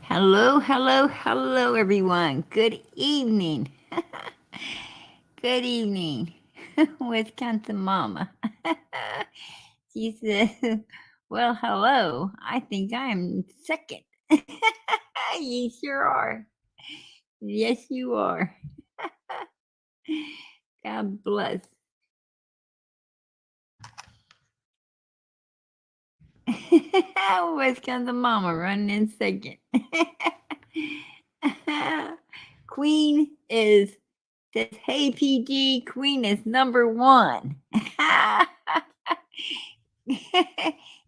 Hello, hello, hello, everyone. Good evening. Good evening. With Quinton Mama. She says, well, hello. I think I'm second. You sure are. Yes, you are. God bless. With Quinton Mama running in second. Queen is says, hey PG, Queen is number one.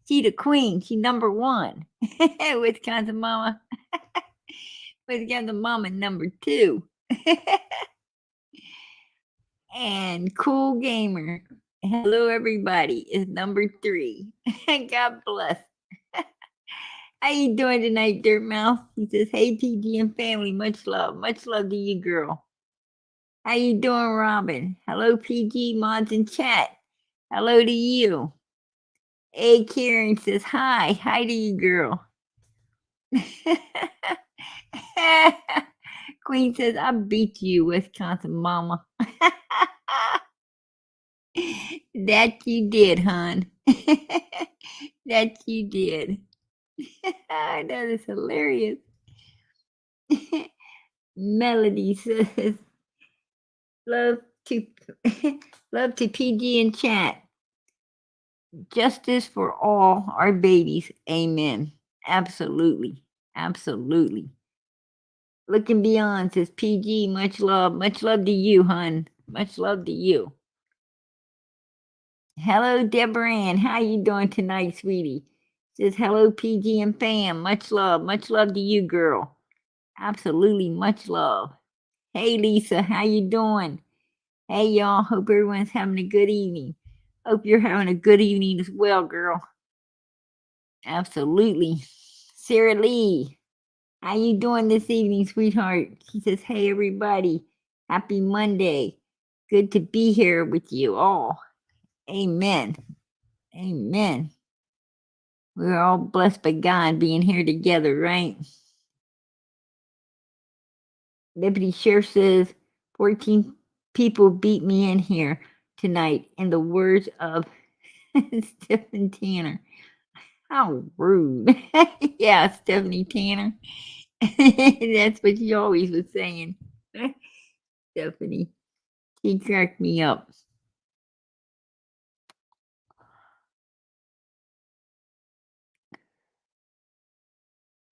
She the queen, she number one. Wisconsin mama. Wisconsin mama number two. And cool gamer. Hello everybody is number three. God bless. How you doing tonight, Dirt Mouth? He says, hey PG and family, much love. Much love to you, girl. How you doing, Robin? Hello, PG mods in chat. Hello to you. Hey, Karen says hi. Hi to you, girl. Queen says, I beat you, Wisconsin mama. That you did, hon. That you did. That is hilarious. Melody says, love to love to PG in chat. Justice for all our babies. Amen. Absolutely. Absolutely. Looking beyond says PG, much love. Much love to you, hun. Much love to you. Hello, Deborah Ann. How you doing tonight, sweetie? Says hello, PG and fam. Much love. Much love to you, girl. Absolutely much love. Hey, Lisa. How you doing? Hey, y'all. Hope everyone's having a good evening. Hope you're having a good evening as well, girl. Absolutely. Sarah Lee, how you doing this evening, sweetheart? She says, hey, everybody. Happy Monday. Good to be here with you all. Amen. Amen. We're all blessed by God being here together, right? Deputy Sheriff says, 14 people beat me in here tonight, in the words of Stephen Tanner. How rude. Yeah, Stephanie Tanner. That's what she always was saying. Stephanie. She cracked me up.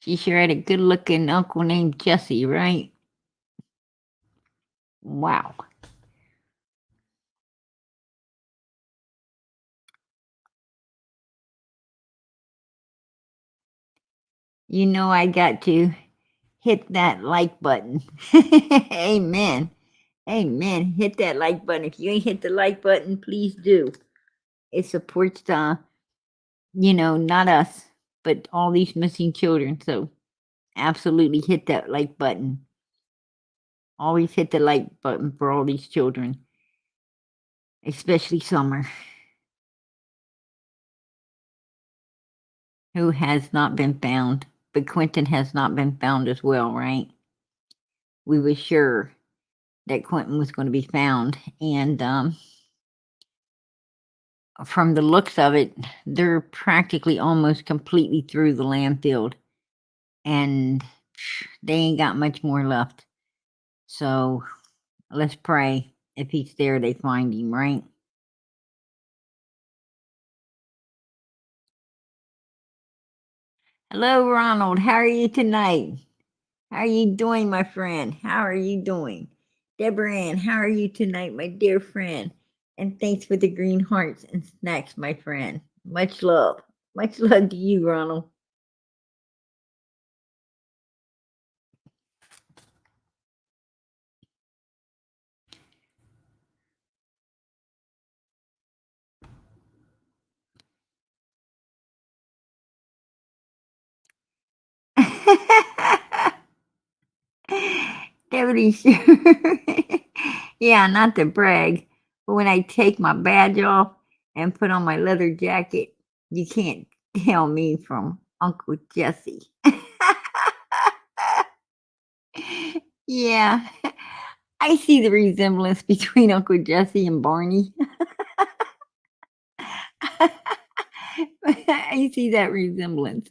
She sure had a good looking uncle named Jesse, right? Wow. You know, I got to hit that like button. Amen. Amen. Hit that like button. If you ain't hit the like button, please do. It supports not us, but all these missing children. So absolutely hit that like button. Always hit the like button for all these children, especially Summer, who has not been found. But Quinton has not been found as well, right? We were sure that Quinton was going to be found, and from the looks of it, they're practically almost completely through the landfill, and they ain't got much more left. So let's pray if he's there, they find him, right? Hello, Ronald. How are you tonight? How are you doing, my friend? How are you doing? Deborah Ann, how are you tonight, my dear friend? And thanks for the green hearts and snacks, my friend. Much love. Much love to you, Ronald. Deputy Sheriff. Yeah, not to brag, but when I take my badge off and put on my leather jacket, you can't tell me from Uncle Jesse. Yeah. I see the resemblance between Uncle Jesse and Barney. I see that resemblance.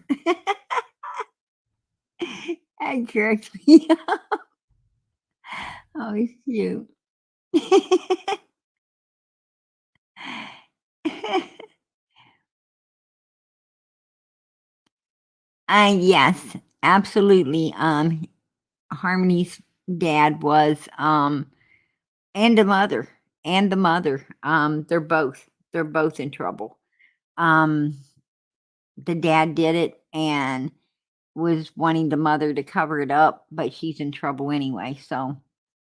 That cracks me up. Oh, shoot. Yes, absolutely. Harmony's dad was, and the mother, and the mother. They're both in trouble. Um, the dad did it and was wanting the mother to cover it up, but she's in trouble anyway. So,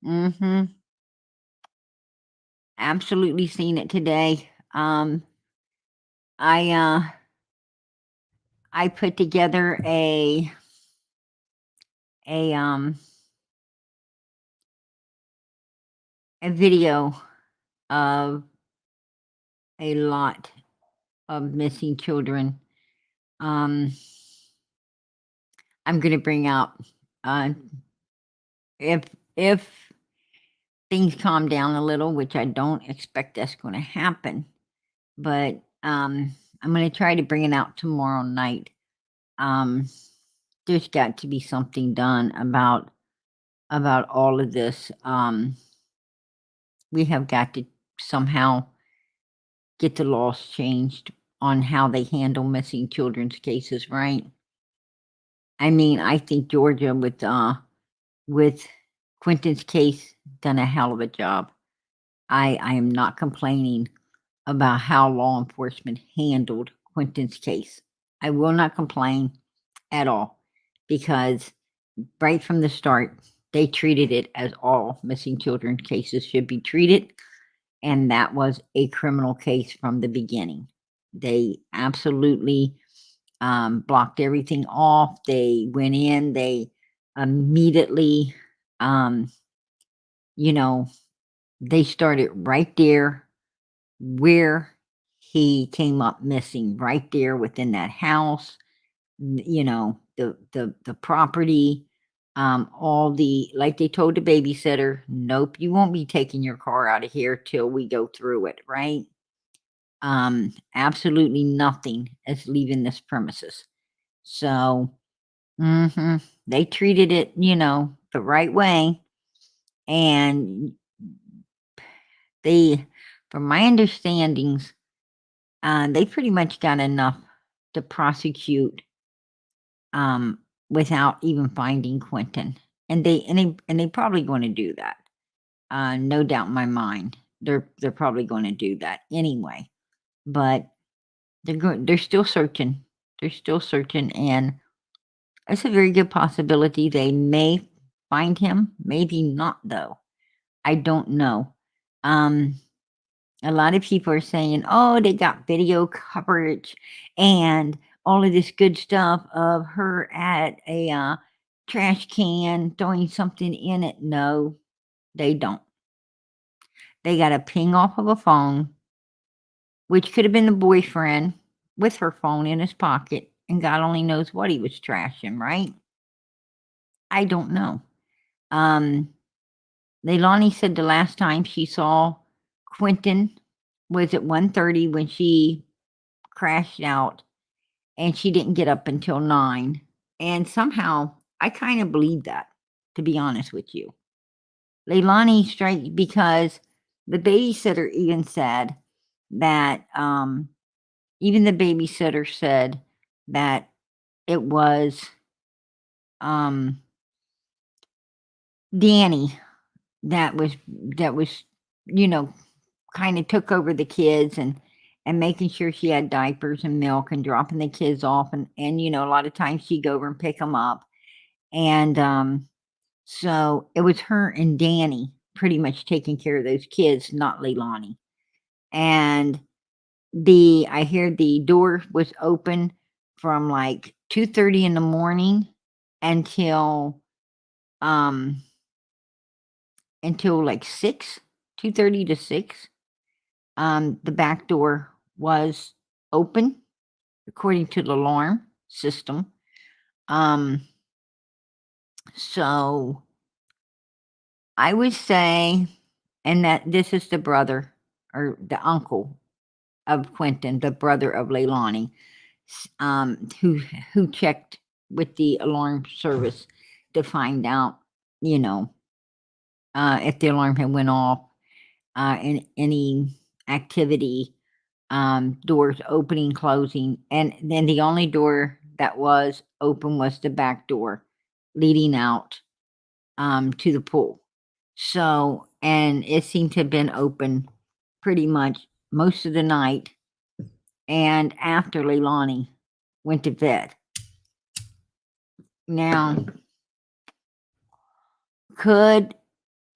mhm, absolutely seen it today. I I put together a um a video of a lot of missing children. Um, I'm gonna bring out, uh, if if things calm down a little, which I don't expect that's gonna happen, but, I'm gonna try to bring it out tomorrow night. Um, there's got to be something done about all of this. We have got to somehow get the laws changed on how they handle missing children's cases, right? I mean, I think Georgia with Quinton's case done a hell of a job. I am not complaining about how law enforcement handled Quinton's case. I will not complain at all because right from the start, they treated it as all missing children cases should be treated, and that was a criminal case from the beginning. They absolutely blocked everything off. They went in, they immediately, um, you know, they started right there where he came up missing, right there within that house. The property, all the like they told the babysitter, nope, you won't be taking your car out of here till we go through it, right? Absolutely nothing is leaving this premises. So, they treated it, the right way, and they, from my understandings, they pretty much got enough to prosecute, um, without even finding Quentin, and they probably going to do that. No doubt in my mind, they're probably going to do that anyway. But they're still searching. They're still searching, and it's a very good possibility they may find him. Maybe not, though. I don't know. Um, a lot of people are saying, "Oh, they got video coverage and all of this good stuff of her at a trash can throwing something in it." No, they don't. They got a ping off of a phone, which could have been the boyfriend with her phone in his pocket, and God only knows what he was trashing, right? I don't know. Um, Leilani said the last time she saw Quentin was at 1:30 when she crashed out, and she didn't get up until 9. And somehow I kind of believe that, to be honest with you. Leilani strike because the babysitter even said that, even the babysitter said that it was, um, Danny that was, you know, kind of took over the kids and making sure she had diapers and milk and dropping the kids off, and a lot of times she'd go over and pick them up, and so it was her and Danny pretty much taking care of those kids, not Leilani. And I hear the door was open from like 2:30 in the morning until um like 6, 2:30 to 6. The back door was open according to the alarm system. Um, so I would say, and that this is the brother or the uncle of Quinton, the brother of Leilani, who checked with the alarm service to find out, you know, if the alarm had went off, in any activity, doors opening, closing, and then the only door that was open was the back door leading out, to the pool. So, and it seemed to have been open pretty much most of the night and after Leilani went to bed. Now,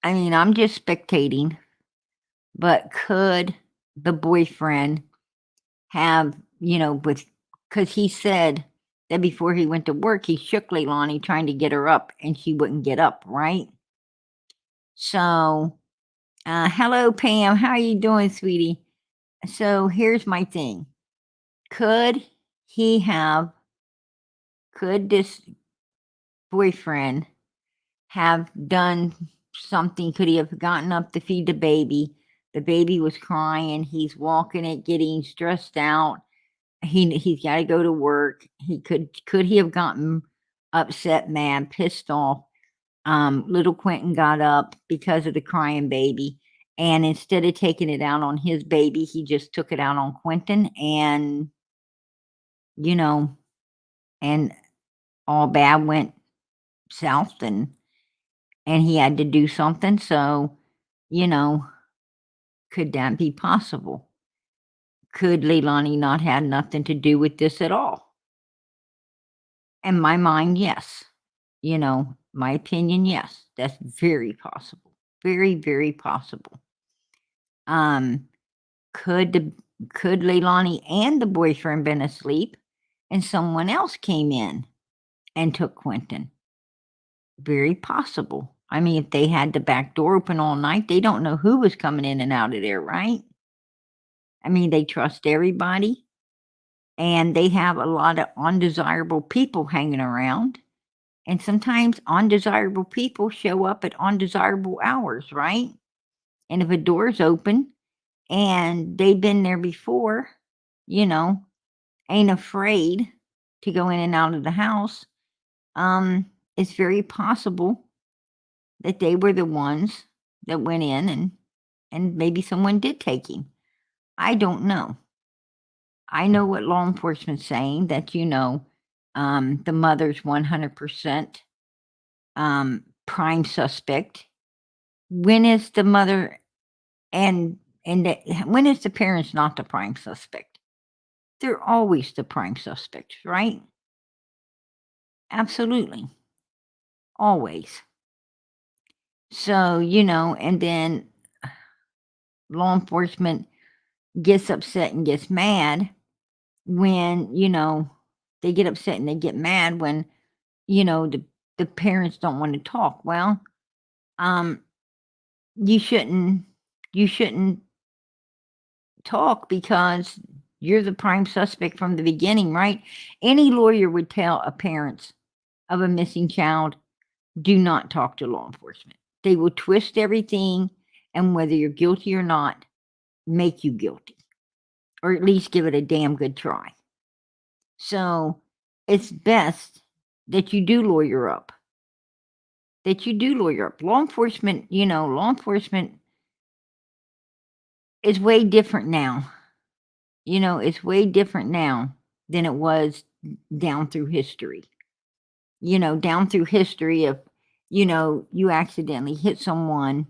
I'm just spectating, but could the boyfriend have, because he said that before he went to work, he shook Leilani trying to get her up and she wouldn't get up, right? So, hello, Pam. How are you doing, sweetie? So, here's my thing. Could this boyfriend have done something? Could he have gotten up to feed the baby? The baby was crying. He's walking it, getting stressed out. He's got to go to work. Could he have gotten upset, mad, pissed off? Little Quinton got up because of the crying baby, and instead of taking it out on his baby, he just took it out on Quinton, and you know, and all bad went south, and he had to do something. So, you know, could that be possible? Could Leilani not have nothing to do with this at all? In my mind, yes. My opinion, yes. That's very possible. Very, very possible. Um, could Leilani and the boyfriend been asleep and someone else came in and took Quinton? Very possible. I mean, if they had the back door open all night, they don't know who was coming in and out of there, right? I mean, they trust everybody and they have a lot of undesirable people hanging around. And sometimes undesirable people show up at undesirable hours, right? And if a door's open and they've been there before, ain't afraid to go in and out of the house, it's very possible that they were the ones that went in and maybe someone did take him. I don't know. I know what law enforcement's saying, that the mother's 100% prime suspect. When is the mother and when is the parents not the prime suspect? They're always the prime suspects, right? Absolutely. Always. So, and then law enforcement gets upset and gets mad when, they get upset and they get mad when, the parents don't want to talk. Well, you shouldn't talk because you're the prime suspect from the beginning, right? Any lawyer would tell a parents of a missing child, do not talk to law enforcement. They will twist everything, and whether you're guilty or not, make you guilty, or at least give it a damn good try. So it's best that you do lawyer up. Law enforcement, is way different now. It's way different now than it was down through history. Down through history of, you accidentally hit someone,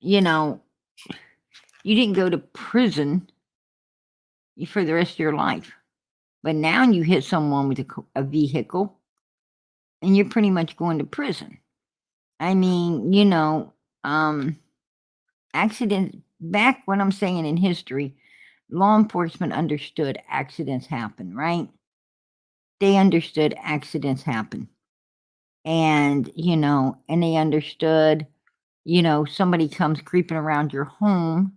you didn't go to prison for the rest of your life. But now you hit someone with a vehicle and you're pretty much going to prison. I mean, accidents, back when I'm saying in history, law enforcement understood accidents happen, right? They understood accidents happen. And, and they understood, somebody comes creeping around your home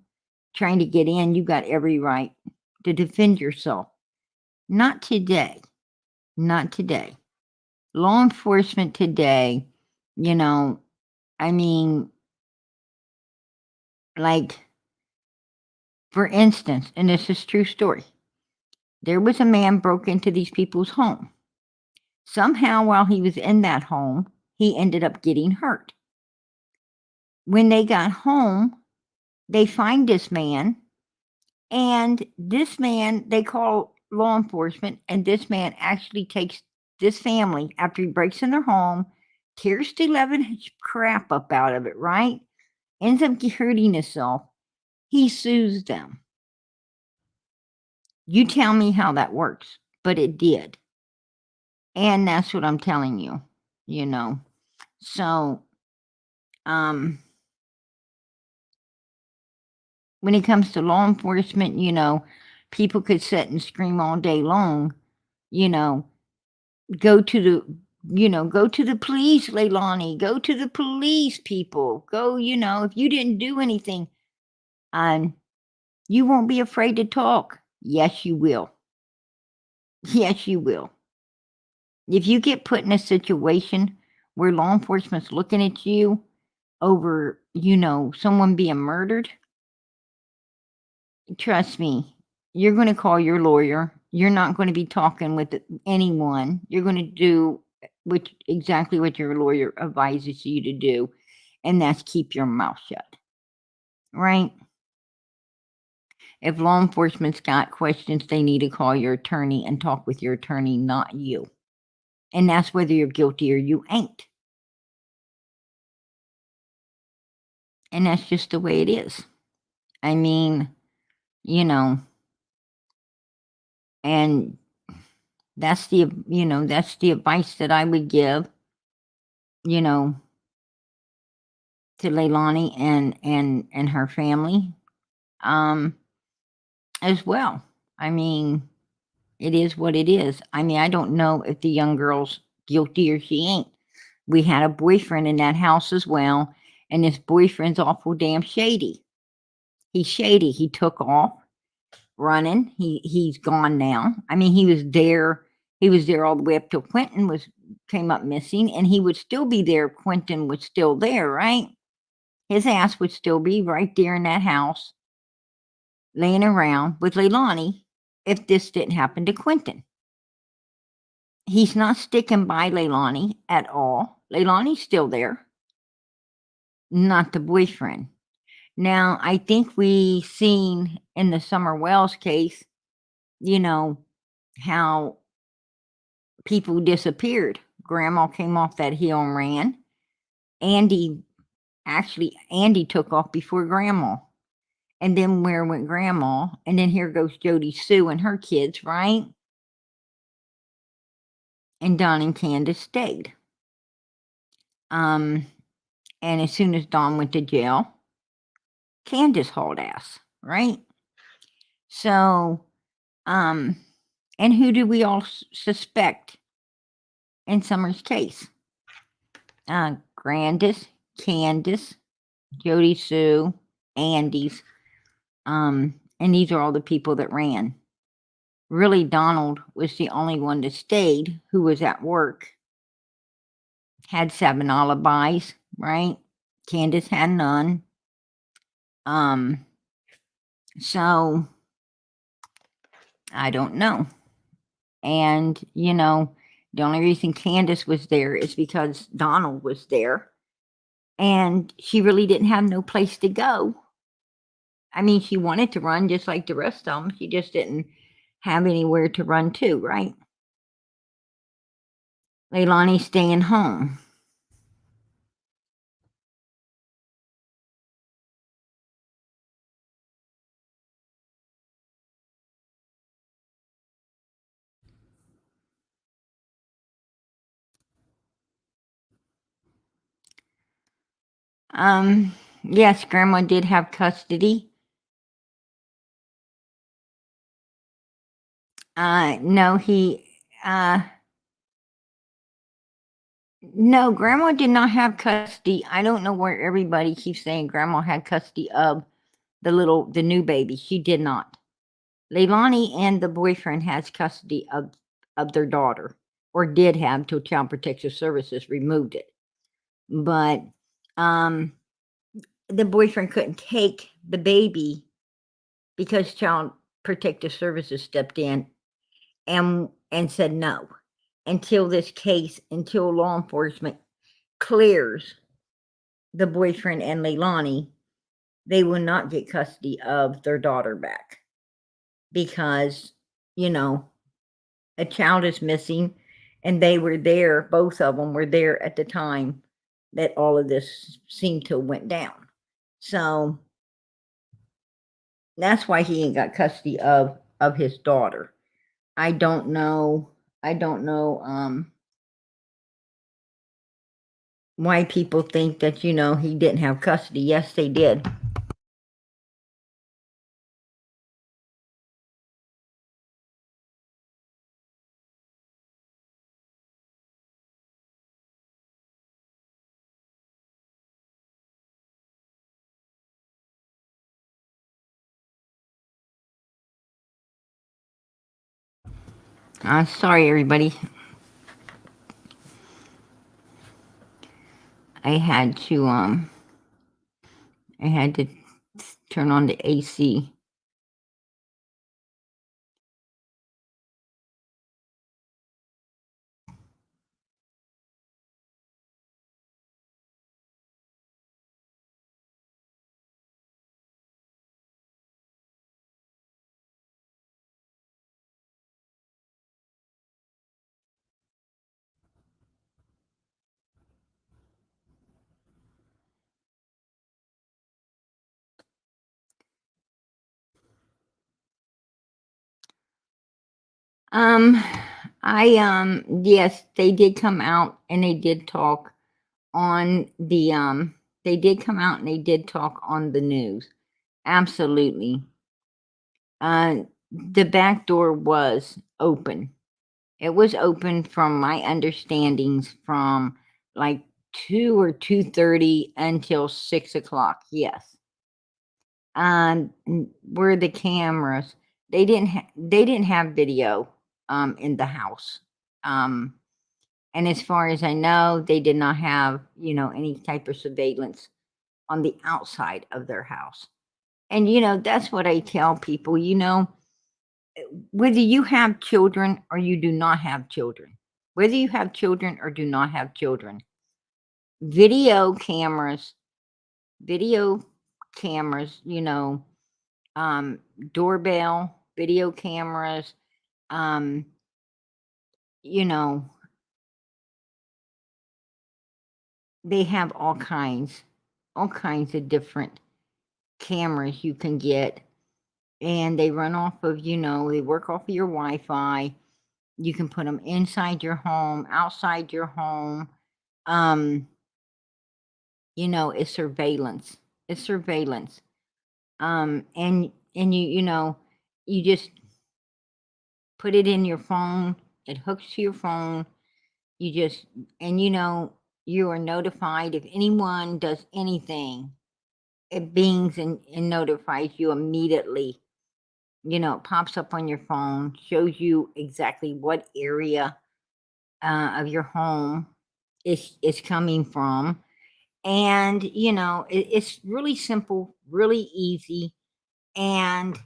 trying to get in, you got every right to defend yourself. Not today. Not today. Law enforcement today You know, I mean, like, for instance, and this is true story, there was a man broke into these people's home. Somehow, while he was in that home, he ended up getting hurt. When they got home, they find this man, and this man, they call law enforcement, and this man actually takes this family after he breaks in their home, tears the 11 crap up out of it, right? Ends up hurting himself. He sues them. You tell me how that works, but it did. And that's what I'm telling you, you know. So, when it comes to law enforcement, people could sit and scream all day long, you know, go to the police, Leilani, go to the police, people. Go, if you didn't do anything, you won't be afraid to talk. Yes, you will. Yes, you will. If you get put in a situation where law enforcement's looking at you over, someone being murdered, trust me, you're going to call your lawyer. You're not going to be talking with anyone. You're going to do exactly what your lawyer advises you to do, and that's keep your mouth shut. Right? If law enforcement's got questions, they need to call your attorney and talk with your attorney, not you. And that's whether you're guilty or you ain't. And that's just the way it is. I mean, and that's the advice that I would give, to Leilani and her family, as well. I mean, it is what it is. I mean, I don't know if the young girl's guilty or she ain't. We had a boyfriend in that house as well, and this boyfriend's awful damn shady. He's shady. He took off running. He's gone now. I mean, he was there. He was there all the way up till Quinton came up missing, and he would still be there if Quinton was still there, right? His ass would still be right there in that house, laying around with Leilani if this didn't happen to Quinton. He's not sticking by Leilani at all. Leilani's still there, not the boyfriend. Now, I think we seen in the Summer Wells case, how people disappeared. Grandma came off that hill and ran. Andy took off before Grandma. And then where went Grandma? And then here goes Jody Sue and her kids, right? And Don and Candace stayed. And as soon as Don went to jail, Candace hauled ass, right? So, and who do we all suspect in Summer's case? Grandis, Candace, Jody Sue, Andy's, and these are all the people that ran. Really, Donald was the only one that stayed who was at work. Had 7 alibis, right? Candace had none. So I don't know. And, the only reason Candace was there is because Donald was there. And she really didn't have no place to go. I mean, she wanted to run just like the rest of them. She just didn't have anywhere to run to, right? Leilani staying home. Yes, Grandma did have custody. No, no, Grandma did not have custody. I don't know where everybody keeps saying Grandma had custody of the new baby. She did not. Leilani and the boyfriend has custody of their daughter, or did have till Child Protective Services removed it. but the boyfriend couldn't take the baby because Child Protective Services stepped in and said no until law enforcement clears the boyfriend and Leilani, they will not get custody of their daughter back because, a child is missing and they were there, both of them were there at the time that all of this seemed to have went down. So that's why he ain't got custody of his daughter. I don't know why people think that, he didn't have custody. Yes, they did. Sorry, everybody. I had to turn on the AC. Yes, they did come out and they did talk on the they did come out and they did talk on the news. Absolutely. The back door was open. It was open from my understandings from like 2 or 2:30 until 6 o'clock. Yes. Where the cameras, they didn't have video in the house. And as far as I know, they did not have, any type of surveillance on the outside of their house. And that's what I tell people, whether you have children or you do not have children, whether you have children or do not have children, video cameras, video cameras, doorbell, video cameras, um, you know, they have all kinds of different cameras you can get, and they run off of, they work off of your Wi-Fi. You can put them inside your home, outside your home. It's surveillance. It's surveillance. And you just put it in your phone. It hooks to your phone. You just and you are notified if anyone does anything. It bings and notifies you immediately. It pops up on your phone, shows you exactly what area of your home is coming from. And it's really simple, really easy, and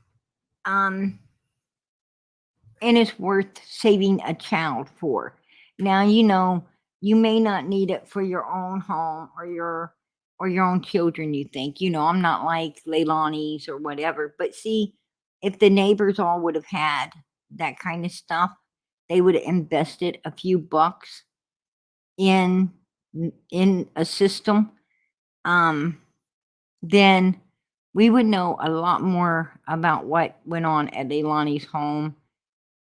it's worth saving a child for. Now, you may not need it for your own home or your own children. You think, I'm not like Leilani's or whatever, but see, if the neighbors all would have had that kind of stuff, they would have invested a few bucks in a system. Then we would know a lot more about what went on at Leilani's home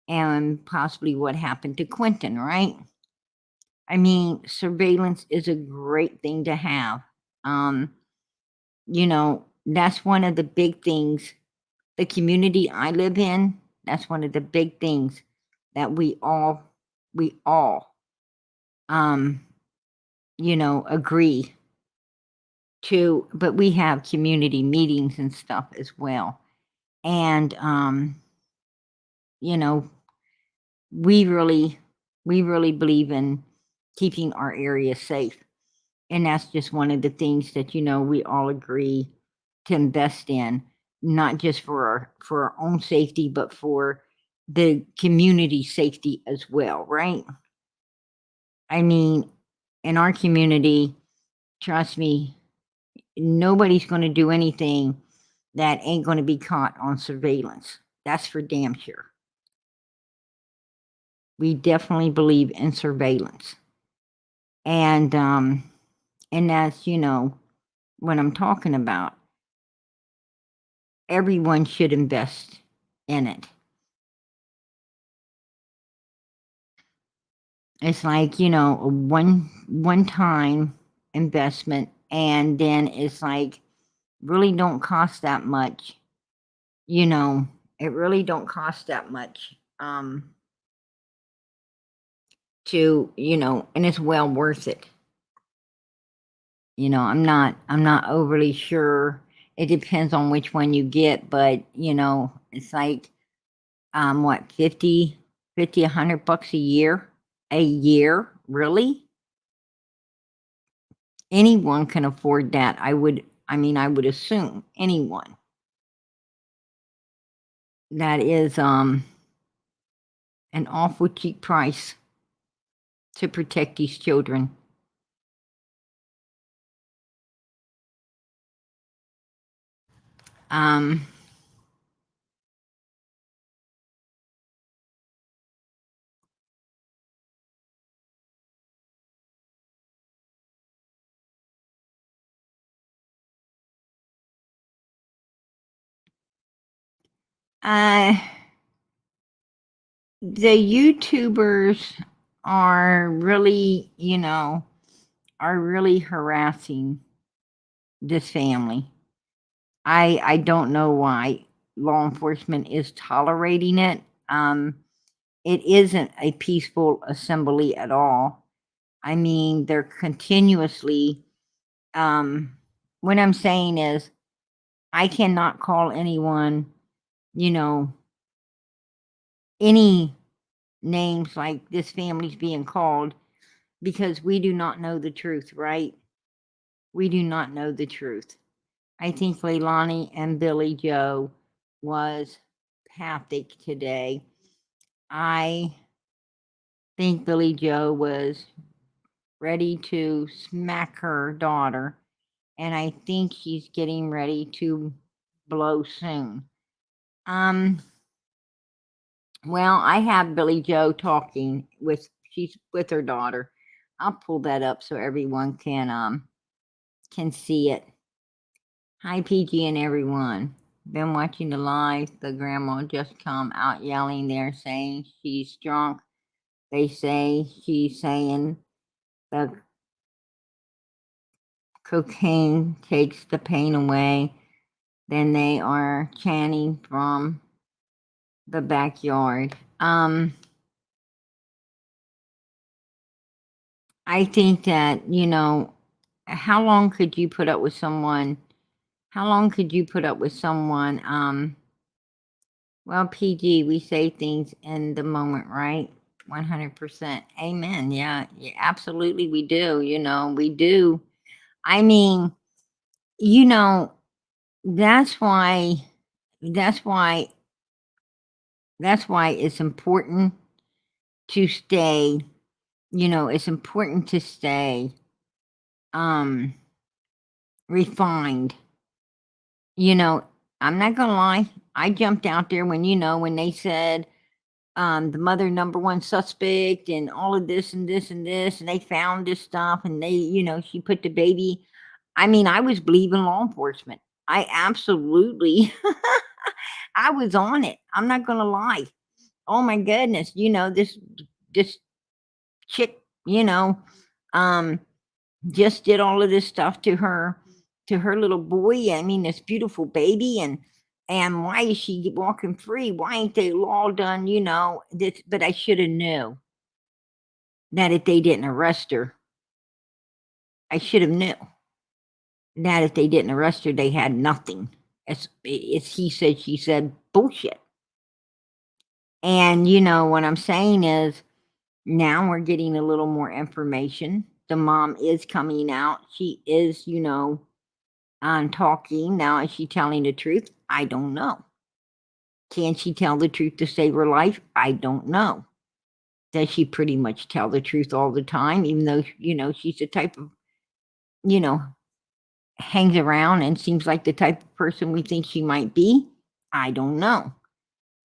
and possibly what happened to Quinton, right? I mean, surveillance is a great thing to have. That's one of the big things. The community I live in, that's one of the big things that we all agree to, but we have community meetings and stuff as well. And we really believe in keeping our area safe. And that's just one of the things that, we all agree to invest in, not just for our own safety, but for the community safety as well, right? I mean, in our community, trust me, nobody's going to do anything that ain't going to be caught on surveillance. That's for damn sure. We definitely believe in surveillance. And that's, what I'm talking about. Everyone should invest in it. It's like, a one time investment, and then it's like really don't cost that much. It really don't cost that much to, and it's well worth it. I'm not overly sure. It depends on which one you get, but it's like what, 50, $100 a year? A year? Really? Anyone can afford that. I would assume anyone. That is an awful cheap price to protect these children. Um uh the YouTubers are really, are really harassing this family. I don't know why law enforcement is tolerating it. It isn't a peaceful assembly at all. I mean, they're continuously, what I'm saying is, I cannot call anyone, any names like this family's being called, because we do not know the truth, right? We do not know the truth. I think Leilani and Billy Joe was pathic today. I think Billy Joe was ready to smack her daughter, and I think she's getting ready to blow soon. Well, I have Billy Joe talking she's with her daughter. I'll pull that up so everyone can see it. Hi, PG and everyone. Been watching the live. The grandma just come out yelling there, saying she's drunk. They say she's saying the cocaine takes the pain away. Then they are chanting from the backyard. I think that, how long could you put up with someone? How long could you put up with someone? Well, PG, we say things in the moment, right? 100%. Amen. Yeah, absolutely. We do. We do. I mean, that's why, that's why, that's why it's important to stay, it's important to stay, refined. I'm not gonna lie. I jumped out there when they said, the mother number one suspect and all of this and this and this, and they found this stuff, and she put the baby. I mean, I was believing law enforcement. I absolutely, I was on it. I'm not gonna lie. Oh my goodness, this chick, um, just did all of this stuff to her little boy. I mean, this beautiful baby, and why is she walking free? Why ain't they all done, this? But I should have knew that if they didn't arrest her, I should have knew that if they didn't arrest her, they had nothing. It's he said, she said bullshit. And what I'm saying is, now we're getting a little more information. the mom is coming out. She is, talking. Now, is she telling the truth? I don't know. Can she tell the truth to save her life? I don't know. Does she pretty much tell the truth all the time, even though, she's the type of, you know, hangs around and seems like the type of person we think she might be? I don't know.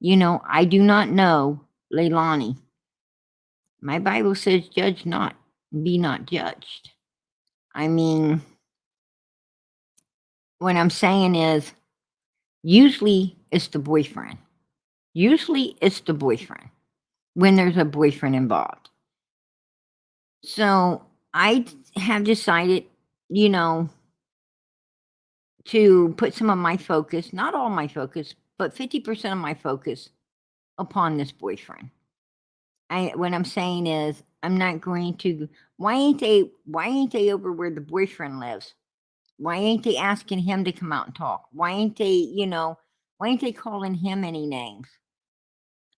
I do not know Leilani. My Bible says, judge not, be not judged. I mean, what I'm saying is, usually it's the boyfriend. Usually it's the boyfriend when there's a boyfriend involved. So I have decided, to put some of my focus, not all my focus, but 50% of my focus upon this boyfriend. What I'm saying is, I'm not going to. Why ain't they over where the boyfriend lives? Why ain't they asking him to come out and talk? Why ain't they, why ain't they calling him any names?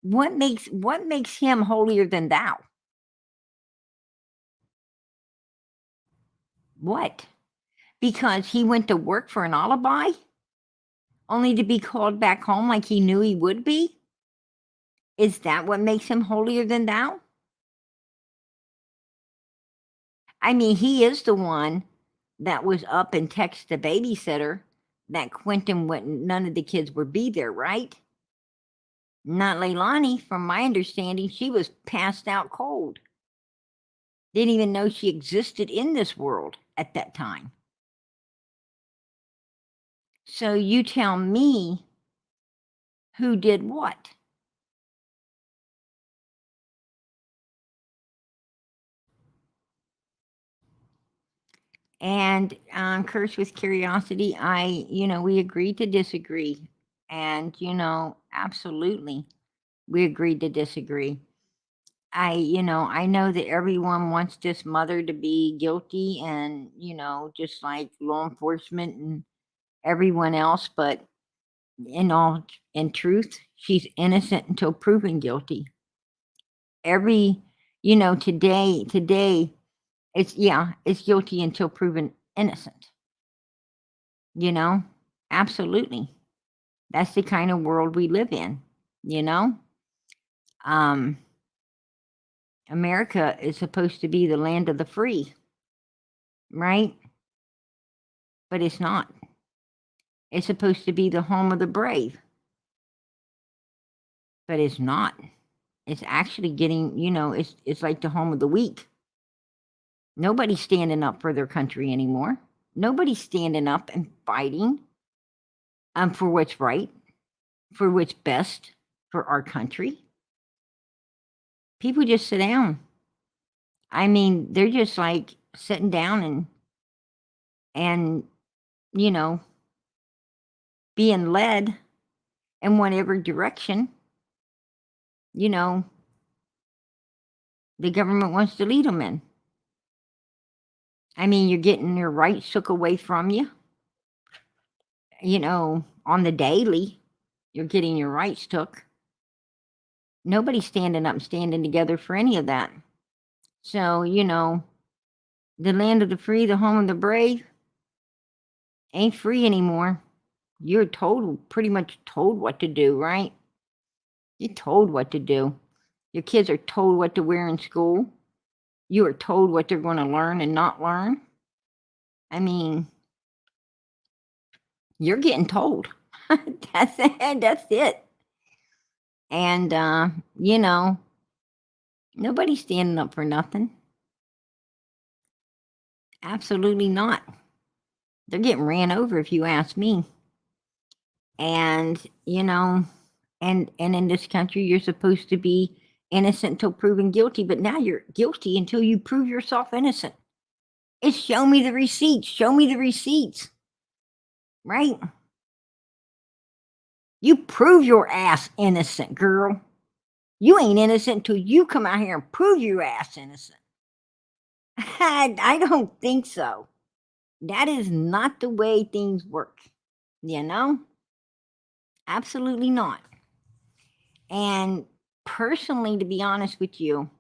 What makes him holier than thou? What? Because he went to work for an alibi, only to be called back home like he knew he would be? Is that what makes him holier than thou? I mean, he is the one that was up and texted the babysitter that Quinton wouldn't, none of the kids would be there, right? Not Leilani. From my understanding, she was passed out cold. Didn't even know she existed in this world at that time. So you tell me who did what? And Cursed with Curiosity, we agreed to disagree. And, absolutely, we agreed to disagree. I know that everyone wants this mother to be guilty and, just like law enforcement and everyone else, but in truth, she's innocent until proven guilty. Today, it's guilty until proven innocent. Absolutely. That's the kind of world we live in, Um, America is supposed to be the land of the free, right? But it's not. It's supposed to be the home of the brave, but it's not. It's actually getting, it's like the home of the weak. Nobody's standing up for their country anymore. Nobody's standing up and fighting for what's right, for what's best for our country. People just sit down. I mean, they're just like sitting down and being led in whatever direction, the government wants to lead them in. I mean, you're getting your rights took away from you. On the daily, you're getting your rights took. Nobody's standing up and standing together for any of that. So, the land of the free, the home of the brave, ain't free anymore. You're pretty much told what to do, right? You're told what to do. Your kids are told what to wear in school. You are told what they're going to learn and not learn. I mean, you're getting told. That's it. That's it. And, nobody's standing up for nothing. Absolutely not. They're getting ran over, if you ask me. And, and in this country, you're supposed to be innocent until proven guilty, but now you're guilty until you prove yourself innocent. It's show me the receipts. Show me the receipts. Right? You prove your ass innocent, girl. You ain't innocent until you come out here and prove your ass innocent. I don't think so. That is not the way things work. Absolutely not. And personally, to be honest with you,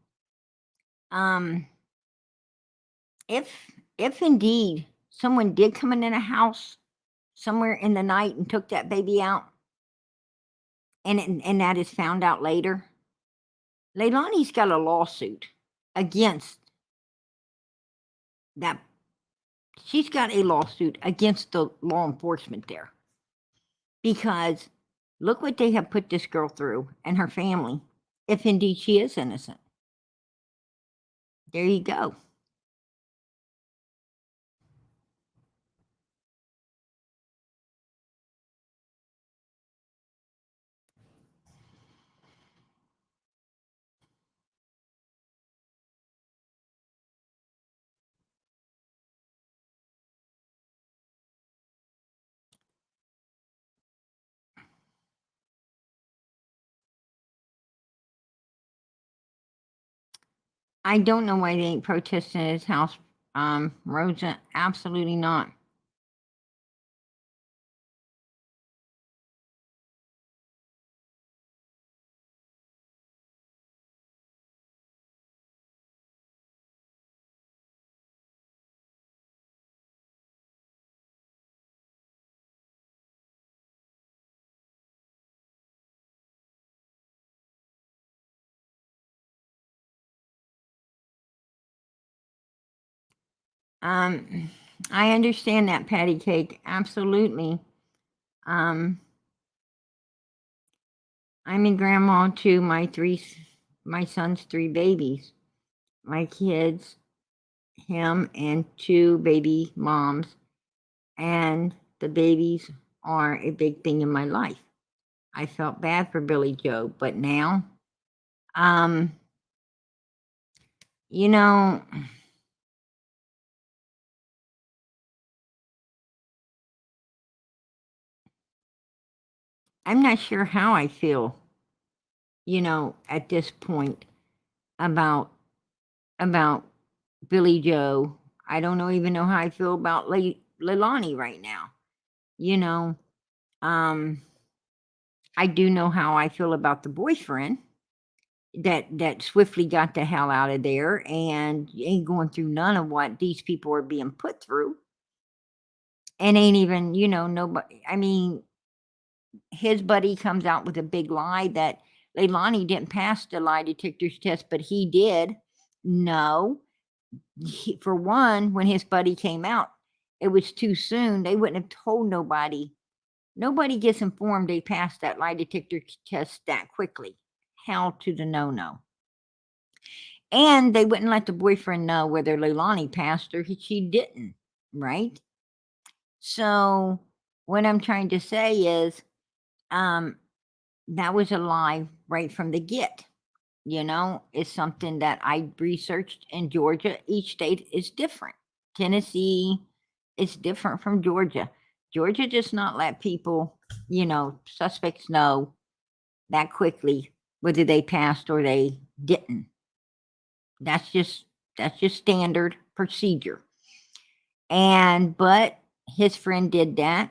if indeed someone did come in a house somewhere in the night and took that baby out, and that is found out later, Leilani's got a lawsuit against that. She's got a lawsuit against the law enforcement there, because look what they have put this girl through and her family, if indeed she is innocent. There you go. I don't know why they ain't protesting at his house, Rosa. Absolutely not. Um, I understand that, Patty Cake. Absolutely. Um, I'm a grandma to my son's three babies. My kids, him, and two baby moms, and the babies are a big thing in my life. I felt bad for Billy Joe, but now, um, you know, I'm not sure how I feel, at this point about about Billy Joe. I don't know even know how I feel about Leilani right now. You know, um, I do know how I feel about the boyfriend that swiftly got the hell out of there and ain't going through none of what these people are being put through, and ain't even, nobody. I mean, his buddy comes out with a big lie that Leilani didn't pass the lie detector's test, but he did. No, for one, when his buddy came out, it was too soon. They wouldn't have told nobody. Nobody gets informed they passed that lie detector test that quickly. Hell to the no. And they wouldn't let the boyfriend know whether Leilani passed or she didn't, right? So what I'm trying to say is, um, that was a lie right from the get. It's something that I researched in Georgia. Each state is different. Tennessee is different from Georgia. Georgia does not let people, suspects know that quickly whether they passed or they didn't. That's just standard procedure. But his friend did that,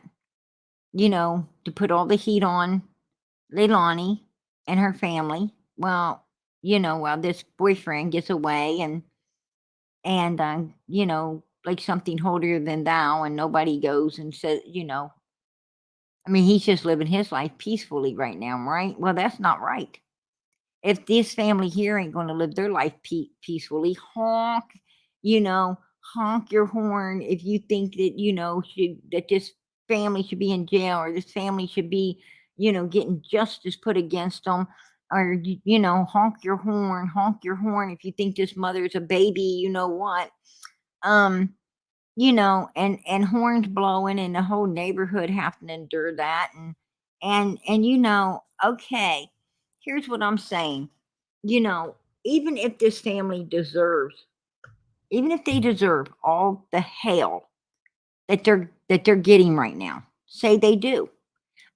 to put all the heat on Leilani and her family. Well, while this boyfriend gets away and like something holier than thou, and nobody goes and says, I mean, he's just living his life peacefully right now, right? Well, that's not right. If this family here ain't going to live their life peacefully, you know, honk your horn if you think that that this family should be in jail, or this family should be, getting justice put against them, or honk your horn if you think this mother is a baby. You know what? Um, and horns blowing and the whole neighborhood having to endure that, and okay, here's what I'm saying. you know Even if this family deserves, even if they deserve all the hell that they're getting right now, say they do,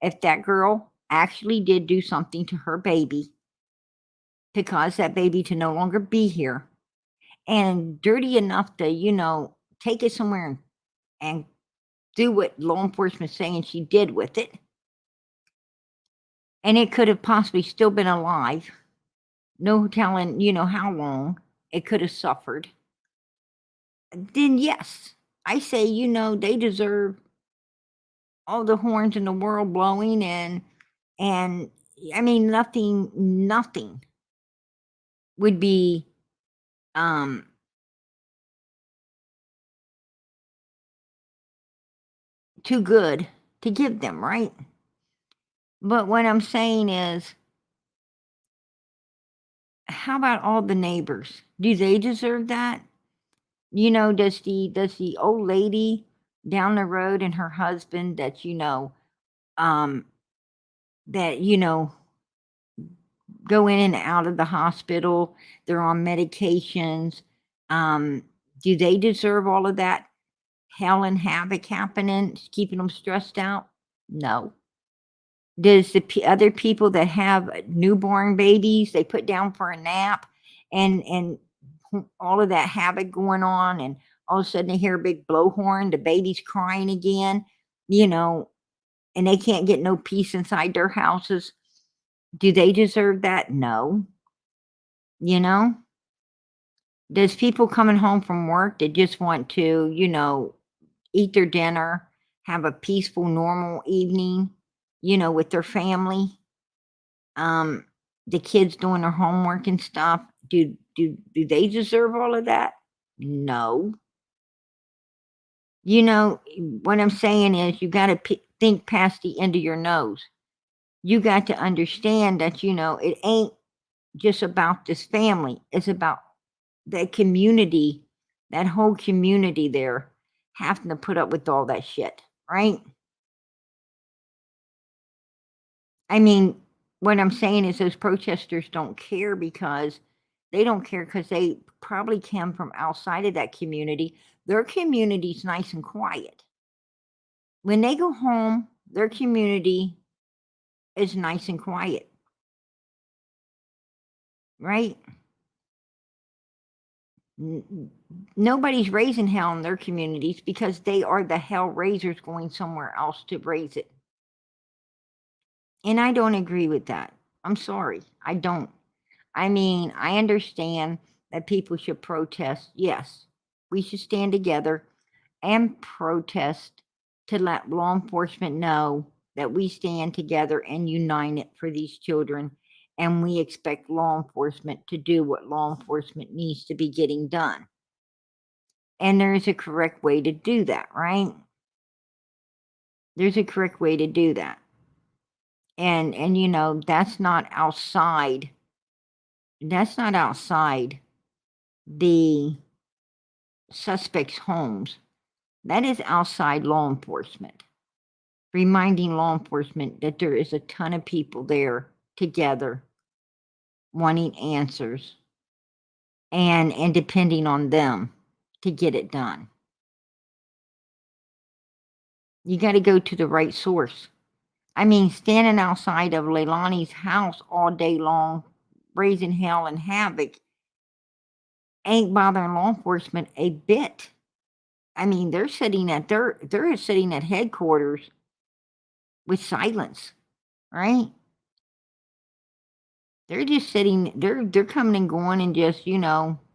if that girl actually did do something to her baby to cause that baby to no longer be here, and dirty enough to take it somewhere and do what law enforcement saying she did with it, and it could have possibly still been alive. No telling, how long it could have suffered. then yes, I say, they deserve all the horns in the world blowing, and I mean, nothing would be um too good to give them, right? But what I'm saying is, how about all the neighbors? Do they deserve that? Does the old lady down the road and her husband um that go in and out of the hospital, they're on medications, um do they deserve all of that hell and havoc happening, keeping them stressed out? No. Does the other people that have newborn babies, they put down for a nap, and all of that havoc going on, and all of a sudden they hear a big blowhorn, the baby's crying again, you know, and they can't get no peace inside their houses. Do they deserve that? No. You know? There's people coming home from work that just want to, eat their dinner, have a peaceful, normal evening, with their family. Um, the kids doing their homework and stuff. Do they deserve all of that? No. What I'm saying is, you got to think past the end of your nose. You got to understand that it ain't just about this family. It's about that community, that whole community there having to put up with all that shit, right? I mean, what I'm saying is those protesters don't care because they don't care because they probably come from outside of that community. Their community's nice and quiet. When they go home, their community is nice and quiet, right? Nobody's raising hell in their communities because they are the hell raisers going somewhere else to raise it. And I don't agree with that. I'm sorry. I don't. I mean, I understand that people should protest. Yes, we should stand together and protest to let law enforcement know that we stand together and united for these children. And we expect law enforcement to do what law enforcement needs to be getting done. And there's a correct way to do that, right? There's a correct way to do that. And that's not outside. That's not outside the suspects' homes. That is outside law enforcement, reminding law enforcement that there is a ton of people there together wanting answers and depending on them to get it done. You got to go to the right source. I mean, standing outside of Leilani's house all day long, raising hell and havoc, ain't bothering law enforcement a bit. I mean, they're sitting at headquarters with silence, right? They're just sitting. They're coming and going and just living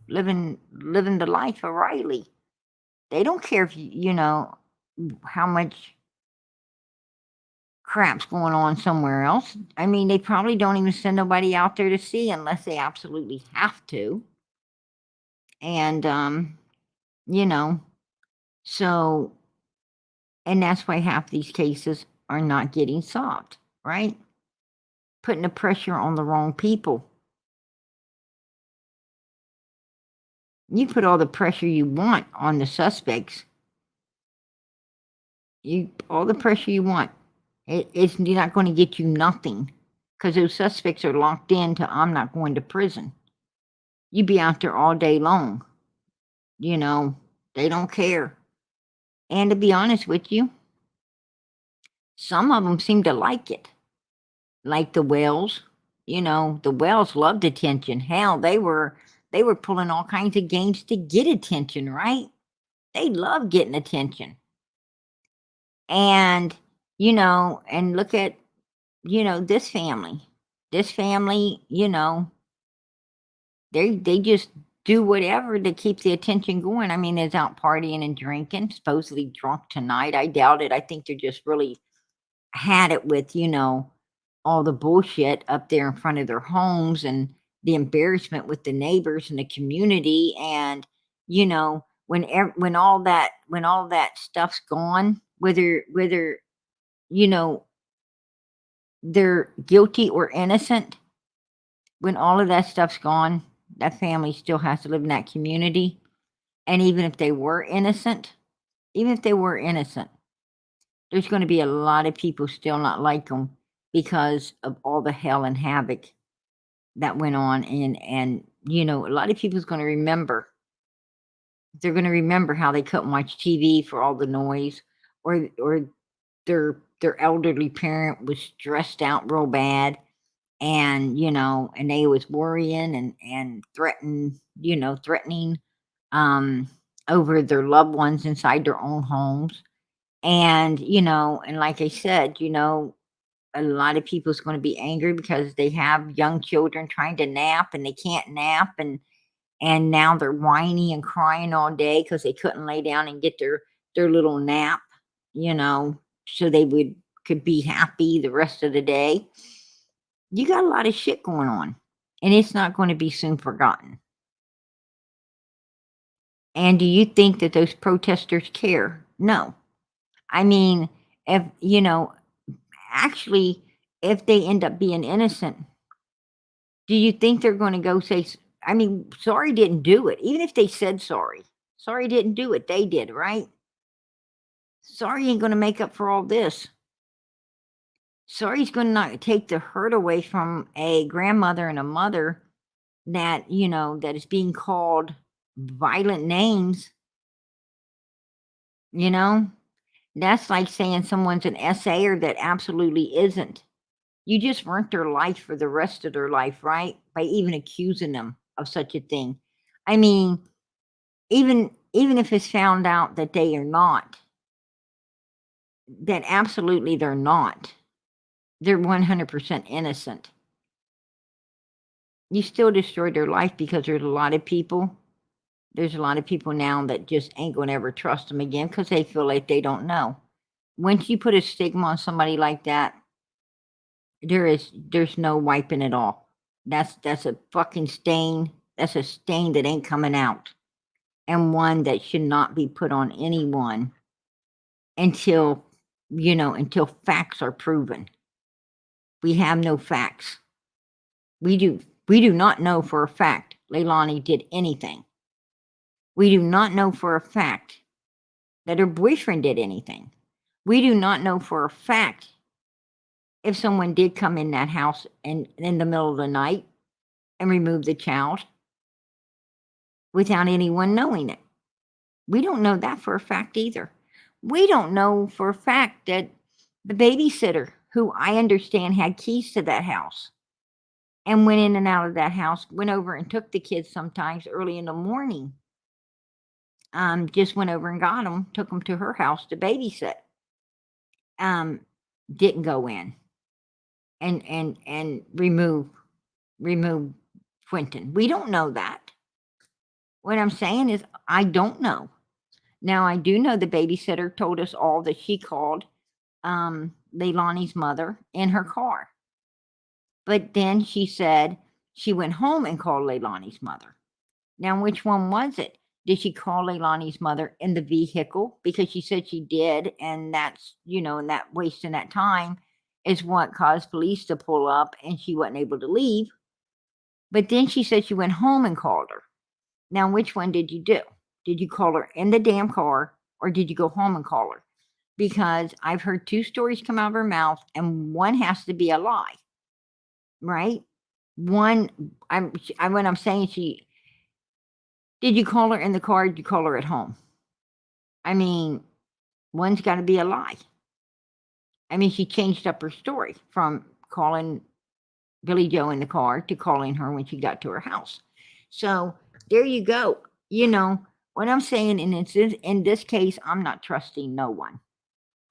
the life of Riley. They don't care if how much crap's going on somewhere else. I mean, they probably don't even send nobody out there to see unless they absolutely have to. And you know, so and that's why half these cases are not getting solved, right? Putting the pressure on the wrong people. You put all the pressure you want on the suspects. All the pressure you want. It's not going to get you nothing because those suspects are locked into I'm not going to prison. You be out there all day long. They don't care. And to be honest with you, some of them seem to like it. Like the Wells. The Wells loved attention. Hell, they were pulling all kinds of games to get attention, right? They love getting attention. And and look at this family. This family, they just do whatever to keep the attention going. I mean, is out partying and drinking, supposedly drunk tonight. I doubt it. I think they're just really had it with, all the bullshit up there in front of their homes and the embarrassment with the neighbors and the community. And, when all that stuff's gone, whether, you know, they're guilty or innocent, when all of that stuff's gone, that family still has to live in that community. And even if they were innocent, there's going to be a lot of people still not like them because of all the hell and havoc that went on. And a lot of people's going to remember. They're going to remember how they couldn't watch TV for all the noise, or their elderly parent was stressed out real bad, and they was worrying and threatening um over their loved ones inside their own homes. And like I said, a lot of people's going to be angry because they have young children trying to nap and they can't nap, and now they're whining and crying all day because they couldn't lay down and get their little nap, you know, so they could be happy the rest of the day. You got a lot of shit going on, and it's not going to be soon forgotten. And do you think that those protesters care? No. I mean, if actually, if they end up being innocent, do you think they're going to go say, I mean, sorry didn't do it. Even if they said sorry didn't do it. They did, right? Sorry ain't going to make up for all this. Sorry's going to not take the hurt away from a grandmother and a mother that is being called violent names. That's like saying someone's an SAer that absolutely isn't. You just ruined their life for the rest of their life, right? By even accusing them of such a thing. I mean, even if it's found out that they are not, that absolutely they're not. They're 100% innocent. You still destroyed their life because there's a lot of people. There's a lot of people now that just ain't gonna ever trust them again because they feel like they don't know. Once you put a stigma on somebody like that, there's no wiping it off. That's a fucking stain. That's a stain that ain't coming out, and one that should not be put on anyone until until facts are proven. We have no facts. We do not know for a fact Leilani did anything. We do not know for a fact that her boyfriend did anything. We do not know for a fact if someone did come in that house in the middle of the night and remove the child without anyone knowing it. We don't know that for a fact either. We don't know for a fact that the babysitter, who I understand had keys to that house and went in and out of that house, went over and took the kids sometimes early in the morning, just went over and got them, took them to her house to babysit, didn't go in and remove Quinton. We don't know that. What I'm saying is I don't know. Now, I do know the babysitter told us all that she called Leilani's mother in her car. But then she said she went home and called Leilani's mother. Now, which one was it? Did she call Leilani's mother in the vehicle? Because she said she did, and that's, and that wasting that time is what caused police to pull up, and she wasn't able to leave. But then she said she went home and called her. Now, which one did you do? Did you call her in the damn car, or did you go home and call her? Because I've heard two stories come out of her mouth, and one has to be a lie, right? When I'm saying did you call her in the car? Or did you call her at home? I mean, one's got to be a lie. I mean, she changed up her story from calling Billy Joe in the car to calling her when she got to her house. So there you go. What I'm saying in this case, I'm not trusting no one.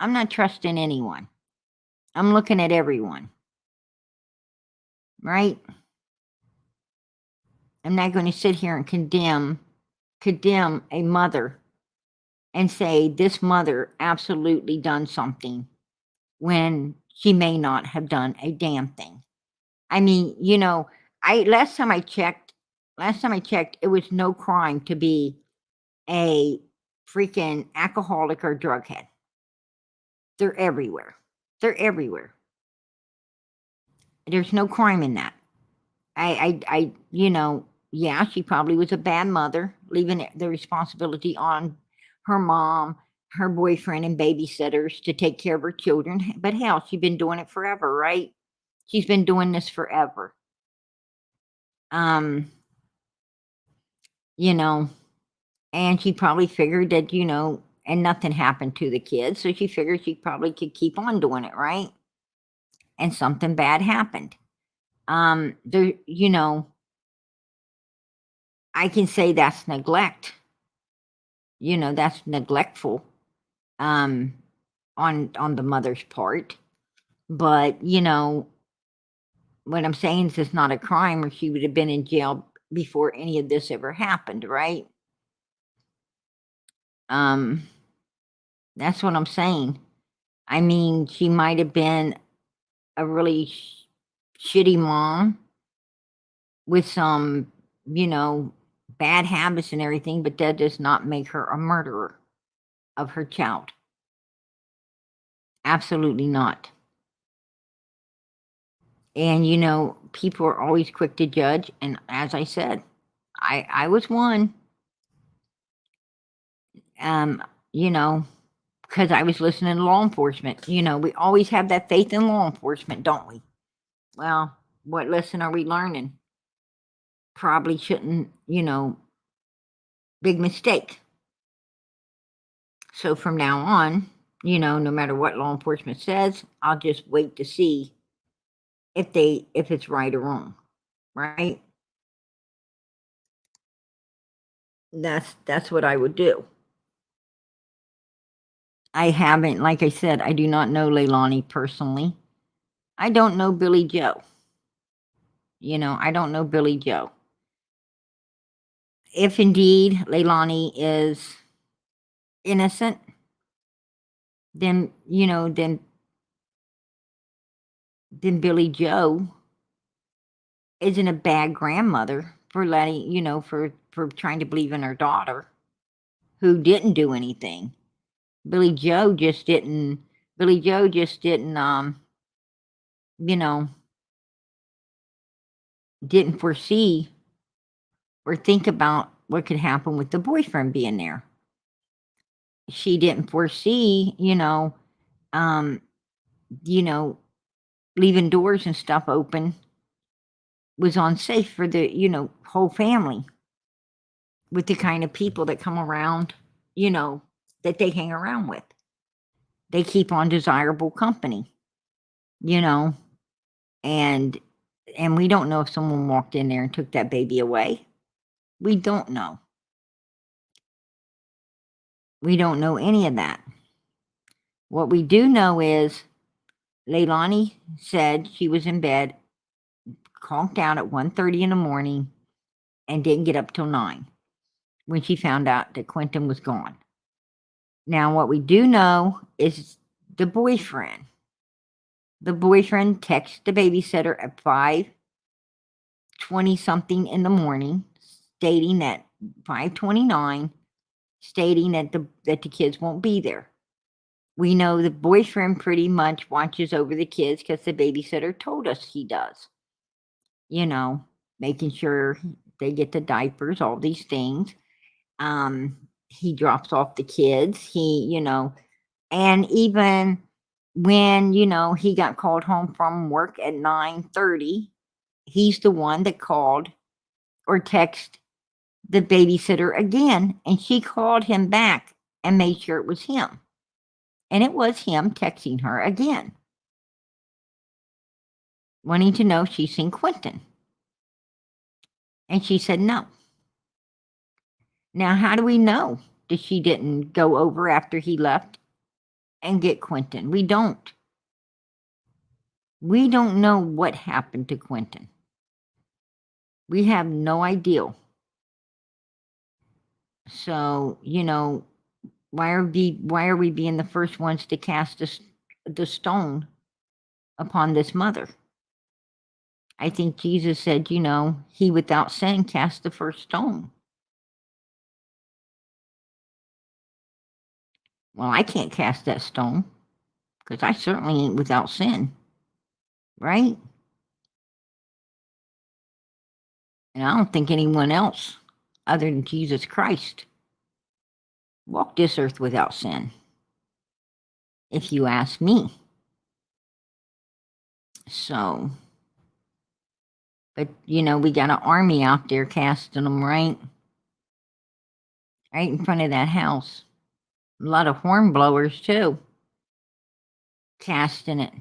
I'm not trusting anyone. I'm looking at everyone. Right? I'm not going to sit here and condemn a mother and say this mother absolutely done something when she may not have done a damn thing. I mean, last time I checked, it was no crime to be a freaking alcoholic or drug head. They're everywhere. They're everywhere. There's no crime in that. Yeah, she probably was a bad mother, leaving the responsibility on her mom, her boyfriend, and babysitters to take care of her children. But hell, she's been doing it forever, right? She's been doing this forever. Um, you know, and she probably figured that, and nothing happened to the kids, so she figured she probably could keep on doing it, right? And something bad happened. There, I can say that's neglect. That's neglectful, on the mother's part. But what I'm saying is it's not a crime, or she would have been in jail before any of this ever happened, right? That's what I'm saying. I mean, she might have been a really shitty mom with some, bad habits and everything, but that does not make her a murderer of her child. Absolutely not. And people are always quick to judge, and as I said, I was one. You know, because I was listening to law enforcement. We always have that faith in law enforcement, don't we? Well, what lesson are we learning? Probably shouldn't, big mistake. So from now on, no matter what law enforcement says, I'll just wait to see if it's right or wrong, right? That's what I would do. I haven't, like I said, I do not know Leilani personally. I don't know Billy Joe. I don't know Billy Joe. If indeed Leilani is innocent, then Billy Joe isn't a bad grandmother for letting for trying to believe in her daughter who didn't do anything. Billy Joe just didn't you know didn't foresee or think about what could happen with the boyfriend being there. She didn't foresee, um, leaving doors and stuff open was unsafe for the, whole family with the kind of people that come around, that they hang around with. They keep on desirable company, you know, and we don't know if someone walked in there and took that baby away. We don't know. We don't know any of that. What we do know is Leilani said she was in bed, conked out at 1:30 in the morning, and didn't get up till 9 when she found out that Quinton was gone. Now, what we do know is the boyfriend. The boyfriend texted the babysitter at 5:20 something in the morning, stating that 5:29, stating that the kids won't be there. We know the boyfriend pretty much watches over the kids because the babysitter told us he does. Making sure they get the diapers, all these things. He drops off the kids. And even when, he got called home from work at 9:30, he's the one that called or texted the babysitter again, and she called him back and made sure it was him. And it was him texting her again, wanting to know if she's seen Quinton. And she said no. Now, how do we know that she didn't go over after he left and get Quinton? We don't. We don't know what happened to Quinton. We have no idea. So, why are we being the first ones to cast the stone upon this mother? I think Jesus said, he without sin cast the first stone. Well, I can't cast that stone because I certainly ain't without sin, right? And I don't think anyone else other than Jesus Christ walked this earth without sin, if you ask me. So, but we got an army out there casting them right in front of that house. A lot of horn blowers too, casting it.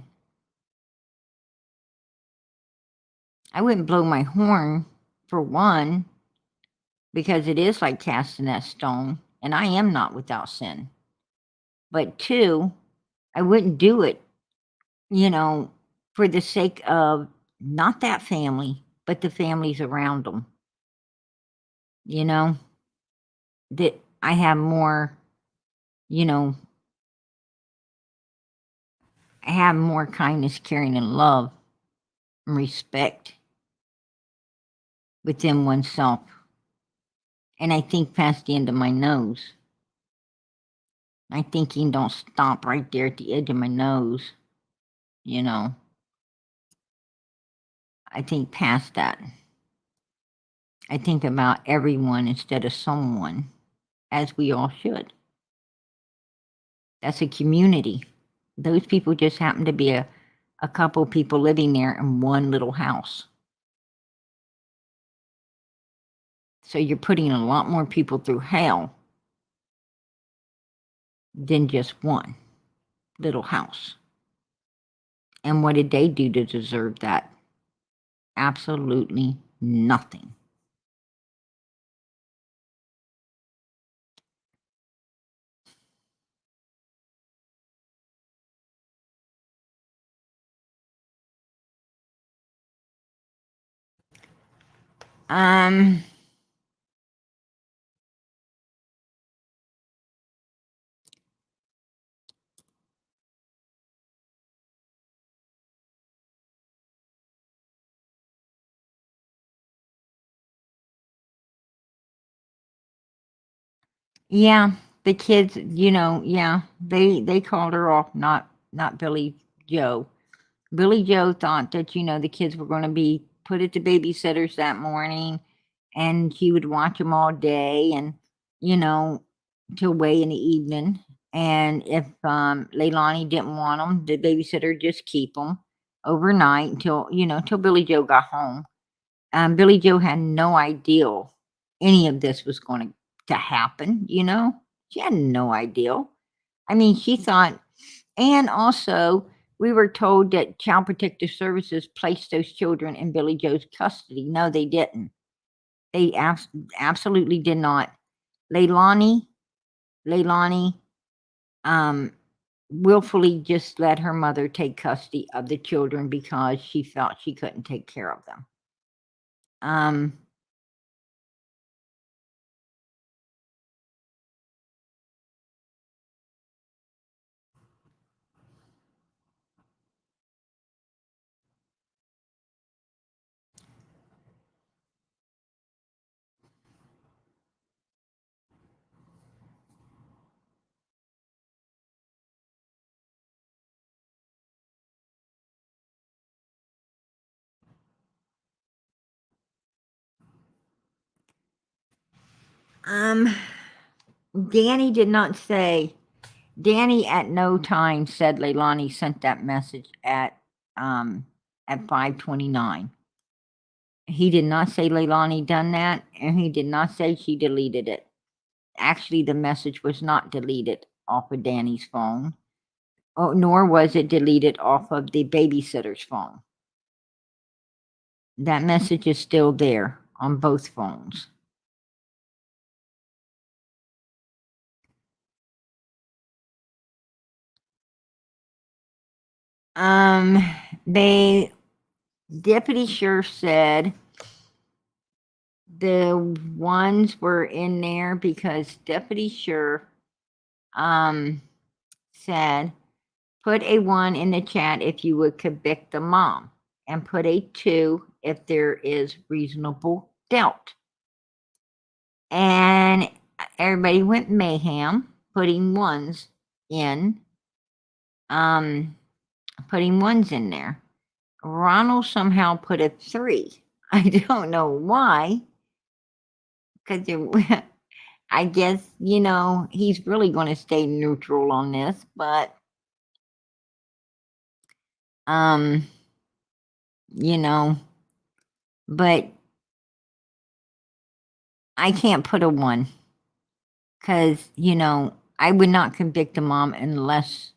I wouldn't blow my horn for one, because it is like casting that stone, and I am not without sin. But two, I wouldn't do it, for the sake of not that family, but the families around them. That I have more, I have more kindness, caring, and love and respect within oneself. And I think past the end of my nose. My thinking don't stop right there at the edge of my nose. I think past that. I think about everyone instead of someone, as we all should. That's a community. Those people just happen to be a couple people living there in one little house. So you're putting a lot more people through hell than just one little house. And what did they do to deserve that? Absolutely nothing. Yeah, the kids, yeah, they called her off, not Billy Joe. Billy Joe thought that, the kids were going to be put at the babysitters that morning, and he would watch them all day and, till way in the evening. And if Leilani didn't want them, the babysitter just keep them overnight till Billy Joe got home. Billy Joe had no idea any of this was going to happen. She had no idea. I mean, she thought, and also we were told that Child Protective Services placed those children in Billy Joe's custody. No, they didn't. They absolutely did not. Leilani, willfully just let her mother take custody of the children because she felt she couldn't take care of them. Danny did not say. Danny at no time said Leilani sent that message at 5:29. He did not say Leilani done that, and he did not say she deleted it. Actually, the message was not deleted off of Danny's phone, nor was it deleted off of the babysitter's phone. That message is still there on both phones. The deputy sheriff said The ones were in there because Deputy Sheriff said, put a 1 in the chat if you would convict the mom, and put a 2 if there is reasonable doubt. And everybody went mayhem, putting 1s in, putting 1s in there. Ronald somehow put a 3. I don't know why, because I guess, he's really going to stay neutral on this, but, but I can't put a 1 because, I would not convict a mom unless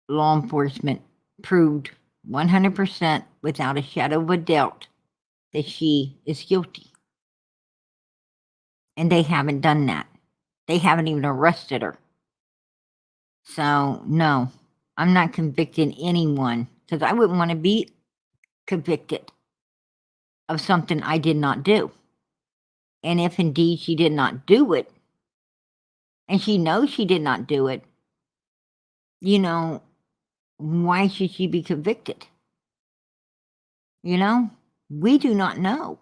law enforcement proved 100% without a shadow of a doubt that she is guilty. And they haven't done that. They haven't even arrested her. So, no, I'm not convicting anyone because I wouldn't want to be convicted of something I did not do. And if indeed she did not do it, and she knows she did not do it, why should she be convicted? We do not know.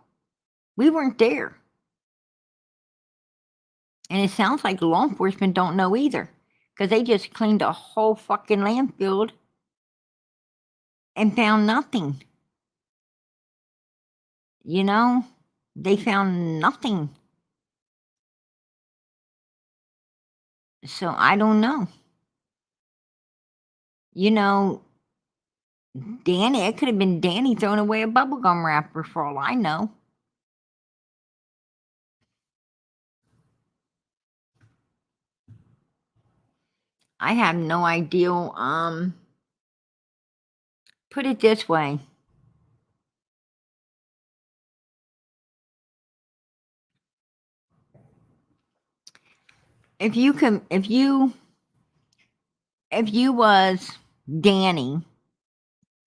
We weren't there. And it sounds like law enforcement don't know either, because they just cleaned a whole fucking landfill and found nothing. They found nothing. So I don't know. Danny, it could have been Danny throwing away a bubblegum wrapper for all I know. I have no idea. Put it this way. If you was Danny,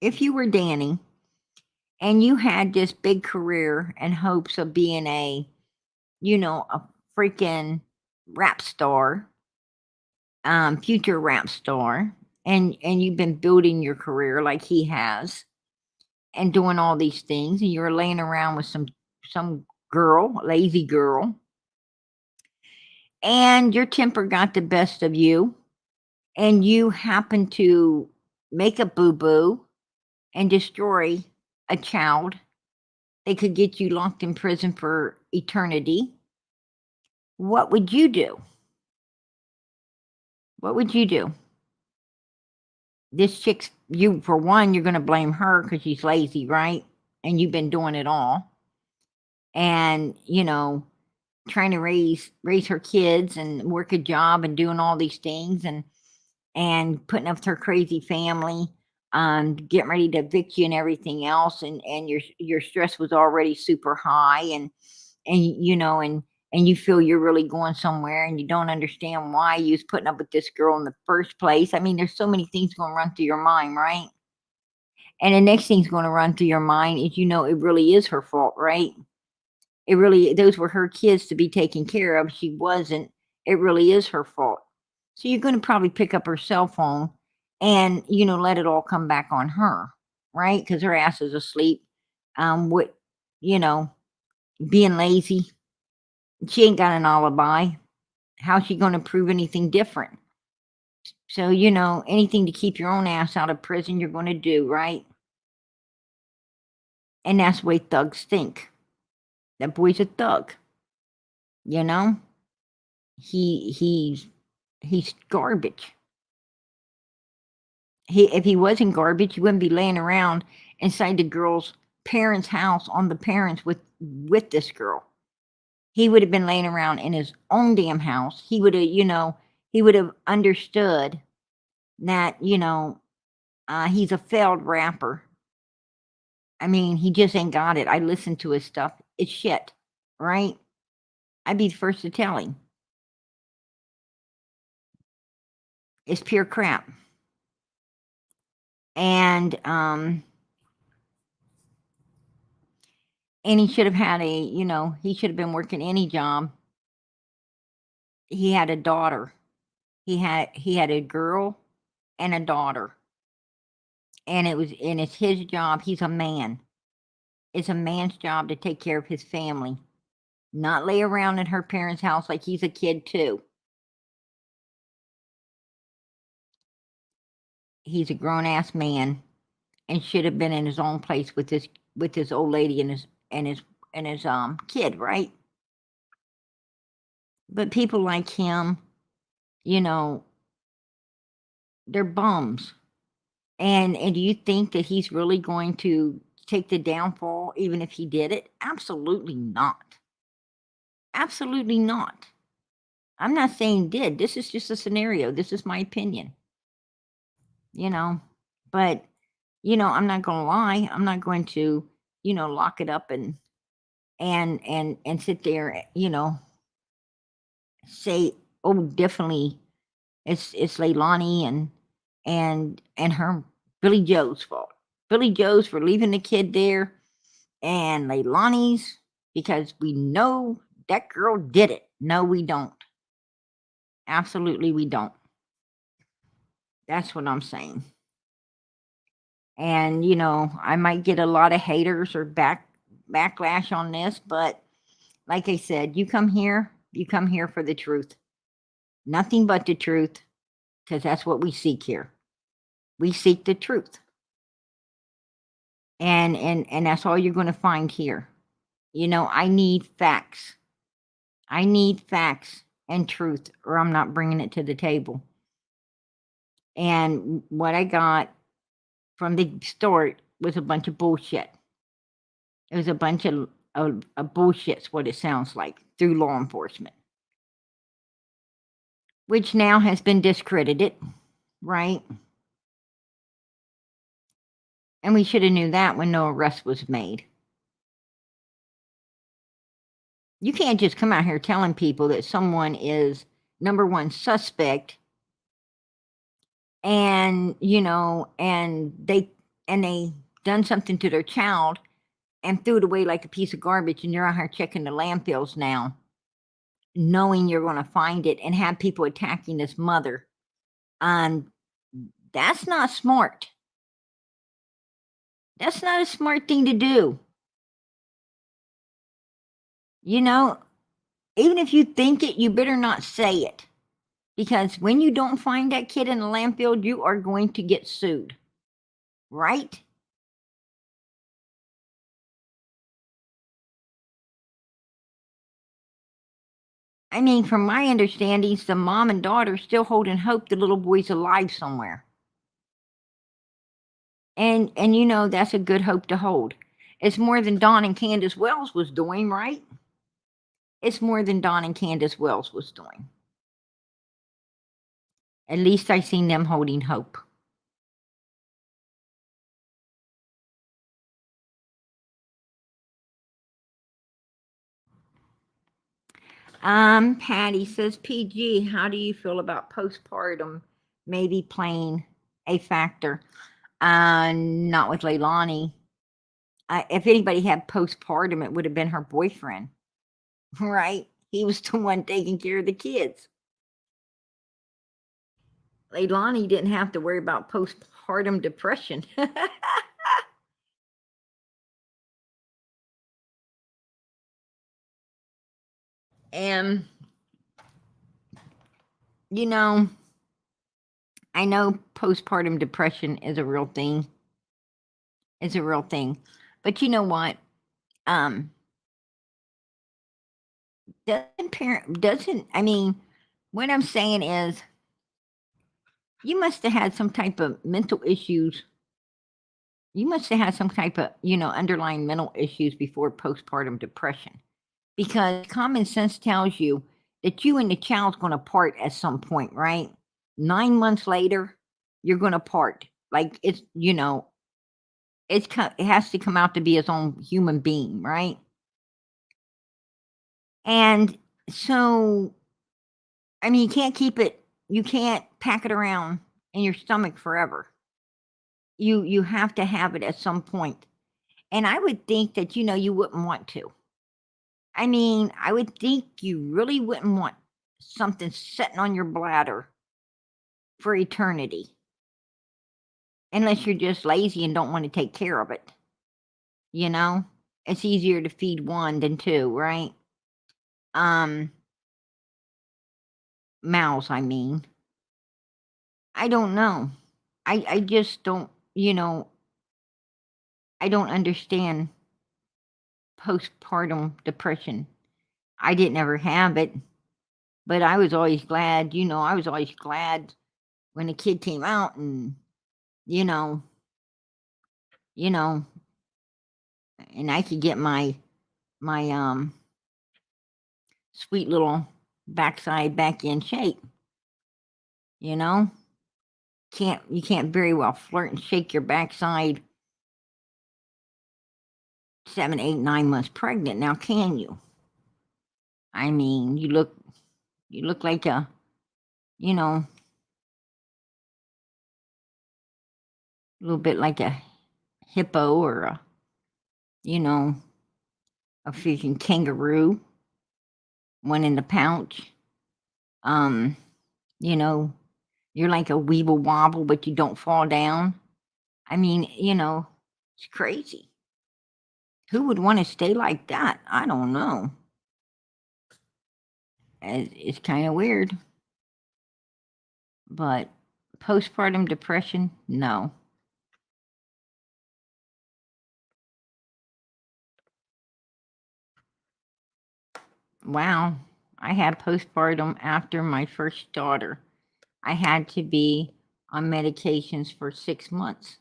if you were Danny and you had this big career and hopes of being a freaking rap star, future rap star, and you've been building your career like he has and doing all these things, and you're laying around with some girl, lazy girl, and your temper got the best of you, and you happen to make a boo-boo and destroy a child, they could get you locked in prison for eternity. What would you do? What would you do? This chick's, for one, you're going to blame her because she's lazy, right? And you've been doing it all. And, trying to raise her kids and work a job and doing all these things and putting up with her crazy family, getting ready to evict you and everything else, and your stress was already super high, and you feel you're really going somewhere, and you don't understand why you was putting up with this girl in the first place. I mean, there's so many things going to run through your mind, right? And the next thing's going to run through your mind is, it really is her fault, right? It really, those were her kids to be taken care of. She wasn't. It really is her fault. So you're going to probably pick up her cell phone and, let it all come back on her, right? Because her ass is asleep. With, being lazy. She ain't got an alibi. How's she going to prove anything different? So, anything to keep your own ass out of prison, you're going to do, right? And that's the way thugs think. That boy's a thug. He's garbage. If he wasn't garbage, he wouldn't be laying around inside the girl's parents' house on the parents with this girl. He would have been laying around in his own damn house. He would have, he would have understood that, he's a failed rapper. I mean, he just ain't got it. I listened to his stuff. It's shit, right? I'd be the first to tell him. It's pure crap. And And he should have had he should have been working any job. He had a daughter. He had a girl and a daughter. And it's his job. He's a man. It's a man's job to take care of his family, not lay around in her parents' house like he's a kid too. He's a grown ass man and should have been in his own place with this old lady and his kid, right? But people like him, you know, they're bums. And do you think that he's really going to take the downfall even if he did it? Absolutely not. Absolutely not. I'm not saying did. This is just a scenario. This is my opinion. You know, but I'm not going to lie. I'm not going to, lock it up and sit there, say, oh, definitely it's Leilani and her Billy Joe's fault. Billy Joe's for leaving the kid there, and Leilani's because we know that girl did it. No, we don't. Absolutely, we don't. That's what I'm saying. And I might get a lot of haters or backlash on this, but like I said, you come here for the truth. Nothing but the truth, because that's what we seek here. We seek the truth. And that's all you're going to find here. I need facts. I need facts and truth, or I'm not bringing it to the table. And what I got from the start was a bunch of bullshit. It was a bunch of bullshit's what it sounds like through law enforcement, which now has been discredited, right? And we should have knew that when no arrest was made. You can't just come out here telling people that someone is number one suspect and they done something to their child and threw it away like a piece of garbage, and you're out here checking the landfills now, knowing you're going to find it, and have people attacking this mother. That's not smart. That's not a smart thing to do. Even if you think it, you better not say it. Because when you don't find that kid in the landfill, you are going to get sued. Right? I mean, from my understandings, the mom and daughter still holding hope the little boy's alive somewhere. And that's a good hope to hold. It's more than Don and Candace Wells was doing, right? It's more than Don and Candace Wells was doing. At least I seen them holding hope. Patty says, PG, how do you feel about postpartum maybe playing a factor? Not with Leilani. If anybody had postpartum, it would have been her boyfriend, right? He was the one taking care of the kids. Leilani didn't have to worry about postpartum depression. And I know postpartum depression is a real thing. It's a real thing. But you know what? What I'm saying is you must have had some type of mental issues. You must have had some type of, underlying mental issues before postpartum depression. Because common sense tells you that you and the child's going to part at some point, right? 9 months later, you're going to part. Like it has to come out to be its own human being, right? And so, you can't keep it, you can't pack it around in your stomach forever. You have to have it at some point. And I would think that, you wouldn't want to. I mean, I would think you really wouldn't want something sitting on your bladder for eternity. Unless you're just lazy and don't want to take care of it. It's easier to feed one than two, right? Mouse, I mean. I don't know. I just don't, I don't understand postpartum depression. I didn't ever have it, but I was always glad, when the kid came out and, you know, and I could get my sweet little backside back in shape. You can't very well flirt and shake your backside 7, 8, 9 months pregnant. Now, can you? I mean, you look like a, a little bit like a hippo or a freaking kangaroo, one in the pouch. You're like a weeble wobble, but you don't fall down. I mean, it's crazy. Who would want to stay like that? I don't know. It's kind of weird. But postpartum depression, no. Wow. I had postpartum after my first daughter. I had to be on medications for 6 months.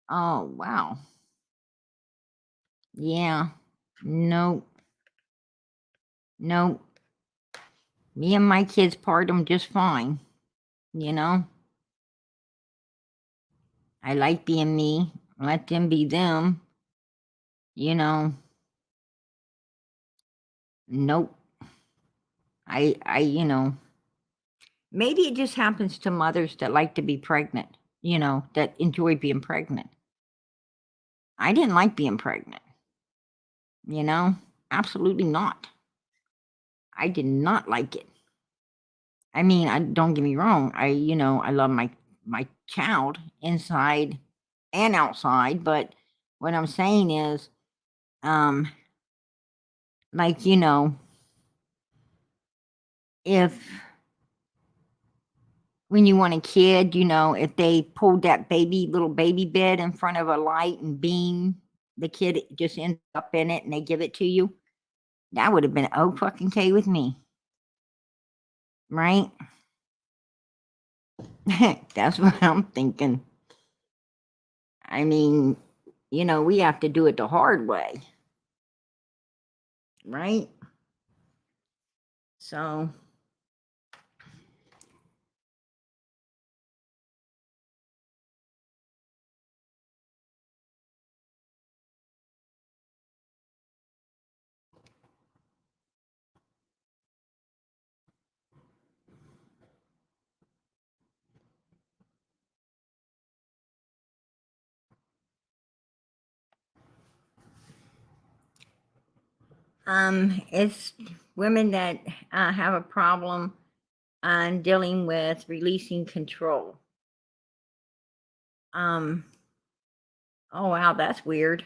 Oh, wow. Yeah. Nope. Me and my kids partum just fine. I like being me. Let them be them. Nope. Maybe it just happens to mothers that like to be pregnant, that enjoy being pregnant. I didn't like being pregnant. Absolutely not. I did not like it. I mean, don't get me wrong. I love my child inside and outside, but what I'm saying is, like, if when you want a kid, if they pulled that little baby bed in front of a light and beam, the kid just ends up in it and they give it to you, that would have been fucking okay with me. Right? That's what I'm thinking. I mean, we have to do it the hard way. Right? So it's women that have a problem on dealing with releasing control. Oh wow, that's weird.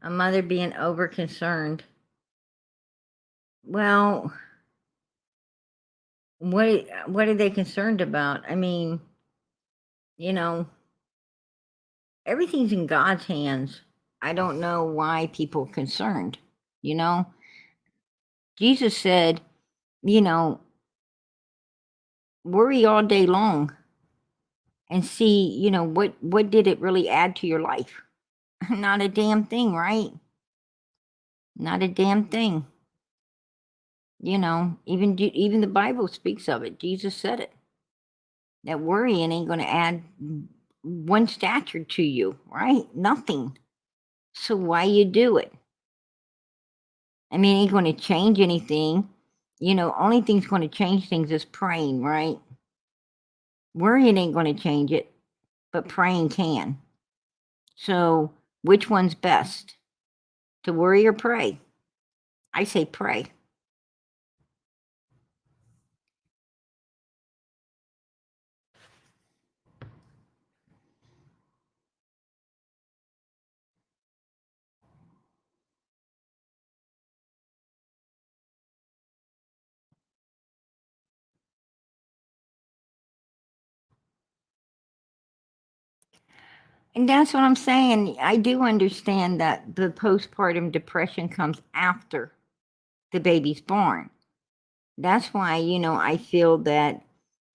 A mother being over concerned. Well, what are they concerned about? I mean, everything's in God's hands. I don't know why people are concerned. Jesus said, worry all day long and see, what did it really add to your life? Not a damn thing, right? Not a damn thing. Even the Bible speaks of it. Jesus said it. That worrying ain't going to add one stature to you, right? Nothing. So why you do it? I mean, it ain't going to change anything. Only thing's going to change things is praying, right? Worrying ain't going to change it. but praying can. So, which one's best? To worry or pray? I say pray. And that's what I'm saying. I do understand that the postpartum depression comes after the baby's born. That's why, I feel that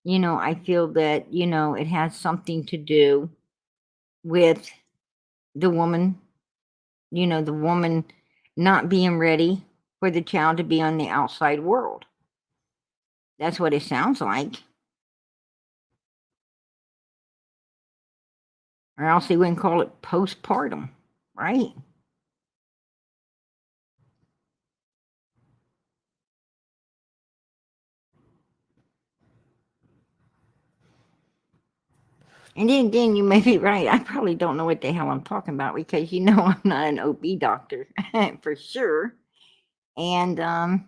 it has something to do with the woman, the woman not being ready for the child to be on the outside world. That's what it sounds like. Or else they wouldn't call it postpartum, right? And then you may be right. I probably don't know what the hell I'm talking about because I'm not an OB doctor for sure. And and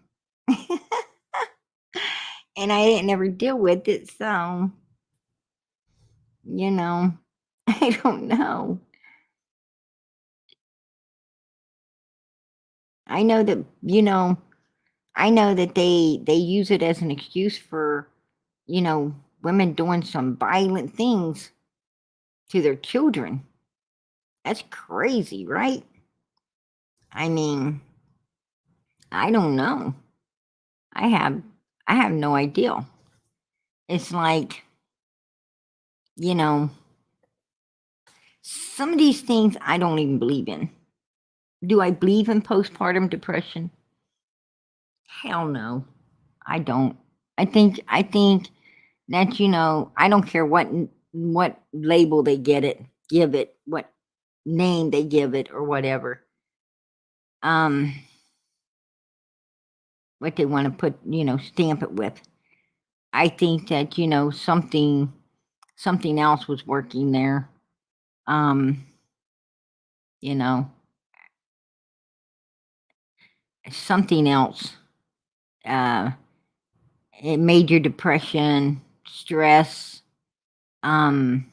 I didn't ever deal with it, so I don't know. I know that I know that they use it as an excuse for women doing some violent things to their children. That's crazy, right? I mean, I don't know. I have I have no idea. It's like, you know, some of these things I don't even believe in. Do I believe in postpartum depression? Hell no. I don't. I think that I don't care what label they give it, what name they give it or whatever. Um what they want to put, stamp it with. I think that, something else was working there. Um, you know, something else. Uh, Major depression, stress. Um,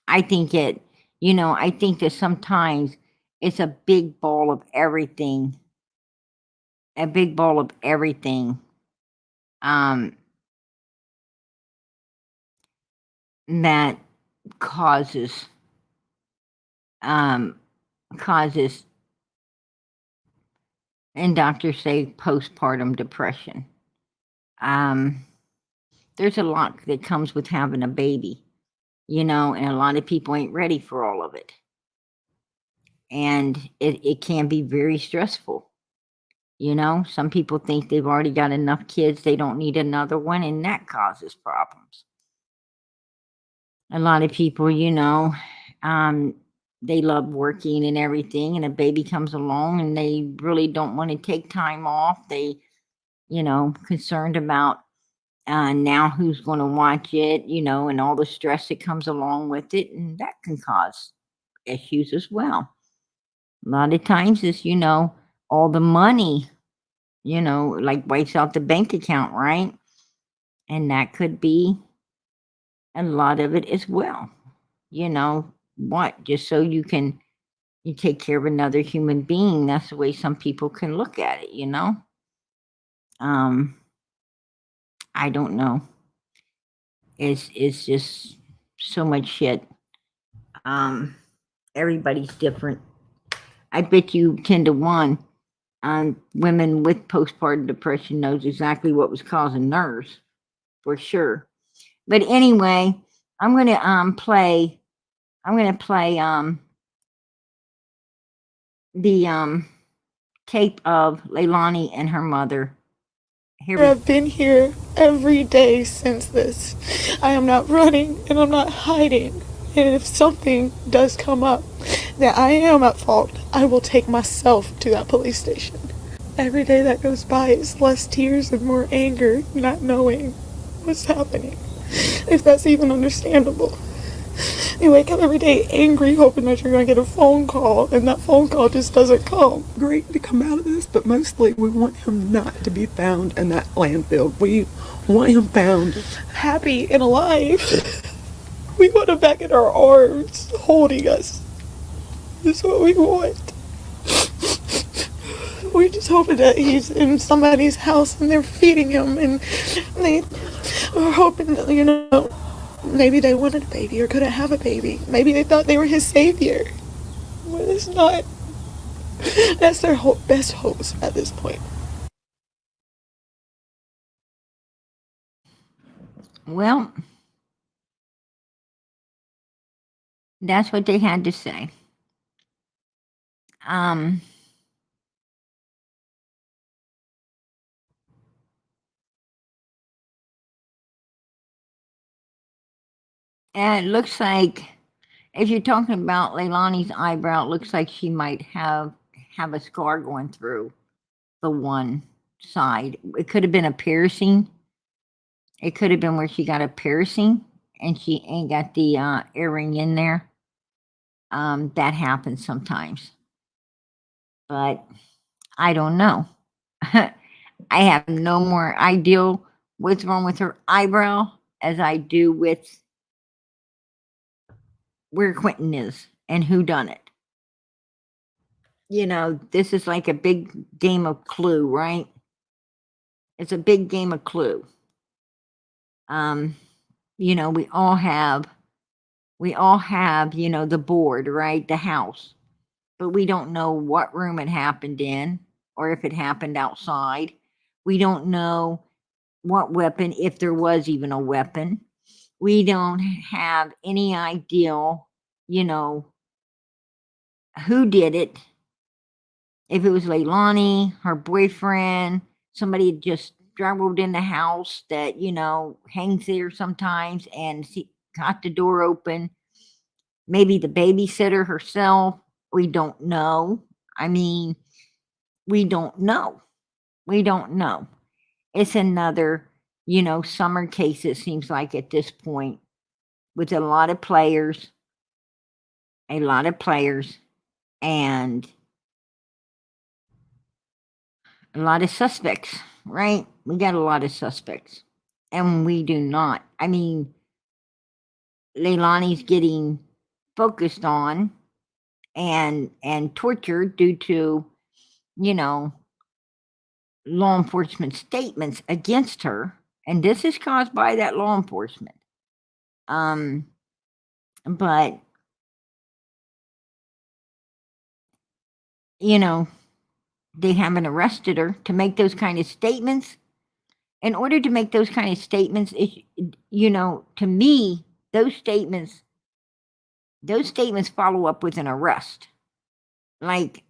I think I think that sometimes it's a big ball of everything, a big ball of everything. Um, that causes um causes and doctors say postpartum depression. Um, there's a lot that comes with having a baby, and a lot of people ain't ready for all of it. And it can be very stressful. Some people think they've already got enough kids, they don't need another one, and that causes problems. A lot of people, um, they love working and everything, and a baby comes along and they really don't want to take time off. They, concerned about now who's going to watch it, and all the stress that comes along with it, and that can cause issues as well. A lot of times it's, all the money, like wipes out the bank account, right? And that could be a lot of it as well. What? Just so you take care of another human being. That's the way some people can look at it. Um, I don't know. It's just so much shit. Um, Everybody's different. I bet you 10 to 1 women with postpartum depression knows exactly what was causing theirs for sure. But anyway, I'm gonna play the tape of Leilani and her mother. I've been here every day since this. I am not running and I'm not hiding. And if something does come up that I am at fault, I will take myself to that police station. Every day that goes by is less tears and more anger, not knowing what's happening. If that's even understandable. You wake up every day angry, hoping that you're going to get a phone call, and that phone call just doesn't come. Great to come out of this, but mostly we want him not to be found in that landfill. We want him found happy and alive. We want him back in our arms, holding us. That's what we want. We're just hoping that he's in somebody's house and they're feeding him, and they are hoping that, maybe they wanted a baby or couldn't have a baby. Maybe they thought they were his savior. But it's not. That's their best hopes at this point. Well, that's what they had to say. And it looks like, if you're talking about Leilani's eyebrow, it looks like she might have a scar going through the one side. It could have been a piercing. It could have been where she got a piercing and she ain't got the earring in there. That happens sometimes. But I don't know. I have no more idea what's wrong with her eyebrow as I do with where Quinton is and who done it. This is like a big game of Clue, right? It's a big game of Clue. We all have, the board, right? The house. But we don't know what room it happened in or if it happened outside. We don't know what weapon, if there was even a weapon. We don't have any idea, who did it. If it was Leilani, her boyfriend, somebody just struggled in the house that, hangs there sometimes and got the door open. Maybe the babysitter herself. We don't know. I mean, we don't know. We don't know. It's another, summer case, it seems like at this point, with a lot of players, and a lot of suspects, right? We got a lot of suspects. And we do not. I mean, Leilani's getting focused on and tortured due to, law enforcement statements against her. And this is caused by that law enforcement. But they haven't arrested her to make those kind of statements. In order to make those kind of statements, to me, those statements follow up with an arrest. Like,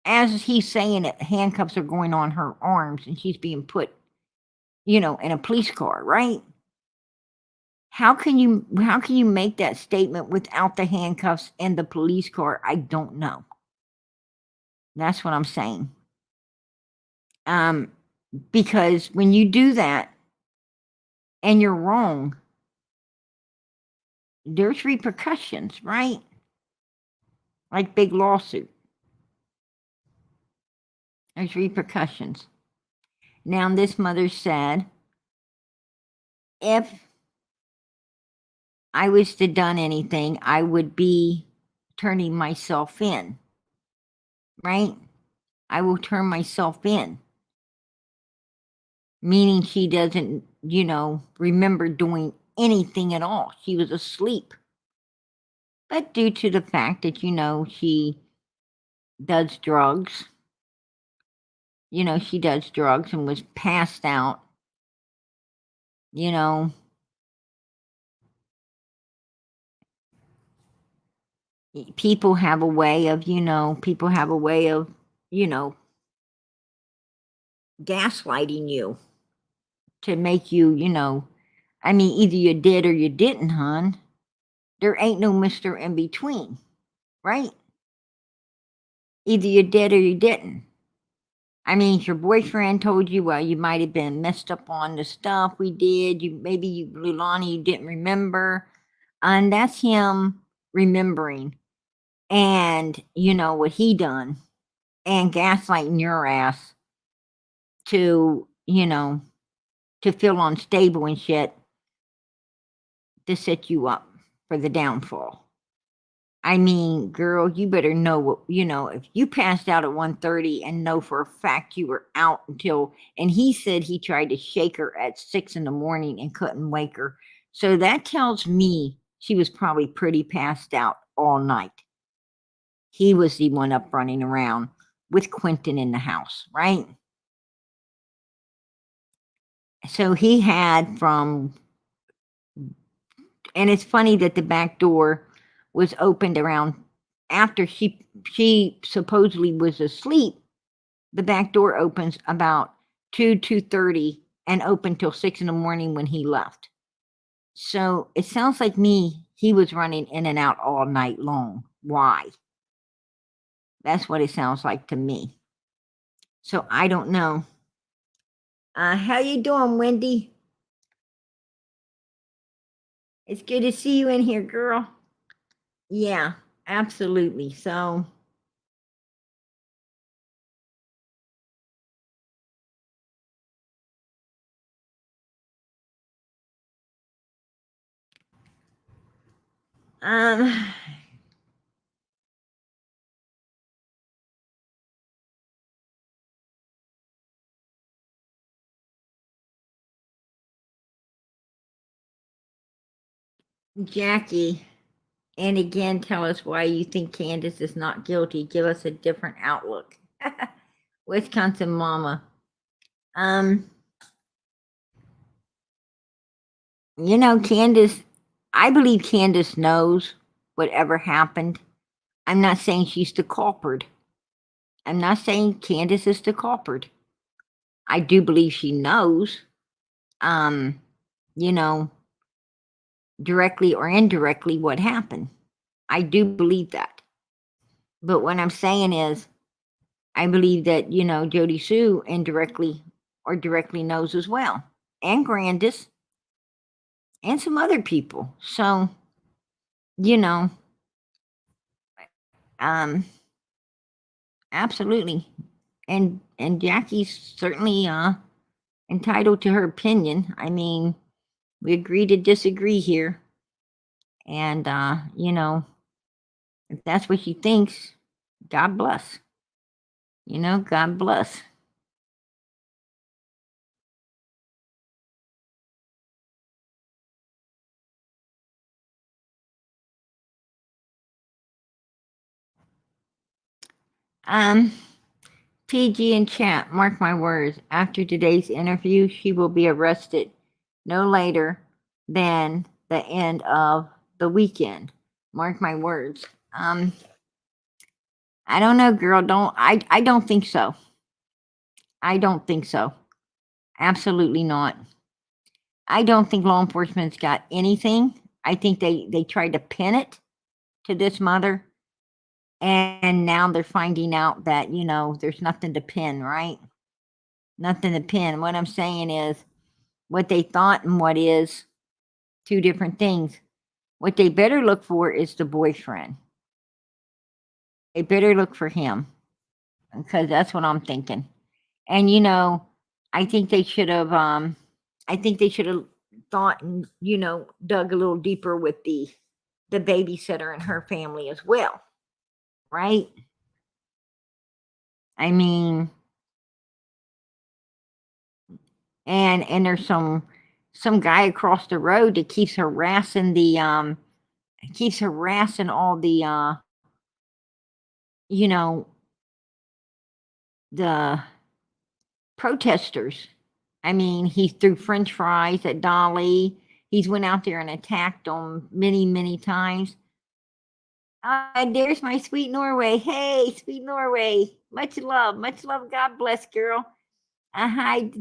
as he's saying it, handcuffs are going on her arms and she's being put, in a police car, right? How can you make that statement without the handcuffs and the police car? I don't know. That's what I'm saying. Because when you do that and you're wrong, there's repercussions, right? Like big lawsuit. There's repercussions. Now, this mother said, if I was to done anything, I would be turning myself in, right? I will turn myself in. Meaning she doesn't, remember doing anything at all. She was asleep. But due to the fact that, she does drugs, she does drugs and was passed out, people have a way of, gaslighting you to make you, I mean, either you did or you didn't, hon. There ain't no Mr. in between, right? Either you did or you didn't. I mean, your boyfriend told you, well, you might have been messed up on the stuff we did. Leilani, you didn't remember. And that's him remembering and, what he done and gaslighting your ass to, to feel unstable and shit to set you up for the downfall. I mean, girl, you better know what, if you passed out at 1:30 and know for a fact you were out until, and he said he tried to shake her at 6 in the morning and couldn't wake her. So that tells me she was probably pretty passed out all night. He was the one up running around with Quinton in the house, right? So he had from, and it's funny that the back door was opened around after she supposedly was asleep. The back door opens about 2:30 and opened till 6 in the morning when he left. So it sounds like he was running in and out all night long. Why? That's what it sounds like to me. So I don't know. How you doing, Wendy? It's good to see you in here, girl. Yeah, absolutely. So um Jackie, and again, tell us why you think Candace is not guilty. Give us a different outlook. Wisconsin mama. Candace, I believe Candace knows whatever happened. I'm not saying she's the culprit. I'm not saying Candace is the culprit. I do believe she knows, um, you know, directly or indirectly what happened. I do believe that. But what I'm saying is, I believe that, Jody Sue indirectly or directly knows as well, and Grandis, and some other people. So, you know, um, absolutely. And Jackie's certainly entitled to her opinion. I mean, we agree to disagree here. And if that's what she thinks, God bless. God bless. Um, PG and chat, mark my words. After today's interview, she will be arrested no later than the end of the weekend. Mark my words. I don't know, girl. I don't think so. I don't think so. Absolutely not. I don't think law enforcement's got anything. I think they tried to pin it to this mother, and now they're finding out that there's nothing to pin, right? Nothing to pin. What I'm saying is, what they thought and what is two different things. What they better look for is the boyfriend. They better look for him, because that's what I'm thinking. And I think they should have. I think they should have thought and dug a little deeper with the babysitter and her family as well, right? I mean, and there's some guy across the road that keeps harassing all the you know the protesters. I mean, he threw French fries at Dolly. He's went out there and attacked them many times. There's my sweet Norway. Hey, sweet Norway. Much love. Much love. God bless, girl. Hi,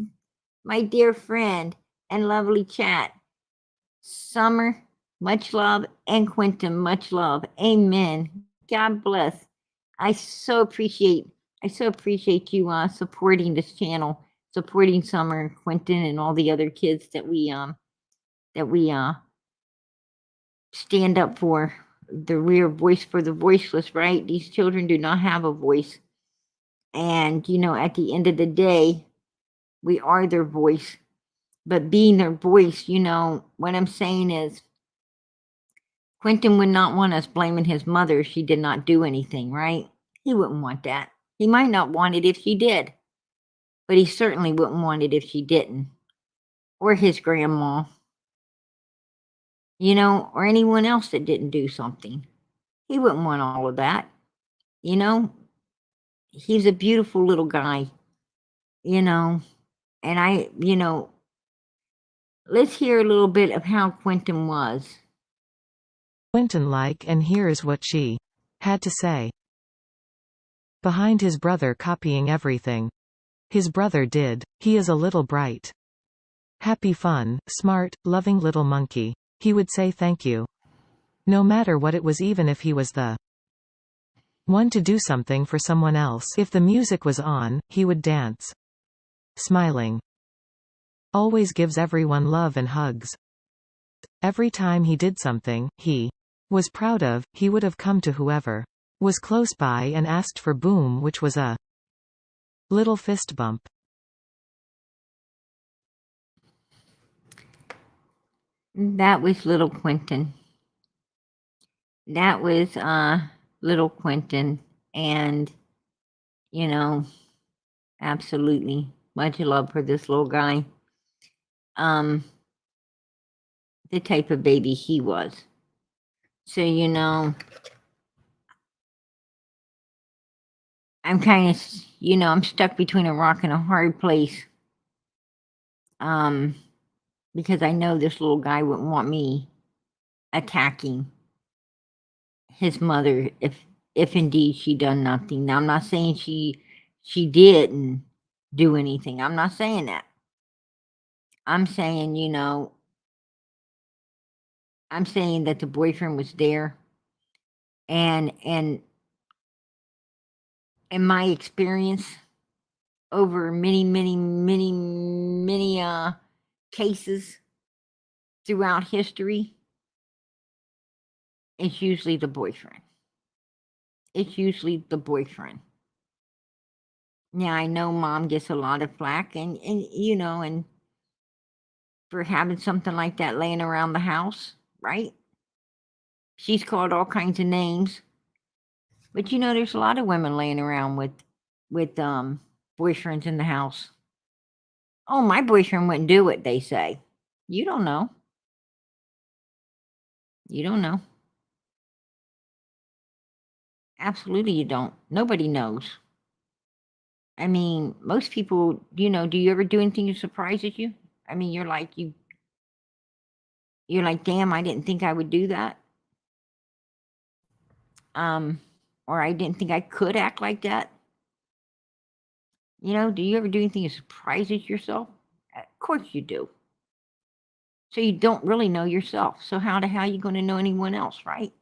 my dear friend and lovely chat. Summer, much love. And Quinton, much love. Amen. God bless. I so appreciate you supporting this channel, supporting Summer and Quinton and all the other kids that we stand up for the real voice for the voiceless, right? These children do not have a voice. And, at the end of the day, we are their voice. But being their voice, what I'm saying is Quentin would not want us blaming his mother if she did not do anything, right? He wouldn't want that. He might not want it if she did, but he certainly wouldn't want it if she didn't. Or his grandma, or anyone else that didn't do something. He wouldn't want all of that, you know? He's a beautiful little guy, and let's hear a little bit of how Quentin was. Quinton and here is what she had to say. Behind his brother copying everything his brother did, he is a little bright. Happy, fun, smart, loving little monkey. He would say thank you. No matter what it was, even if he was the one to do something for someone else. If the music was on, he would dance. Smiling. Always gives everyone love and hugs. Every time he did something he was proud of, he would have come to whoever was close by and asked for boom, which was a little fist bump. That was little Quentin. That was little Quentin, and absolutely much love for this little guy. The type of baby he was. So I'm kind of, I'm stuck between a rock and a hard place. Because I know this little guy wouldn't want me attacking his mother if indeed she done nothing. Now I'm not saying she didn't do anything. I'm not saying that. I'm saying, I'm saying that the boyfriend was there, and in my experience over many cases throughout history, it's usually the boyfriend. It's usually the boyfriend. Now I know mom gets a lot of flack, and for having something like that laying around the house, right? She's called all kinds of names. But there's a lot of women laying around with boyfriends in the house. Oh, my boyfriend wouldn't do it, they say. You don't know. You don't know. Absolutely you don't. Nobody knows. I mean, most people, do you ever do anything that surprises you? I mean, you're like, damn, I didn't think I would do that. Or I didn't think I could act like that. Do you ever do anything that surprises yourself? Of course you do. So you don't really know yourself. So how the hell are you going to know anyone else, right?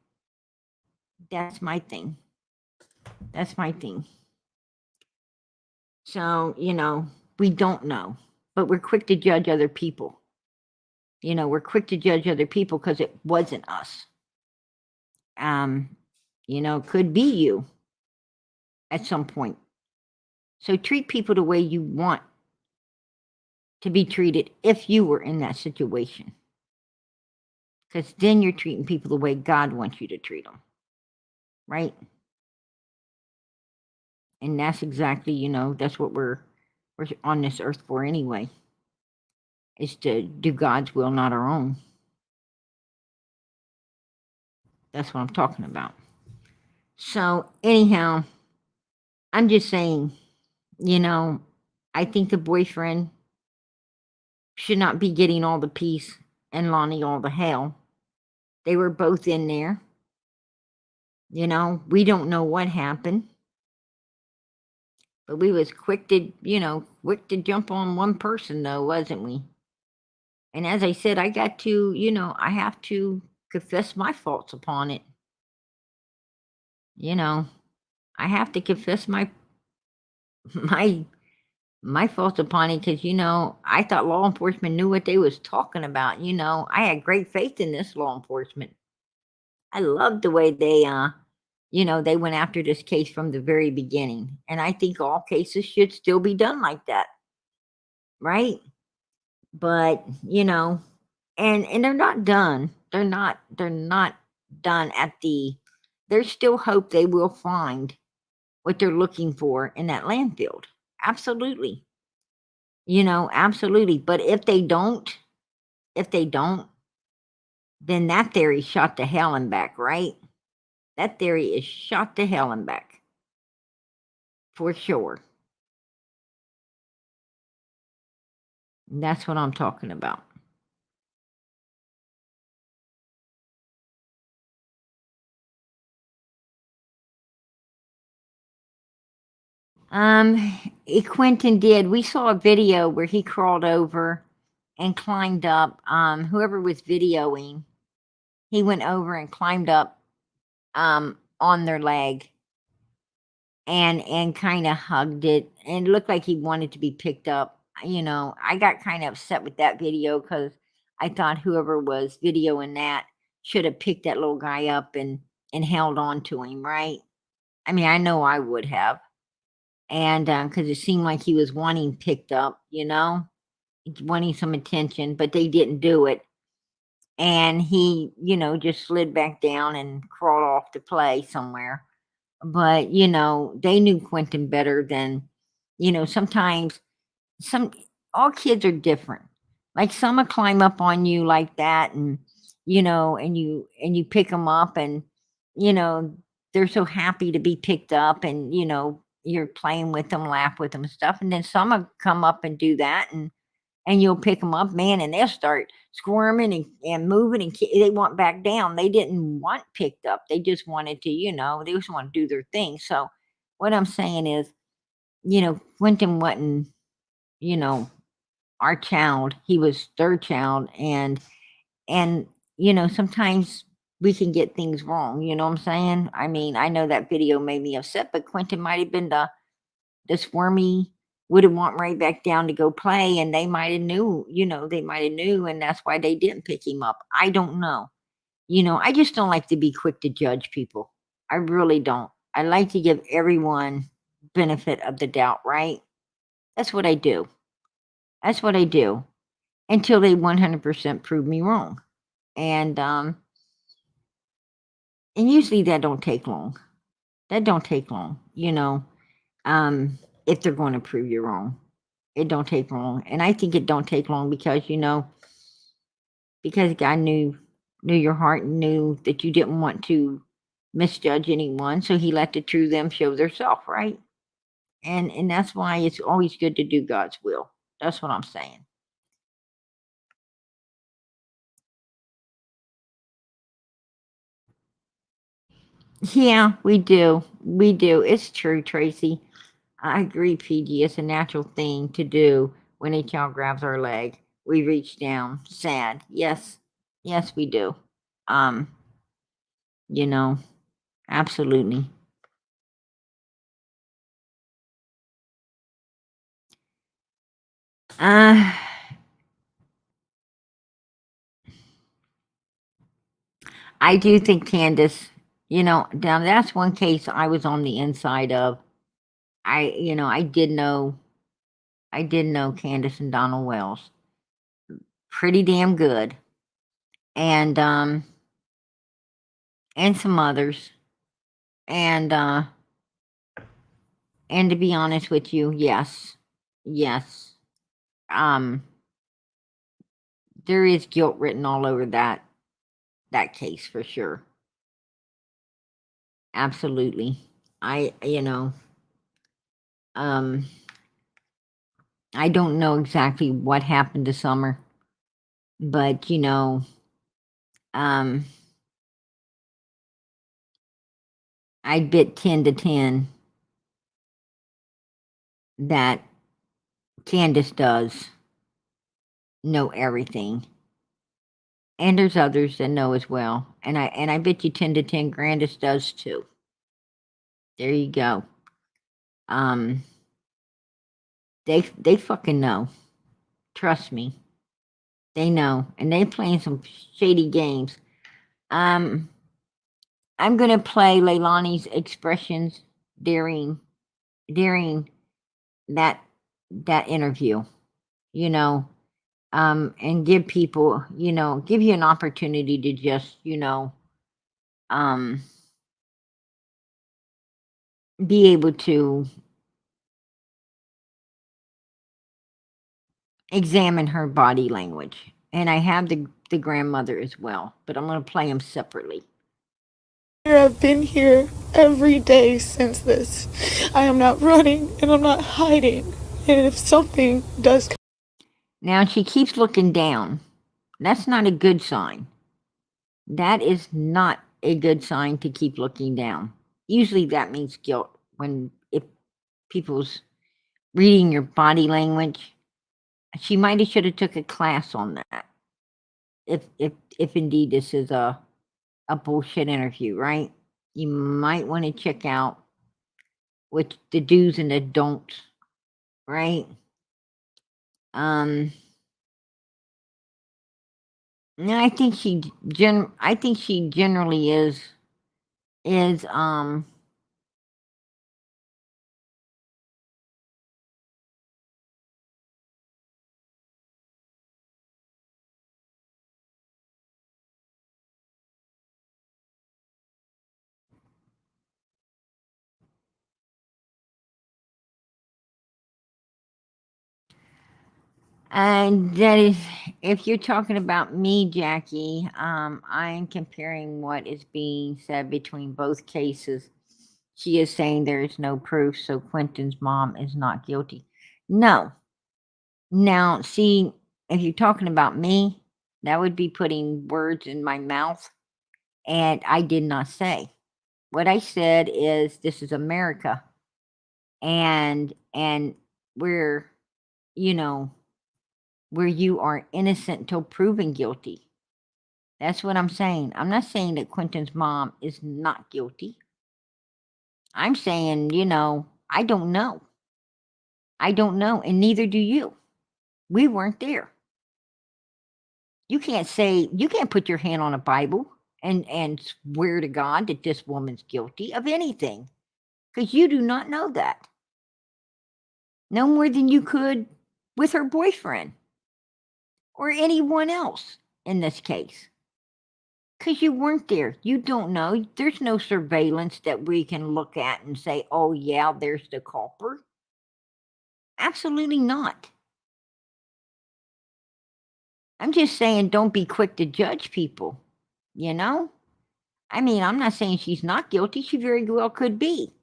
That's my thing. That's my thing. So, we don't know, but we're quick to judge other people. We're quick to judge other people because it wasn't us. Could be you at some point. So treat people the way you want to be treated if you were in that situation. Because then you're treating people the way God wants you to treat them. Right? And that's exactly, that's what we're on this earth for anyway. Is to do God's will, not our own. That's what I'm talking about. So anyhow, I'm just saying, I think the boyfriend should not be getting all the peace and Lonnie all the hell. They were both in there. We don't know what happened. But we was quick to jump on one person though, wasn't we? And as I said, I got to, I have to confess my faults upon it. I have to confess my faults upon it because, I thought law enforcement knew what they was talking about. I had great faith in this law enforcement. I love the way they, they went after this case from the very beginning. And I think all cases should still be done like that, right? But, and they're not done. They're not done at the, there's still hope they will find what they're looking for in that landfill. Absolutely. Absolutely. But if they don't, then that theory shot to hell and back, right? That theory is shot to hell and back. For sure. That's what I'm talking about. Quentin did. We saw a video where he crawled over and climbed up. Whoever was videoing, he went over and climbed up on their leg and kind of hugged it, and it looked like he wanted to be picked up. I got kind of upset with that video because I thought whoever was videoing that should have picked that little guy up and held on to him, right? I mean, I know I would have. And because it seemed like he was wanting picked up, wanting some attention, but they didn't do it. And he, just slid back down and crawled off to play somewhere. But, they knew Quentin better than, sometimes some, all kids are different. Like some will climb up on you like that and, and you pick them up and, you know, they're so happy to be picked up and, you're playing with them, laugh with them and stuff. And then some will come up and do that and you'll pick them up, man, and they'll start squirming and moving and they want back down. They didn't want picked up. They just wanted to, they just want to do their thing. So what I'm saying is, Quentin wasn't, our child. He was their child. And, sometimes we can get things wrong. You know what I'm saying? I mean, I know that video made me upset, but Quentin might have been the squirmy would have want right back down to go play, and they might have knew, they might have knew, and that's why they didn't pick him up. I don't know. I just don't like to be quick to judge people. I really don't. I like to give everyone benefit of the doubt, right? That's what I do. That's what I do until they 100% prove me wrong. And usually that don't take long. That don't take long, if they're going to prove you wrong. It don't take long. And I think it don't take long because, because God knew your heart and knew that you didn't want to misjudge anyone. So he let the true them show their self, right? And that's why it's always good to do God's will. That's what I'm saying. Yeah, we do. We do. It's true, Tracy. I agree, PG. It's a natural thing to do when a child grabs our leg. We reach down, sad. Yes. Yes, we do. Um, you know, absolutely. Uh I do think Candace, now that's one case I was on the inside of. I did know Candace and Donald Wells pretty damn good. And some others. And and to be honest with you, yes. Yes. Um there is guilt written all over that case for sure. Absolutely. I you know, um I don't know exactly what happened to Summer, but um I'd bet 10 to 10 that Candace does know everything. And there's others that know as well. And I bet you 10 to 10 Grandis does too. There you go. Um they fucking know. Trust me. They know. And they playing some shady games. Um I'm gonna play Leilani's expressions during that that interview, you know, and give people, give you an opportunity to just, um, be able to examine her body language. And I have the grandmother as well, but I'm going to play them separately. I've been here every day since this. I am not running and I'm not hiding. And if something does come. Now she keeps looking down. That's not a good sign. That is not a good sign to keep looking down. Usually that means guilt when if people's reading your body language. She might have should have took a class on that. If indeed this is a bullshit interview, right? You might want to check out what the do's and the don'ts, right? No, I think I think she generally is and that is, if you're talking about me, Jackie, I'm comparing what is being said between both cases. She is saying there is no proof, so Quinton's mom is not guilty. No. Now, see, if you're talking about me, that would be putting words in my mouth, and I did not say. What I said is this is America, and we're, you know, where you are innocent till proven guilty. That's what I'm saying. I'm not saying that Quinton's mom is not guilty. I'm saying, I don't know. I don't know, and neither do you. We weren't there. You can't put your hand on a Bible and swear to God that this woman's guilty of anything, because you do not know that. No more than you could with her boyfriend or anyone else in this case. Because you weren't there. You don't know. There's no surveillance that we can look at and say, oh, yeah, there's the culprit. Absolutely not. I'm just saying, don't be quick to judge people, I mean, I'm not saying she's not guilty. She very well could be.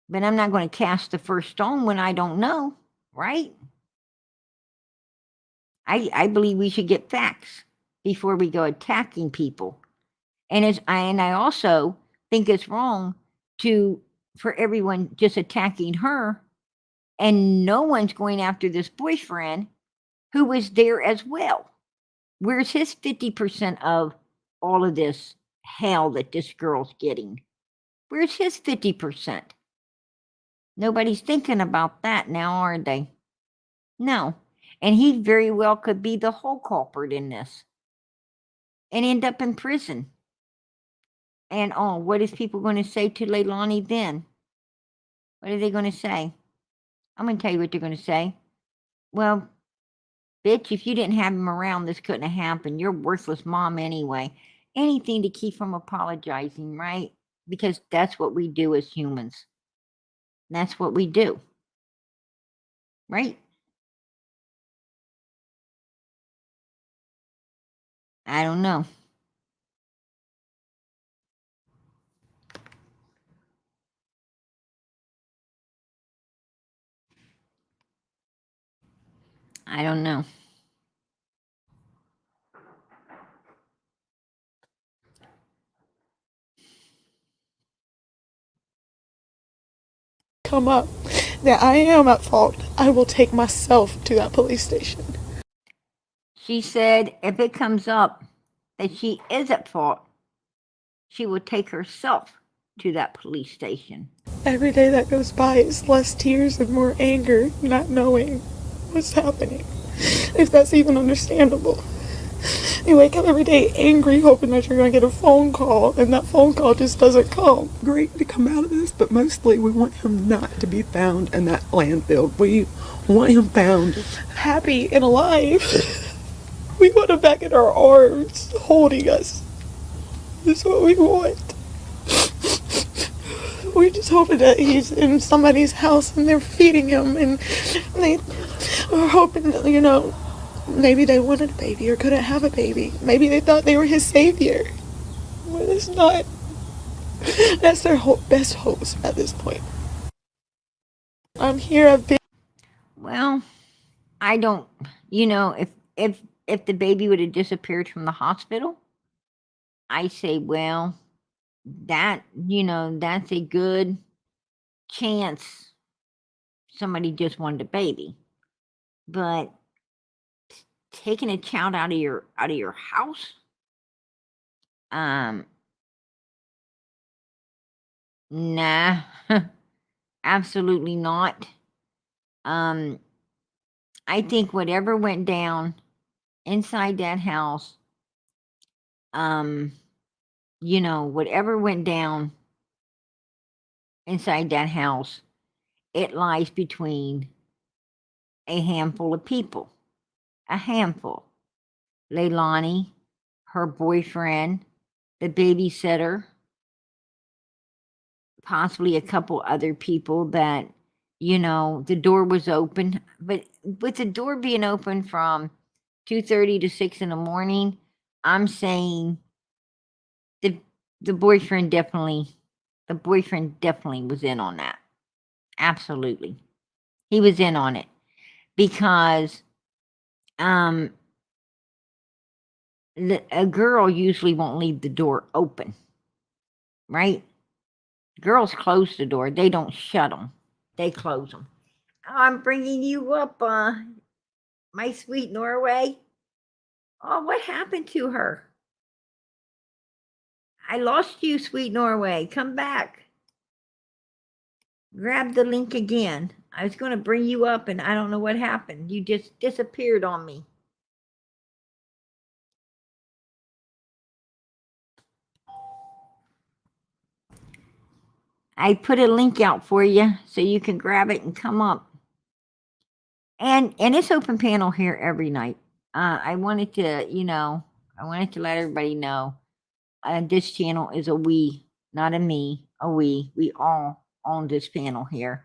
But I'm not going to cast the first stone when I don't know, right? I believe we should get facts before we go attacking people. And I also think it's wrong for everyone just attacking her, and no one's going after this boyfriend who was there as well. Where's his 50% of all of this hell that this girl's getting? Where's his 50%? Nobody's thinking about that now, are they? No. And he very well could be the whole culprit in this and end up in prison. And what is people going to say to Leilani then? What are they going to say? I'm going to tell you what they're going to say. Well, bitch, if you didn't have him around, this couldn't have happened. You're a worthless mom anyway. Anything to keep from apologizing, right? Because that's what we do as humans. That's what we do. Right? I don't know. I don't know. Come up that I am at fault, I will take myself to that police station. She said if it comes up that she is at fault, she will take herself to that police station. Every day that goes by is less tears and more anger, not knowing what's happening, if that's even understandable. You wake up every day angry, hoping that you're going to get a phone call, and that phone call just doesn't come. Great to come out of this, but mostly we want him not to be found in that landfill. We want him found happy and alive. We want him back in our arms, holding us. That's what we want. We're just hoping that he's in somebody's house and they're feeding him, and they are hoping that, maybe they wanted a baby or couldn't have a baby. Maybe they thought they were his savior. But it's not. That's their best hopes at this point. I'm here. I've been. Well, I don't. If the baby would have disappeared from the hospital, I say, well, that's a good chance somebody just wanted a baby. But taking a child out of your house, nah, absolutely not. I think whatever went down inside that house, whatever went down inside that house, it lies between a handful of people. A handful. Leilani, her boyfriend, the babysitter, possibly a couple other people that, the door was open. But with the door being open from 2:30 to 6 in the morning, I'm saying the boyfriend definitely was in on that. Absolutely. He was in on it because a girl usually won't leave the door open, right? Girls close the door. They don't shut them. They close them. I'm bringing you up, my sweet Norway. Oh, what happened to her? I lost you, sweet Norway. Come back. Grab the link again. I was going to bring you up, and I don't know what happened. You just disappeared on me. I put a link out for you so you can grab it and come up. And it's open panel here every night. I wanted to let everybody know this channel is a we, not a me, a we. We all own this panel here.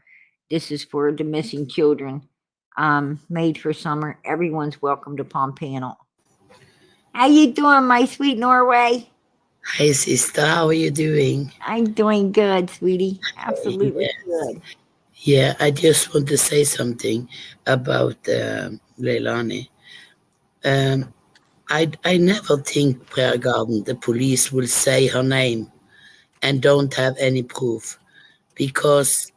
This is for the missing children, made for summer. Everyone's welcome to Palm Panel. How you doing, my sweet Norway? Hi, sister. How are you doing? I'm doing good, sweetie. Absolutely good. Yeah, I just want to say something about Leilani. I never think, Prayer Garden, the police will say her name and don't have any proof, because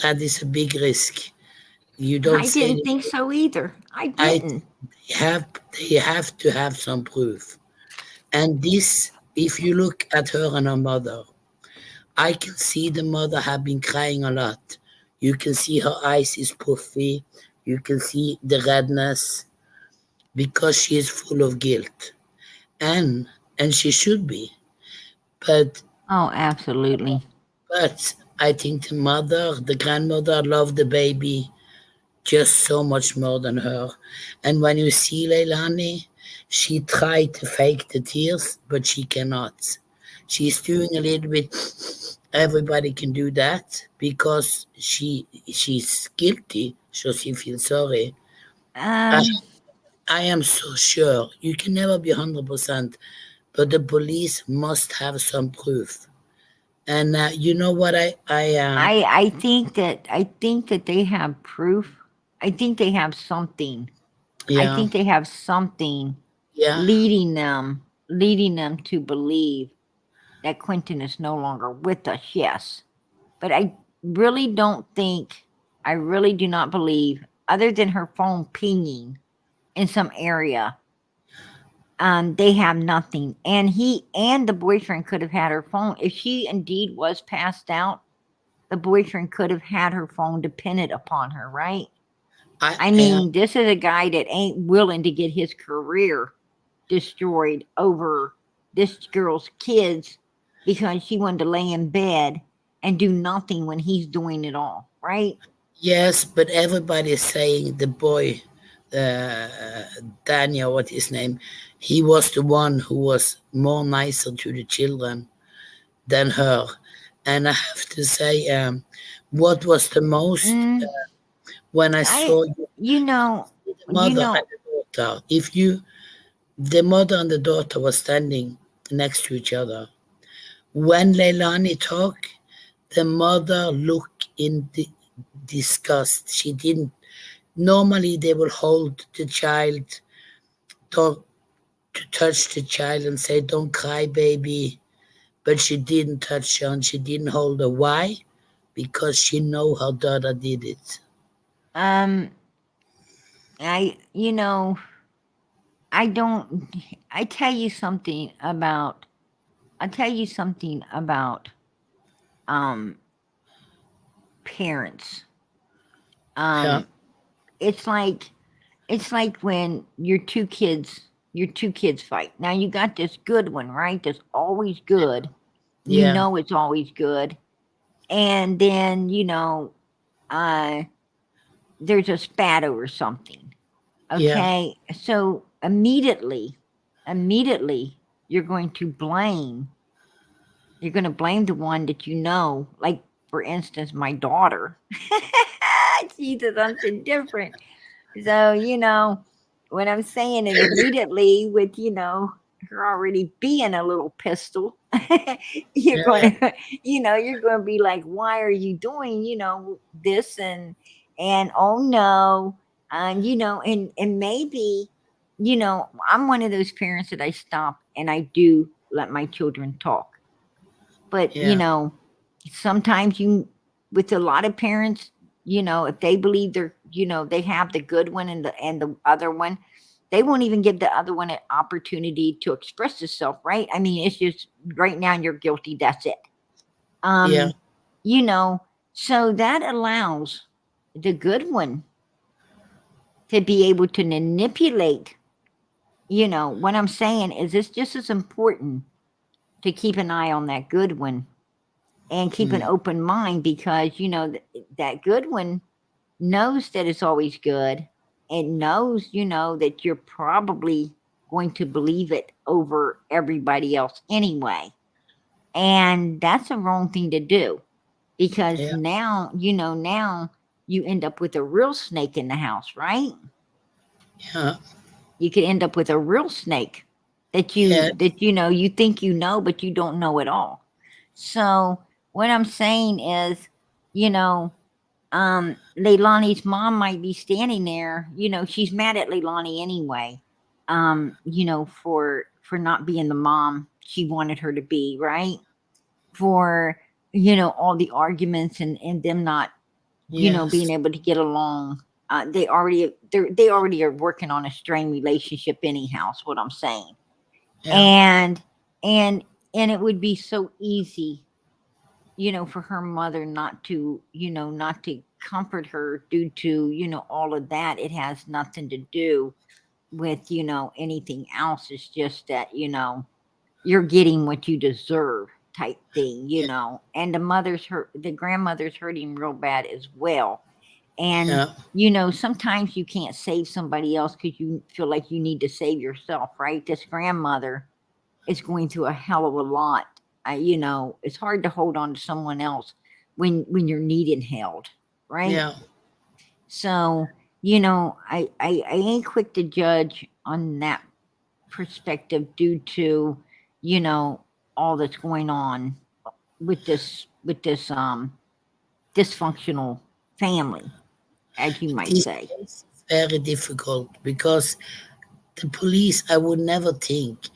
that is a big risk. You don't I say didn't think so either. I didn't. they have to have some proof. And this, if you look at her and her mother, I can see the mother have been crying a lot. You can see her eyes is puffy. You can see the redness because she is full of guilt. And she should be. But Oh, absolutely. But I think the grandmother loved the baby just so much more than her. And when you see Leilani, she tried to fake the tears, but she cannot. She's doing a little bit. Everybody can do that because she's guilty, so she feels sorry. I, I am so sure you can never be 100%, but the police must have some proof. And you know what I think that they have proof. I think they have something. I yeah, think they have something yeah. leading them to believe that Quinton is no longer with us. Yes, but I really do not believe, other than her phone pinging in some area, they have nothing. And he and the boyfriend could have had her phone. If she indeed was passed out, the boyfriend could have had her phone dependent upon her, right? I mean, this is a guy that ain't willing to get his career destroyed over this girl's kids because she wanted to lay in bed and do nothing when he's doing it all, right? Yes, but everybody is saying the boy, uh, Daniel, what his name, he was the one who was more nicer to the children than her. And I have to say, what was the most Mm, when I I, saw you know, the you mother and know, the daughter. If you, the mother and the daughter were standing next to each other. When Leilani talked, the mother looked in disgust. She didn't. Normally, they will hold the child, talk, to touch the child and say, "Don't cry, baby." But she didn't touch her and she didn't hold her. Why? Because she know her daughter did it. um, you know, I don't, I tell you something about, I'll tell you something about, um, parents. Yeah, Um, it's like, it's like when your two kids fight. Now you got this good one, right? That's always good. You yeah, know it's always good. And then, uh there's a spat over something. yeah, Okay? So immediately you're going to blame the one that you know, like for instance my daughter. She did something different. So, when I'm saying it immediately with, her already being a little pistol, you're yeah, going to, you're going to be like, why are you doing, this? And oh no. And, and maybe, I'm one of those parents that I stop and I do let my children talk. But, yeah, sometimes with a lot of parents, if they believe they're, they have the good one and the other one, they won't even give the other one an opportunity to express itself, right? I mean, it's just right now you're guilty, that's it. yeah, Um, you know, so that allows the good one to be able to manipulate, what I'm saying is it's just as important to keep an eye on that good one and keep an mm, open mind because that good one knows that it's always good. It knows that you're probably going to believe it over everybody else anyway, and that's a wrong thing to do because yeah, now you end up with a real snake in the house, right? yeah, You could end up with a real snake that yeah, you think but you don't know at all. So what I'm saying is, you know, Leilani's mom might be standing there, she's mad at Leilani anyway, for not being the mom she wanted her to be, right? For, all the arguments and them not, being yes, able to get along. They already are working on a strained relationship anyhow, is what I'm saying. yeah, And and and it would be so easy, for her mother not to comfort her due to, all of that. It has nothing to do with, anything else. It's just that, you're getting what you deserve type thing, and the grandmother's hurting real bad as well. And, yeah, sometimes you can't save somebody else because you feel like you need to save yourself, right? This grandmother is going through a hell of a lot. It's hard to hold on to someone else when you're needing held, right? yeah. So, I ain't quick to judge on that perspective due to, you know, all that's going on with this dysfunctional family, as you might This say. case is very difficult because the police, I would never think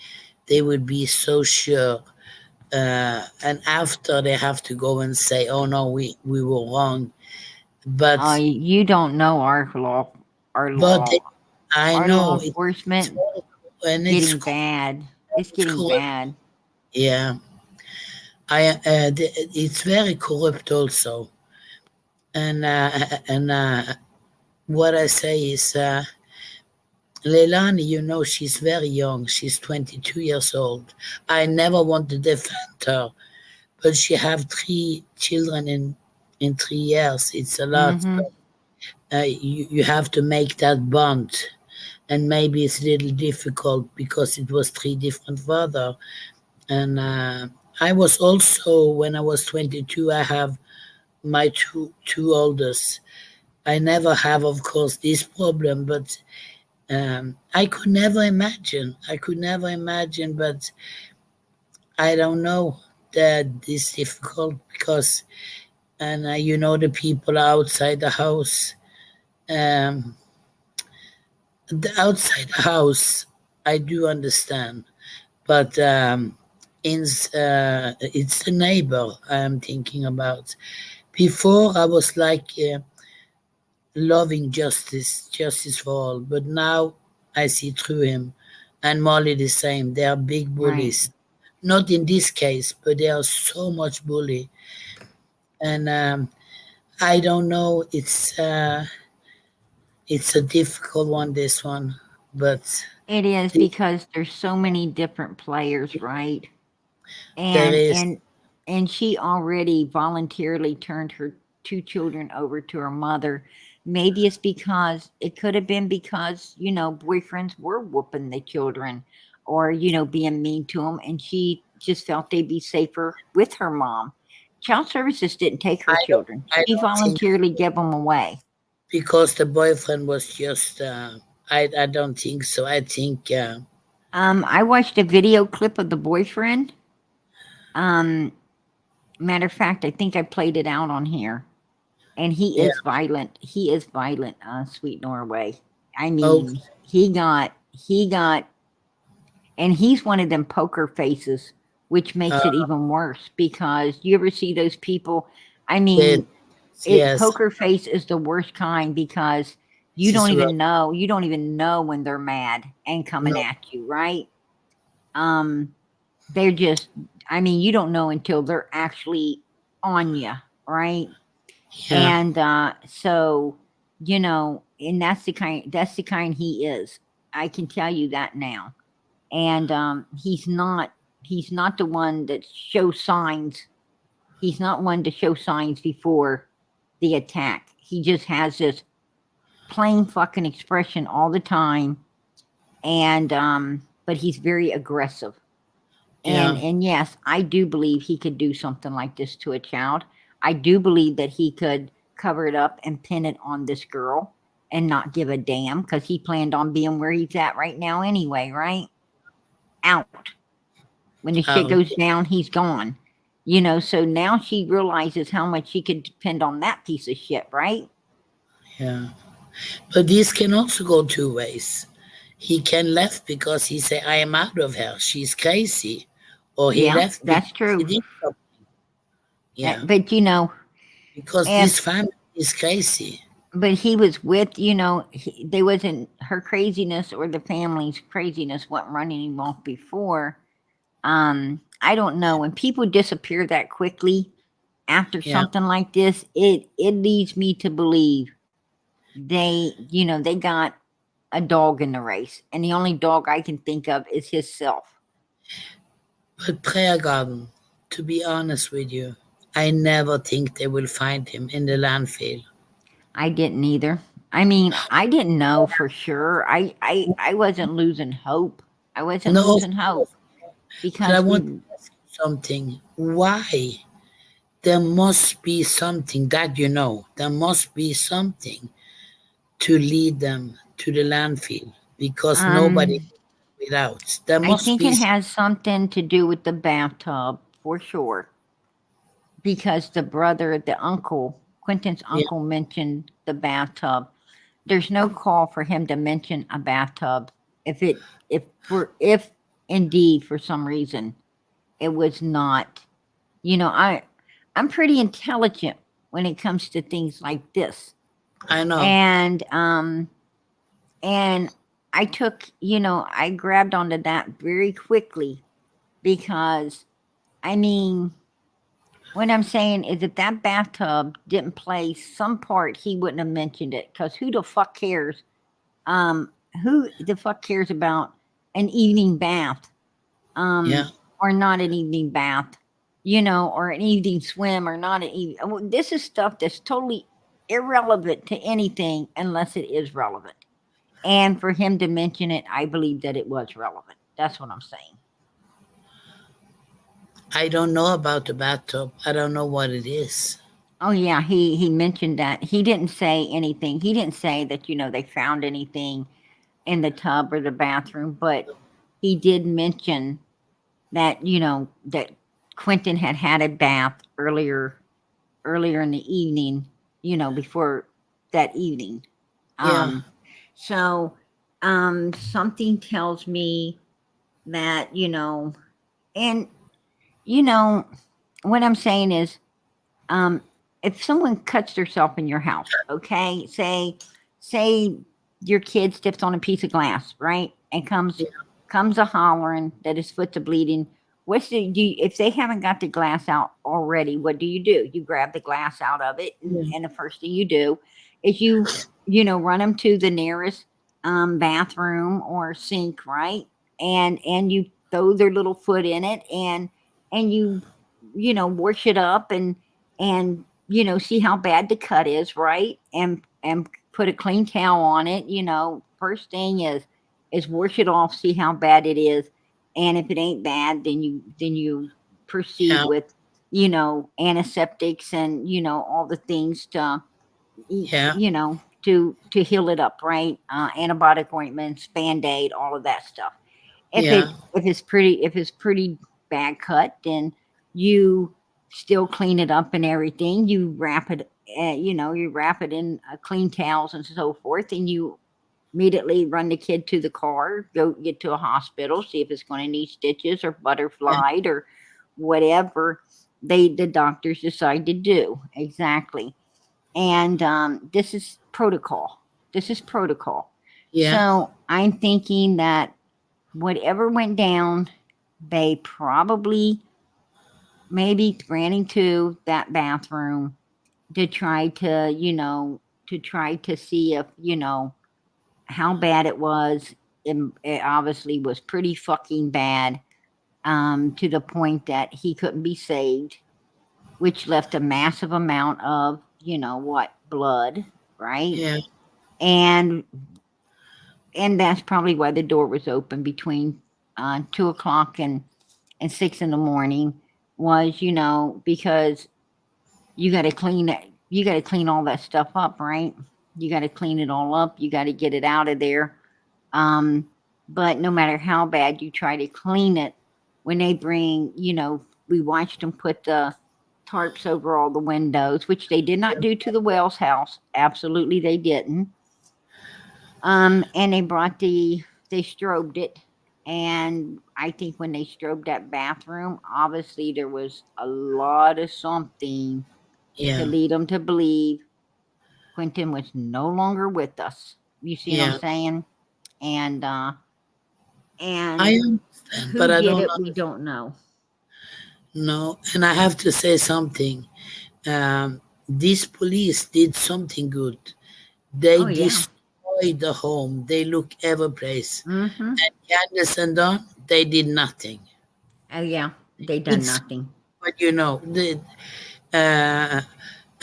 they would be so sure. And after they have to go and say, "Oh no, we were wrong," but You don't know our but they, law, I our law know it's enforcement very, and getting bad. It's it's getting corrupt. bad. Yeah, it's very corrupt also. And what I say is, Leilani, she's very young. She's 22 years old. I never want to defend her, but she have 3 children in 3 years. It's a lot. Mm-hmm. You have to make that bond, and maybe it's a little difficult because it was 3 different father. And I was also, when I was 22, I have my two oldest. I never have, of course, this problem, but I could never imagine. I could never imagine, but I don't know that it's difficult because, and the people outside the house, um, I do understand, but it's the neighbor I'm thinking about. Before I was like loving justice for all, but now I see through him, and Molly the same. They are big Right. bullies. Not in this case, but they are so much bully, and I don't know. It's a difficult one. This one, but It is th- because there's so many different players, right? there And is. and and she already voluntarily turned her 2 children over to her mother. Maybe it's because it could have been because, boyfriends were whooping the children or, being mean to them, and she just felt they'd be safer with her mom. Child services didn't take her I don't. children. I She don't think voluntarily gave them away. because the boyfriend was just. I don't think so. I think. I watched a video clip of the boyfriend. Um, Matter of fact, I think I played it out on here. And he Yeah. is violent. He is violent, Sweet Norway. I Oh. mean, he got, and he's one of them poker faces, which makes Uh, it even worse because you ever see those people? I yes. mean, Yes. poker face is the worst kind because This is right. you don't even know when they're mad and coming No. at you, right? Um, they're just, I mean, you don't know until they're actually on you, right? Yeah. And so, and that's the kind he is. I can tell you that now. And he's not the one that shows signs. He's not one to show signs before the attack. He just has this plain fucking expression all the time. And but he's very aggressive. And Yeah. and yes, I do believe he could do something like this to a child. I do believe that he could cover it up and pin it on this girl and not give a damn because he planned on being where he's at right now anyway, right? Out. When the shit Out. goes down, he's gone. So now she realizes how much she could depend on that piece of shit, right? Yeah. But this can also go 2 ways. He can left because he say, I am out of her. She's crazy. Or he Yeah, left that's because he true. did something. Yeah. But Because if this family is crazy. but he was with, they wasn't her craziness or the family's craziness wasn't running him off before. I don't know. When people disappear that quickly after Yeah. something like this, it leads me to believe they got a dog in the race, and the only dog I can think of is his self. But Prayer Garden, to be honest with you, I never think they will find him in the landfill. I didn't either. I mean, I didn't know for sure. I wasn't losing hope. I wasn't No, of losing hope course. But I because want to we ask you something. Why? There must be something that There must be something to lead them to the landfill because nobody um without. There I must think be. it has something to do with the bathtub for sure because the uncle, Quentin's Yeah, uncle mentioned the bathtub. There's no call for him to mention a bathtub if indeed for some reason it was not. I'm pretty intelligent when it comes to things like this. I know. And I I grabbed onto that very quickly because I mean, what I'm saying is if that bathtub didn't play some part, he wouldn't have mentioned it because who the fuck cares? Um, who the fuck cares about an evening bath? Yeah. Or not an evening bath, you know, or an evening swim, or not an evening. This is stuff that's totally irrelevant to anything unless it is relevant. And for him to mention it, I believe that it was relevant. That's what I'm saying. I don't know about the bathtub. I don't know what it is. Oh yeah, he mentioned that. He didn't say anything. He didn't say that, you know, they found anything in the tub or the bathroom, but he did mention that, you know, that Quentin had had a bath earlier in the evening, you know, before that evening. Yeah. Um so something tells me that, you know, and you know, what I'm saying is, um, if someone cuts themselves in your house, okay, say your kid steps on a piece of glass, right, and Yeah. comes a hollering that his foot's a bleeding. What's the do you, if they haven't got the glass out already? What do? You grab the glass out of it, Yeah. and the first thing you do is you know, run them to the nearest bathroom or sink, right, and you throw their little foot in it, and you know, wash it up, and you know, see how bad the cut is, right, and put a clean towel on it. You know, first thing is wash it off, see how bad it is, and if it ain't bad, then you proceed Yeah. with, you know, antiseptics, and you know, all the things to Yeah. you know, to heal it up, right, antibiotic ointments, band-aid, all of that stuff. Yeah. If it's pretty bad cut, then you still clean it up and everything. You wrap it, you know, you wrap it in clean towels and so forth, and you immediately run the kid to the car, go get to a hospital, see if it's going to need stitches or Yeah. butterflied or whatever the doctors decide to do. Exactly. And this is protocol. This is protocol. Yeah. So I'm thinking that whatever went down, they probably maybe ran into that bathroom to try to, you know, to try to see if, you know, how bad it was. It obviously was pretty fucking bad, to the point that he couldn't be saved, which left a massive amount of, you know, what, blood, right? Yeah. And that's probably why the door was open between 2 o'clock and 6 in the morning, was, you know, because you got to clean it. You got to clean all that stuff up, right? You got to clean it all up. You got to get it out of there. Um, but no matter how bad you try to clean it, when they bring, you know, we watched them put the tarps over all the windows, which they did not do to the Wells house. Absolutely, they didn't. And they strobed it. And I think when they strobed that bathroom, obviously there was a lot of something to Yeah. lead them to believe Quentin was no longer with us. You see what I'm Yeah. saying? And I and understand, but who I did don't it, we don't know. know. And I have to say something. This police did something good. They Oh yeah. destroyed the home. They look every place. Mm-hmm. And Candace and Don, they did nothing. Oh yeah. They done It's nothing. but you know, uh,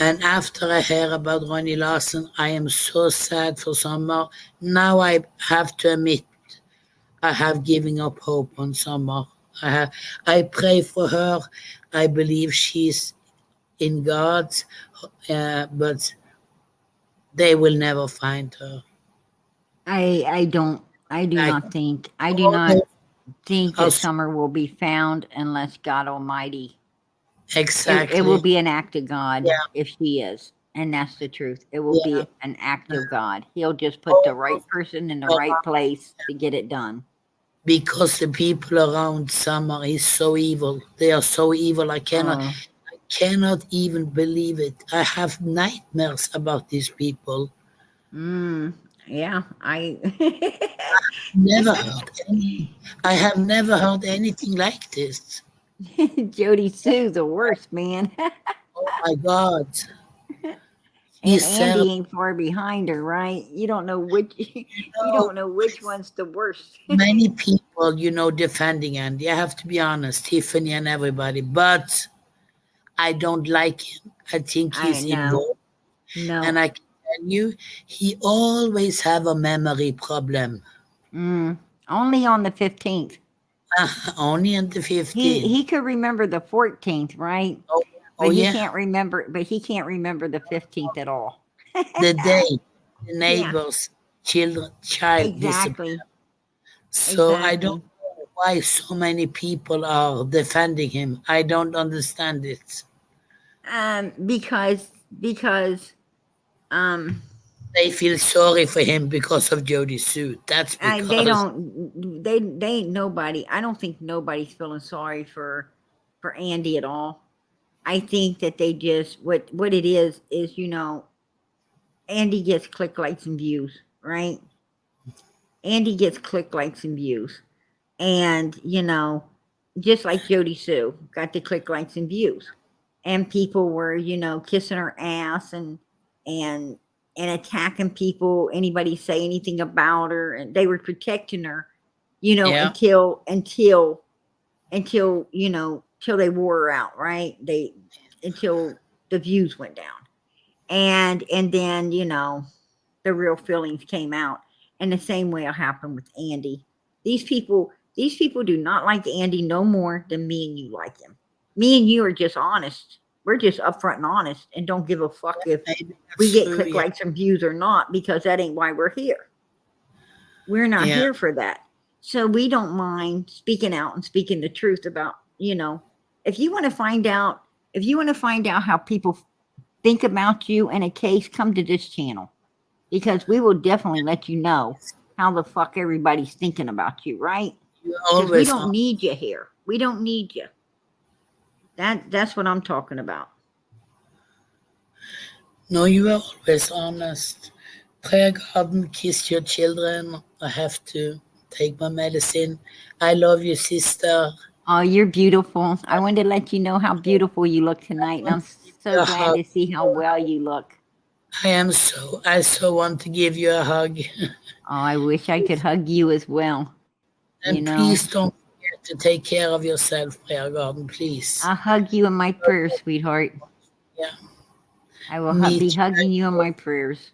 and after I hear about Ronnie Larson, I am so sad for Summer. Now I have to admit, I have given up hope on Summer. I pray for her. I believe she's in God, but they will never find her. I don't I do Like not think I do all not the think that us Summer will be found unless God Almighty. It will exactly. be an act of God Yeah, if she is, and that's the truth. It will yeah. be an act of God. He'll just put the All of right person in the us right place to get it done. because the people around Summer is so evil. They are so evil. Oh, Cannot even believe it. I have nightmares about these people. mm, yeah. I Never heard any. I have never heard anything like this. Jody Sue's the worst, man. Oh my God. And He's Andy terrible. ain't far behind her, right? You don't know which you don't know which one's the worst. Many people, defending Andy. I have to be honest, Tiffany and everybody, but I don't like him. I think I he's know. involved, and No. I can tell you, he always have a memory problem. Only on the 15th. Only on the He 15th. he could remember the 14th, right? Oh, oh But he yeah, can't remember the 15th at all. the day the Yeah, neighbor's child disappeared. exactly. So I don't Exactly. know why so many people are defending him. I don't understand it. Because um They feel sorry for him because of Jody's suit. That's they because don't they ain't nobody. I don't think nobody's feeling sorry for Andy at all. I think that they just what it is Andy gets click likes and views, right? Andy gets click likes and views. And, just like Jody Sue got the click likes and views. And people were, kissing her ass and and attacking people, anybody say anything about her, and they were protecting her, yeah, till they wore her out, right? They until the views went down. And then, the real feelings came out. And the same way will happen with Andy. These people do not like Andy no more than me and you like him. Me and you are just honest. We're just upfront and honest and don't give a fuck if maybe we that's get true. click Yeah, likes and views or not, because that ain't why we're here. We're not yeah. here for that. So we don't mind speaking out and speaking the truth about, if you want to find out, how people think about you in a case, come to this channel, because we will definitely let you know how the fuck everybody's thinking about you, right? You're Because we always don't on. need you here. We don't need you. That's what I'm talking about. No, you are always honest. Prayer garden, kiss your children. I have to take my medicine. I love you, sister. Oh, you're beautiful. I wanted to let you know how beautiful you look I tonight, and want I'm to give so you a glad hug. to see how well you look. I so want to give you a hug. Oh, I wish I could hug you as well. You And know, please don't forget to take care of yourself, Prayer Garden, please. I'll hug you in my prayers, sweetheart. Yeah, I will me be too. hugging you in my prayers.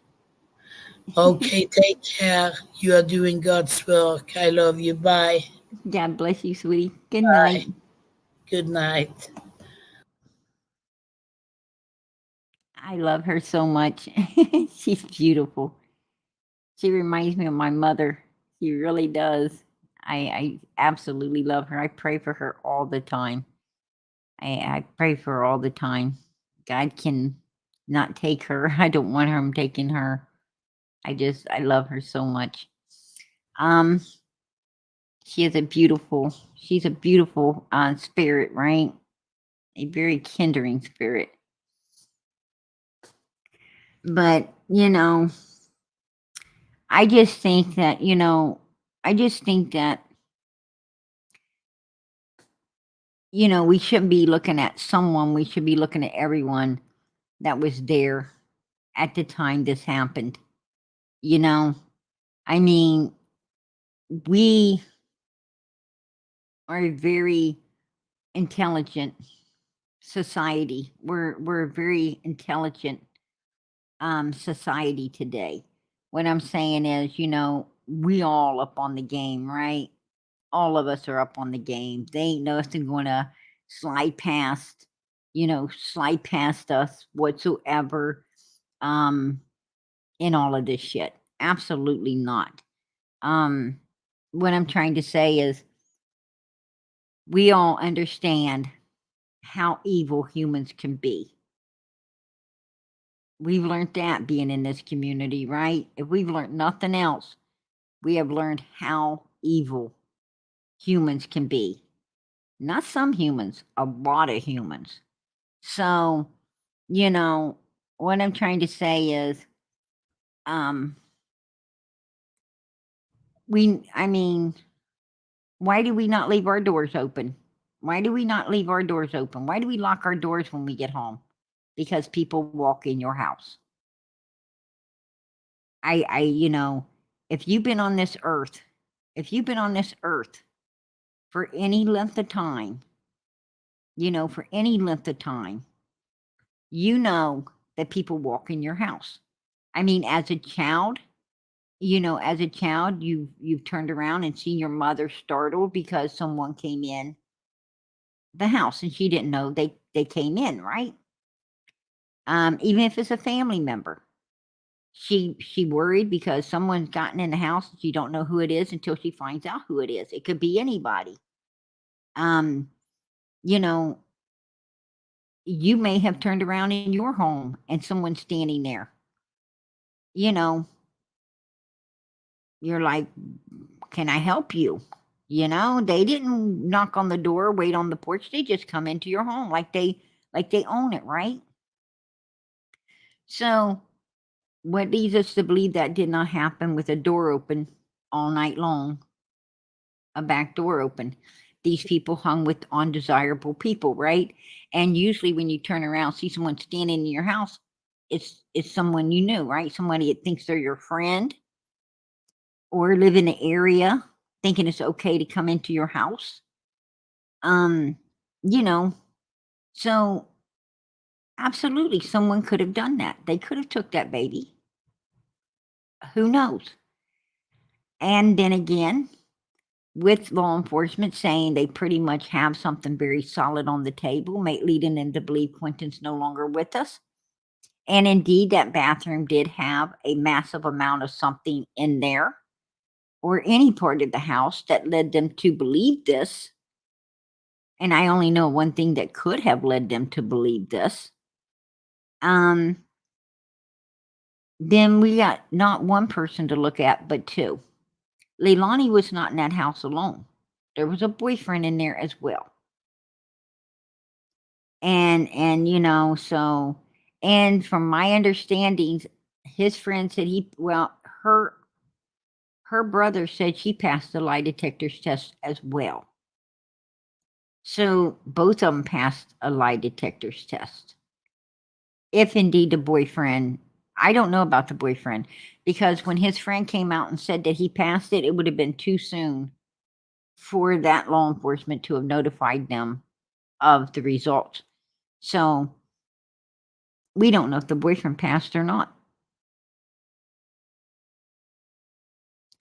Okay, take care. You are doing God's work. I love you. Bye. God bless you, sweetie. Good Bye. night. Good night. I love her so much. She's beautiful. She reminds me of my mother. She really does. I absolutely love her. I pray for her all the time. I pray for her all the time. God can not take her. I don't want him taking her. I love her so much. Um, she's a beautiful spirit, right? A very kindling spirit. But, I just think that, I just think that, we shouldn't be looking at someone, we should be looking at everyone that was there at the time this happened. You know, I mean, we are a very intelligent society. We're a very intelligent society today. What I'm saying is, we all up on the game, right? All of us are up on the game. They ain't nothing gonna slide past, slide past us whatsoever, um, in all of this shit. Absolutely not. Um, what I'm trying to say is we all understand how evil humans can be. We've learned that being in this community, right? If we've learned nothing else, we have learned how evil humans can be. Not some humans, a lot of humans. So, what I'm trying to say is, um, I mean, why do we not leave our doors open? Why do we not leave our doors open? Why do we lock our doors when we get home? Because people walk in your house. If you've been on this earth, for any length of time, for any length of time, that people walk in your house. I mean, as a child, you've turned around and seen your mother startled because someone came in the house and she didn't know they came in, right? Even if it's a family member. She worried because someone's gotten in the house and she don't know who it is until she finds out who it is. It could be anybody. You know, you may have turned around in your home and someone's standing there. You're like, can I help you? They didn't knock on the door, wait on the porch. They just come into your home like they own it, right? So what leads us to believe that did not happen with a door open all night long, a back door open. These people hung with undesirable people, right? And usually when you turn around, see someone standing in your house, it's someone you knew, right? Somebody that thinks they're your friend or live in the area, thinking it's okay to come into your house. You know, so absolutely someone could have done that. They could have took that baby. Who knows? And then again, with law enforcement saying they pretty much have something very solid on the table, leading them to believe Quinton's no longer with us. And indeed, that bathroom did have a massive amount of something in there or any part of the house that led them to believe this. And I only know one thing that could have led them to believe this. Then we got not one person to look at, but two. Leilani was not in that house alone. There was a boyfriend in there as well. And from my understandings, his friend said her brother said she passed the lie detector's test as well. So both of them passed a lie detector's test. If indeed the boyfriend, I don't know about the boyfriend, because when his friend came out and said that he passed it, it would have been too soon for that law enforcement to have notified them of the results. So we don't know if the boyfriend passed or not.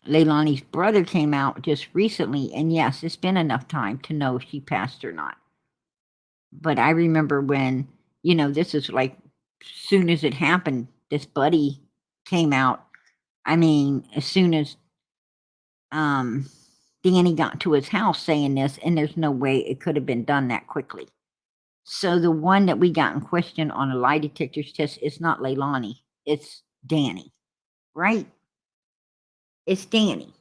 Leilani's brother came out just recently, and yes, it's been enough time to know if she passed or not. But I remember when, this is like, soon as it happened, this buddy came out. I mean, as soon as Danny got to his house saying this, and there's no way it could have been done that quickly. So the one that we got in question on a lie detector's test is not Leilani, it's Danny, right? It's Danny.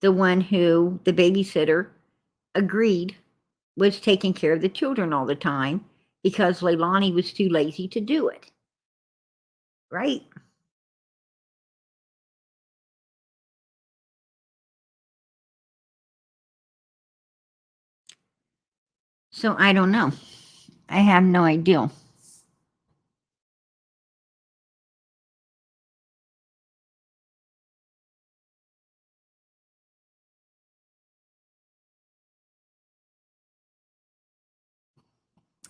The one who the babysitter agreed was taking care of the children all the time because Leilani was too lazy to do it. Right? So I don't know. I have no idea.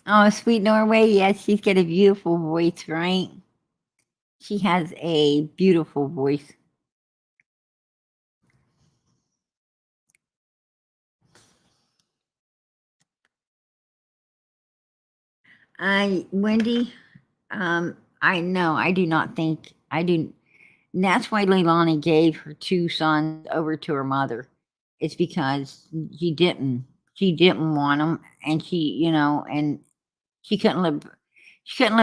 Oh, Sweet Norway, yes, she's got a beautiful voice, right? She has a beautiful voice. Wendy, I know, I do not think, I do, and that's why Leilani gave her two sons over to her mother. It's because she didn't want them, and and she couldn't live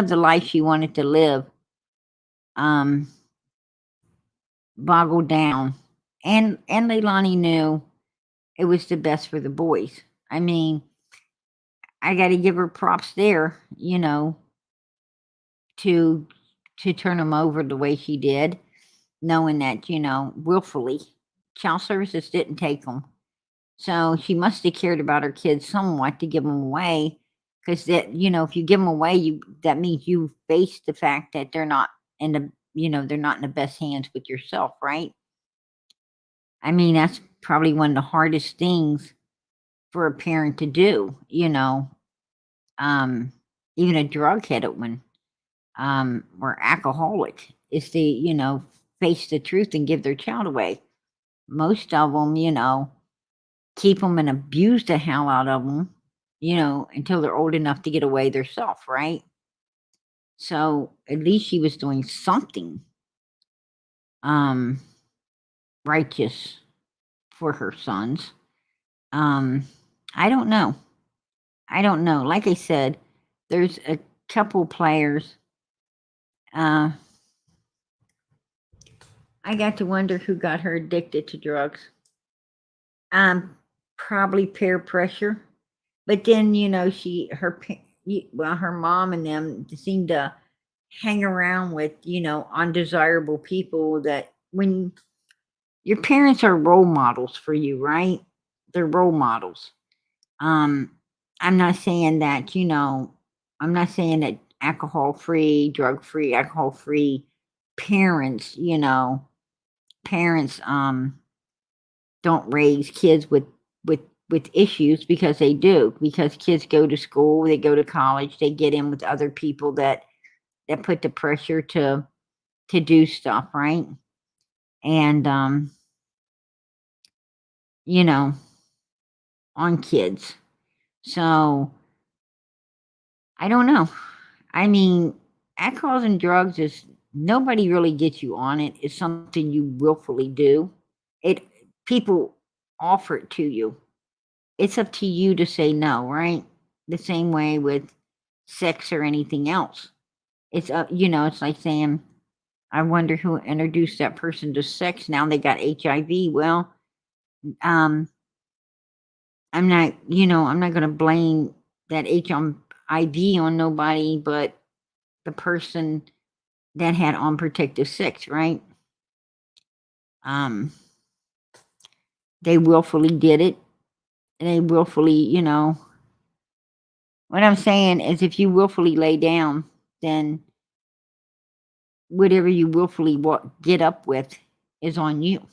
the life she wanted to live. Boggled down, and Leilani knew it was the best for the boys. I mean, I got to give her props there, to turn them over the way she did, knowing that willfully, child services didn't take them. So she must have cared about her kids somewhat to give them away, because that if you give them away, that means you face the fact that they're not in the they're not in the best hands with yourself, right? I mean, that's probably one of the hardest things for a parent to do, even a drug-headed one, or alcoholic, is to, face the truth and give their child away. Most of them, keep them and abuse the hell out of them, until they're old enough to get away themselves, right? So at least she was doing something um righteous for her sons. Um I don't know. I don't know. Like I said, there's a couple players. Uh I got to wonder who got her addicted to drugs. Probably peer pressure. But then, her mom and them seemed to hang around with, undesirable people that when your parents are role models for you, right? They're role models. Um, I'm not saying that, I'm not saying that alcohol free, drug free, alcohol free parents, parents don't raise kids with issues, because they do, because kids go to school, they go to college, they get in with other people that put the pressure to do stuff, right? And you know, on kids. So I don't know. I mean, alcohol and drugs is nobody really gets you on it. It's something you willfully do. It People offer it to you. It's up to you to say no, right? The same way with sex or anything else. It's it's like saying, I wonder who introduced that person to sex. Now they got HIV. Well, um, I'm not going to blame that HIV on nobody but the person that had unprotected sex, right? Um, they willfully did it. And they willfully, what I'm saying is, if you willfully lay down, then whatever you willfully get up with is on you,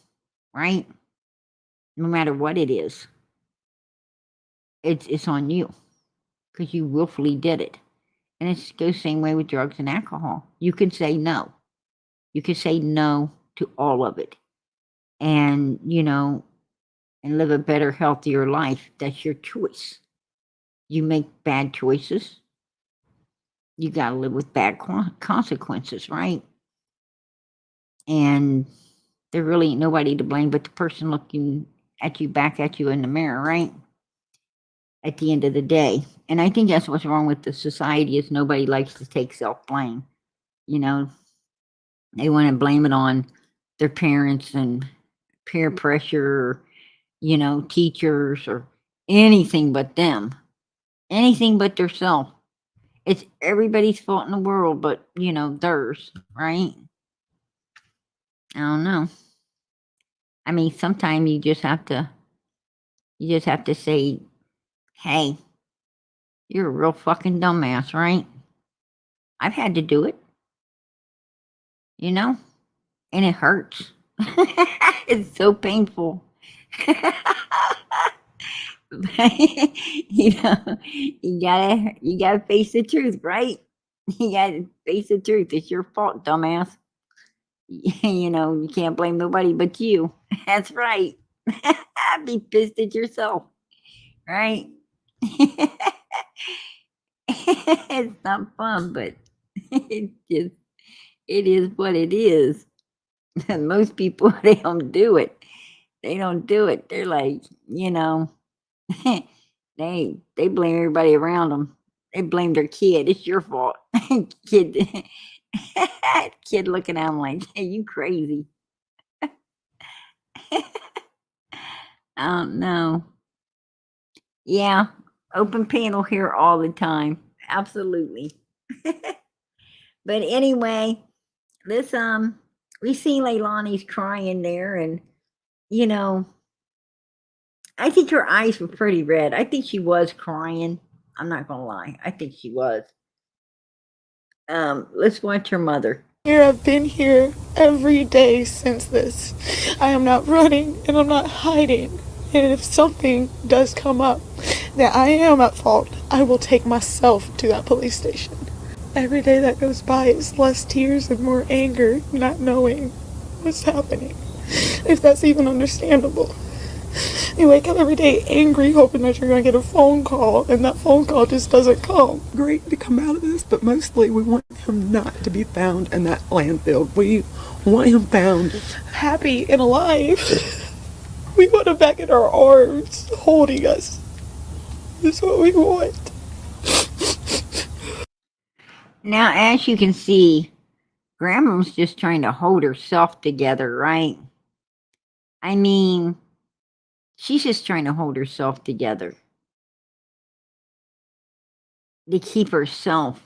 right? No matter what it is, it's on you, because you willfully did it. And it goes the same way with drugs and alcohol. You can say no. You can say no to all of it, and and live a better, healthier life. That's your choice. You make bad choices, you got to live with bad consequences, right? And there really ain't nobody to blame but the person looking at you, back at you in the mirror, right? At the end of the day. And I think that's what's wrong with the society, is nobody likes to take self-blame. They want to blame it on their parents and peer pressure, teachers, or anything but them. Anything but their self. It's everybody's fault in the world, but theirs, right? I don't know. I mean, sometimes you just have to say, hey, you're a real fucking dumbass, right? I've had to do it, and it hurts. It's so painful. You gotta face the truth, right? You gotta face the truth. It's your fault, dumbass. You can't blame nobody but you. That's right. Be pissed at yourself, right? It's not fun, but it is what it is. And most people, they don't do it. They don't do it. They're like, they blame everybody around them. They blame their kid. It's your fault. Kid kid looking at them like, hey, you crazy. I don't know. Yeah, open panel here all the time. Absolutely. But anyway, this we see Leilani's crying there, and I think her eyes were pretty red. I think she was crying. I'm not gonna lie. I think she was. Let's watch her mother. Here, I've been here every day since this. I am not running and I'm not hiding. And if something does come up that I am at fault, I will take myself to that police station. Every day that goes by is less tears and more anger, not knowing what's happening. If that's even understandable. You wake up every day angry, hoping that you're going to get a phone call, and that phone call just doesn't come. Great to come out of this, but mostly we want him not to be found in that landfill. We want him found happy and alive. We want him back in our arms, holding us. That's what we want. Now, as you can see, Grandma's just trying to hold herself together, right? I mean, she's just trying to hold herself together to keep herself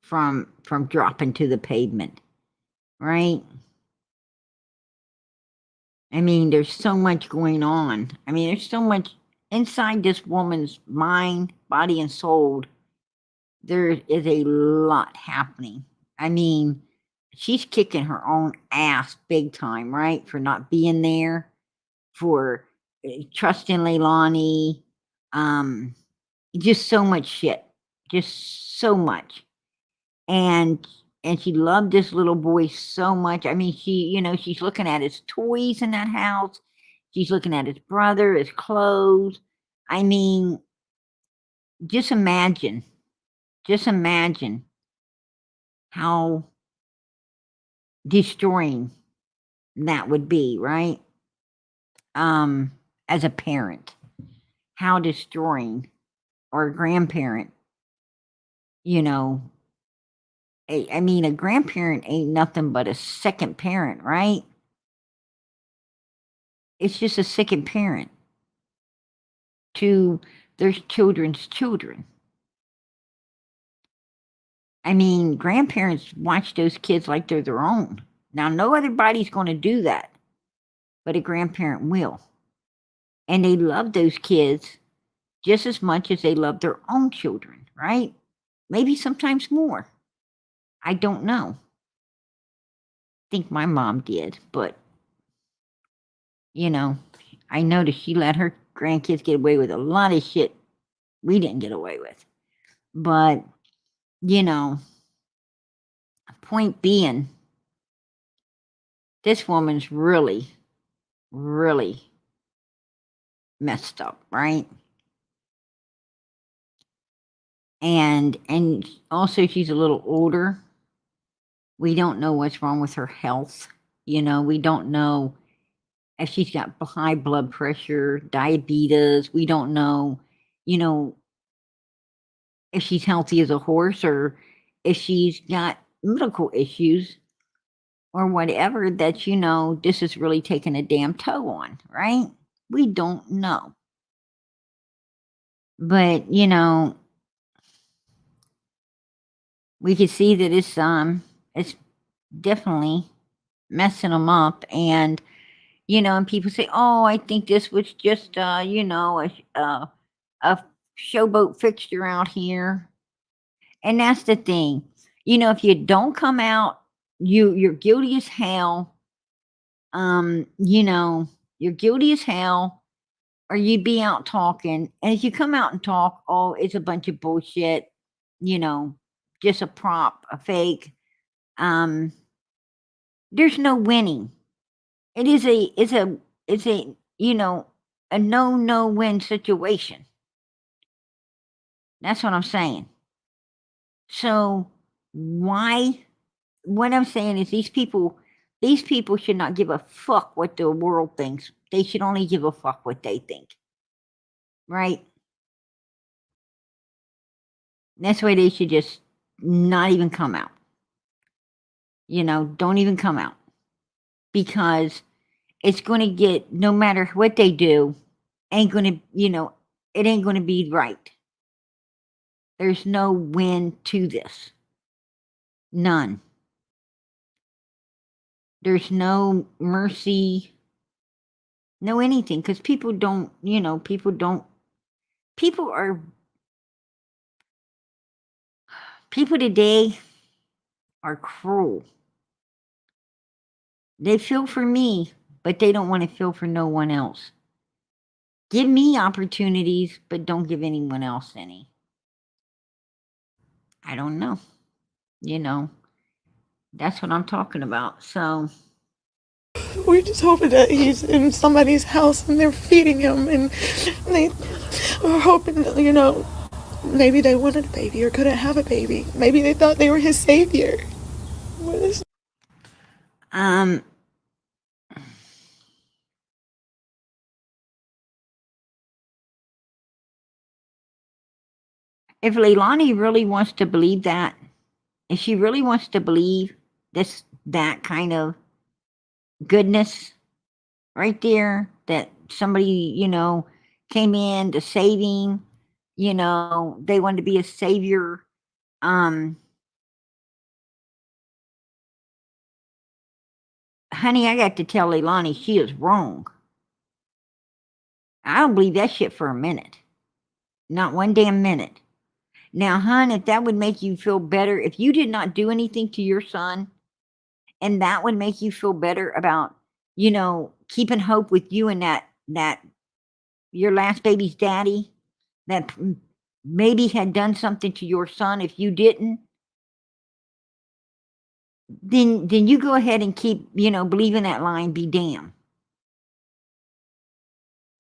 from dropping to the pavement, right? I mean, there's so much going on. I mean, there's so much inside this woman's mind, body, and soul. There is a lot happening. I mean, she's kicking her own ass big time, right? For not being there, for trusting Leilani, just so much shit, just so much. And she loved this little boy so much. I mean, she's looking at his toys in that house. She's looking at his brother, his clothes. I mean, just imagine how destroying that would be, right? As a parent, how destroying, or a grandparent, I mean, a grandparent ain't nothing but a second parent, right? It's just a second parent to their children's children. I mean, grandparents watch those kids like they're their own. Now, no other body's going to do that, but a grandparent will. And they love those kids just as much as they love their own children, right? Maybe sometimes more. I don't know. I think my mom did, but, I noticed she let her grandkids get away with a lot of shit we didn't get away with. But, point being, this woman's really, really messed up, right? And also she's a little older. We don't know what's wrong with her health. We don't know if she's got high blood pressure, diabetes. We don't know, if she's healthy as a horse, or if she's got medical issues or whatever that, this is really taking a damn toll on, right? We don't know. But, we can see that it's definitely messing them up. And, and people say, oh, I think this was just, a showboat fixture out here. And that's the thing. If you don't come out, you're guilty as hell. You're guilty as hell, or you be out talking. And if you come out and talk, oh, it's a bunch of bullshit, just a prop, a fake. There's no winning. It's a a no-win situation. That's what I'm saying. So what I'm saying is these people should not give a fuck what the world thinks. They should only give a fuck what they think. Right? That's why they should just not even come out. Don't even come out. Because it's going to get, no matter what they do, it ain't going to be right. There's no win to this. None. There's no mercy, no anything, because people people today are cruel. They feel for me, but they don't want to feel for no one else. Give me opportunities, but don't give anyone else any. I don't know. You know, that's what I'm talking about. So, We're just hoping that he's in somebody's house and they're feeding him, and they are hoping that, maybe they wanted a baby or couldn't have a baby. Maybe they thought they were his savior. What is um, if Leilani really wants to believe that, if she really wants to believe that kind of goodness right there, that somebody, came in to saving, they wanted to be a savior. Um, Honey, I got to tell Leilani she is wrong. I don't believe that shit for a minute. Not one damn minute. Now, hon, if that would make you feel better, if you did not do anything to your son, and that would make you feel better about, keeping hope with you and that your last baby's daddy, that maybe had done something to your son if you didn't, then you go ahead and keep, believing that lie and be damned.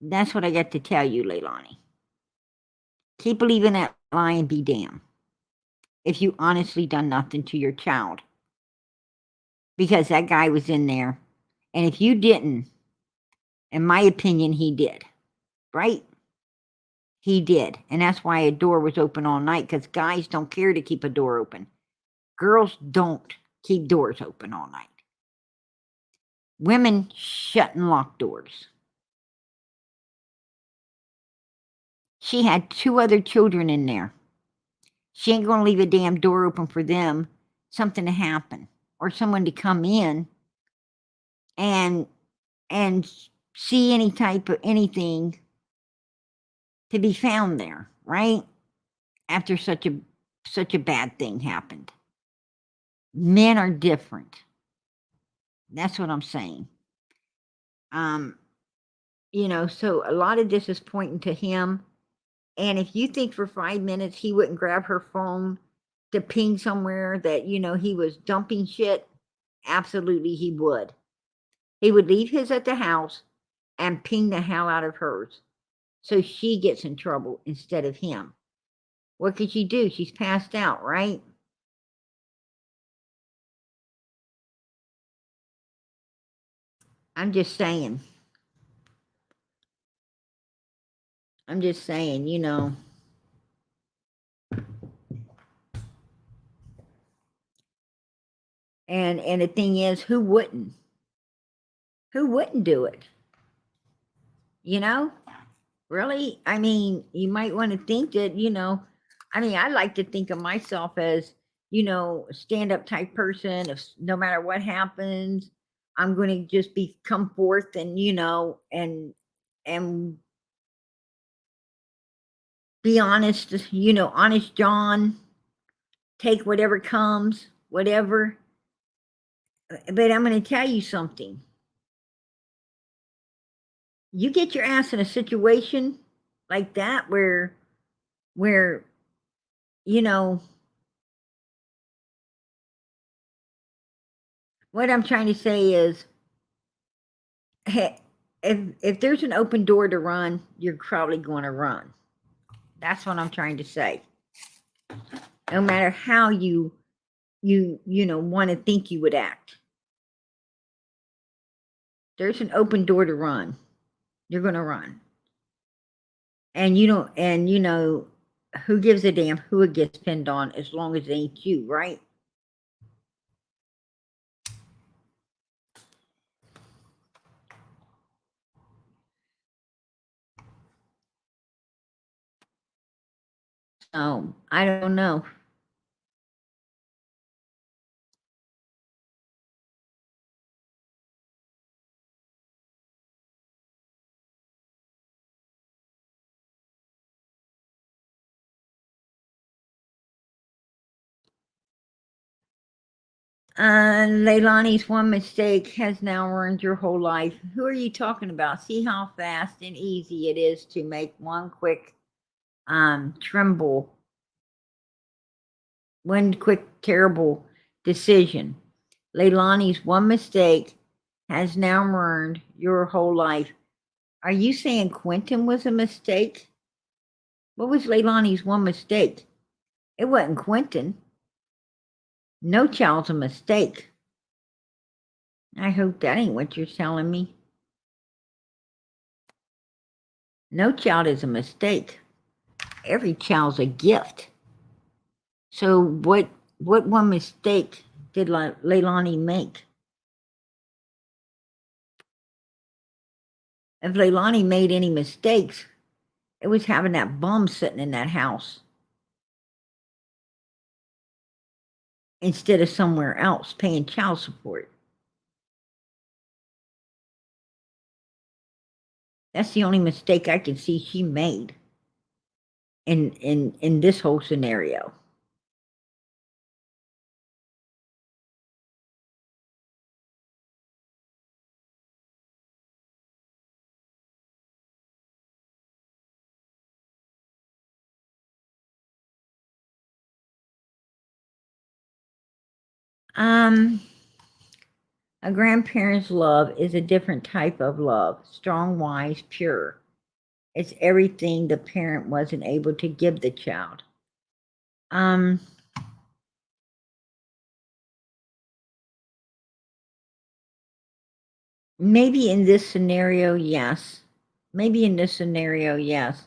That's what I got to tell you, Leilani. Keep believing that lie and be damned. If you honestly done nothing to your child. Because that guy was in there. And if you didn't, in my opinion, he did. Right? He did. And that's why a door was open all night, because guys don't care to keep a door open. Girls don't keep doors open all night. Women shut and lock doors. She had 2 other children in there. She ain't going to leave a damn door open for them, something to happen, or someone to come in and see any type of anything to be found there, right? After such a bad thing happened. Men are different. That's what I'm saying. So a lot of this is pointing to him. And if you think for 5 minutes he wouldn't grab her phone to ping somewhere that, he was dumping shit, absolutely he would. He would leave his at the house and ping the hell out of hers. So she gets in trouble instead of him. What could she do? She's passed out, right? I'm just saying. And the thing is, who wouldn't? Who wouldn't do it? Really? I mean, you might want to think that, I like to think of myself as, a stand-up type person. If no matter what happens, I'm going to just come forth and, and be honest, honest John, take whatever comes, whatever. But I'm going to tell you something. You get your ass in a situation like that where what I'm trying to say is, hey, if there's an open door to run, you're probably going to run. That's what I'm trying to say. No matter how you want to think you would act, there's an open door to run. You're going to run. And who gives a damn who it gets pinned on as long as it ain't you, right? So I don't know. Leilani's one mistake has now ruined your whole life. Who are you talking about? See how fast and easy it is to make one quick terrible decision. Leilani's one mistake has now ruined your whole life. Are you saying Quinton was a mistake? What was Leilani's one mistake? It wasn't Quinton. No child's a mistake. I hope that ain't what you're telling me. No child is a mistake. Every child's a gift. So what one mistake did Leilani make? If Leilani made any mistakes, it was having that bum sitting in that house instead of somewhere else paying child support. That's the only mistake I can see she made in this whole scenario. A grandparent's love is a different type of love, strong, wise, pure. It's everything the parent wasn't able to give the child. Maybe in this scenario, yes. Maybe in this scenario, yes.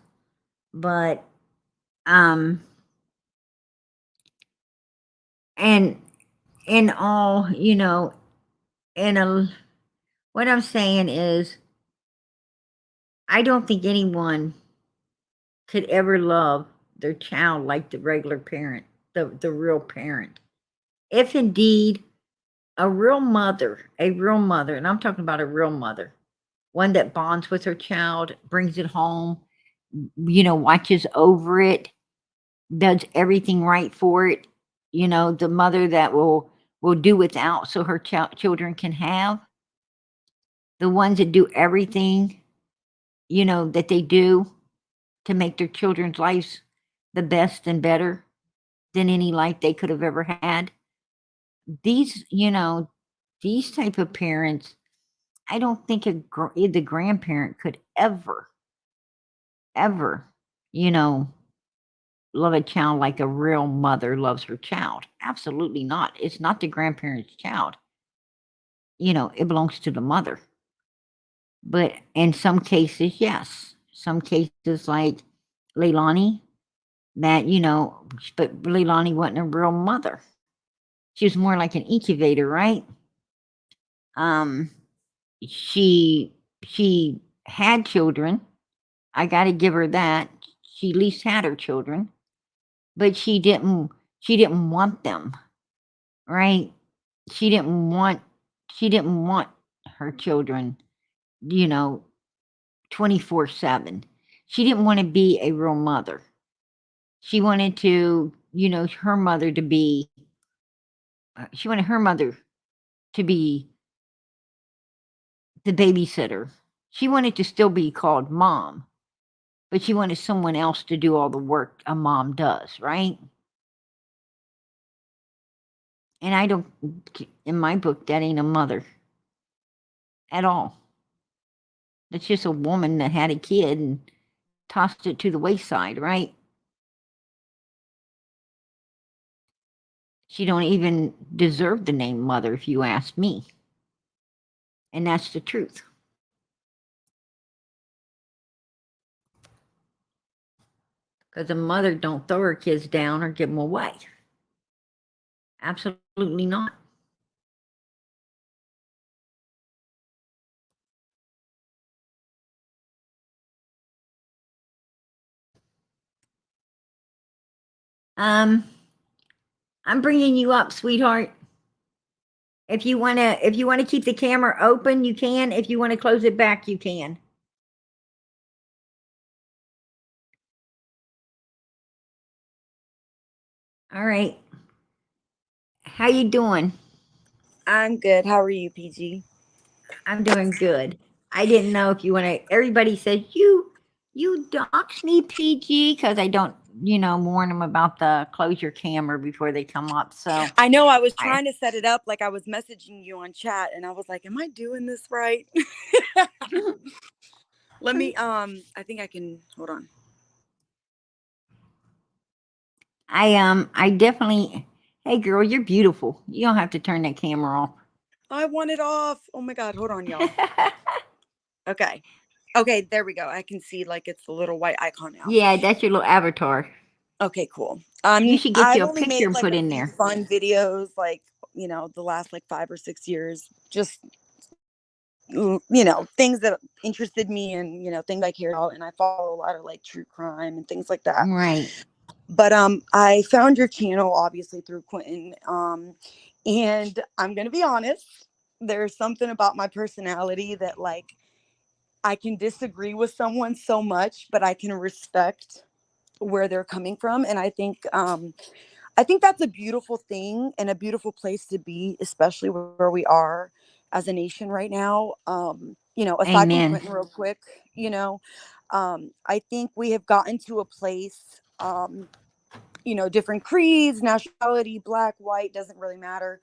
But and in all, you know, what I'm saying is I don't think anyone could ever love their child like the regular parent, the real parent. If indeed a real mother, and I'm talking about a real mother, one that bonds with her child, brings it home, watches over it, does everything right for it, the mother that will do without so her children can have, the ones that do everything, that they do to make their children's lives the best and better than any life they could have ever had. These, these type of parents, I don't think the grandparent could ever, you know, love a child like a real mother loves her child. Absolutely not. It's not the grandparent's child. It belongs to the mother. But in some cases, yes. Some cases like Leilani, that, but Leilani wasn't a real mother. She was more like an incubator, right? She had children. I got to give her that. She at least had her children, but she didn't want them, right? She didn't want her children, 24/7. She didn't want to be a real mother. She wanted to, her mother to be she wanted her mother to be the babysitter. She wanted to still be called mom, but she wanted someone else to do all the work a mom does, right? And I don't, in my book, that ain't a mother at all. That's just a woman that had a kid and tossed it to the wayside, right? She don't even deserve the name mother, if you ask me. And that's the truth. Because a mother don't throw her kids down or give them away. Absolutely not. I'm bringing you up, sweetheart. If you wanna keep the camera open, you can. If you want to close it back, you can. All right. How you doing? I'm good. How are you, PG? I'm doing good. I didn't know if you want to. Everybody says you dox me, PG, because I don't, warn them about the close your camera before they come up. So I know I was I trying to set it up like I was messaging you on chat and I was like, am I doing this right? Let me I think I can hold on. I definitely. Hey, girl, you're beautiful. You don't have to turn that camera off. I want it off. Oh my god, hold on, y'all. Okay. Okay, there we go. I can see like it's the little white icon now. Yeah, that's your little avatar. Okay, cool. You should get I've you a only picture made and like put a in few there. fun videos, like, the last like 5 or 6 years. Just things that interested me and things I cared about, and I follow a lot of like true crime and things like that. Right. But I found your channel obviously through Quinton, and I'm gonna be honest, there's something about my personality that like I can disagree with someone so much, but I can respect where they're coming from, and I think that's a beautiful thing and a beautiful place to be, especially where we are as a nation right now. Aside from Amen. Quentin, real quick, I think we have gotten to a place, different creeds, nationality, black, white, doesn't really matter,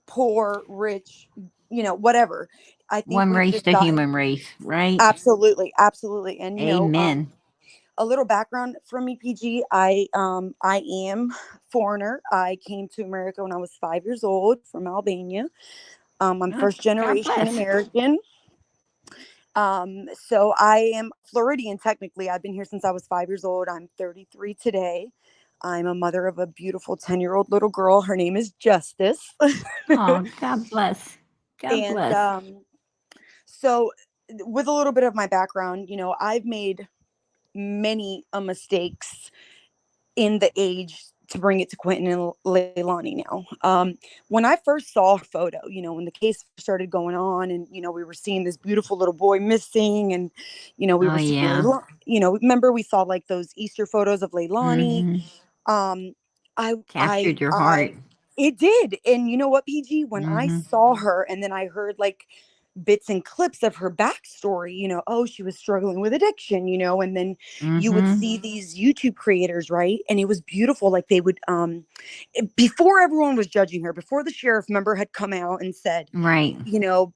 poor, rich, whatever. I think One we've race just to gotten human race, right? absolutely, absolutely. And, Amen. a little background from me, PG. I am foreigner. I came to America when I was 5 years old from Albania. I'm Oh, first God generation bless. American. So I am Floridian technically. I've been here since I was 5 years old. I'm 33 today. I'm a mother of a beautiful 10-year-old little girl. Her name is Justice. Oh, God bless. God And bless. so with a little bit of my background, I've made many mistakes in the age to bring it to Quentin and Leilani now. When I first saw her photo, when the case started going on and, we were seeing this beautiful little boy missing and, we Oh, were seeing, yeah. remember we saw like those Easter photos of Leilani. Mm-hmm. Um, I, I, Captured your I, heart. it did. And you know what, PG, when I Mm-hmm. saw her and then I heard like bits and clips of her backstory, oh, she was struggling with addiction, and then you would Mm-hmm. see these YouTube creators, right? And it was beautiful. Like they would, before everyone was judging her, before the sheriff member had come out and said, Right.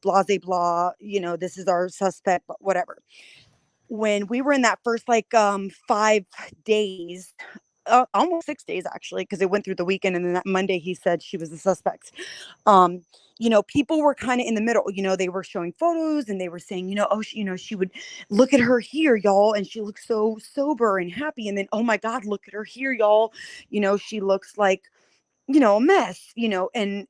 blah, blah, blah, this is our suspect, but whatever. When we were in that first like 5 days, almost 6 days actually, because it went through the weekend, and then that Monday he said she was a suspect. People were kind of in the middle. They were showing photos and they were saying, oh, she would look at her here, y'all, and she looks so sober and happy. And then, oh my God, look at her here, y'all. She looks like, a mess. And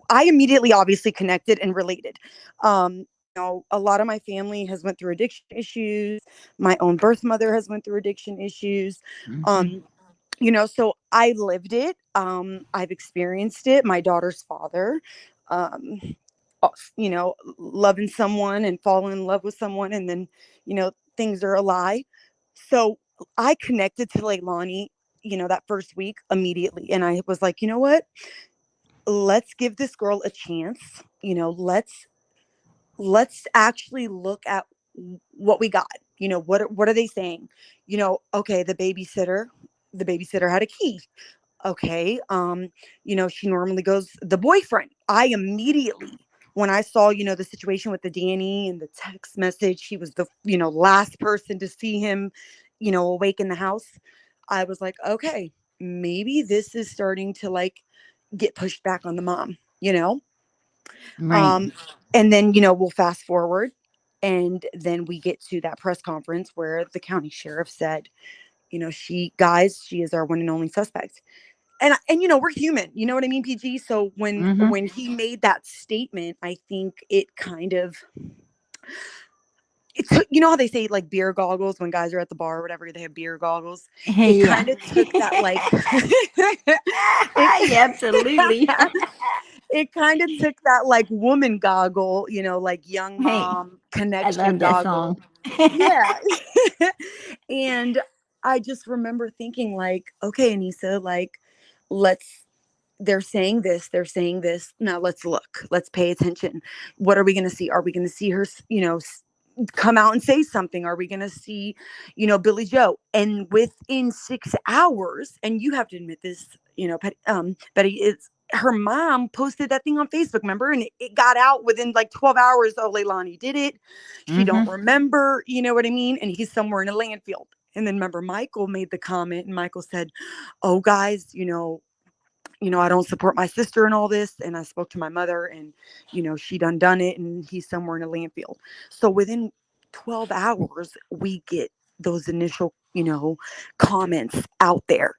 I immediately obviously connected and related. A lot of my family has went through addiction issues. My own birth mother has went through addiction issues. Mm-hmm. So I lived it. I've experienced it. My daughter's father, um, loving someone and falling in love with someone, and then, things are a lie. So I connected to Leilani, that first week immediately. And I was like, you know what? Let's give this girl a chance. Let's actually look at what we got. What are they saying? Okay, the babysitter had a key. Okay, she normally goes the boyfriend. I immediately, when I saw, the situation with the Danny and the text message, she was the, last person to see him, awake in the house. I was like, okay, maybe this is starting to like get pushed back on the mom, Right. um, and then, we'll fast forward. And then we get to that press conference where the county sheriff said, she is our one and only suspect. And we're human, you know what I mean, PG? So when Mm-hmm. when he made that statement, I think it kind of, it's, how they say like beer goggles when guys are at the bar or whatever, they have beer goggles. It Yeah. kind of took that like it, Yeah, absolutely. it kind of took that like woman goggle, like young Hey, mom I connection love that goggle. song. Yeah. And I just remember thinking like, okay, Anissa, like, let's they're saying this, they're saying this. Now let's look, let's pay attention. What are we going to see? Are we going to see her, come out and say something? Are we going to see, Billy Joe? And within 6 hours, and you have to admit this, Betty, it's her mom posted that thing on Facebook, remember? And it got out within like 12 hours. Oh, Leilani did it. She don't remember, you know what I mean? And he's somewhere in a landfill. And then remember, Michael made the comment, and Michael said, oh, guys, I don't support my sister in all this. And I spoke to my mother, and, she done it, and he's somewhere in a landfill. So within 12 hours, we get those initial, comments out there.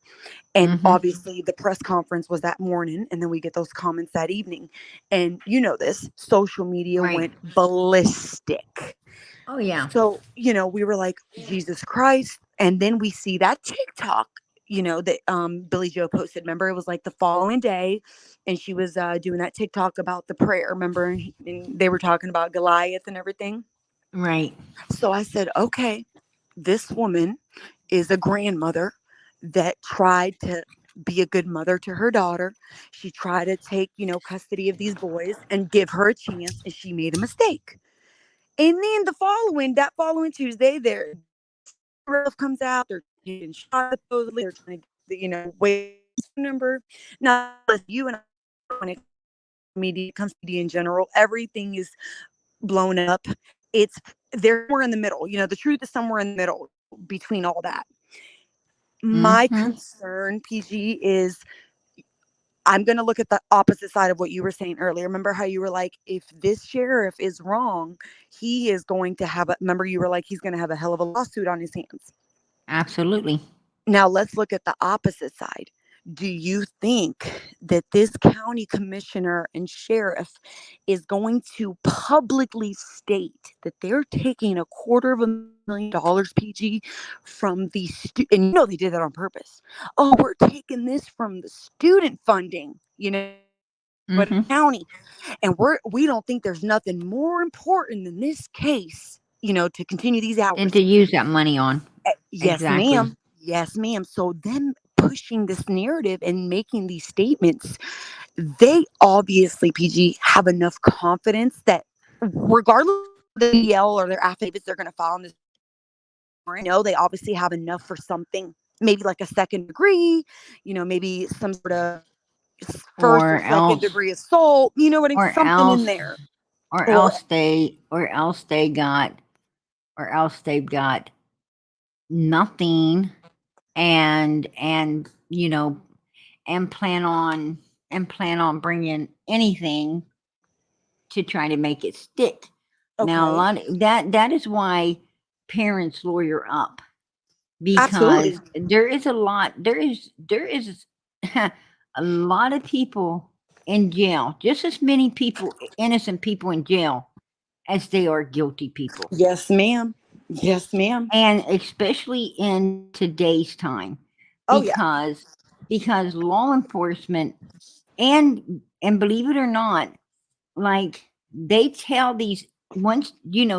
And obviously the press conference was that morning, and then we get those comments that evening. And this social media Right. went ballistic. Oh yeah. So, we were like, Jesus Christ. And then we see that TikTok, that Billy Joe posted. Remember, it was like the following day, and she was doing that TikTok about the prayer. Remember, and they were talking about Goliath and everything. Right. So I said, okay, this woman is a grandmother that tried to be a good mother to her daughter. She tried to take, custody of these boys and give her a chance, and she made a mistake. And then that following Tuesday, their stuff comes out. They're getting shot supposedly. They're trying to, wait number. Now, you and I, when it comes to media in general, everything is blown up. They're somewhere in the middle. The truth is somewhere in the middle between all that. My concern, PG, is I'm going to look at the opposite side of what you were saying earlier. Remember how you were like, if this sheriff is wrong, he is going to have remember you were like, he's going to have a hell of a lawsuit on his hands. Absolutely. Now let's look at the opposite side. Do you think that this county commissioner and sheriff is going to publicly state that they're taking $250,000, PG, from the and they did that on purpose. Oh, we're taking this from the student funding, but county, and we don't think there's nothing more important than this case, to continue these hours And to use that money on. Yes, Exactly. ma'am. Yes, ma'am. So them pushing this narrative and making these statements, they obviously, PG, have enough confidence that regardless of the DL or their affidavits they're going to file on this, they obviously have enough for something, maybe like a second degree, maybe some sort of first or second degree assault, something in there. Or else they've got nothing, and plan on bringing anything to try to make it stick. Okay. Now a lot of, that is why parents lawyer up, because Absolutely. there is a lot a lot of people in jail, just as many people, innocent people in jail, as they are guilty people. Yes, ma'am. Yes, ma'am. And especially in today's time, because law enforcement and believe it or not, like they tell these, once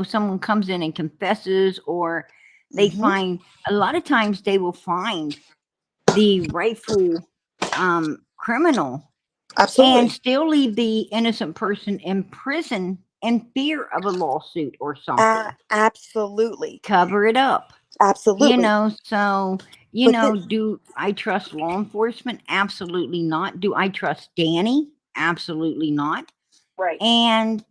someone comes in and confesses, or they find, a lot of times they will find the rightful criminal. Absolutely. And still leave the innocent person in prison in fear of a lawsuit or something. Absolutely. Cover it up. Absolutely. So, do I trust law enforcement? Absolutely not. Do I trust Danny? Absolutely not. Right. And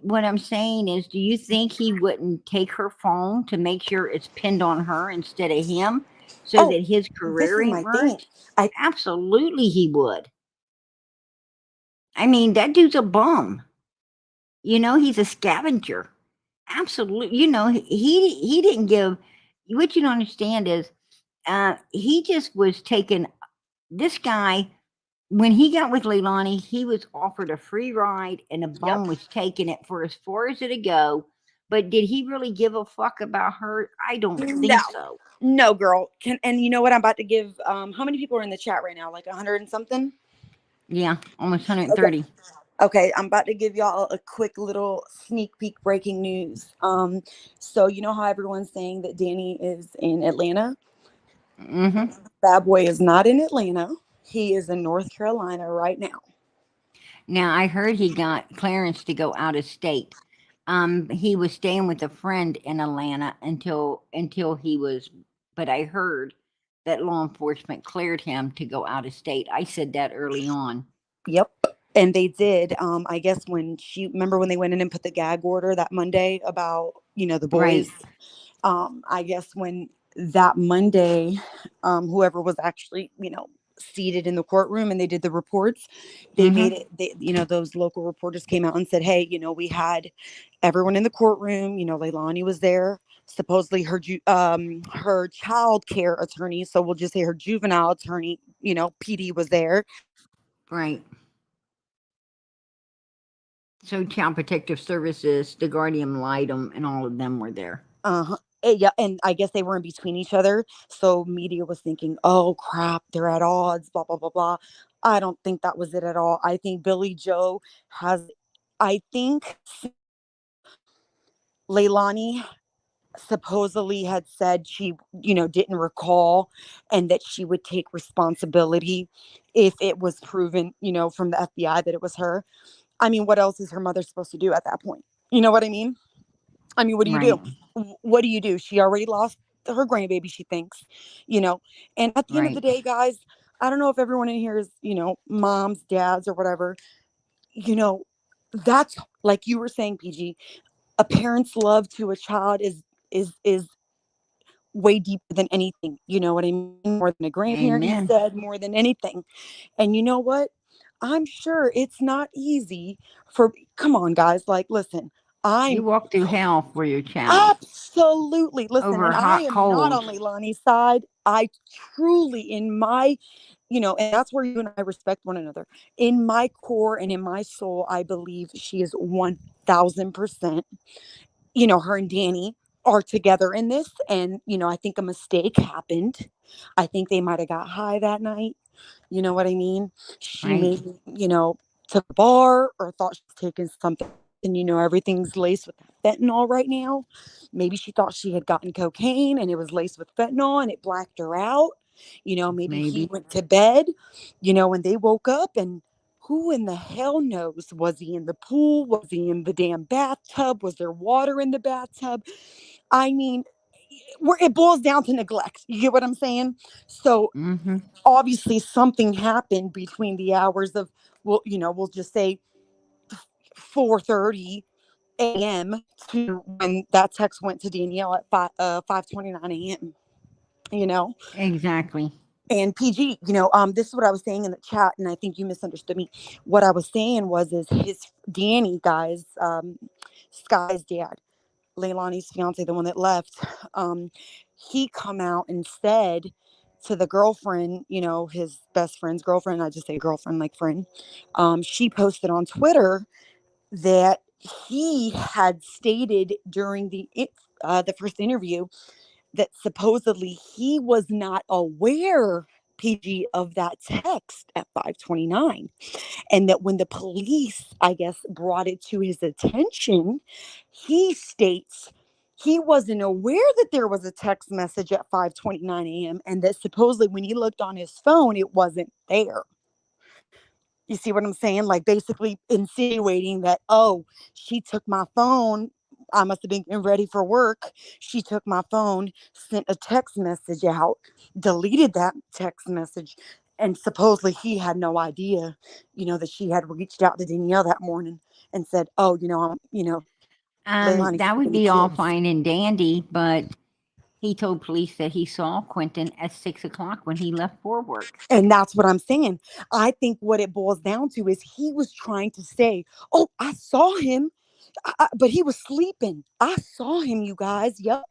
what I'm saying is, do you think he wouldn't take her phone to make sure it's pinned on her instead of him, so that his career ain't ruined? Absolutely he would. I mean, that dude's a bum. He's a scavenger. Absolutely. He didn't give. What you don't understand is, he just was taking this guy. When he got with Leilani, he was offered a free ride, and a bum was taking it for as far as it'd go. But did he really give a fuck about her? I don't think so. No, girl. And you know what? I'm about to give. How many people are in the chat right now? Like 100 and something? Yeah, almost 130. Okay, I'm about to give y'all a quick little sneak peek breaking news. So you know how everyone's saying that Danny is in Atlanta? Bad boy is not in Atlanta. He is in North Carolina right now. Now I heard he got clearance to go out of state. He was staying with a friend in Atlanta until he was, but I heard that law enforcement cleared him to go out of state. I said that early on. Yep. And they did. I guess when she remember when they went in and put the gag order that Monday about, the Right. boys. I guess when that Monday, whoever was actually, seated in the courtroom and they did the reports, they made Mm-hmm. it, those local reporters came out and said, hey, we had everyone in the courtroom, Leilani was there, supposedly her child care attorney. So we'll just say her juvenile attorney, PD was there. Right. So Child Protective Services, the Guardian Litem, and all of them were there. Uh-huh. Yeah, and I guess they were in between each other. So media was thinking, oh crap, they're at odds, blah, blah, blah, blah. I don't think that was it at all. I think Billy Joe I think Leilani supposedly had said she, didn't recall and that she would take responsibility if it was proven, from the FBI that it was her. I mean, what else is her mother supposed to do at that point? You know what I mean? I mean, what do you do? Right. What do you do? She already lost her grandbaby, she thinks, and at the end of the Right. day, guys, I don't know if everyone in here is, moms, dads, or whatever, you know, that's like you were saying, PG, a parent's love to a child is way deeper than anything. You know what I mean? More than a grandparent, you Amen. said, more than anything. And you know what? I'm sure it's not easy come on, guys. Like, listen, You I'm walk through hell for your child absolutely, listen, over and I hot am not on coals. Leilani's side. I truly, in my, and that's where you and I respect one another. In my core and in my soul, I believe she is 1000%. Her and Danny are together in this. And, I think a mistake happened. I think they might have got high that night. You know what I mean? She Right. maybe, took a bar or thought she was taking something. And, everything's laced with fentanyl right now. Maybe she thought she had gotten cocaine and it was laced with fentanyl and it blacked her out. Maybe he Maybe. went to bed, when they woke up and who in the hell knows? Was he in the pool? Was he in the damn bathtub? Was there water in the bathtub? I mean, it boils down to neglect. You get what I'm saying? So Mm-hmm. obviously something happened between the hours of, we'll just say 4:30 a.m. to when that text went to Danielle at 5:29 a.m. You know, Exactly. and PG, this is what I was saying in the chat, and I think you misunderstood me. What I was saying is his Danny, guys, Sky's dad, Leilani's fiance, the one that left, he come out and said to the girlfriend, his best friend's girlfriend, I just say girlfriend like friend, she posted on Twitter that he had stated during the first interview that supposedly he was not aware, PG, of that text at 5:29, and that when the police, I guess, brought it to his attention, he states he wasn't aware that there was a text message at 5:29 a.m. and that supposedly when he looked on his phone it wasn't there. You see what I'm saying? Like basically insinuating that, oh, she took my phone. I must have been getting ready for work. She took my phone, sent a text message out, deleted that text message, and supposedly he had no idea, that she had reached out to Danielle that morning and said, "Oh, Leilani's That would taking the be all kids." fine and dandy, but he told police that he saw Quinton at 6 o'clock when he left for work. And that's what I'm saying. I think what it boils down to is he was trying to say, "Oh, I saw him." But he was sleeping. I saw him, you guys. Yep.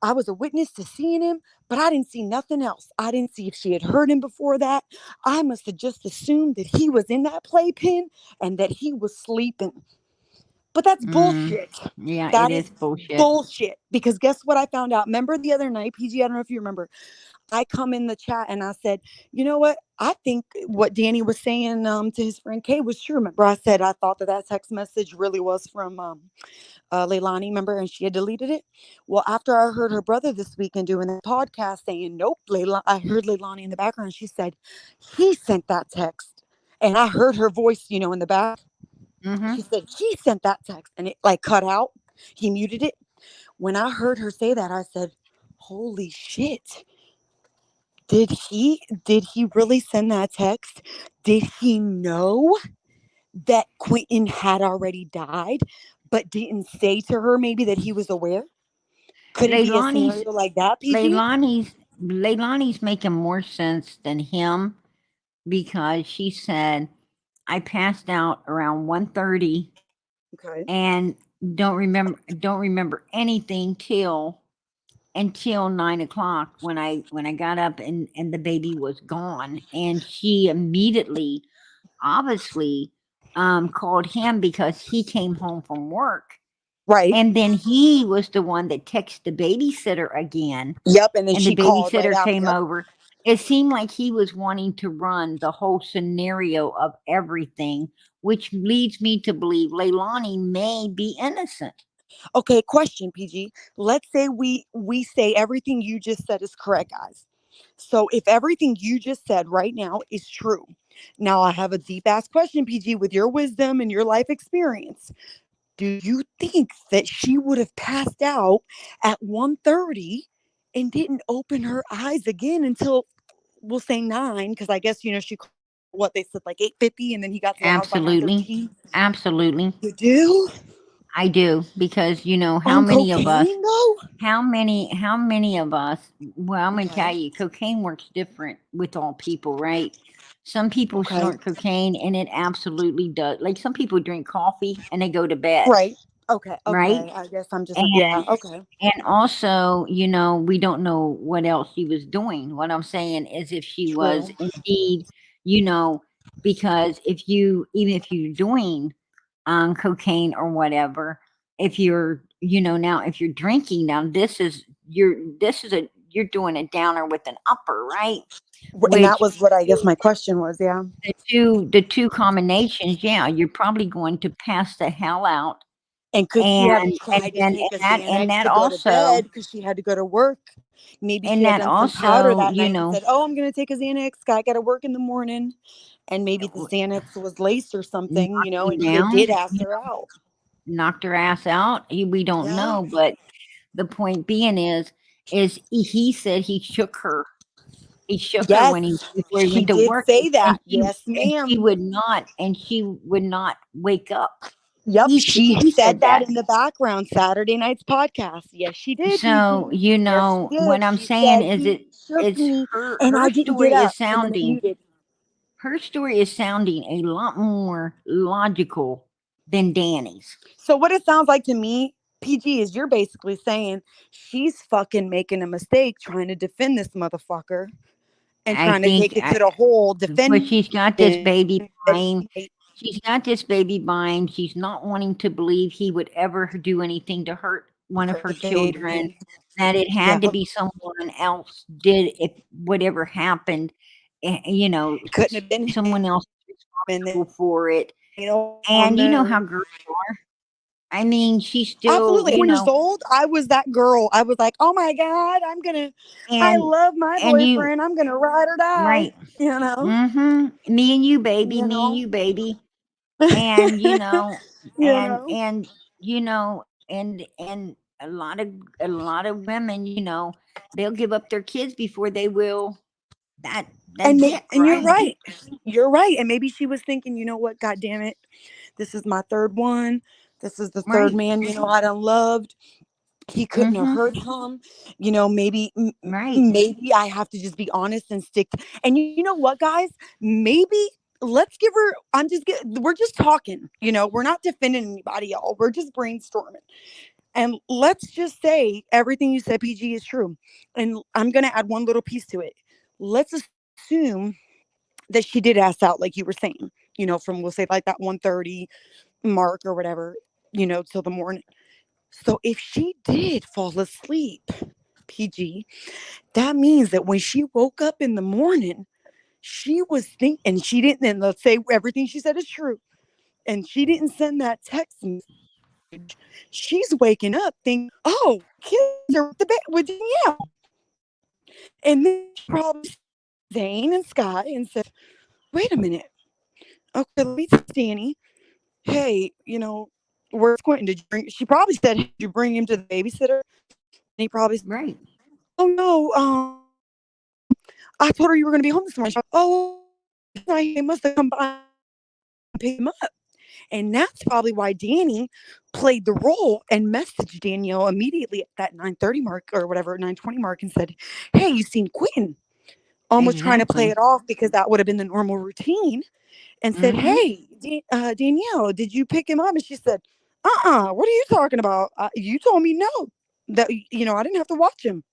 I was a witness to seeing him, but I didn't see nothing else. I didn't see if she had heard him before that. I must have just assumed that he was in that playpen and that he was sleeping. But that's Mm, bullshit. yeah, it That is is bullshit. bullshit. Because guess what I found out? Remember the other night, PG? I don't know if you remember. I come in the chat and I said, you know what? I think what Danny was saying to his friend Kay was true. Remember, I said I thought that text message really was from Leilani, remember, and she had deleted it. Well, after I heard her brother this weekend doing that podcast saying, nope, I heard Leilani in the background. She said, he sent that text. And I heard her voice, in the back. Mm-hmm. She said, he sent that text. And it like cut out. He muted it. When I heard her say that, I said, holy shit. Did he really send that text? Did he know that Quinton had already died, but didn't say to her maybe that he was aware? Could it be a Leilani's scenario like that, PG? Leilani's Leilani's making more sense than him because she said I passed out around 1:30 Okay. and don't remember anything until 9 o'clock when I got up and the baby was gone, and she immediately obviously called him because he came home from work, Right. and then he was the one that texted the babysitter again, Yep. And then and the she called right babysitter after. came Yep. over. It seemed like he was wanting to run the whole scenario of everything, which leads me to believe Leilani may be innocent. Okay. Question, PG. Let's say we say everything you just said is correct, guys. So if everything you just said right now is true, now I have a deep ass question, PG, with your wisdom and your life experience. Do you think that she would have passed out at 1:30 and didn't open her eyes again until, we'll say 9? Because I guess, she, what they said, like 8:50, and then he got to the house by Absolutely. 9:13. Absolutely. You do? I do because how On many of us cocaine, though? how many of us, well, I'm going to Okay. tell you, cocaine works different with all people, right? Some people Okay. snort cocaine and it absolutely does. Like some people drink coffee and they go to bed, Right. Okay. right? Okay. I guess I'm just, yeah. And Okay. and also, we don't know what else she was doing. What I'm saying is if she was True. indeed, you know, because if you're doing cocaine or whatever, if now if you're drinking, now you're doing a downer with an upper, right? And that Which was what I guess my question was. Yeah. the two combinations, yeah, you're probably going to pass the hell out, And could she have and tried to then take a and Xanax that to go to also bed because she had to go to work? Maybe she and had that done some powder also that night and said, "Oh, I'm going to take a Xanax. I got to work in the morning." And maybe the Xanax was laced or something, knocking and he down, did ask her out. knocked her ass out. We don't Yeah. know, but the point being is he said he shook her. He shook her Yes, when he before he she went to did work, say and that. she Yes, and she ma'am. would not and she would not wake up. Yep, she He said said that that. in the background Saturday night's podcast. Yes, she did, So, PG. Yes, she what did. I'm She saying said is he shook it's me and her I didn't get story is up, and then it sounding muted. her story is sounding a lot more logical than Danny's. So what it sounds like to me, PG, is you're basically saying she's fucking making a mistake trying to defend this motherfucker and I trying to think take it to the whole but defending she's got this that baby buying. she made She's got this baby buying. She's not wanting to believe he would ever do anything to hurt one of her her children. baby. That it Yeah, had to be someone else did if whatever happened. couldn't have been him. Someone else is And then, responsible for it. on And you know how there. girls are. I mean, she's still, Absolutely. 4 years old, I was that girl. I was like, oh my God, I and love my and you boyfriend. I'm going to ride or die, right. you know? Me and you, baby. You Me and know? you, baby. And You know? and a lot of women, they'll give up their kids before they will that And dick, and you're right? right. You're right. And maybe she was thinking, you know what? God damn it. This is my third one. This is the third Right. man, I done loved. He couldn't have Mm-hmm. hurt him. Maybe Right. maybe I have to just be honest and stick. And you know what, guys? Maybe let's give her. We're just talking. We're not defending anybody, y'all. We're just brainstorming. And let's just say everything you said, PG, is true. And I'm gonna add one little piece to it. Let's assume that she did ass out, like you were saying. From, we'll say, like that 1:30 mark or whatever. till the morning. So if she did fall asleep, PG, that means that when she woke up in the morning, she was thinking, and she didn't, and let's say everything she said is true, and she didn't send that text message. She's waking up thinking, oh, kids are with the bed with Danielle. And then she probably Zane and Scott and said, wait a minute. Okay, let me text Danny. Hey, where's Quentin? Did you bring? She probably said, did you bring him to the babysitter? And he probably said, Right. oh no, I told her you were going to be home this morning. She's like, oh, they must have come by and picked him up. And that's probably why Danny played the role and messaged Danielle immediately at that 9:30 mark or whatever, 9:20 mark, and said, hey, you seen Quentin? Almost trying to play Exactly. it off because that would have been the normal routine. And said, Mm-hmm. hey, Danielle, did you pick him up? And she said, what are you talking about? You told me no, that, I didn't have to watch him.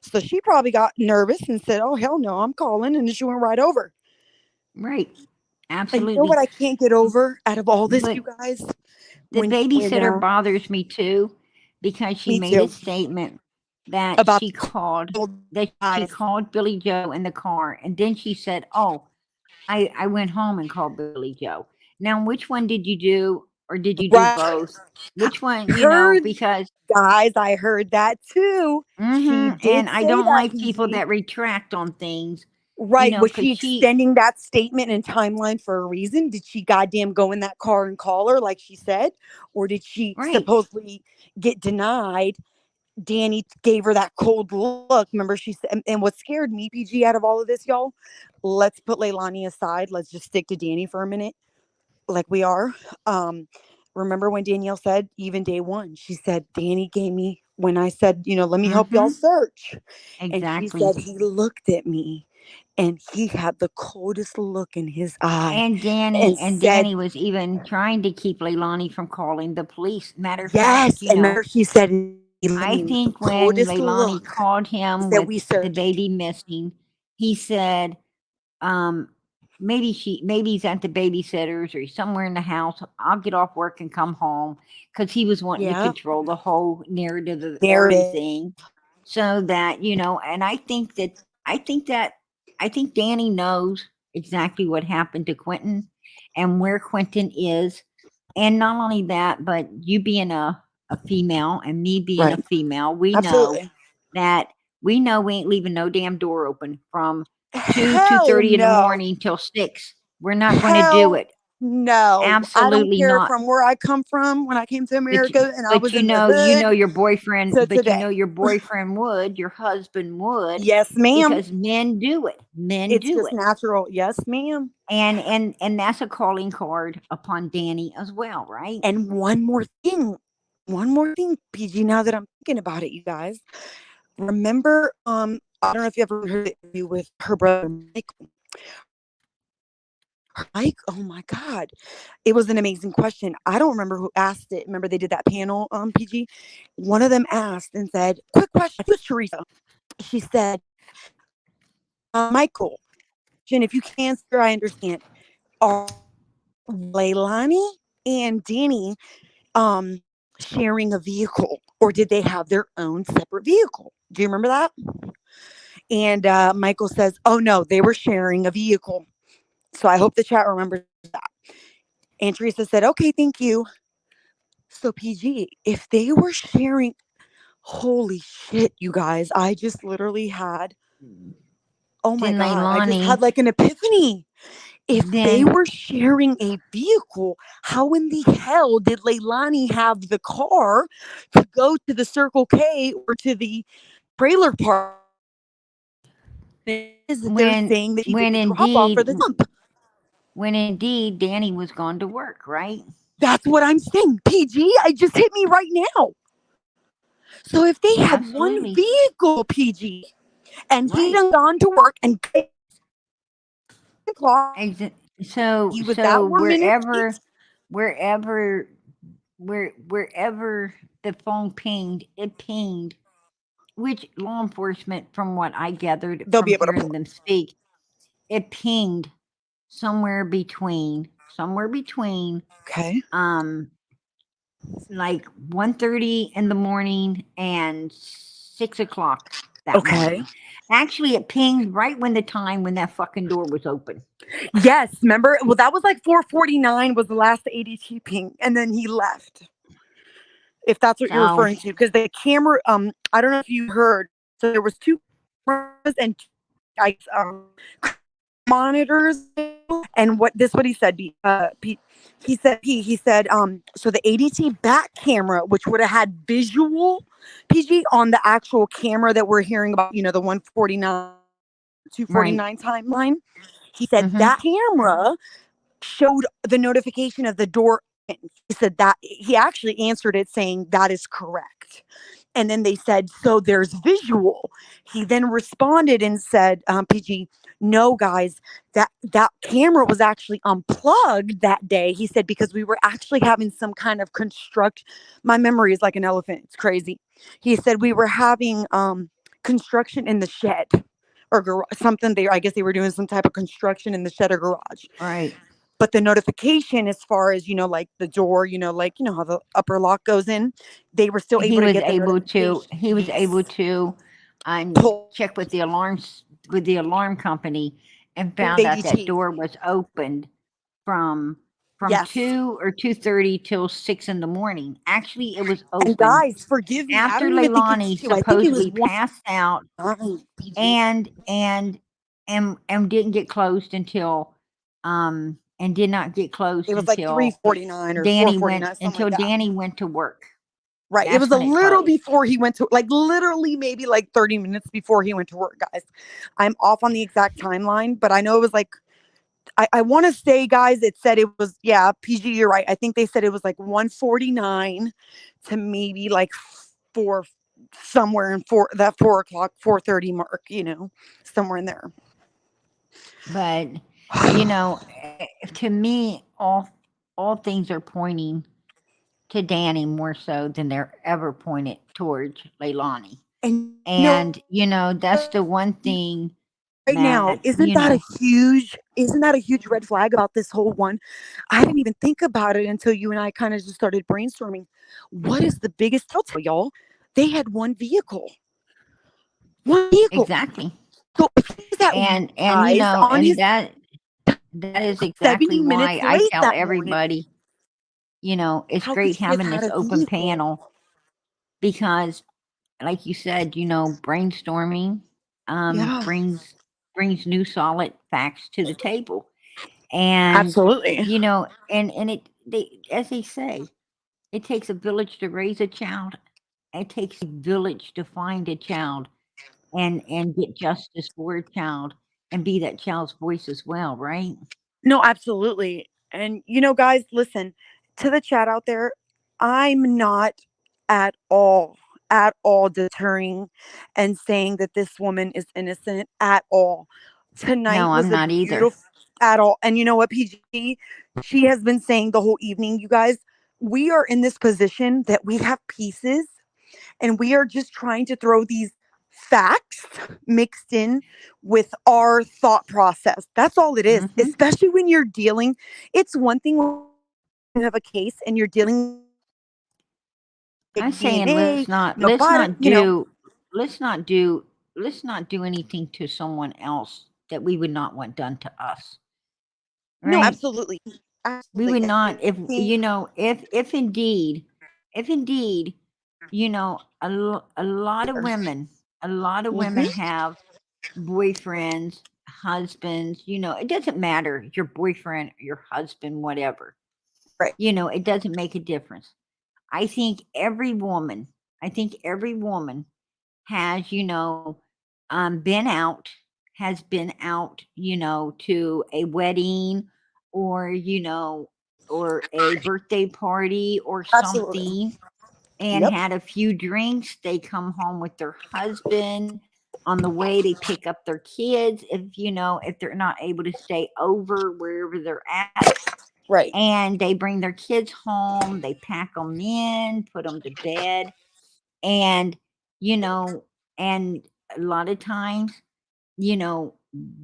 So she probably got nervous and said, oh, hell no, I'm calling. And then she went right over. Right. And you know what Absolutely. I can't get over out of all this, But you guys? the When babysitter bothers me too because she me made a too, statement that about she the called cold that she eyes. called Billy Joe in the car, and then she said, "Oh, I went home and called Billy Joe." Now, which one did you do, or did you do Right. both? Which one? Heard, Because guys, I heard that too. She did and I say don't that, like people PG. that retract on things, Right. Was because she she extending that statement and timeline for a reason? Did she goddamn go in that car and call her like she said? Or did she right, supposedly get denied? Danny gave her that cold look. Remember, she said, and what scared me, PG, out of all of this, y'all, let's put Leilani aside. Let's just stick to Danny for a minute, like we are. Um, Remember when Danielle said, even day one, she said, Danny gave me, when I said, let me help y'all mm-hmm, search. And she exactly. said, he looked at me and he had the coldest look in his eye And and said, Danny was even trying to keep Leilani from calling the police. Matter of fact, yes. And remember, she said, he looked at I me with the think when coldest Leilani look. called He him said, with we the searched. baby missing, he said, um, maybe he's at the babysitter's or he's somewhere in the house. I'll get off work and come home because he was wanting to Yeah. control the whole narrative of Narrative. everything, so that and I think Danny knows exactly what happened to Quentin and where Quentin is, and not only that, but you being a female and me being a Right. female, Absolutely. that we know we ain't leaving no damn door open from 2 Hell 2:30 in the no. morning till 6. We're not going to do Hell it. no. I don't Absolutely care not. from where I come from when I came to But America and I was in the hood to today. your boyfriend would, your husband would, Yes, ma'am. because men do it. Men It's do just it. natural. Yes, ma'am. And that's a calling card upon Danny as well, right? And one more thing, PG, now that I'm thinking about it, you guys. Remember, I don't know if you ever heard the interview with her brother Michael. Mike, oh my God. It was an amazing question. I don't remember who asked it. Remember they did that panel, PG? One of them asked and said, quick question. I think it was Teresa. She said, Michael, Jen, if you can't answer, I understand. Are Leilani and Danny sharing a vehicle, or did they have their own separate vehicle? Do you remember that? And Michael says, oh no, they were sharing a vehicle. So I hope the chat remembers that. And Teresa said, okay, thank you. So PG, if they were sharing, holy shit, you guys, I just literally had, oh my Then God, I just had Leilani, like an epiphany. If they then were sharing a vehicle, how in the hell did Leilani have the car to go to the Circle K or to the trailer park? Is that they're when saying that she did when the drop off for indeed the dump? when indeed Danny was gone to work, right? That's what I'm saying. PG, it just hit me right now. So if they had one Absolutely. vehicle, PG, and he Right. done gone to work and clock, So he was that 1 minute late. wherever wherever the phone pinged, it pinged, which law enforcement, from what I gathered They'll from be able to hearing pull them speak, it pinged somewhere between it. Okay. um like 1:30 in the morning and 6 o'clock that Okay. morning. Actually, it pinged right when the time when that fucking door was open. Yes, remember? Well, that was like 4:49 was the last ADT ping, and then he left. If that's what you're So referring to, because the camera, I don't know if you heard. So there was two cameras and monitors, and what he said, Pete, he said, so the ADT back camera, which would have had visual PG on the actual camera that we're hearing about, the 149 right. 249 timeline, he said Mm-hmm. that camera showed the notification of the door open. He said that he actually answered it saying that is correct. And then they said, so there's visual. He then responded and said, PG, no, guys, that camera was actually unplugged that day. He said, because we were actually having some kind of my memory is like an elephant. It's crazy. He said we were having construction in the shed or something. I guess they were doing some type of construction in the shed or garage. Right. But the notification, as far as, like the door, how the upper lock goes in, they were still He able to was get the able to. notification. He was able to Pull check with the alarm company and found out that ADT. door was opened from Yes. 2 or 2:30 till 6 in the morning. Actually, it was And open guys, forgive me. I after don't even think it's Leilani two. I think it was supposedly one passed out PG. and didn't get closed until and did not get It closed was like until 3:49 or 4:49, something like that. Danny went to work. Right. It That's was a when it little closed. before he went to, like, literally maybe like 30 minutes before he went to work, guys. I'm off on the exact timeline, but I know it was like, I want to say, guys, it said it was, yeah, PG, you're right. I think they said it was like 1:49 to maybe like 4, somewhere in that 4 o'clock, 4:30 mark, somewhere in there. But to me, all things are pointing to Danny more so than they're ever pointed towards Leilani. And And that's the one thing right now, that isn't that a huge red flag about this whole one? I didn't even think about it until you and I kind of just started brainstorming. What is the biggest telltale, y'all? They had one vehicle. One vehicle. exactly. So if he's at And guys on and his that is 70 exactly why minutes I late tell that morning, everybody, it's how could great she have having had this a open vehicle? panel because like you said, brainstorming Yeah, brings new solid facts to the table. And absolutely. and as they say, it takes a village to raise a child. It takes a village to find a child and get justice for a child and be that child's voice as well, right? No, absolutely. And guys, listen to the chat out there. I'm not at all, at all deterring and saying that this woman is innocent at all. Tonight No, I'm was a not either. beautiful at all. And you know what, PG? She has been saying the whole evening, you guys, we are in this position that we have pieces and we are just trying to throw these facts mixed in with our thought process. That's all it is, Hmm. especially when you're dealing. It's one thing when you have a case and you're dealing I'm with saying DNA, body, let's not do anything to someone else that we would not want done to us. no, Right? absolutely. We Absolutely. would not I think if indeed, a lot of women mhm, have boyfriends, husbands, it doesn't matter your boyfriend, your husband, whatever. right. It doesn't make a difference. I think every woman has, been out, to a wedding or, or a birthday party or Absolutely. something and Yep. had a few drinks. They come home with their husband. On the way, they pick up their kids if they're not able to stay over wherever they're at, Right. and they bring their kids home, they pack them in, put them to bed, and, you know, and a lot of times, you know,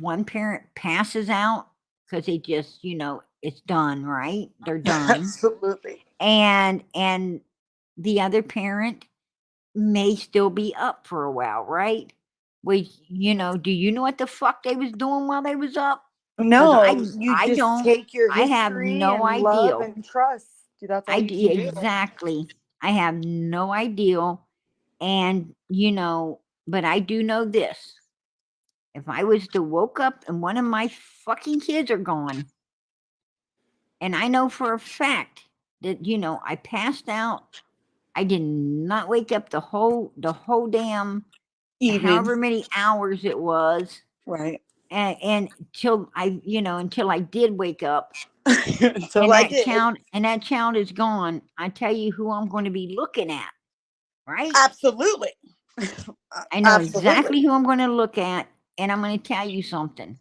one parent passes out because they just, it's done, right? They're done. Absolutely. And the other parent may still be up for a while, right? Which, do you know what the fuck they was doing while they was up? Because No, you I just don't. take your I have history no and love idea. and trust. That's all you can do. Exactly. I have no idea. And, but I do know this. If I was to woke up and one of my fucking kids are gone, and I know for a fact that, I passed out, I did not wake up the whole damn Evening. however many hours it was, Right. and until I did wake up, Until and I that did. child is gone. I tell you who I'm going to be looking at, right? Absolutely. I know exactly Absolutely. who I'm going to look at, and I'm going to tell you something.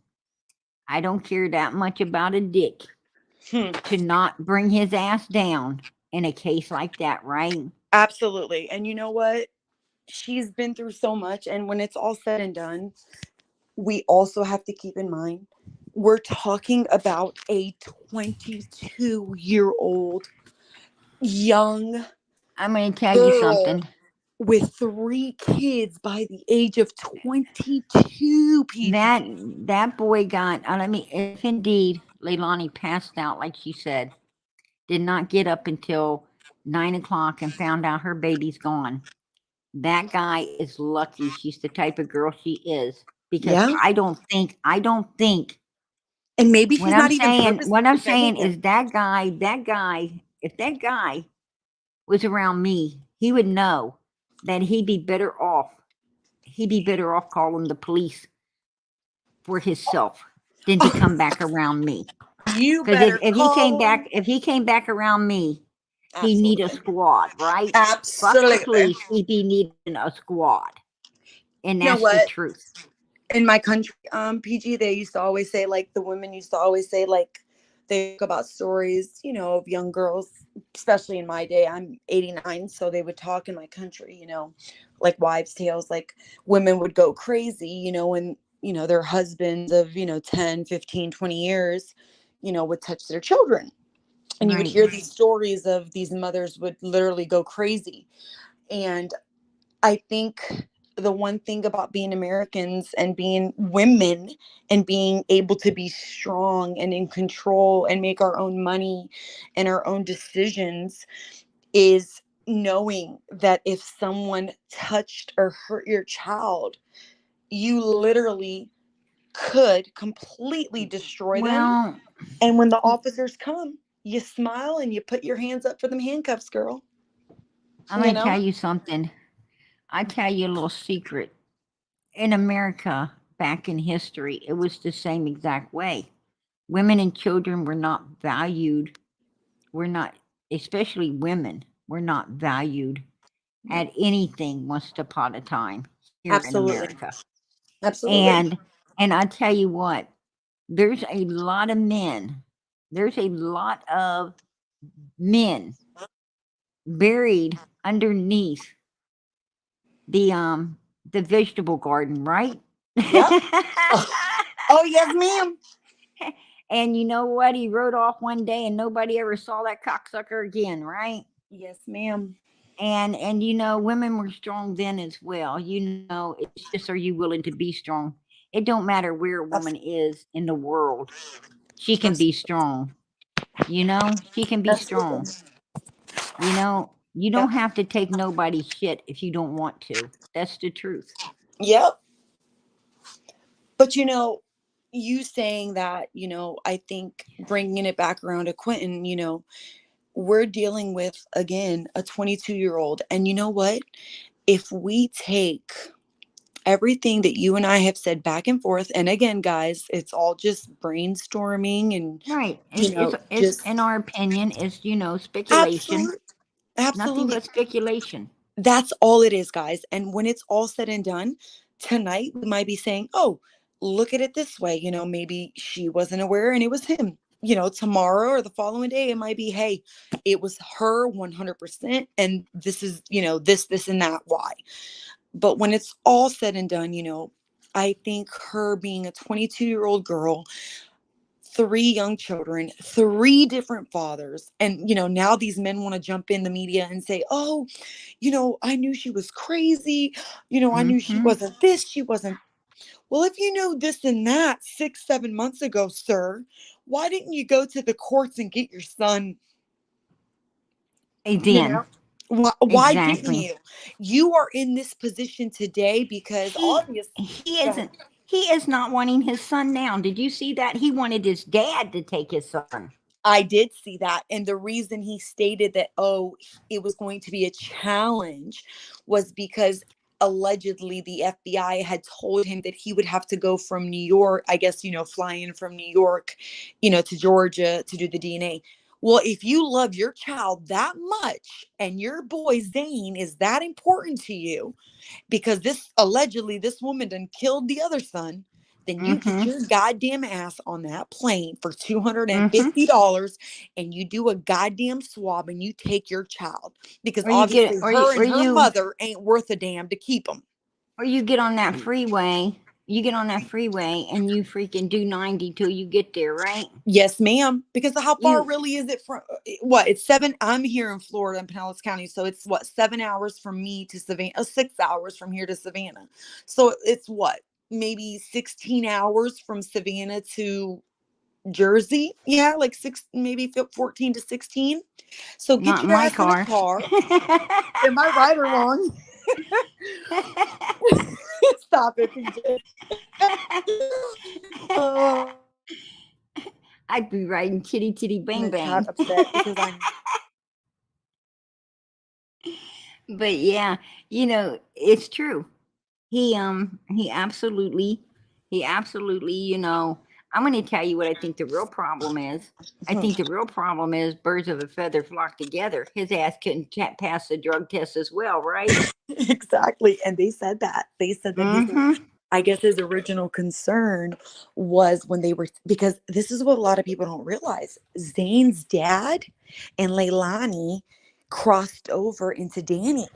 I don't care that much about a dick to not bring his ass down in a case like that, right? Absolutely. And you know what? She's been through so much. And when it's all said and done, we also have to keep in mind we're talking about a 22-year-old young I'm going to tell you girl something. with 3 kids by the age of 22, PG. That boy got, if indeed Leilani passed out, like she said, did not get up until 9 o'clock and found out her baby's gone. That guy is lucky she's the type of girl she is, because Yeah. I don't think And maybe she's what I'm not even saying purposely defending him. is that guy, if that guy was around me, he would know that he'd be better off calling the police for himself than to come back around me. You Because better if he came back around me, he need a Absolutely. squad, right? Fuck the Absolutely. police, he'd be needing a squad. And You know that's the what? truth. In my country, PG, they used to always say, like, the women used to always say, like, they talk about stories, of young girls, especially in my day. I'm 89, so they would talk in my country, like wives' tales, like women would go crazy, when, their husbands of, 10, 15, 20 years, would touch their children. And you would Right. hear these stories of these mothers would literally go crazy. And I think the one thing about being Americans and being women and being able to be strong and in control and make our own money and our own decisions is knowing that if someone touched or hurt your child, you literally could completely destroy them. Well, And when the officers come, you smile and you put your hands up for them handcuffs, girl. I'm going to tell you something. I tell you a little secret. In America, back in history, it was the same exact way. Women and children were not valued. We're not, especially women, were not valued at anything once upon a time here Absolutely. in America. Absolutely. And I tell you what, there's a lot of men. There's a lot of men buried underneath the vegetable garden, right? Yep. Oh, yes, ma'am. And you know what? He rode off one day and nobody ever saw that cocksucker again, right? Yes, ma'am. And women were strong then as well. It's just, are you willing to be strong? It don't matter where a woman is in the world. She can be strong. She can be strong. Absolutely. You Yep. don't have to take nobody's shit if you don't want to. That's the truth. Yep. But you saying that, I think bringing it back around to Quinton, we're dealing with, again, a 22-year-old. And you know what? If we take everything that you and I have said back and forth, and again, guys, it's all just brainstorming and, Right. It's just in our opinion, it's speculation. absolutely. Nothing but speculation. That's all it is, guys. And when it's all said and done, tonight we might be saying, oh, look at it this way. Maybe she wasn't aware and it was him. Tomorrow or the following day, it might be, hey, it was her 100%. And this is, this and that. Why? But when it's all said and done, I think her being a 22-year-old girl 3 young children, 3 different fathers. And, now these men want to jump in the media and say, oh, I knew she was crazy. I knew she Mm-hmm. wasn't this, she wasn't. Well, if you know this and that 6, 7 months ago, sir, why didn't you go to the courts and get your son? You Then know, why didn't exactly. you? You are in this position today because He obviously. he isn't. He is not wanting his son now. Did you see that? He wanted his dad to take his son. I did see that. And the reason he stated that, it was going to be a challenge was because allegedly the FBI had told him that he would have to go from New York, I guess, fly in from New York, to Georgia to do the DNA. Well, if you love your child that much and your boy Zane is that important to you, because this woman done killed the other son, then you get Mm-hmm. your goddamn ass on that plane for Mm-hmm. $250 and you do a goddamn swab and you take your child, because Or you get obviously her or and her you mother ain't worth a damn to keep them. or you get on that freeway. You get on that freeway and you freaking do 90 till you get there, right? Yes, ma'am. Because how far You really is it from what? It's 7. I'm here in Florida in Pinellas County. So it's what, 7 hours from me to Savannah, 6 hours from here to Savannah. So it's what, maybe 16 hours from Savannah to Jersey. Yeah, like 14 to 16. So get not in your my ass in a car. car. Am I right or wrong? Stop it, PJ. Oh, I'd be riding kitty kitty bang the chat bang. upset because I. But yeah, it's true. He absolutely, I'm going to tell you what I think the real problem is. I think the real problem is birds of a feather flock together. His ass couldn't pass the drug test as well, right? Exactly. And they said that. They said that Mm-hmm. I guess his original concern was when they were, because this is what a lot of people don't realize. Zane's dad and Leilani crossed over into Danny.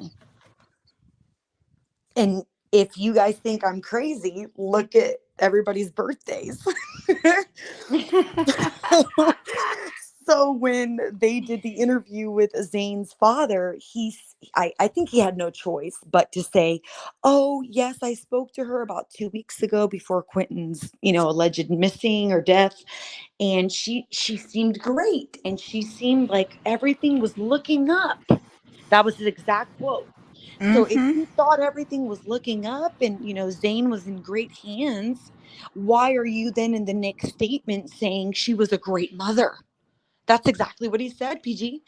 And if you guys think I'm crazy, look at everybody's birthdays. So when they did the interview with Zane's father, I think he had no choice but to say, oh, yes, I spoke to her about 2 weeks ago before Quinton's, alleged missing or death. And she seemed great. And she seemed like everything was looking up. That was his exact quote. So if Mm-hmm. you thought everything was looking up and, Zane was in great hands, why are you then in the next statement saying she was a great mother? That's exactly what he said, PG.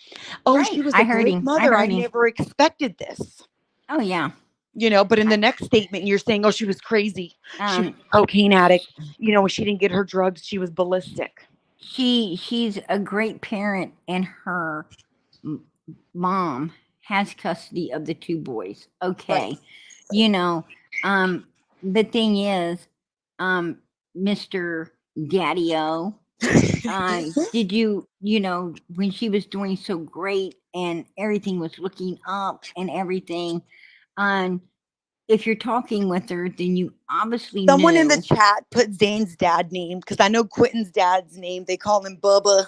Oh, Right. she was I a heard great him. I mother. I heard him. never expected this. Oh yeah. But in I, the next statement, you're saying, oh, she was crazy. She was um a cocaine addict. When she didn't get her drugs, she was ballistic. she's a great parent, and her m- mom has custody of the 2 boys. Right. Okay. You know, um the thing is, um Mr. Daddy-O, did when she was doing so great and everything was looking up and everything, um if you're talking with her, then you obviously Someone in the knew. chat put Zane's dad name, because I know Quentin's dad's name. They call him Bubba.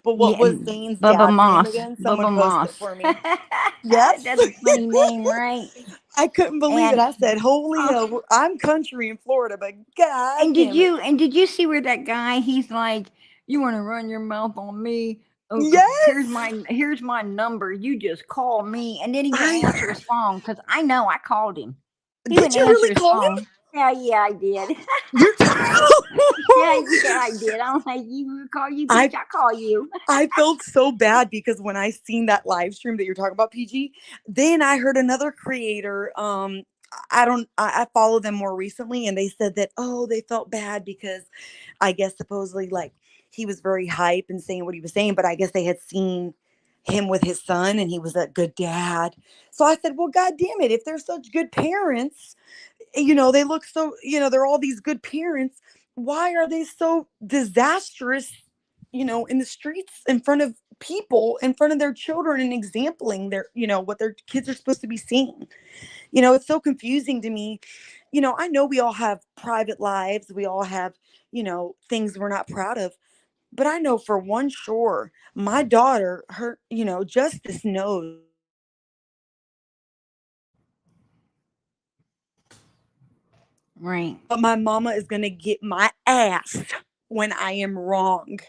But what Yeah, was Zane's Bubba dad's name Moss. again? Someone Bubba post it Moss. for me. Yes. That's a funny name, right? I couldn't believe it. And I said, holy oh, hell, I'm country in Florida, but god and did damn it. you see where that guy? He's like, "You want to run your mouth on me? Oh, Yes. here's my number. You just call me." And then he wouldn't answer I his phone because I know I called him. He did wouldn't you answer really his call him? phone. Yeah, yeah, I did. You're Yeah, yeah, I did. I'm like, you call you, I bitch. I call you. I felt so bad because when I seen that live stream that you're talking about, PG, then I heard another creator. I follow them more recently, and they said that, oh, they felt bad because I guess supposedly like he was very hype and saying what he was saying, but I guess they had seen him with his son and he was a good dad. So I said, well, god damn it, if they're such good parents, they look so, they're all these good parents. Why are they so disastrous, in the streets in front of people, in front of their children and exampling their, what their kids are supposed to be seeing? It's so confusing to me I know we all have private lives. We all have, things we're not proud of. But I know for one sure, my daughter, her, Justice knows. Right. But my mama is going to get my ass when I am wrong.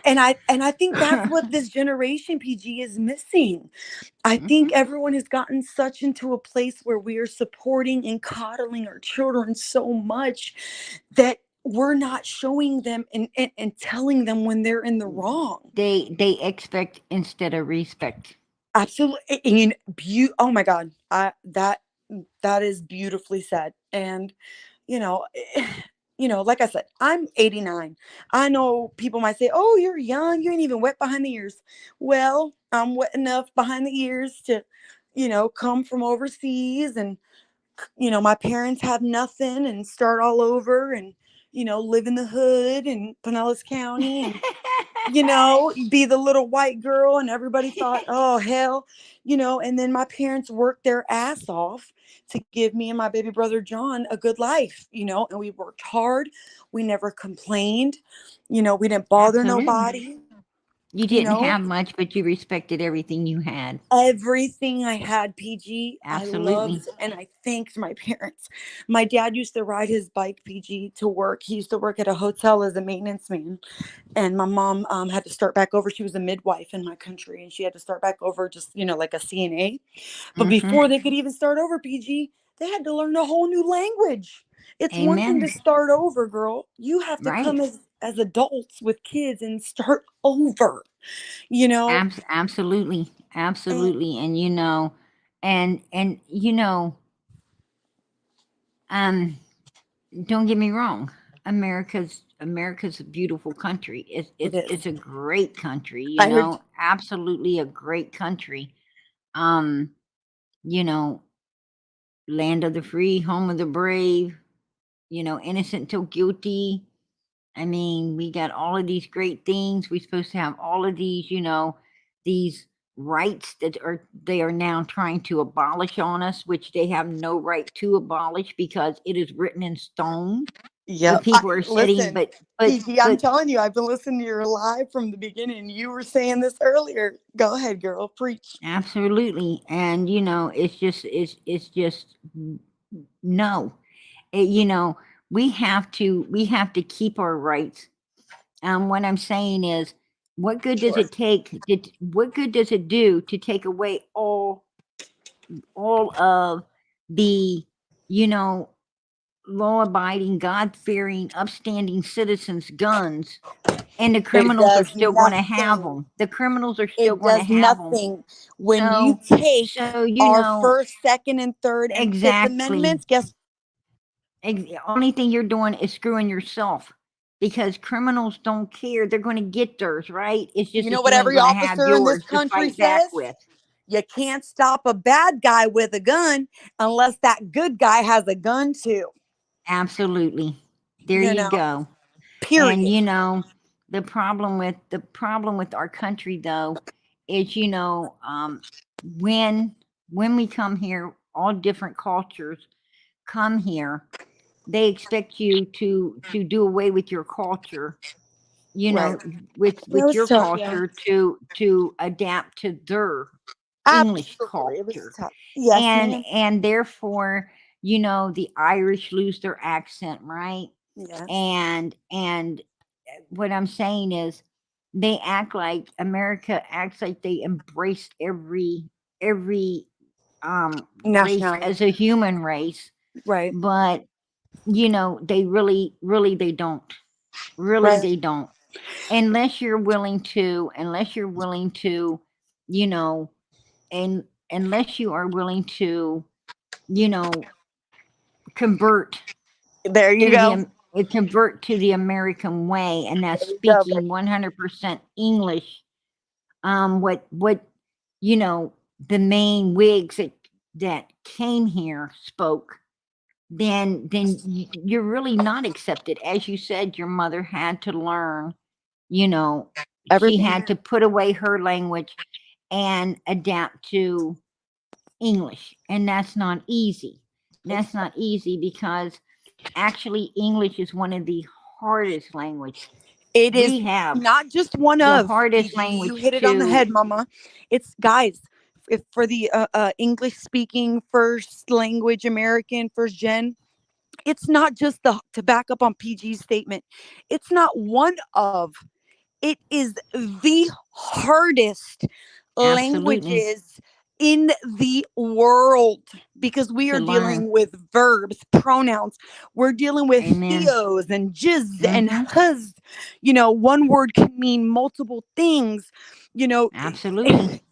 And I think that's what this generation, PG, is missing. I think everyone has gotten such into a place where we are supporting and coddling our children so much that we're not showing them and telling them when they're in the wrong. They expect instead of respect. Absolutely. Oh my God. That is beautifully said. And you know, like I said, I'm 89. I know people might say, "Oh, you're young. You ain't even wet behind the ears." Well, I'm wet enough behind the ears to, come from overseas, and my parents have nothing and start all over, and live in the hood in Pinellas County, and be the little white girl, and everybody thought, oh hell, and then my parents worked their ass off to give me and my baby brother John a good life, and we worked hard. We never complained. We didn't bother Absolutely. nobody. You didn't have much, but you respected everything you had. Everything I had, PG, I Absolutely. loved and I thanked my parents. My dad used to ride his bike, PG, to work. He used to work at a hotel as a maintenance man. And my mom had to start back over. She was a midwife in my country, and she had to start back over just, like a CNA. But before they could even start over, PG, they had to learn a whole new language. It's one thing to Amen. start over, girl. You have to come Right. as adults with kids and start over, you know? Absolutely. And Absolutely. And um don't get me wrong. America's a beautiful country. It's it it's is. it's a great country, I heard absolutely a great country. Um, you know, land of the free, home of the brave, innocent till guilty. I mean, we got all of these great things. We're supposed to have all of these, these rights that they are now trying to abolish on us, which they have no right to abolish because it is written in stone. But Yep. people are sitting, Listen, but PG, I'm but telling you, I've been listening to your live from the beginning. You were saying this earlier. Go ahead, girl. Preach. absolutely, and it's just no. We have to keep our rights. What I'm saying is, what good does Sure. it take? What good does it do to take away all of the you know law abiding, God fearing, upstanding citizens' guns, and the It criminals are does still going to have nothing. them. The criminals are still It going to does have them. nothing. When you So take so our first, second, and third and fifth exactly. amendments, guess Only thing you're doing is screwing yourself because criminals don't care. They're going to get theirs, right? It's just you know that what you ain't every going to have officer in this yours to country fight back says? with. You can't stop a bad guy with a gun unless that good guy has a gun too. Absolutely. There You you know, go. And period. the problem with our country though is when when we come here, all different cultures come here, they expect you to do away with your culture, you Right. know, with That with was your tough. Yeah. culture to adapt to their English Absolutely. It was culture. tough. Yes, And ma'am. and therefore, the Irish lose their accent, right? Yes. And what I'm saying is they act like America acts like they embraced every race Nationality. as a human race, Right. but they really they don't. Really Right. they don't. Unless you're willing to, you know, and unless you are willing to, you know, convert There you to the go. convert to the American way, and that's There you go, speaking 100% English. What you know the main Whigs that came here spoke. Then you're really not accepted. As you said, your mother had to learn. You know, she everything. had to put away her language and adapt to English, and that's not easy. That's not easy because actually English is one of the hardest language. It is We have not just one the of, hardest PG. You language hit it on the to head, Mama. It's guys. If for the English speaking first language American first gen, it's not just the to back up on PG's statement. It's not one of. It is the hardest absolutely languages in the world because we to are learn. dealing with verbs, pronouns. We're dealing with Amen. theos and jizz and Mm-hmm. huz. One word can mean multiple things. You know, Absolutely.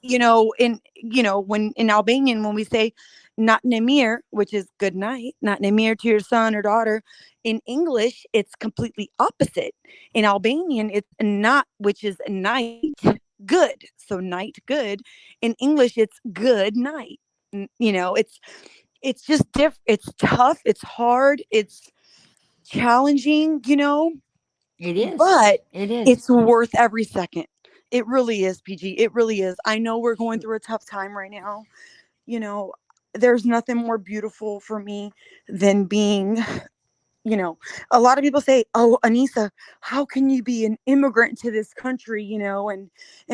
when in Albanian when we say not nemir, which is good night, not nemir to your son or daughter, in English it's completely opposite. In Albanian, it's not, which is night, good. So night, good. In English, it's good night. It's just different. It's tough. It's hard. It's challenging, It is. but It is. it's worth every second. It really is, PG. It really is. I know we're going through a tough time right now. You know, there's nothing more beautiful for me than being you know, a lot of people say, "Oh, Anissa, how can you be an immigrant to this country, and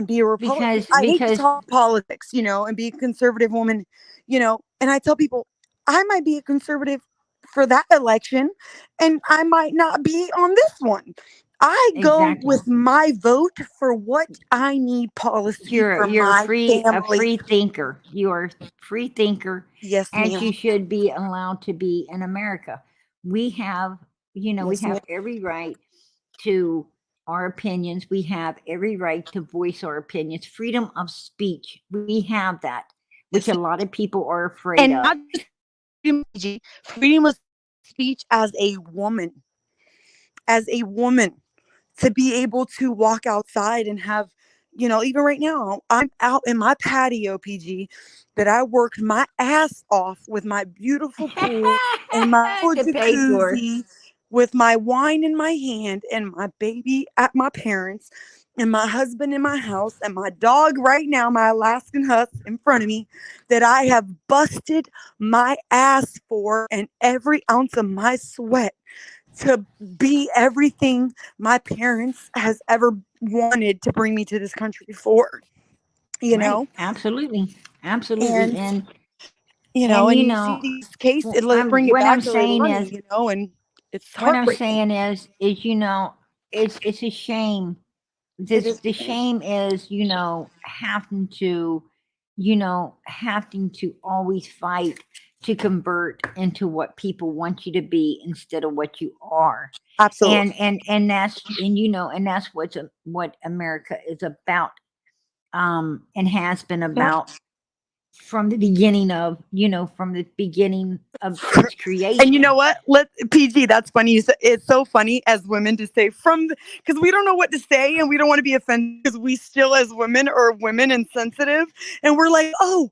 be a Republican?" I hate to Because talk politics, and be a conservative woman, And I tell people, I might be a conservative for that election, and I might not be on this one. I go exactly. with my vote for what I need policy for You're my a family. free thinker. You are a free thinker, Yes, as ma'am. you should be allowed to be in America. We have, we Yes, have ma'am. every right to our opinions. We have every right to voice our opinions. Freedom of speech. We have that, which Yes, a ma'am. lot of people are afraid And of. not just freedom of speech as a woman, to be able to walk outside and have, even right now, I'm out in my patio, PG, that I worked my ass off with my beautiful pool and my little To pay for. jacuzzi with my wine in my hand and my baby at my parents and my husband in my house and my dog right now, my Alaskan Husk in front of me, that I have busted my ass for, and every ounce of my sweat to be everything my parents has ever wanted to bring me to this country for, you Right. know? Absolutely. Absolutely. And, And and you see these cases, let's bring it what I'm back to saying Leilani, is, and it's heartbreaking. it's a shame. It This is. The shame is, having to always fight to convert into what people want you to be instead of what you are. Absolutely. And that's what America is about, and has been about from the beginning of, its And you know creation. what? PG. That's funny. It's so funny as women to say because we don't know what to say and we don't want to be offended because we still as women are women and sensitive, and we're like, oh,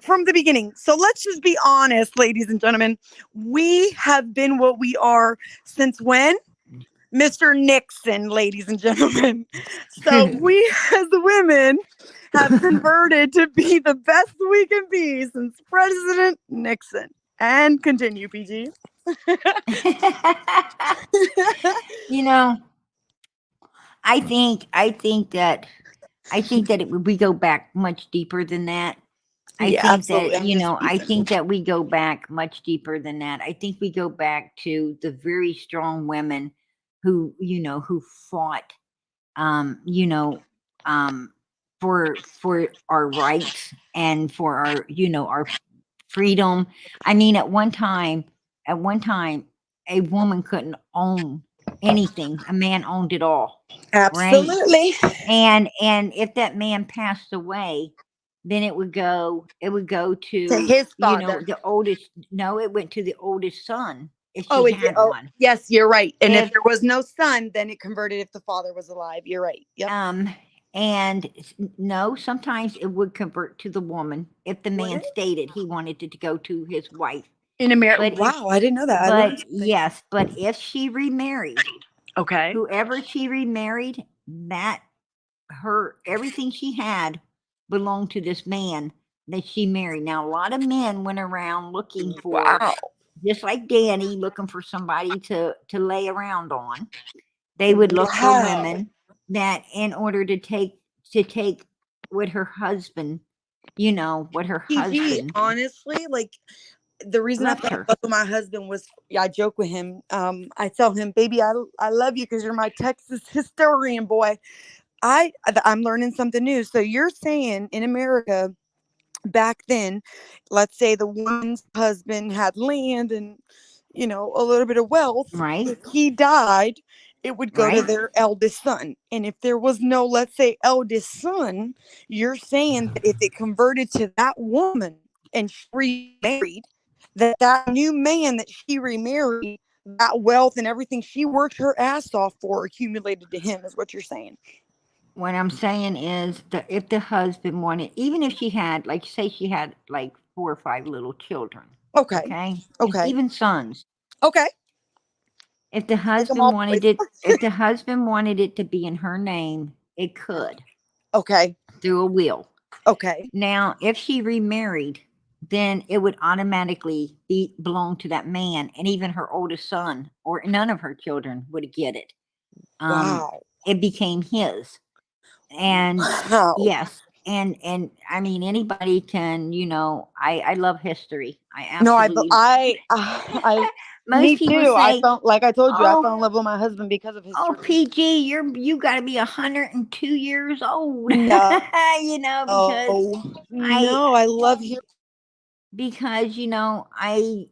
from the beginning. So let's just be honest, ladies and gentlemen. We have been what we are since when? Mr. Nixon, ladies and gentlemen. So we as women have converted to be the best we can be since President Nixon. And continue, PG. you know, we go back much deeper than that. Yeah, absolutely. I'm just I teasing. think that we go back much deeper than that. I think we go back to the very strong women who fought, um, you know, um, for our rights and for our freedom. I mean, at one time, a woman couldn't own anything. A man owned it all, right? Absolutely. And if that man passed away, then it would go To to, his father. the oldest. No, it went to the oldest son if Oh, she it did. had Oh, one. yes, you're right. And if If there was no son, then it converted if the father was alive. You're right. Yep. um and no, sometimes it would convert to the woman if the Would man it? stated he wanted it to go to his wife. In America. But if Wow, I didn't know that. I but learned something. yes, but if she remarried, Okay. whoever she remarried, that her everything she had belonged to this man that she married. Now, a lot of men went around looking for, Wow. just like Danny, looking for somebody to lay around on. They would look for Wow. women that, in order to take what her husband, what her PG, husband honestly, like the reason I left fell in her. love with my husband was, yeah, I joke with him. I tell him, baby, I love you because you're my Texas historian boy. I'm learning something new. So you're saying in America back then, let's say the woman's husband had land and a little bit of wealth. Right. If he died, it would go to Right. their eldest son. And if there was no, let's say, eldest son, you're saying that if it converted to that woman and she remarried, that new man that she remarried, that wealth and everything she worked her ass off for accumulated to him, is what you're saying. What I'm saying is that if the husband wanted, even if she had, like, say she had like 4 or 5 little children, Okay. okay, Okay. even sons, Okay. if the Make them husband all wanted boys. it to be in her name, it could, Okay. through a will. Okay. Now, if she remarried, then it would automatically belong to that man, and even her oldest son or none of her children would get it. Wow. It became his. And Wow. yes, and I mean, anybody can, I love history. I No, absolutely I, most me people too. I say, felt like I told you, I "Oh, fell in love with my husband because of oh, history. PG, you got to be 102 years old." No, Because I no, I love you. I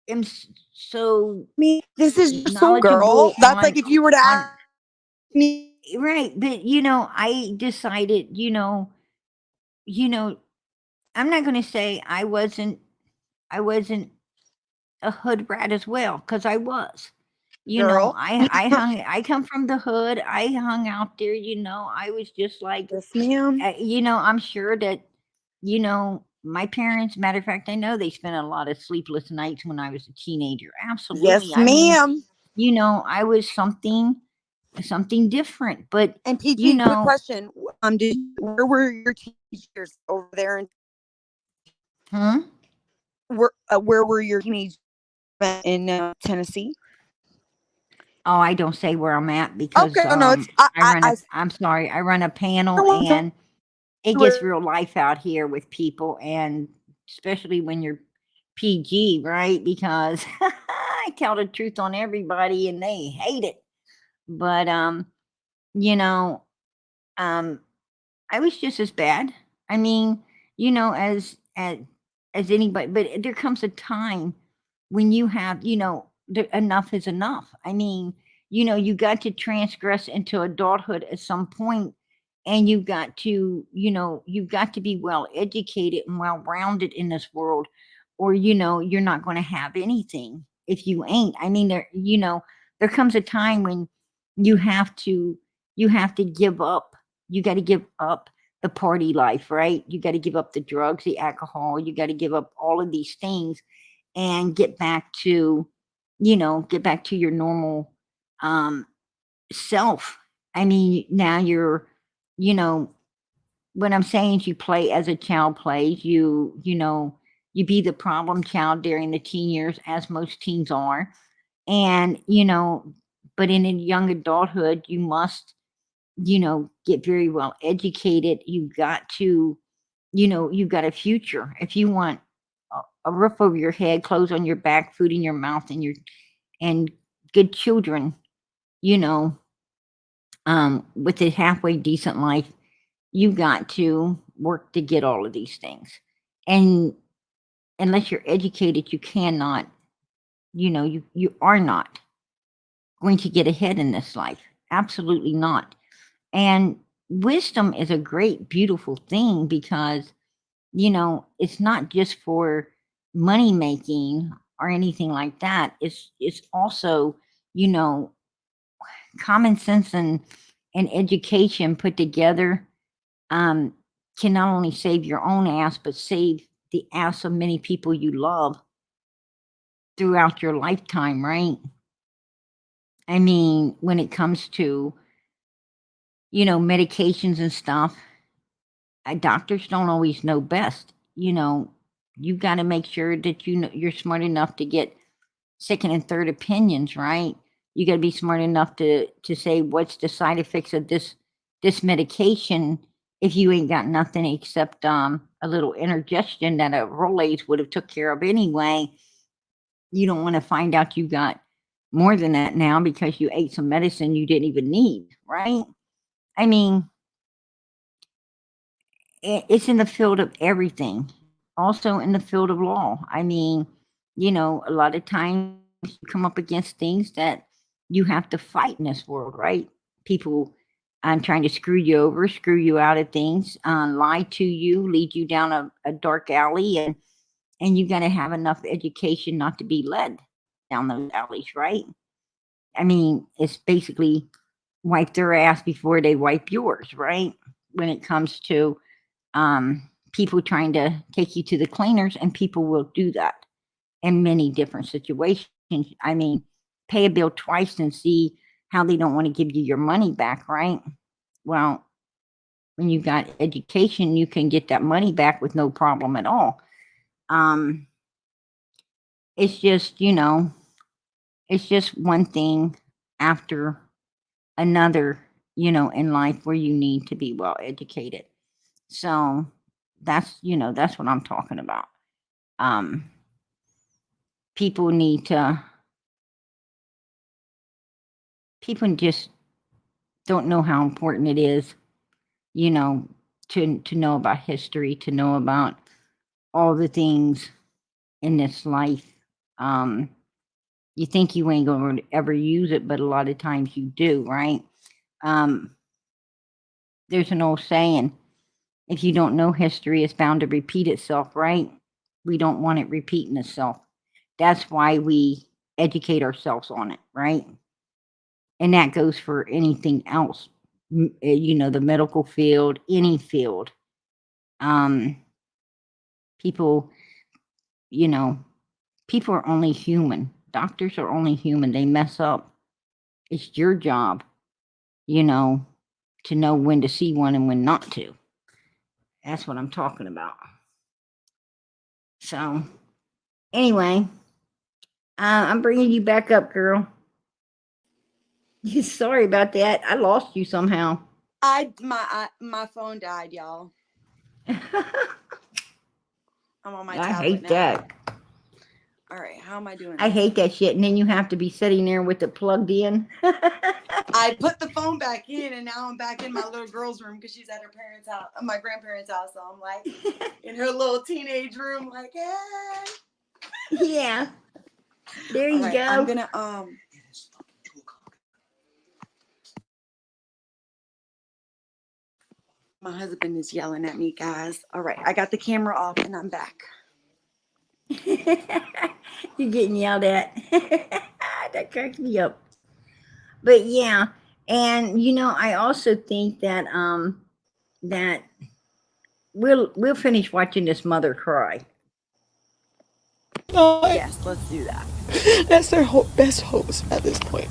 am so Me, this is your soul, girl. knowledgeable That's like if you were to on ask me. right, but I decided, you know, I'm not going to say I wasn't a hood rat as well, because I was. Girl. I come from the hood. I hung out there. I was just like, Yes, ma'am. I'm sure that, my parents. Matter of fact, I know they spent a lot of sleepless nights when I was a teenager. Absolutely. Yes, I mean, ma'am. I was something different. But And you PG, quick know, question. Where were your teenagers over there? hmm? Where were your teenagers in Tennessee? Oh, I don't say where I'm at because Okay, no, it's I'm sorry, I run a I panel, want to and it gets where real life out here with people, and especially when you're PG, right? Because I tell the truth on everybody and they hate it. But you know, um I was just as bad. I mean, as anybody, but there comes a time when you have, enough is enough. I mean, you got to transgress into adulthood at some point, and you've got to be well educated and well rounded in this world, or you're not going to have anything if you ain't. I mean, there comes a time when you have to give up. You got to give up the party life, right? You got to give up the drugs, the alcohol. You got to give up all of these things and get back to your normal self. I mean, now you know, what I'm saying is, you play as a child plays. You be the problem child during the teen years, as most teens are. And, but in a young adulthood, you must, get very well educated. You've got a future. If you want a roof over your head, clothes on your back, food in your mouth, and good children, you know, with a halfway decent life, you got to work to get all of these things. And unless you're educated, you cannot, you are not going to get ahead in this life. Absolutely not. And wisdom is a great, beautiful thing, because, it's not just for money making or anything like that. It's also, you know, common sense and education put together, um, can not only save your own ass, but save the ass of many people you love throughout your lifetime, right? I mean, when it comes to, medications and stuff, doctors don't always know best. you got to make sure that you're smart enough to get second and third opinions, right? You got to be smart enough to say what's the side effects of this medication if you ain't got nothing except a little intergestion that a Rolaids would have took care of anyway. You don't want to find out you got more than that now because you ate some medicine you didn't even need, right? I mean, it's in the field of everything, also in the field of law. I mean, a lot of times you come up against things that you have to fight in this world, right? People trying to screw you over, screw you out of things, lie to you, lead you down a dark alley, and you got to have enough education not to be led down those alleys, right? I mean, it's basically wipe their ass before they wipe yours, right? When it comes to people trying to take you to the cleaners, and people will do that in many different situations. I mean, pay a bill twice and see how they don't want to give you your money back, right? Well, when you got education, you can get that money back with no problem at all. It's just, it's just one thing after another, in life where you need to be well educated. So that's what I'm talking about. Um, people need to, people just don't know how important it is, to know about history, to know about all the things in this life. You think you ain't going to ever use it, but a lot of times you do, right? There's an old saying, if you don't know history, it's bound to repeat itself, right? We don't want it repeating itself. That's why we educate ourselves on it, right? And that goes for anything else, the medical field, any field. People, people are only human. Doctors are only human. They mess up. It's your job, to know when to see one and when not to. That's what I'm talking about. So, anyway, I'm bringing you back up, girl. Sorry about that. I lost you somehow. My phone died, y'all. I'm on my tablet hate now. that. All right, how am I doing? I hate that shit, and then you have to be sitting there with it plugged in. I put the phone back in, and now I'm back in my little girl's room because she's at her parents' house, my grandparents' house. So I'm like in her little teenage room, like, hey. Yeah. There you go. I'm gonna My husband is yelling at me, guys. All right, I got the camera off and I'm back. You're getting yelled at. That cracks me up. But yeah, and I also think that that we'll finish watching this mother cry. Yes, let's do that. That's their best hopes at this point.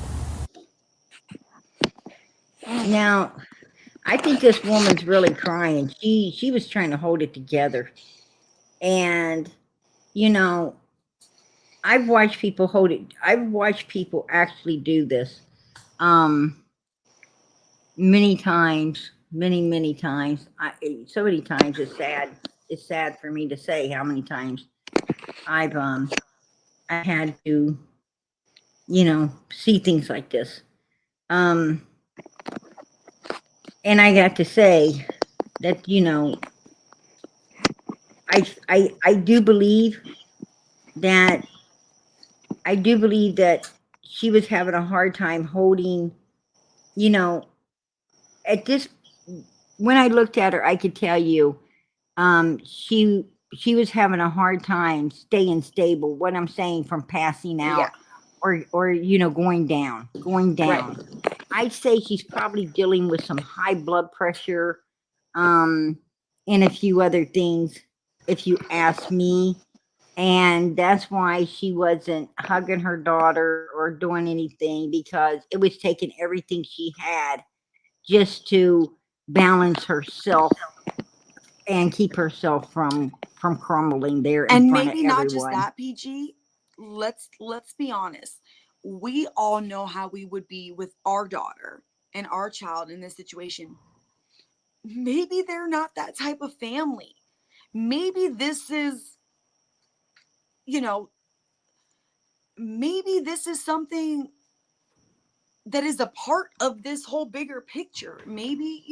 Now, I think this woman's really crying. She was trying to hold it together. And I've watched people hold it. I've watched people actually do this many times, many times. So many times it's sad. It's sad for me to say how many times I've I had to see things like this. And I got to say that I do believe that she was having a hard time holding, at this, when I looked at her, I could tell you, she was having a hard time staying stable. What I'm saying, from passing out, or going down. Right. I'd say she's probably dealing with some high blood pressure, and a few other things, if you ask me. And that's why she wasn't hugging her daughter or doing anything, because it was taking everything she had just to balance herself and keep herself from crumbling there in And front of maybe not just everyone. that, PG. Let's be honest. We all know how we would be with our daughter and our child in this situation. Maybe they're not that type of family. Maybe this is, you know, maybe this is something that is a part of this whole bigger picture. Maybe,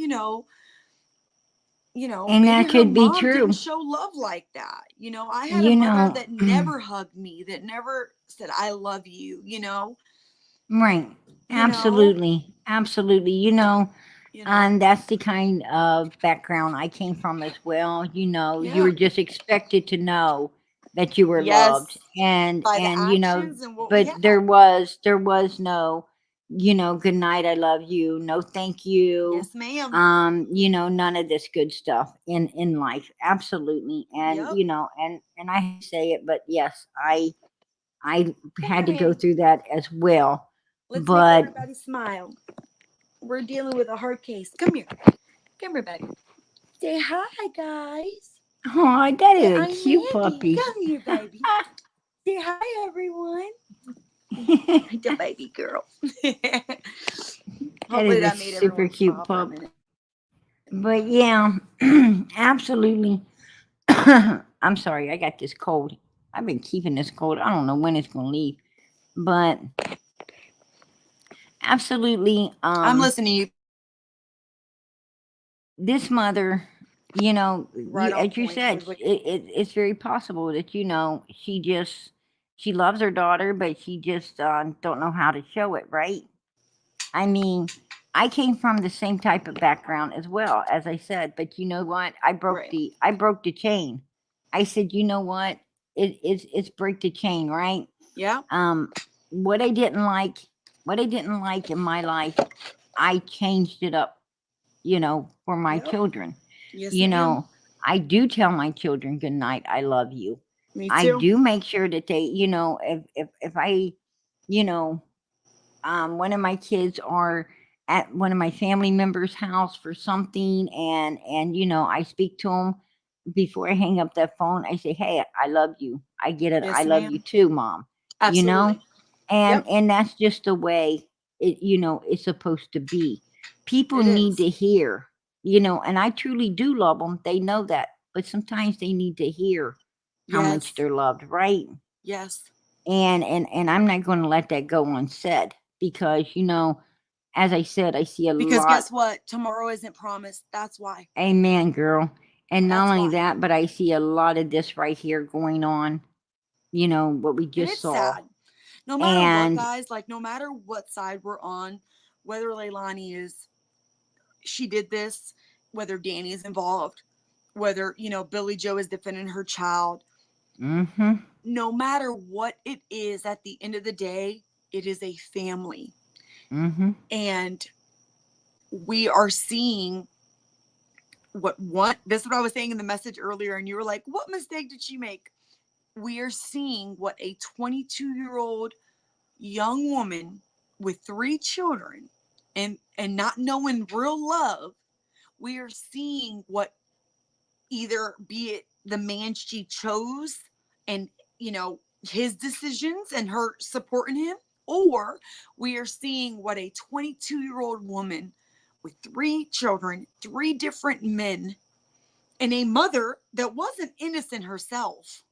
And maybe that her could be mom didn't true. show love like that. I had a You mother know, that never hugged me, that never said, I love you, right. you know, Absolutely. Absolutely. You know, you know, and that's the kind of background I came from as well. You know, you yeah. were just expected to know that you were loved, Yes. and By the you know, actions and what we but had. there was no, good night, I love you, no thank you, Yes, ma'am. none of this good stuff in life. Absolutely. And Yep. and I hate to say it, but yes, I Come had here, to go Manny. through that as well. Let's make But everybody smile. We're dealing with a hard case. Come here. Come here, buddy. Say hi, guys. oh, that Say, is a I'm cute Mandy. puppy. Come here, baby. Say hi, everyone. The baby girl. That Hopefully is a that made super everyone cute smile for a pup. minute. But yeah, absolutely. I'm sorry, I got this cold. I've been keeping this cold. I don't know when it's gonna leave. But absolutely, I'm listening to you. this mother, Right on as you point said, with what it's very possible that she loves her daughter, but she just don't know how to show it, right? I mean, I came from the same type of background as well, as I said, but you know what? right. I broke the chain. I said, you know what? It's break the chain, right? Yeah. Um, what I didn't like, what I didn't like in my life, I changed it up, for my Yep. children. Yes, You ma'am. know, I do tell my children good night, I love you. Me I too. do make sure that they, if I, you know, one of my kids are at one of my family members' house for something, and I speak to them before I hang up that phone. I say, "Hey, I love you. I get it. I Yes, love you ma'am. too, mom." You know, Absolutely. and Yep. and that's just the way it's supposed to be. People It need is. to hear, and I truly do love them. They know that, but sometimes they need to hear how much Yes. they're loved, right? Yes. And I'm not going to let that go unsaid, because as I said, I see a Because lot. guess what? Tomorrow isn't promised. That's why. Amen, girl. And not That's only why. that, but I see a lot of this right here going on, what we And just it's saw. sad. No matter what, And guys, like no matter what side we're on, whether Leilani is, she did this, whether Danny is involved, whether, Billy Joe is defending her child, mm-hmm, no matter what it is, at the end of the day, it is a family. mm-hmm, And we are seeing what this is what I was saying in the message earlier, and you were like, what mistake did she make? We are seeing what a 22-year-old young woman with 3 children and not knowing real love, we are seeing what, either be it the man she chose and his decisions and her supporting him, or we are seeing what a 22-year-old woman with 3 children, 3 different men, and a mother that wasn't innocent herself,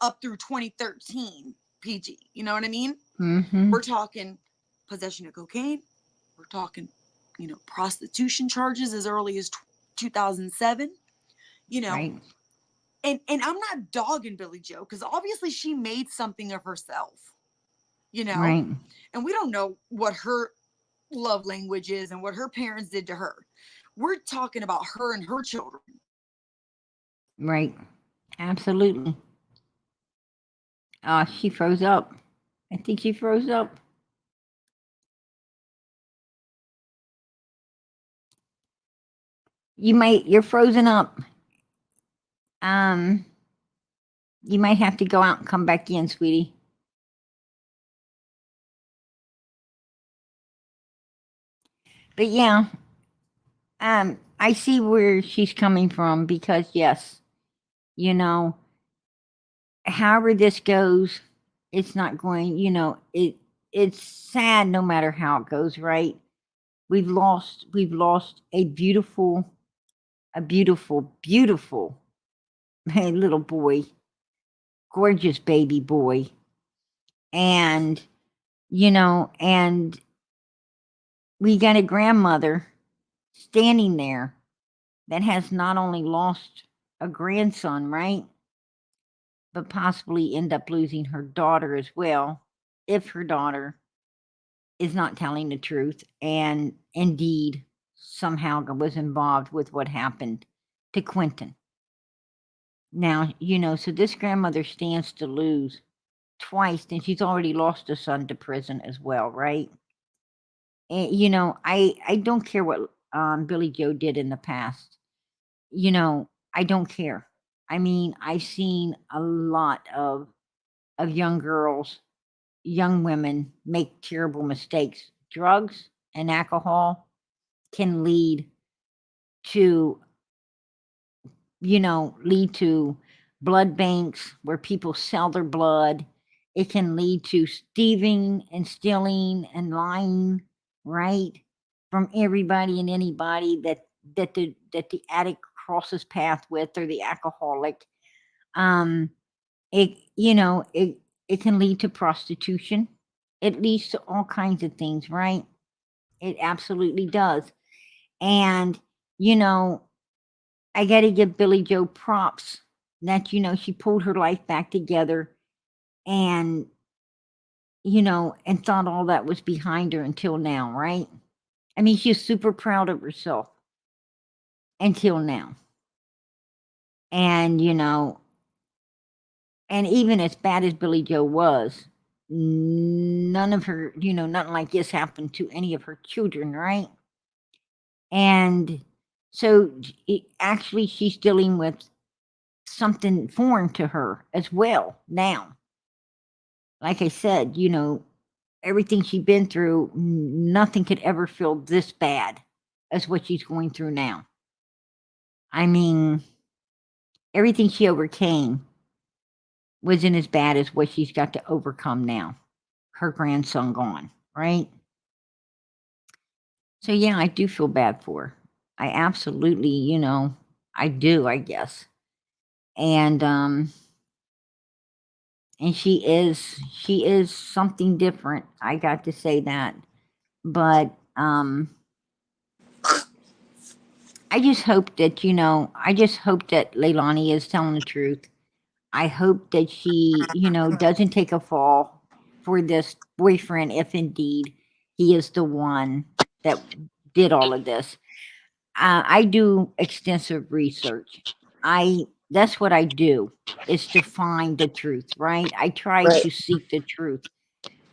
up through 2013 PG. You know what I mean? mm-hmm. We're talking possession of cocaine. We're talking, prostitution charges as early as 2007. You know, Right, and I'm not dogging Billy Joe, because obviously she made something of herself, you know, right, and we don't know what her love language is and what her parents did to her. We're talking about her and her children. right. Absolutely. She froze up. I think she froze up. You're frozen up. Um, you might have to go out and come back in, sweetie. But yeah, I see where she's coming from because yes, you know, however this goes, it's not going, it's sad no matter how it goes, right? We've lost a beautiful little boy, gorgeous baby boy. And and we got a grandmother standing there that has not only lost a grandson, right? But possibly end up losing her daughter as well, if her daughter is not telling the truth and indeed somehow was involved with what happened to Quinton. Now, so this grandmother stands to lose twice, and she's already lost a son to prison as well, right? And I don't care what Billy Joe did in the past. I don't care. I mean, I've seen a lot of young girls, young women make terrible mistakes. Drugs and alcohol can to lead to blood banks where people sell their blood. It can lead to thieving and stealing and lying, right? From everybody and anybody that the addict crosses path with, or the alcoholic. Um, it can lead to prostitution. It leads to all kinds of things, right? It absolutely does. And you know, I got to give Billy Joe props that she pulled her life back together, and and thought all that was behind her until now, right? I mean, she's super proud of herself until now. And and even as bad as Billy Joe was, none of her, nothing like this happened to any of her children, right? And so actually she's dealing with something foreign to her as well now. Like I said, everything she's been through, nothing could ever feel this bad as what she's going through now. I mean, everything she overcame wasn't as bad as what she's got to overcome now. Her grandson gone, right? So yeah, I do feel bad for her. I absolutely, I do, I guess. And and she is something different. I got to say that. But I just hope that, Leilani is telling the truth. I hope that she, doesn't take a fall for this boyfriend if indeed he is the one that did all of this. I do extensive research. I That's what I do, is to find the truth, right? I try Right. to seek the truth.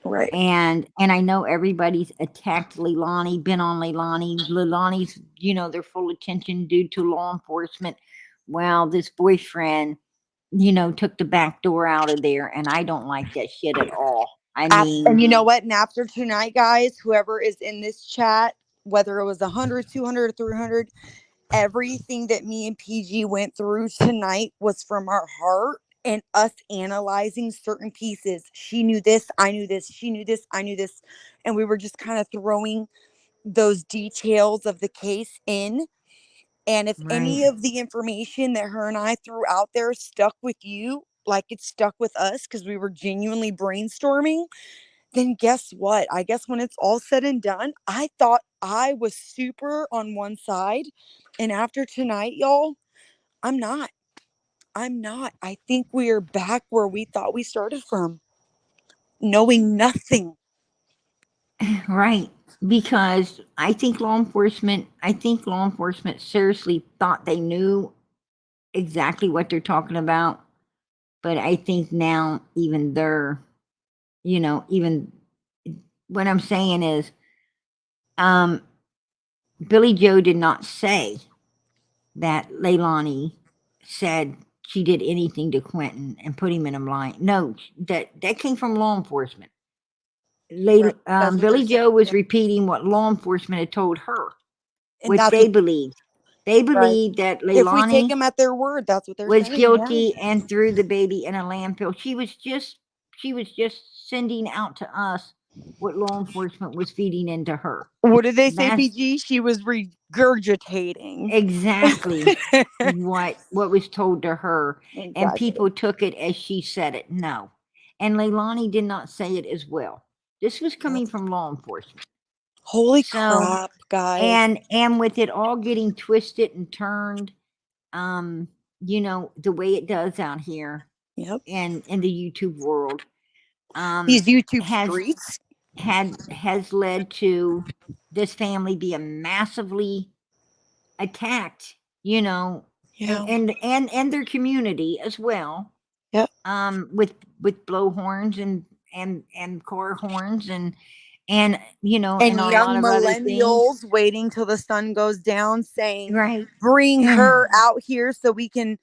Right. And I know everybody's attacked Leilani, been on Leilani. Leilani's, they're full attention due to law enforcement. Well, this boyfriend, took the back door out of there, and I don't like that shit at all. I And mean, you know what? And after tonight, guys, whoever is in this chat, whether it was 100, 200, or 300, everything that me and PG went through tonight was from our heart and us analyzing certain pieces. She knew this, I knew this, she knew this, I knew this. And we were just kind of throwing those details of the case in. And if right. any of the information that her and I threw out there stuck with you, like it stuck with us because we were genuinely brainstorming, then guess what? I guess when it's all said and done, I thought I was super on one side. And after tonight, y'all, I'm not. I'm not. I think we are back where we thought we started from, knowing nothing. Right. Because I think law enforcement seriously thought they knew exactly what they're talking about. But I think now even they're, even what I'm saying is, um, Billy Joe did not say that Leilani said she did anything to Quentin and put him in a blind. No, that came from law enforcement. Right. That's what they're Billy saying. Joe was repeating what law enforcement had told her. And which that's what, they believed. They right. believed that If we take Leilani them at their word, that's what they're was saying. Yeah. guilty and threw the baby in a landfill. She was just sending out to us what law enforcement was feeding into her. What did they say, That's PG? She was regurgitating. exactly what was told to her, and Exactly. people took it as she said it. No, and Leilani did not say it as well. This was coming from law enforcement. Holy So, crap, guys. and with it all getting twisted and turned, the way it does out here Yep. in the YouTube world, These YouTube has streets. has led to this family being massively attacked, Yeah. and their community as well, Yep. with blowhorns and car horns and And and a lot young of other things. millennials waiting till the sun goes down saying, Right. bring her out here so we can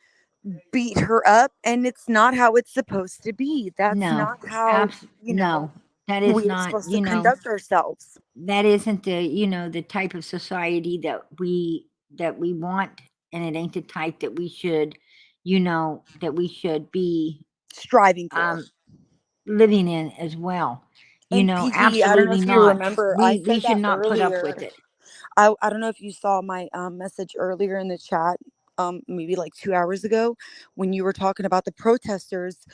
beat her up. And it's not how it's supposed to be. That's No, not how, no, that is we're not, supposed to conduct ourselves. that isn't the type of society that we want, and it ain't the type that we should, be Striving for. um living in as well. And PG, I don't know Absolutely if you not. remember, I We said should that not put up with earlier. it. I don't know if you saw my message earlier in the chat, maybe like 2 hours ago, when you were talking about the protesters.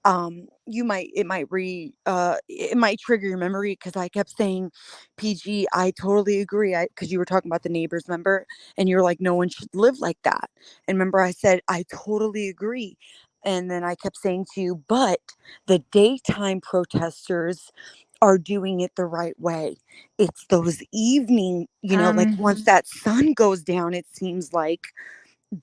You might it might trigger your memory because I kept saying, PG, I totally agree. Because you were talking about the neighbors, remember, and you're like, no one should live like that. And remember, I said I totally agree. And then I kept saying to you, but the daytime protesters are doing it the right way. It's those evening, like once that sun goes down, it seems like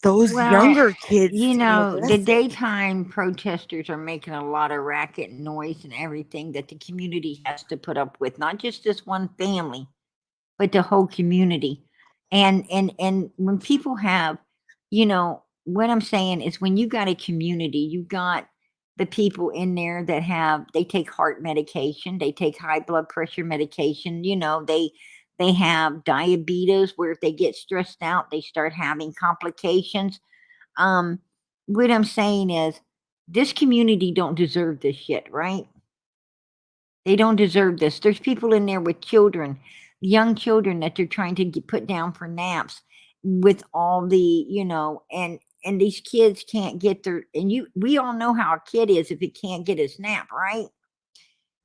those Well, younger kids seem the aggressive. daytime protesters are making a lot of racket and noise and everything that the community has to put up with, not just this one family, but the whole community. And when people have, what I'm saying is when you got a community, you got the people in there that they take heart medication, they take high blood pressure medication, they have diabetes where if they get stressed out, they start having complications. Um, what I'm saying is this community don't deserve this shit, right? They don't deserve this. There's people in there with children, young children that they're trying to put down for naps with all and these kids can't get we all know how a kid is if it can't get his nap, right?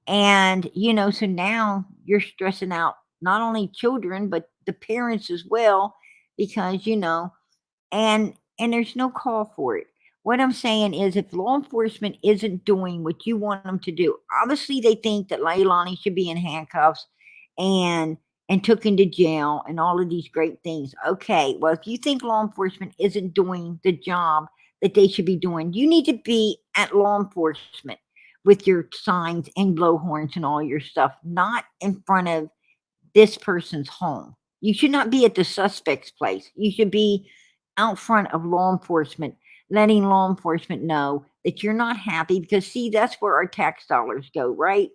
And, so now you're stressing out not only children, but the parents as well, because, and there's no call for it. What I'm saying is if law enforcement isn't doing what you want them to do, obviously they think that Leilani should be in handcuffs and took into jail and all of these great things. Okay, well, if you think law enforcement isn't doing the job that they should be doing, you need to be at law enforcement with your signs and blowhorns and all your stuff, not in front of this person's home. You should not be at the suspect's place. You should be out front of law enforcement, letting law enforcement know that you're not happy because, see, that's where our tax dollars go, right?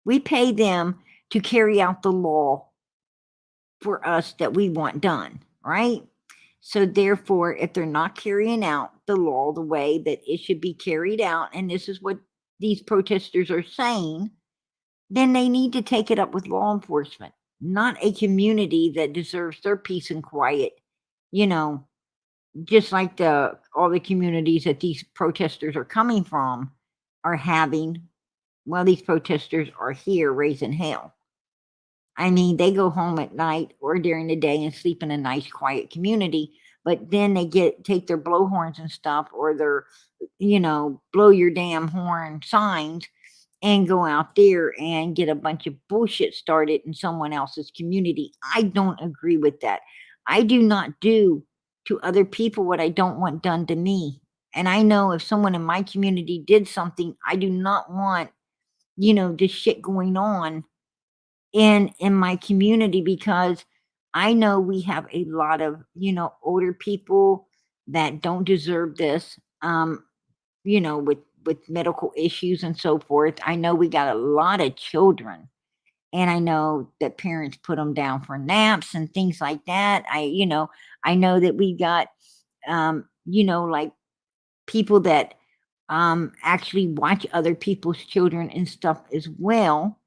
We pay them to carry out the law for us that we want done, right? So, therefore, if they're not carrying out the law the way that it should be carried out, and this is what these protesters are saying, then they need to take it up with law enforcement, not a community that deserves their peace and quiet, you know, just like all the communities that these protesters are coming from are having. Well, these protesters are here raising hell. I mean, they go home at night or during the day and sleep in a nice, quiet community, but then they take their blowhorns and stuff or their, blow your damn horn signs and go out there and get a bunch of bullshit started in someone else's community. I don't agree with that. I do not do to other people what I don't want done to me. And I know if someone in my community did something, I do not want, this shit going on in my community because I know we have a lot of, older people that don't deserve this. With medical issues and so forth. I know we got a lot of children and I know that parents put them down for naps and things like that. I know that we got, like people that actually watch other people's children and stuff as well.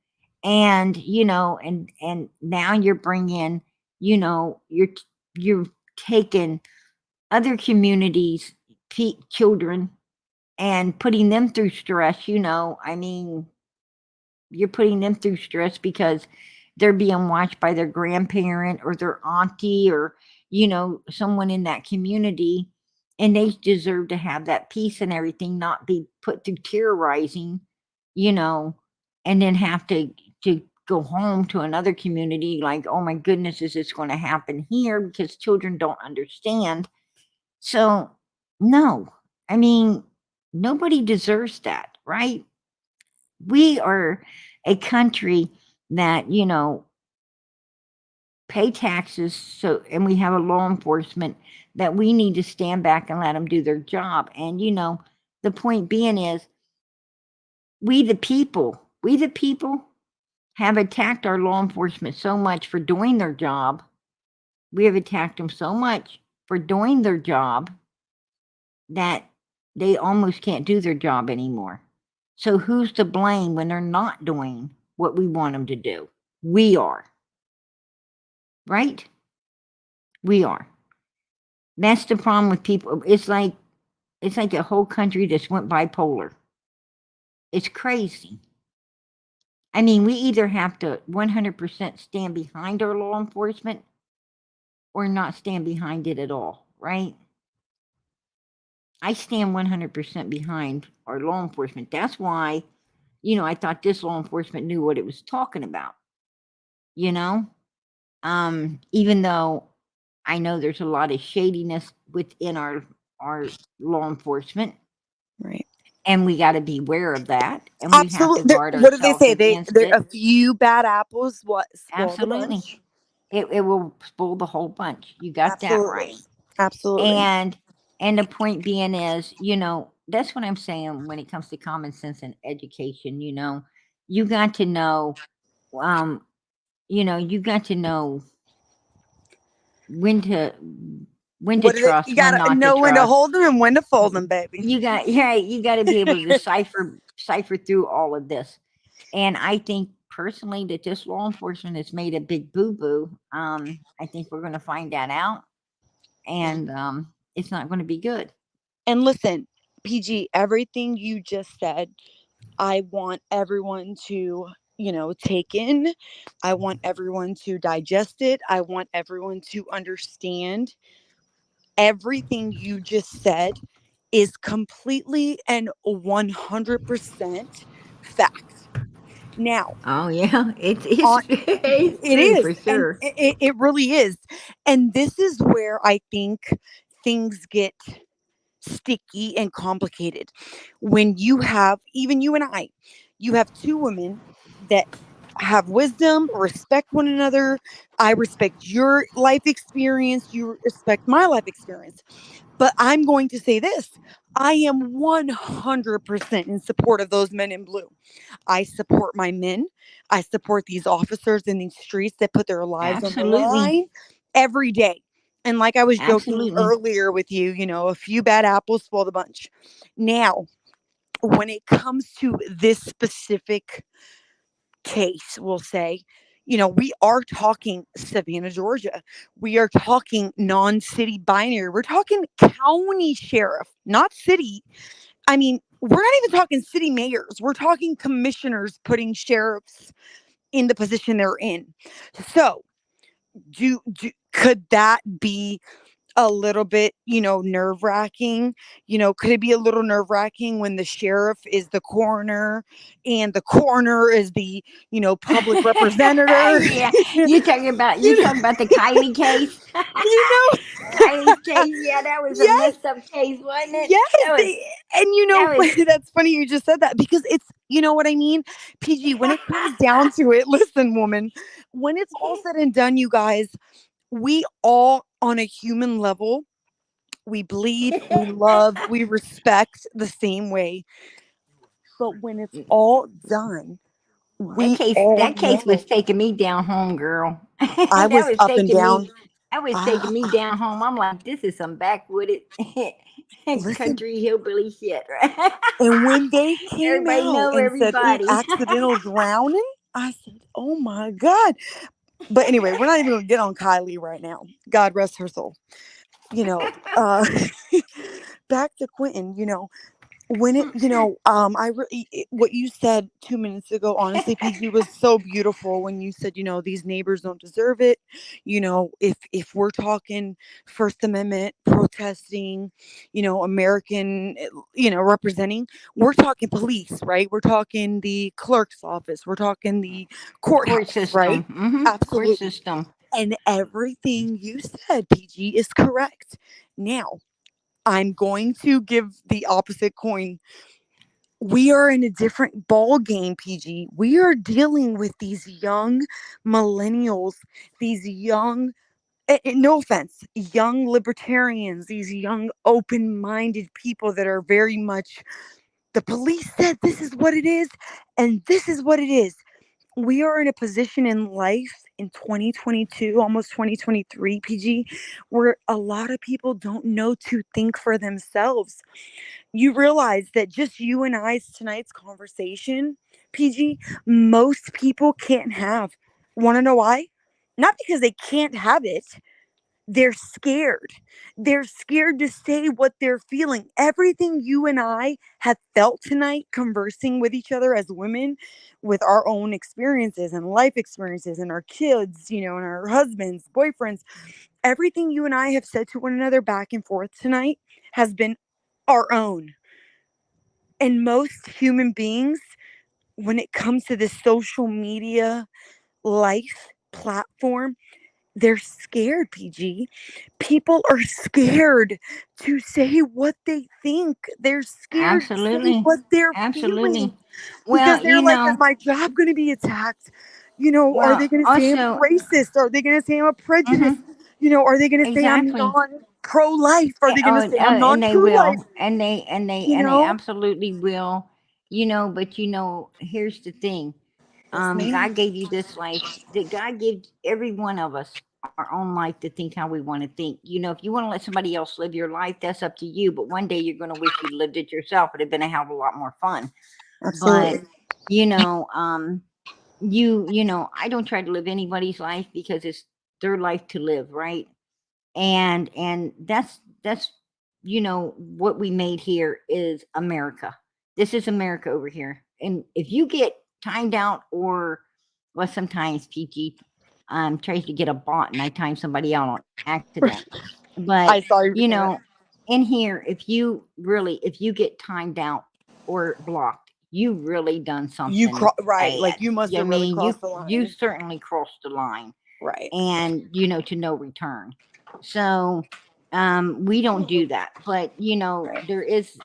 And and now you're bringing, you're taking other communities children and putting them through stress. I mean, you're putting them through stress because they're being watched by their grandparent or their auntie or someone in that community, and they deserve to have that peace and everything, not be put through terrorizing, you know and then have to go home to another community like, oh my goodness, is this going to happen here? Because children don't understand. So no, I mean, nobody deserves that, right? We are a country that pay taxes, so, and we have a law enforcement that we need to stand back and let them do their job. And the point being is, we the people have attacked our law enforcement so much for doing their job. We have attacked them so much for doing their job that they almost can't do their job anymore. So who's to blame when they're not doing what we want them to do? We are, right? We are. That's the problem with people. It's like a whole country just went bipolar. It's crazy. I mean, we either have to 100% stand behind our law enforcement or not stand behind it at all, right? I stand 100% behind our law enforcement. That's why, I thought this law enforcement knew what it was talking about, you know? Even though I know there's a lot of shadiness within our law enforcement, Right. and we got to be aware of that, and we have to Absolutely. guard What do they ourselves say? against They're it. a few bad apples. What spoil the Absolutely. bunch? It will spoil the whole bunch. You got that Absolutely. right. Absolutely. And the point being is, that's what I'm saying when it comes to common sense and education. You got to know, um, you got to know when to when to What do they? trust, You when gotta not to know when to trust. hold them and when to fold them, baby. You got to be able to decipher through all of this. And I think personally that this law enforcement has made a big boo boo. I think we're going to find that out, and it's not going to be good. And listen, PG, everything you just said, I want everyone to, take in. I want everyone to digest it. I want everyone to understand everything you just said is completely and 100% fact. Now, Oh yeah, it's on it's it true is, for and sure. it really is. And this is where I think things get sticky and complicated. When you have, even you and I, you have two women that have wisdom, respect one another. I respect your life experience, you respect my life experience. But I'm going to say this: I am 100% in support of those men in blue. I support my men. I support these officers in these streets that put their lives on the Absolutely, line every day. And like I was joking absolutely. earlier with you, a few bad apples spoil the bunch. Now, when it comes to this specific case, we'll say, we are talking Savannah, Georgia. We are talking non city binary. We're talking county sheriff, not city. I mean, we're not even talking city mayors. We're talking commissioners putting sheriffs in the position they're in. So, could that be a little bit, nerve wracking? Could it be a little nerve wracking when the sheriff is the coroner and the coroner is the, public representative? Yeah, you you know, talking about the Kylie case? you know, Kylie's case, yeah, that was a yes, messed up case, wasn't it? yes. That was And that was that's funny you just said that because it's, you know what I mean? PG, when it comes down to it, listen, woman, when it's all said and done, you guys, we all on a human level, we bleed, we love, we respect the same way. But when it's all done, We all That case was know. taking me down home, girl. I was up and down. That was taking Ah, me down home. I'm like, this is some backwooded listen, country hillbilly shit, right? and when they came Everybody out know and said, "Ooh, everybody. accidental drowning," I said, "Oh my God." But anyway, we're not even going to get on Kylie right now. God rest her soul. You know, uh, back to Quentin, when it, I really, what you said 2 minutes ago, honestly, PG, was so beautiful when you said, these neighbors don't deserve it. If we're talking First Amendment protesting, American, representing, we're talking police, right? We're talking the clerk's office. We're talking the Court courthouse, right? system. Court Absolutely. system. And everything you said, PG, is correct. Now, I'm going to give the opposite coin. We are in a different ball game, PG. We are dealing with these young millennials, these young, no offense, young libertarians, these young open-minded people that are very much, the police said this is what it is, and this is what it is. We are in a position in life in 2022, almost 2023, PG, where a lot of people don't know to think for themselves. You realize that just you and I's tonight's conversation, PG, most people can't have. Want to know why? Not because they can't have it. They're scared. They're scared to say what they're feeling. Everything you and I have felt tonight, conversing with each other as women, with our own experiences and life experiences and our kids, and our husbands, boyfriends, everything you and I have said to one another back and forth tonight has been our own. And most human beings, when it comes to this social media life platform, they're scared, PG. People are scared to say what they think. They're scared to say Absolutely. what they're feeling Absolutely. because Well, they're like, is my job going to be attacked? Are they going to say I'm also, racist? Are they going to say I'm a prejudice? mhm, Are they going to say I'm exactly. non-pro-life? Are they going to say I'm And they non-true-life? will, and You they know? absolutely will. But here's the thing. Yes, ma'am. God gave you this life. That God gives every one of us our own life to think how we want to think. If you want to let somebody else live your life, that's up to you. But one day you're going to wish you lived it yourself. It'd have been a hell of a lot more fun. But Absolutely. you know, um, I don't try to live anybody's life because it's their life to live, right? And that's what we made here is America. This is America over here. And if you get timed out, or well, sometimes PG tries to get a bot and I time somebody out on accident. But I saw you doing that. in here, if you get timed out or blocked, you really done something Right, bad. like you must I have really mean, crossed the you line. certainly crossed the line, Right. and to no return. So we don't do that. But Right. there is,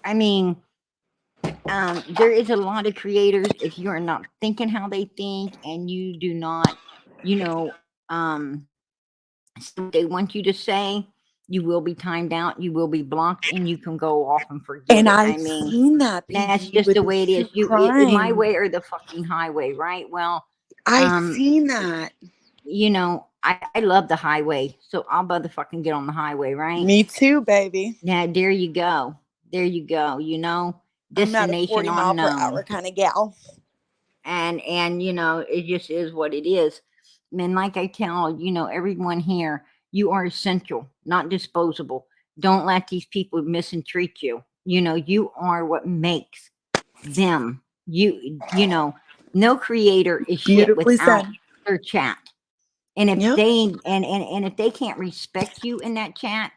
I mean, there is a lot of creators. If you are not thinking how they think, and you do not, you know, say what they want you to say, you will be timed out, you will be blocked, and you can go off and forget And it. I've I mean, seen that, that's PG, just with the this way it is. true My crime. way or the fucking highway, right? Well, I've um, seen that. I love the highway, so I'll motherfucking get on the highway, right? Me too, baby. Now, there you go. There you go. I'm not a Destination 40 mile per unknown. hour kind of gal. And it just is what it is. And like I tell everyone here, you are essential, not disposable. Don't let these people mistreat you. You are what makes them. No creator is shit Beautifully without said. their chat. And if Yep. they can't respect you in that chat,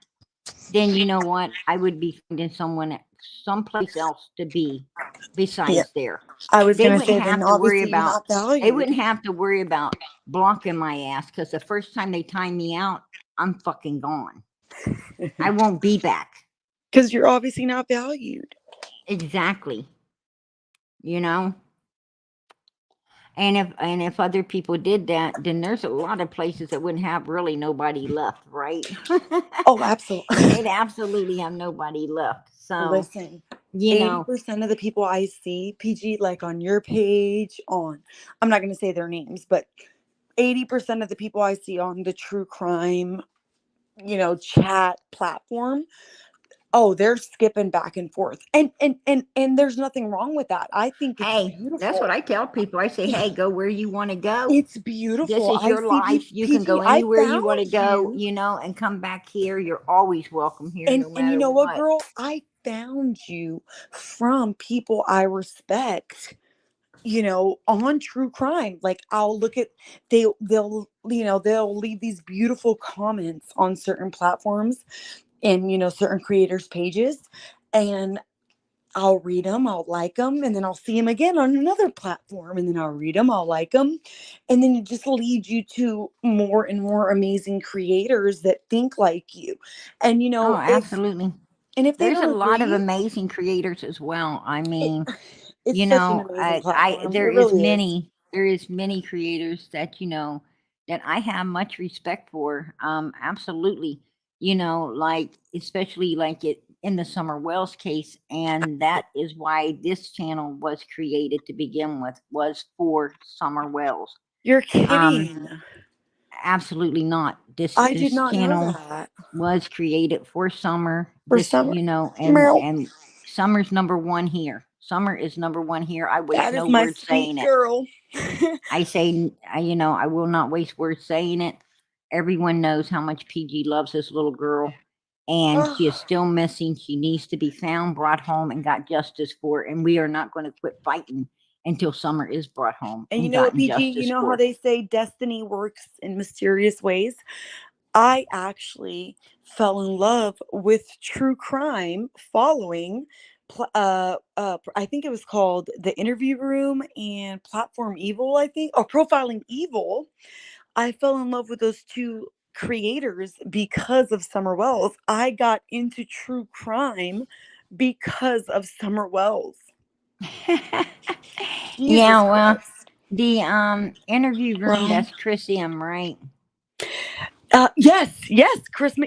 then you know what? I would be finding someplace else to be Yeah. besides there. I was They going to wouldn't say, then have to worry obviously you're about not they valued wouldn't have to worry about blocking my ass, because the first time they time me out, I'm fucking gone. I won't be back. because you're obviously not valued. Exactly. You know? And if other people did that, then there's a lot of places that wouldn't have really nobody left, right? Oh, absolutely. They'd absolutely have nobody left. So Listen, You know, 80% of the people I see, PG, like on your page, I'm not going to say their names, but 80% of the people I see on the true crime, chat platform, oh, they're skipping back and forth. And there's nothing wrong with that. I think it's hey, that's what beautiful. I tell people. I say, hey, go where you want to go. It's This beautiful. is I your see life. You can PG. go I anywhere you want to found go, you. and come back here. You're always welcome here, no And you matter know what, what. girl? I found you from people I respect, on true crime. Like I'll look at they'll leave these beautiful comments on certain platforms and certain creators' pages, and I'll read them, I'll like them, and then I'll see them again on another platform, and then I'll read them, I'll like them, and then it just leads you to more and more amazing creators that think like you, and Oh, if absolutely. they There's a don't lot of agree, amazing creators as well. I it, mean, it's such an amazing platform. there It is really is. many creators that that I have much respect for. Absolutely. Like especially like it in the Summer Wells case, and that is why this channel was created to begin with, was for Summer Wells. You're Um, kidding. Absolutely not. I did This not know channel that. was created for Summer. For This, summer, and Meryl, Summer's number one here. Summer is number one here. I waste that is no my words sweet saying it. girl. I say, I will not waste words saying it. Everyone knows how much PG loves this little girl, and she is Oh, still missing. She needs to be found, brought home, and got justice for. And we are not going to quit fighting until Summer is brought home and you and know what, gotten PG? You justice know how for. they say destiny works in mysterious ways? I actually fell in love with true crime following, I think it was called The Interview Room and Platform Evil, I think, or Profiling Evil. I fell in love with those two creators because of Summer Wells. I got into true crime because of Summer Wells. Jesus Yeah, well, Christ. the interview room, Well, that's Chris M, right? yes, yep,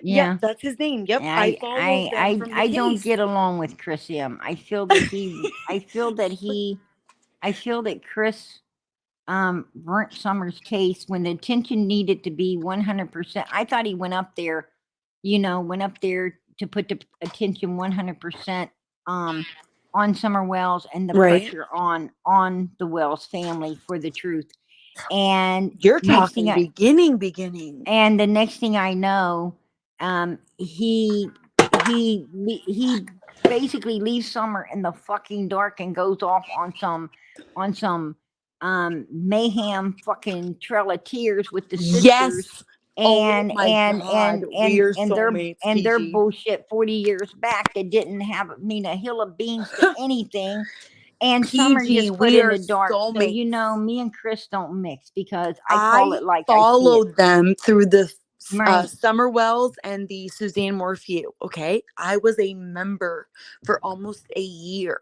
Yeah. that's his name. Yep, I followed them from the I don't case. get along with Chris M. I feel that I feel that Chris burnt Summer's case when the attention needed to be 100%. I thought he went up there, went up there to put the attention 100% um on Summer Wells and the Right. pressure on the Wells family for the truth. And You're next thing talking beginning. and the next thing I know, he basically leaves Summer in the fucking dark and goes off on some mayhem fucking trail of tears with the sisters Yes. Oh my God. We are soulmates, and their PG. bullshit 40 years back that didn't have mean a hill of beans to anything. And Summer PG, just put we in are the dark. So soulmates. me and Chris don't mix because I call I it like I see it. followed them through the Right. Summer Wells and the Suzanne Morphew. Okay. I was a member for almost a year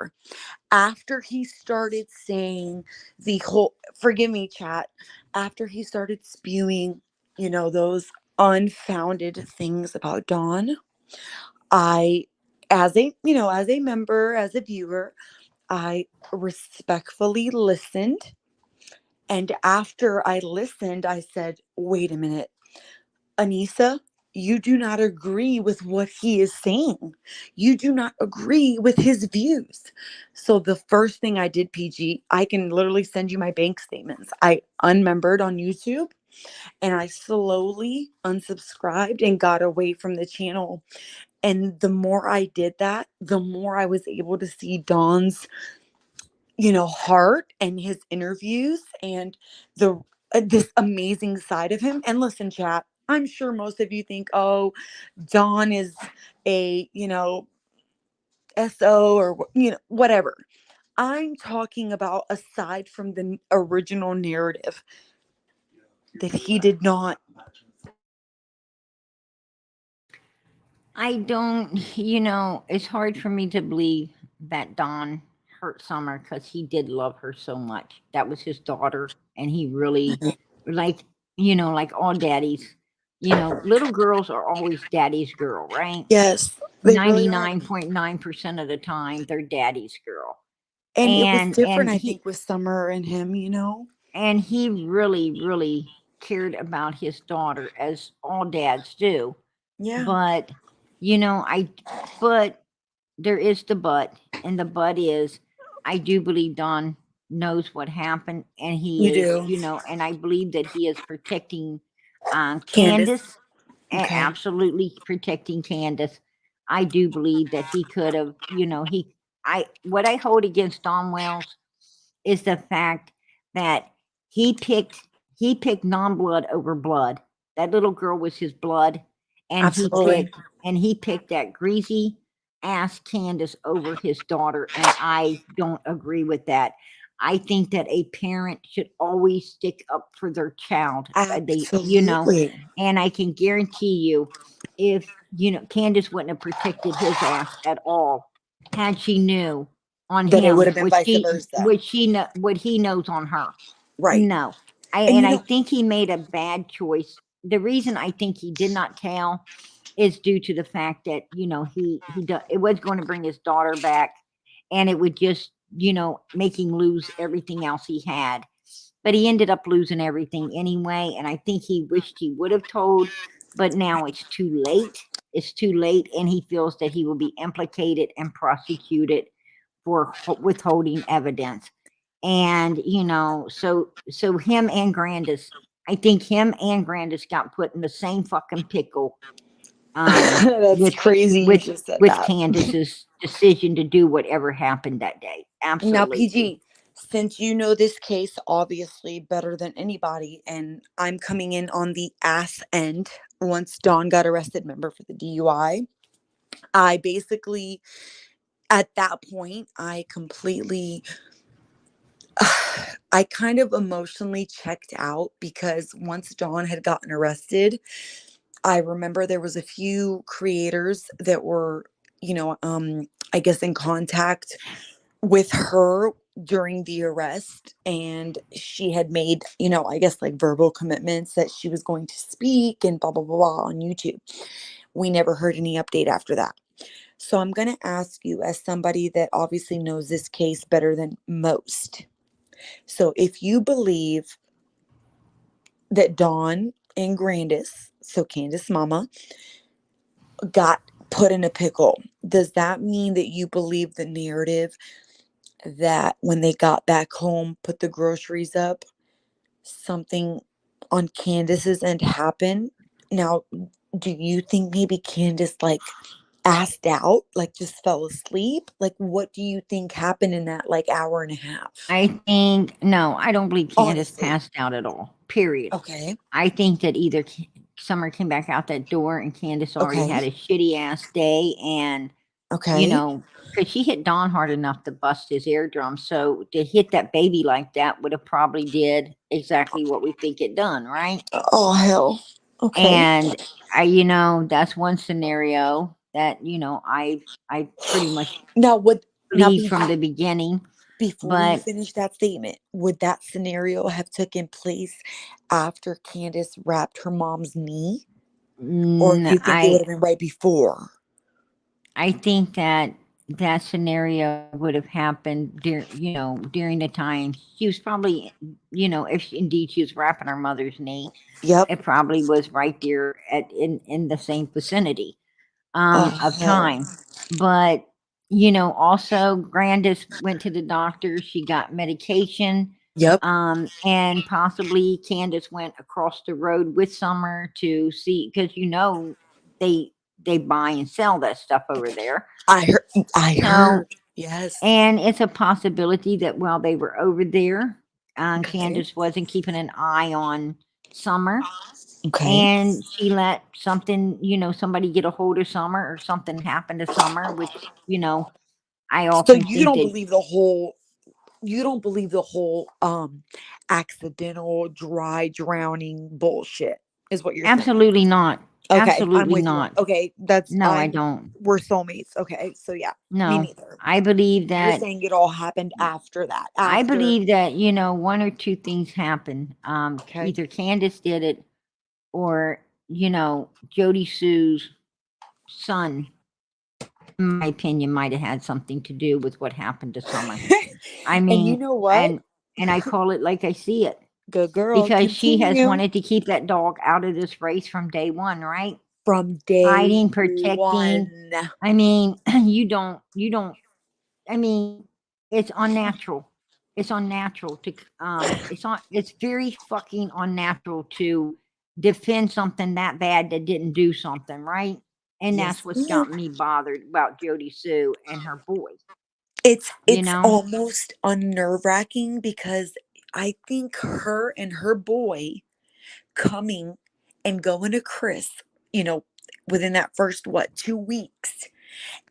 after he started saying the whole, forgive me, chat, after he started spewing, those unfounded things about Dawn. I, as a member, as a viewer, I respectfully listened. And after I listened, I said, wait a minute, Anissa, you do not agree with what he is saying. You do not agree with his views. So the first thing I did, PG, I can literally send you my bank statements. I unmembered on YouTube and I slowly unsubscribed and got away from the channel. And the more I did that, the more I was able to see Dawn's heart and his interviews and the this amazing side of him. And listen, chat, I'm sure most of you think, oh, Dawn is a, SO or, whatever. I'm talking about aside from the original narrative that he did not. I don't, it's hard for me to believe that Don hurt Summer because he did love her so much. That was his daughter, and he really, like, like all daddies, little girls are always daddy's girl, right? Yes, they really are. 99.9% of the time, they're daddy's girl. And it was different, And I he think, with Summer and him, you know? and he really, really cared about his daughter, as all dads do. Yeah, But, you know, I but there is the but, and the but is I do believe Don knows what happened, and he you is, do. and I believe that he is protecting Candace. Candace, Okay. absolutely protecting Candace. I do believe that he could have, what I hold against Don Wells is the fact that he picked he picked non-blood over blood. That little girl was his blood, and Absolutely. he picked that greasy ass Candace over his daughter, and I don't agree with that. I think that a parent should always stick up for their child. Absolutely. And I can guarantee you, if Candace wouldn't have protected his ass at all had she knew on That it would him have been vice versa. what he knows on her. Right. No. And And you I know, think he made a bad choice. The reason I think he did not tell is due to the fact that, it was going to bring his daughter back, and it would just, make him lose everything else he had. But he ended up losing everything anyway, and I think he wished he would have told, but now it's too late. It's too late, and he feels that he will be implicated and prosecuted for withholding evidence. And so him and Grandis, I think him and Grandis got put in the same fucking pickle, that's with crazy you with just said with that. Candace's decision to do whatever happened that day. Now, Absolutely. PG, since you know this case obviously better than anybody, and I'm coming in on the ass end once Dawn got arrested, remember, for the DUI, I basically, at that point, I completely, I kind of emotionally checked out because once Dawn had gotten arrested, I remember there was a few creators that were, I guess in contact with her during the arrest, and she had made, I guess like verbal commitments that she was going to speak and blah blah blah, blah on YouTube. We never heard any update after that. So I'm going to ask you, as somebody that obviously knows this case better than most, so if you believe that Dawn and Grandis, so Candace mama, got put in a pickle, does that mean that you believe the narrative that when they got back home, put the groceries up, something on Candace's end happened? Now, do you think maybe Candace like assed out, like just fell asleep? Like, what do you think happened in that like hour and a half? I think no, I don't believe Candace Honestly. passed out at all. Period. Okay. I think that either Summer came back out that door and Candace already Okay. had a shitty ass day, and Okay. because she hit Don hard enough to bust his eardrum. So to hit that baby like that would have probably did exactly what we think it done, right? Oh hell. Okay. And that's one scenario that I pretty much Now would now believed be from the beginning. before you But finish that statement, would that scenario have taken place after Candace wrapped her mom's knee? Or do you think it would I have been right before? I think that that scenario would have happened during the time she was probably, if indeed she was wrapping her mother's knee, Yep. it probably was right there in the same vicinity Oh of hell. time. But also Grandis went to the doctor. She got medication. Yep. And possibly Candace went across the road with Summer to see, because they buy and sell that stuff over there. I heard. I So, heard. Yes. and it's a possibility that while they were over there, Okay. Candace wasn't keeping an eye on Summer, Okay. and she let somebody get a hold of Summer, or something happened to Summer, which I So often you think don't that believe the whole. You don't believe the whole accidental dry drowning bullshit is what you're saying. absolutely not, Okay, I'm absolutely with you. not. Okay, that's No, I I'm don't. we're soulmates. Okay, so yeah, me No, neither. I believe You're that saying it all happened after that. I After believe that one or two things happen. okay. Either Candace did it, or Jody Sue's son, in my opinion, might have had something to do with what happened to Summer. I And you mean, know what? and I call it like I see it. Good girl. Because she has Continue. wanted to keep that dog out of this race from day one, right? From day Hiding, protecting. one. I mean, you don't. I mean, it's unnatural. It's unnatural to it's very fucking unnatural to defend something that bad that didn't do something, right? And that's Yes, what's ma'am. got me bothered about Jody Sue and her boy, you It's know? almost unnerve wracking because I think her and her boy coming and going to Chris, you know, within that first 2 weeks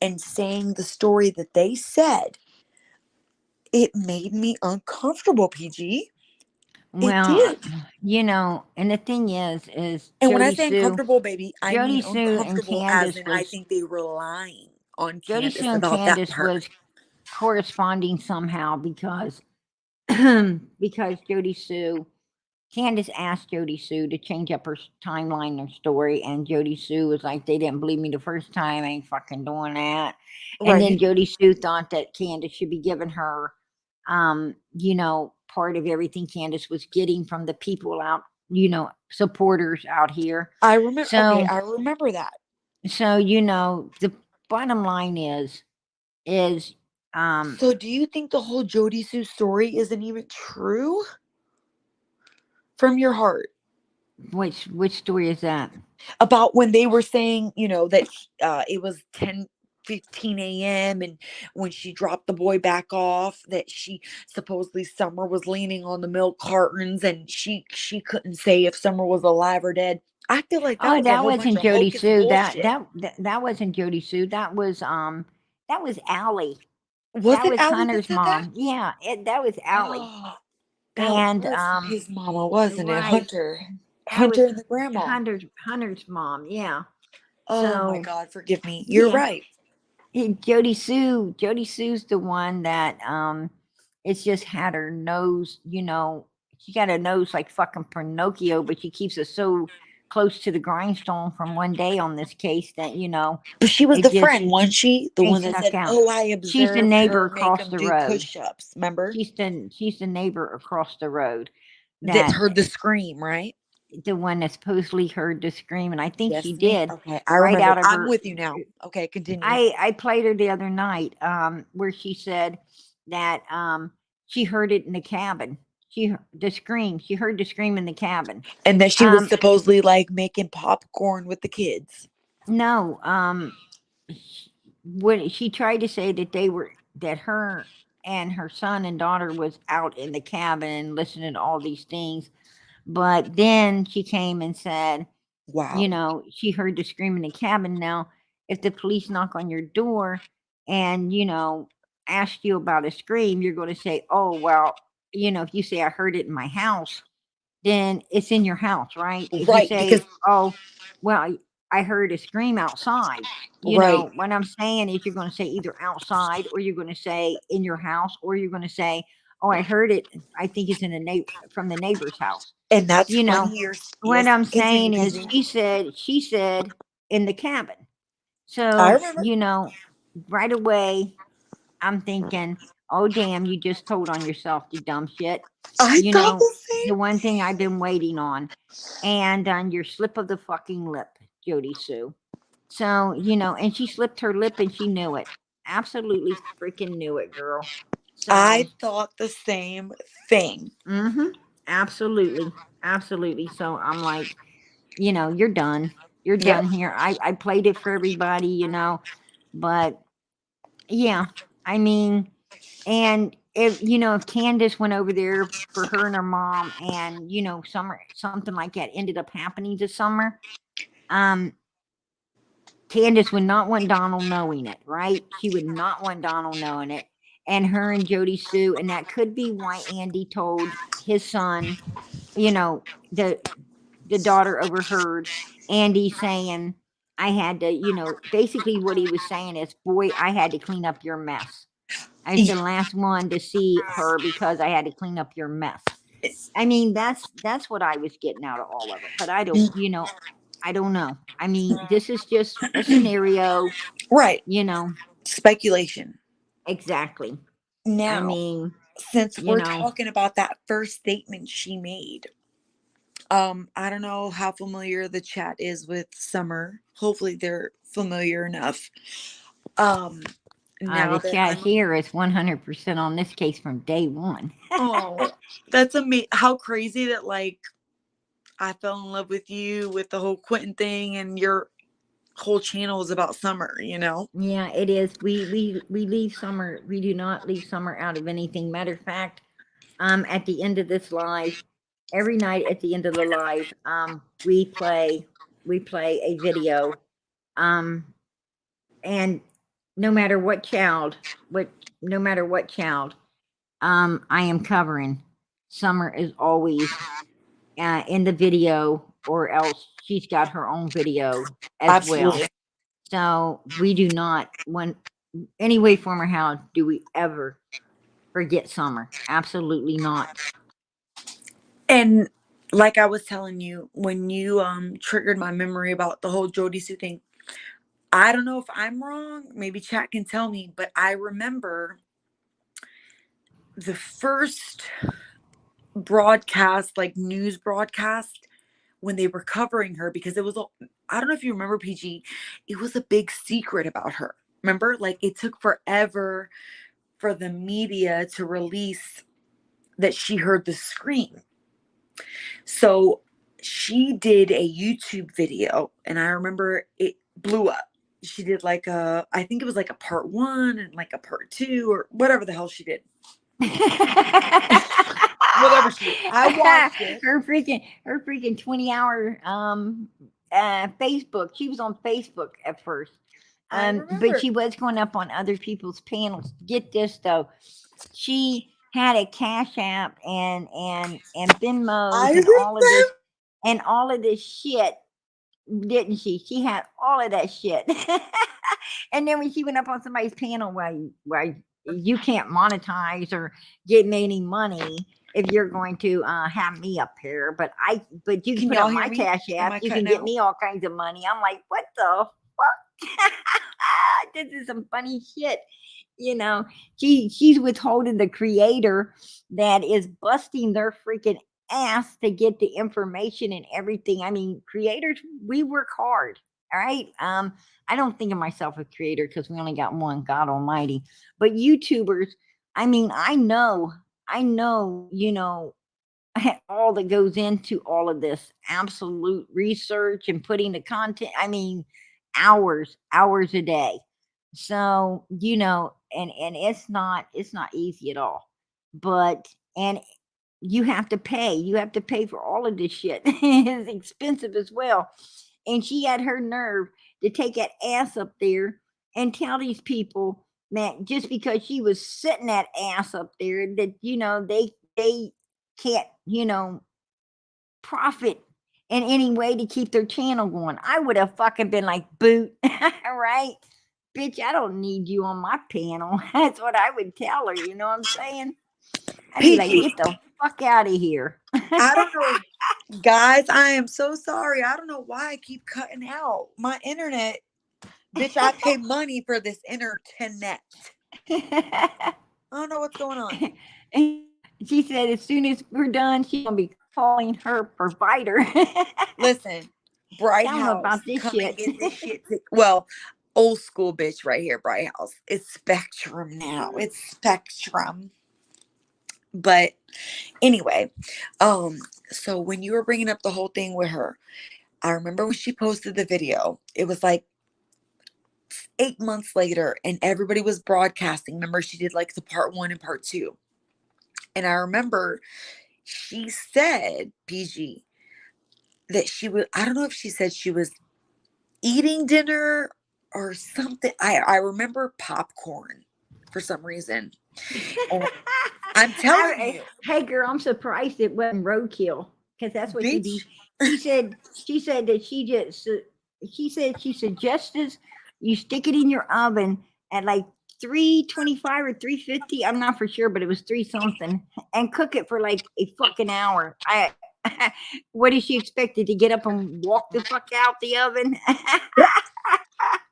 and saying the story that they said, it made me uncomfortable, PG. It Well, did. and the thing is And when I say uncomfortable, baby, I Jody mean Sue and uncomfortable as Candace in I was think they were lying on Jody Candace Sue and about that Candace part. was corresponding somehow because because Jody Sue Candace asked Jody Sue to change up her timeline, her story, and Jody Sue was like, "They didn't believe me the first time. I ain't fucking doing that." And then Right. Jody Sue thought that Candace should be giving her, part of everything Candace was getting from the people out, supporters out here. I remember. Okay, So, I remember that. the bottom line is, um, So, do you think the whole Jody Sue story isn't even true from your heart? which story is that? About when they were saying, that it was 10:15 a.m. and when she dropped the boy back off, that she supposedly Summer was leaning on the milk cartons and she couldn't say if Summer was alive or dead. I feel like that Oh, was a that whole bunch wasn't of Jody hocus Sue. That bullshit. that that wasn't Jody Sue. That was Allie. Was That it was Allie that Hunter's said that? mom. Yeah, that was Allie. Oh, that And was his mama, wasn't it? right, Hunter. that was Hunter and the grandma. Hunter's mom. Yeah. Oh my So God, forgive me. You're yeah, right. Jody Sue's the one that it's just had her nose. She got a nose like fucking Pinocchio, but she keeps it so close to the grindstone from one day on this case that But she was it the just friend, wasn't she? The ain't one that stuck said, out. "Oh, I She's the observed neighbor her make across him the do road. push-ups." Remember? She's the neighbor across the road That that heard the scream, right? the one that supposedly heard the scream, and I think she Yes, ma'am. did Okay, I right remember. out of I'm her. with you now. Okay, continue. I played her the other night, where she said that she heard it in the cabin. The scream. She heard the scream in the cabin. And that she was Um, supposedly like making popcorn with the kids. no, when she tried to say that her and her son and daughter was out in the cabin and listening to all these things, but then she came and said, Wow. she heard the scream in the cabin. Now, if the police knock on your door and, ask you about a scream, you're going to say, oh, well, if you say I heard it in my house, then it's in your house, right? If you Right, say, because oh, well, I heard a scream outside, right. what I'm saying is you're going to say either outside or you're going to say in your house or you're going to say, oh, I heard it. I think it's in from the neighbor's house. And that's You know, funny. what Yes, I'm continue, saying is PG. she said in the cabin. I So, remember. right away I'm thinking, "Oh damn, you just told on yourself, you dumb shit." I You thought know, the same the one thing thing. I've been waiting on and on your slip of the fucking lip, Jody Sue. So, and she slipped her lip and she knew it. Absolutely freaking knew it, girl. I So, thought the same thing. mhm. Absolutely. Absolutely. So I'm like, you're done. You're Yep. done here. I played it for everybody, but yeah, I mean, and if Candace went over there for her and her mom, and something like that ended up happening to Summer, um, Candace would not want Donald knowing it, right? She would not want Donald knowing it, and her and Jody Sue, and that could be why Andy told his son, the daughter overheard Andy saying, I had to, basically what he was saying is, boy, I had to clean up your mess. I was Y- the last one to see her because I had to clean up your mess. I mean, that's what I was getting out of all of it. But I don't, I don't know. I mean, this is just a scenario, Right. you know. Speculation. Exactly. I Now, mean, since you we're know, talking about that first statement she made, I don't know how familiar the chat is with Summer. Hopefully they're familiar enough. Um, now the that chat I'm here is 100% on this case from day one. oh, that's amazing. How crazy that like I fell in love with you with the whole Quentin thing and your whole channel is about Summer, you know? Yeah, it is. We leave Summer. We do not leave Summer out of anything. Matter of fact, at the end of this live, every night at the end of the live, we play a video, um, and no matter what child, no matter what child, I am covering. Summer is always in the video, or else she's got her own video as well. Absolutely. So we do not, when any way, form, or how do we ever forget Summer? Absolutely not. And like I was telling you, when you triggered my memory about the whole Jody Sue thing, I don't know if I'm wrong. Maybe chat can tell me, but I remember the first broadcast, like news broadcast, when they were covering her because it was I don't know if you remember, PG, it was a big secret about her. Remember? Like it took forever for the media to release that she heard the scream. So she did a YouTube video and I remember it blew up. She did like I think it was like a part 1 and like a part 2 or whatever the hell she did. Whatever she did. I watched it. Her freaking 20-hour Facebook. She was on Facebook at first. I But remember. she was going up on other people's panels. Get this though. She had a Cash App and Venmos I and all of this shit, didn't she? She had all of that shit. And then when she went up on somebody's panel, why you can't monetize or get me any money if you're going to have me up here, but you can put y'all up hear my me? Cash Am I App, you can cutting get out? me all kinds of money. I'm like, what the fuck? This is some funny shit. You know, she's withholding the creator that is busting their freaking ass to get the information and everything. I mean, creators, we work hard. All right. I don't think of myself a creator because we only got one, God Almighty. But YouTubers, I mean, I know, all that goes into all of this absolute research and putting the content. I mean, hours a day. So, and it's not easy at all. But and you have to pay for all of this shit. It's expensive as well. And she had her nerve to take that ass up there and tell these people that just because she was sitting that ass up there that they can't profit in any way to keep their channel going. I would have fucking been like, boot, right? Bitch, I don't need you on my panel. That's what I would tell her. You know what I'm saying? I'd be like, PG, get the fuck out of here. I don't know. Guys, I am so sorry. I don't know why I keep cutting out. My internet, bitch, I pay money for this internet. I don't know what's going on. She said as soon as we're done, she's gonna be calling her provider. Listen, Bright Tell 'em House, about this come and shit. get this shit. Well, old school bitch right here, Bright House. It's Spectrum now. It's Spectrum. But anyway, so when you were bringing up the whole thing with her, I remember when she posted the video, it was like 8 months later and everybody was broadcasting. Remember, she did like the part 1 and part 2. And I remember she said, PG, that she was, I don't know if she said she was eating dinner or something. I remember popcorn for some reason. And I'm telling you, Hey girl, I'm surprised it wasn't roadkill because that's what she bitch. be. She said that she said she suggested you stick it in your oven at like 325 or 350. I'm not for sure, but it was three something, and cook it for like a fucking hour. What is she expected to get up and walk the fuck out the oven?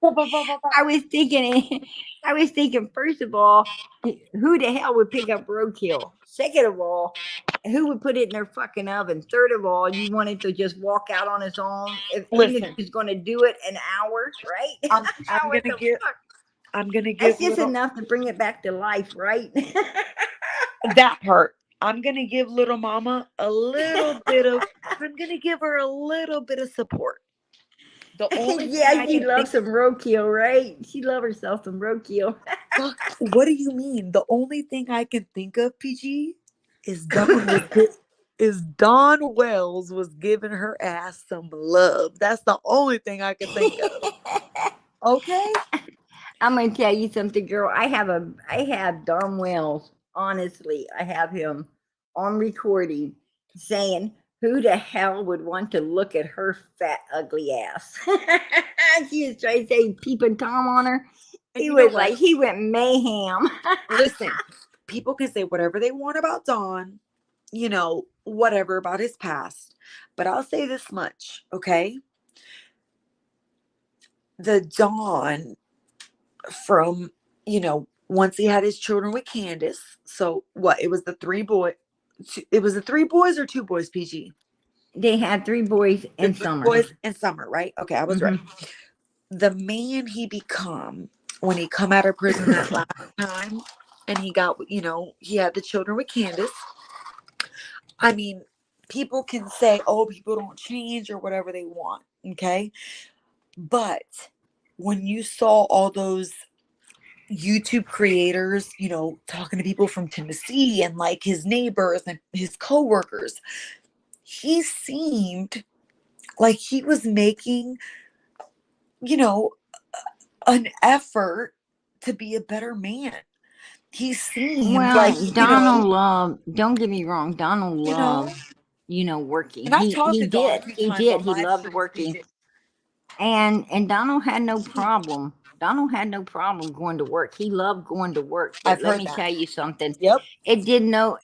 I was thinking, I was thinking, first of all, who the hell would pick up roadkill? Second of all, who would put it in their fucking oven? Third of all, you want it to just walk out on its own, even if Listen, it's going to do it an hour, right? I'm What gonna the give fuck? I'm gonna That's give just little enough to bring it back to life, right? that part. I'm gonna give little mama a little bit of. I'm gonna give her a little bit of support. The only thing Yeah, I she can loves think some roadkill, right? She loves herself some roadkill. fuck, what do you mean? The only thing I can think of, PG, is Dawn Wells was giving her ass some love. That's the only thing I can think of. Okay? I'm gonna tell you something, girl. I have Don Wells. Honestly, I have him on recording saying, "Who the hell would want to look at her fat, ugly ass?" She was trying to say peeping Tom on her. And He you know was what? like he went mayhem. Listen, people can say whatever they want about Dawn, whatever about his past. But I'll say this much, okay? The Dawn from, once he had his children with Candace. So what? It was the three boy. It was the three boys or two boys, PG? They had 3 boys The in three summer. boys in summer, right? Okay, I was right. Hmm. The man he become when he come out of prison that last time, and he got, he had the children with Candace. I mean, people can say, oh, people don't change or whatever they want, okay? But when you saw all those YouTube creators, talking to people from Tennessee and like his neighbors and his coworkers, he seemed like he was making, you know, an effort to be a better man. He seemed like, Well, Donald loved. Don't get me wrong. Donald you know, loved, working. and I talked He to Dawn a did. few He times did. on He live loved streams, working. PJ. And Donald had no problem. Donald had no problem going to work. He loved going to work. But I've let heard me that. tell you something. Yep. It did no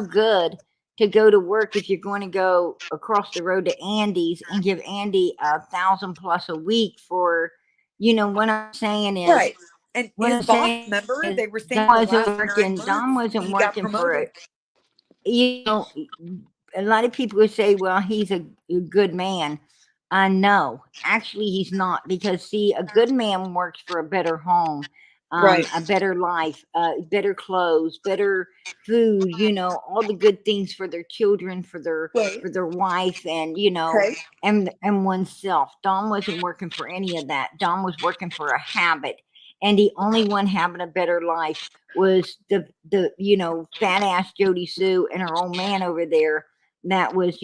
good to go to work if you're going to go across the road to Andy's and give Andy 1,000 plus a week for, what I'm saying is, Right. And what his I'm boss, saying remember, is, they were saying Don the wasn't last 9 working. Don months wasn't he got working for promoted. it. You know, a lot of people would say, well, he's a good man. No, actually, he's not, because see, a good man works for a better home, Right. a better life, better clothes, better food. All the good things for their children, Wait. for their wife, and Okay. and oneself. Don wasn't working for any of that. Don was working for a habit, and the only one having a better life was the fat ass Jody Sue and her old man over there that was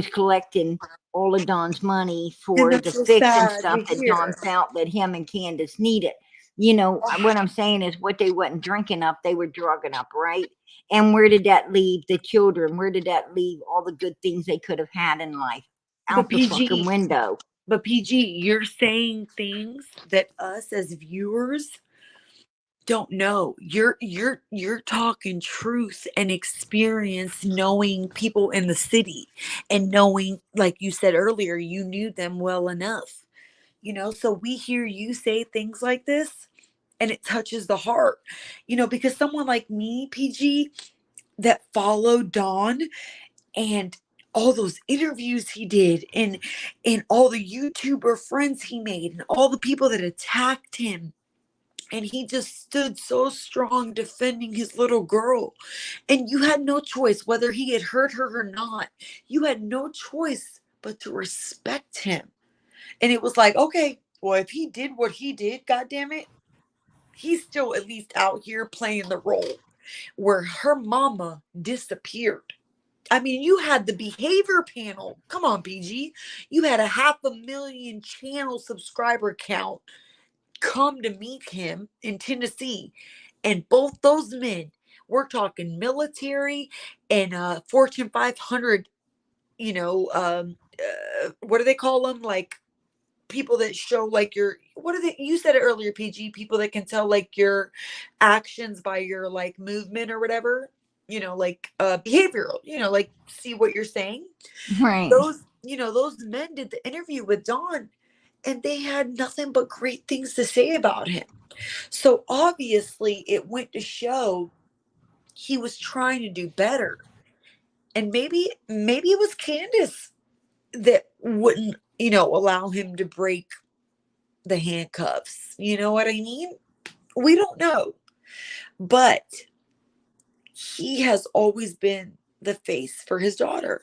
collecting all of Don's money And for the that's so fix and sad to stuff that Don hear. felt that him and Candace needed. What I'm saying is, what they wasn't drinking up, they were drugging up, right? And where did that leave the children? Where did that leave all the good things they could have had in life? But Out the fucking PG, window. you're saying things that us as viewers don't know. You're talking truth and experience, knowing people in the city and knowing, like you said earlier, you knew them well enough. So we hear you say things like this and it touches the heart. Because someone like me, PG, that followed Don and all those interviews he did, and all the YouTuber friends he made, and all the people that attacked him, and he just stood so strong defending his little girl, and you had no choice whether he had hurt her or not. You had no choice but to respect him. And it was like, okay, well, if he did what he did, god damn it, he's still at least out here playing the role where her mama disappeared. I mean, you had the behavior panel. Come on, PG. You had a 500,000 channel subscriber count come to meet him in Tennessee. And both those men, we're talking military and Fortune 500, what do they call them? Like people that show like what are they? You said it earlier, PG, people that can tell like your actions by your like movement or whatever. like behavioral, like see what you're saying. Right. Those men did the interview with Don, and they had nothing but great things to say about him. So obviously it went to show he was trying to do better. And maybe it was Candace that wouldn't, allow him to break the handcuffs. You know what I mean? We don't know. But he has always been the face for his daughter.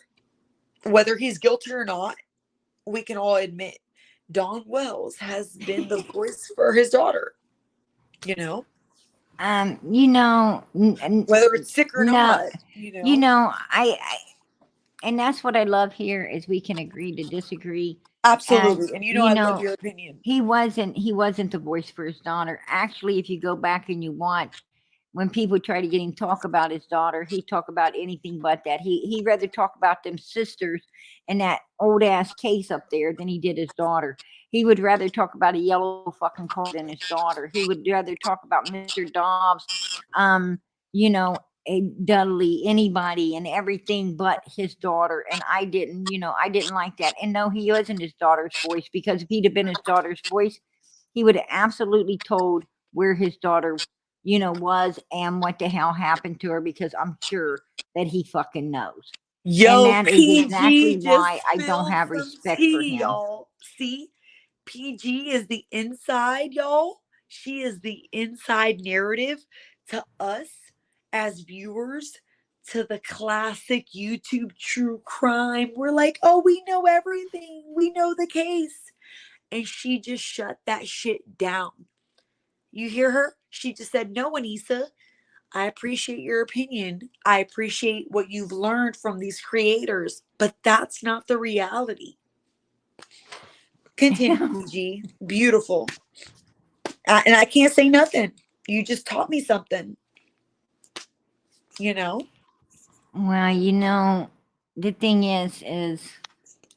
Whether he's guilty or not, we can all admit Don Wells has been the voice for his daughter. N- Whether it's sick or no, not, I and that's what I love here is we can agree to disagree. Absolutely. And You I love know, your opinion. he wasn't the voice for his daughter. Actually, if you go back and you watch when people try to get him talk about his daughter, he talk about anything but that. He rather talk about them sisters and that old ass case up there than he did his daughter. He would rather talk about a yellow fucking car than his daughter. He would rather talk about Mr. Dobbs, you know, Dudley, anybody and everything but his daughter. And I didn't like that. And no, he wasn't his daughter's voice, because if he'd have been his daughter's voice, he would have absolutely told where his daughter, was and what the hell happened to her, because I'm sure that he fucking knows. And Yo, that is PG exactly just why I don't spilled have some respect for tea, him. y'all. See, PG is the inside, y'all. She is the inside narrative to us as viewers, to the classic YouTube true crime. We're like, oh, we know everything. We know the case. And she just shut that shit down. You hear her? She just said, no, Anissa, I appreciate your opinion. I appreciate what you've learned from these creators, but that's not the reality. Continue, PG. Beautiful. And I can't say nothing. You just taught me something. Well, the thing is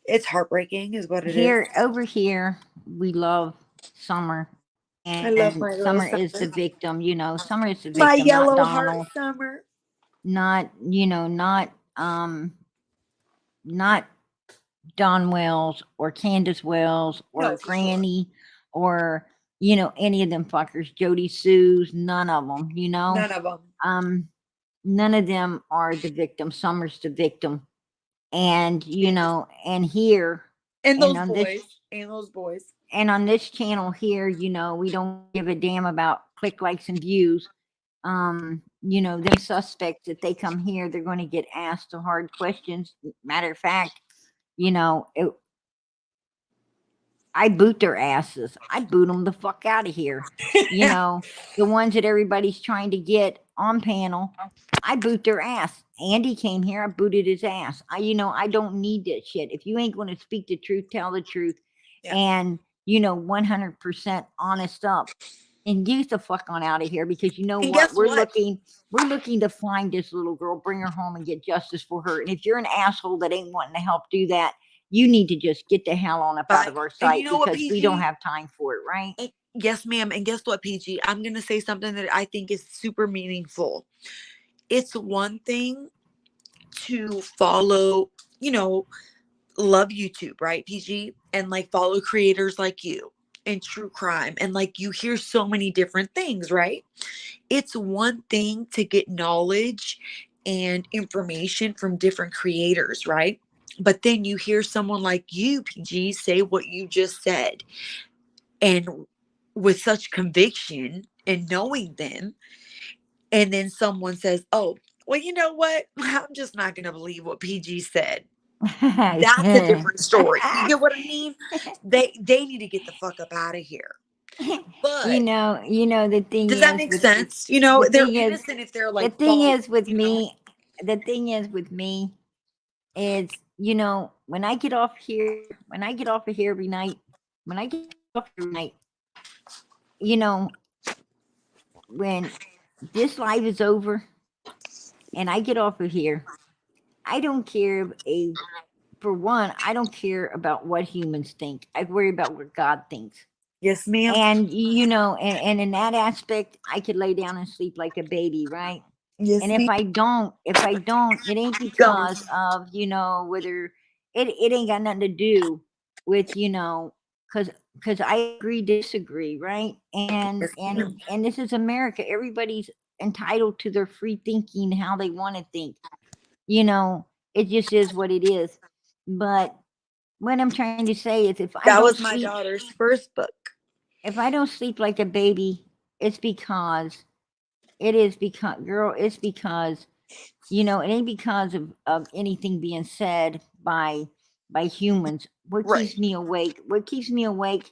It's heartbreaking, is what it is. here over here we love Summer, I love and my little Summer is the Summer. victim. Summer is the My victim, not yellow heart Donald, Summer. not Don Wells or Candace Wells or No, for sure. Granny or any of them fuckers, Jody Sue's, none of them. None of them. None of them are the victim. Summer's the victim, and and here And and those on boys. this And those boys. and on this channel here, we don't give a damn about click, likes, and views. Them suspects that they come here, they're going to get asked the hard questions. Matter of fact, I boot their asses. I boot them the fuck out of here. The ones that everybody's trying to get on panel, I boot their ass. Andy came here, I booted his ass. I don't need that shit. If you ain't going to speak the truth, tell the truth, Yeah. and 100% honest up, and get the fuck on out of here, because And what? guess We're what? looking to find this little girl, bring her home, and get justice for her. And if you're an asshole that ain't wanting to help do that, you need to just get the hell on up out of our And sight, you know what, because we don't PG? have time for it, right? Yes, ma'am. And guess what, PG? I'm going to say something that I think is super meaningful. It's one thing to follow, love YouTube, right, PG? And like follow creators like you and true crime. And like you hear so many different things, right? It's one thing to get knowledge and information from different creators, right? But then you hear someone like you, PG, say what you just said. And with such conviction and knowing them, and then someone says, oh, well, you know what? I'm just not going to believe what PG said. That's a different story. You get what I mean? They need to get the fuck up out of here. But the thing does is, that make sense? They're innocent if they're like the thing false, is with me. The thing is with me is, when I get off of here every night, when this life is over and I get off of here, I don't care for one, I don't care about what humans think. I worry about what God thinks. Yes, ma'am. And and in that aspect, I could lay down and sleep like a baby, right? Yes, And if I don't, it ain't go. because of, whether it ain't got nothing to do with, because I agree, disagree, right? And Yes, and ma'am. and this is America. Everybody's entitled to their free thinking, how they want to think. You know, it just is what it is. But what I'm trying to say is, That was my daughter's first book. if I don't sleep like a baby, it's because it is because, girl, it's because, it ain't because of anything being said by humans. Right. What keeps me awake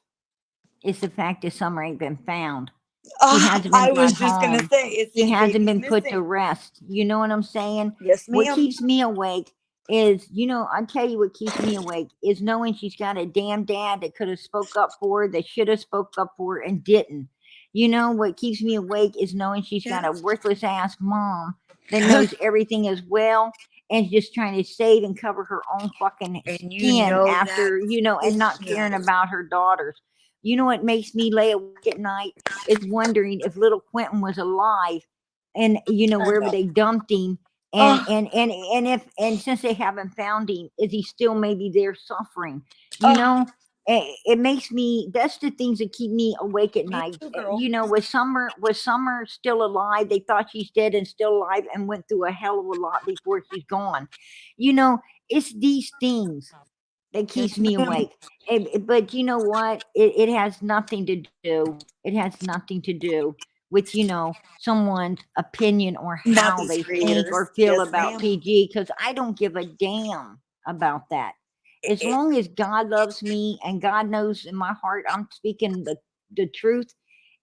is the fact that Summer ain't been found. She Ah, hasn't been I brought was just gonna home. say, is She these hasn't babies been put to missing? rest. You know what I'm saying? Yes, What ma'am. keeps me awake is, I tell you what keeps me awake is knowing she's got a damn dad that could have spoke up for her, that should have spoke up for her and didn't. What keeps me awake is knowing she's got Yeah. a worthless ass mom that knows everything as well and just trying to save and cover her own fucking And you skin know that after, and bitch not caring knows. about her daughters. You know what makes me lay awake at night is wondering if little Quentin was alive and, I wherever know. they dumped him. And Oh, and and and if and since they haven't found him, is he still maybe there suffering? You oh, know, it makes me. That's the things that keep me awake at me night. too, girl. Was Summer still alive? They thought she's dead and still alive, and went through a hell of a lot before she's gone. You know, it's these things that Yes, keeps me ma'am. awake. But you know what? It has nothing to do. It has nothing to do with, someone's opinion or Not how these they think creators. or feel Yes, about ma'am. PG, because I don't give a damn about that. As It, long as God loves me and God knows in my heart I'm speaking the truth,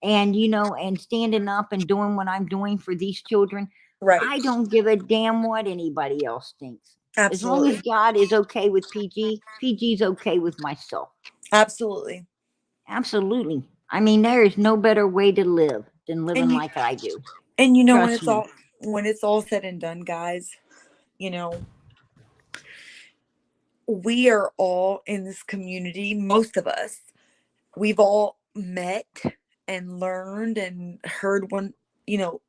and, and standing up and doing what I'm doing for these children, right. I don't give a damn what anybody else thinks. As long as Absolutely. God is okay with PG, PG's okay with myself. Absolutely. Absolutely. I mean, there is no better way to live than living And you like I do. and you know Trust me. when it's all said and done, guys, you know, we are all in this community, most of us. We've all met and learned and heard you know,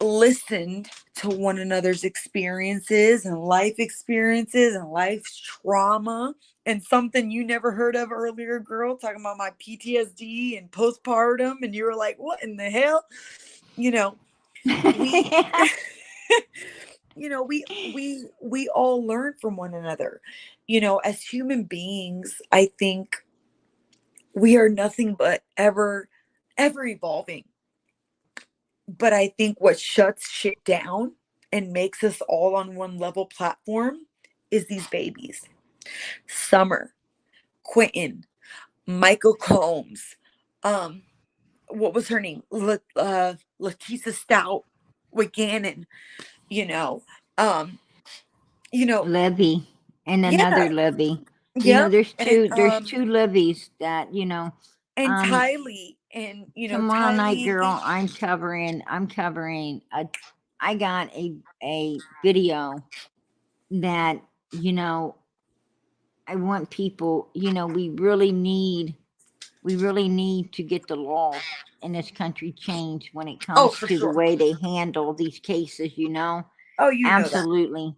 listened to one another's experiences and life's trauma, and something you never heard of earlier, girl, talking about my PTSD and postpartum, and you were like, what in the hell? You know, we we all learn from one another. As human beings, I think we are nothing but ever evolving. But I think what shuts shit down and makes us all on one level platform is these babies. Summer, Quentin, Michael Combs, um, what was her name? Letisa Stout with Gannon, you know. Um, Levy and another yeah, Levy. yep. There's two Levies that, And um Tylee, and tomorrow night, Tylee. girl, I'm covering I got a video that, I want people, we really need to get the laws in this country changed when it Oh, comes for to the sure. way they handle these cases. Oh, you know that. Absolutely.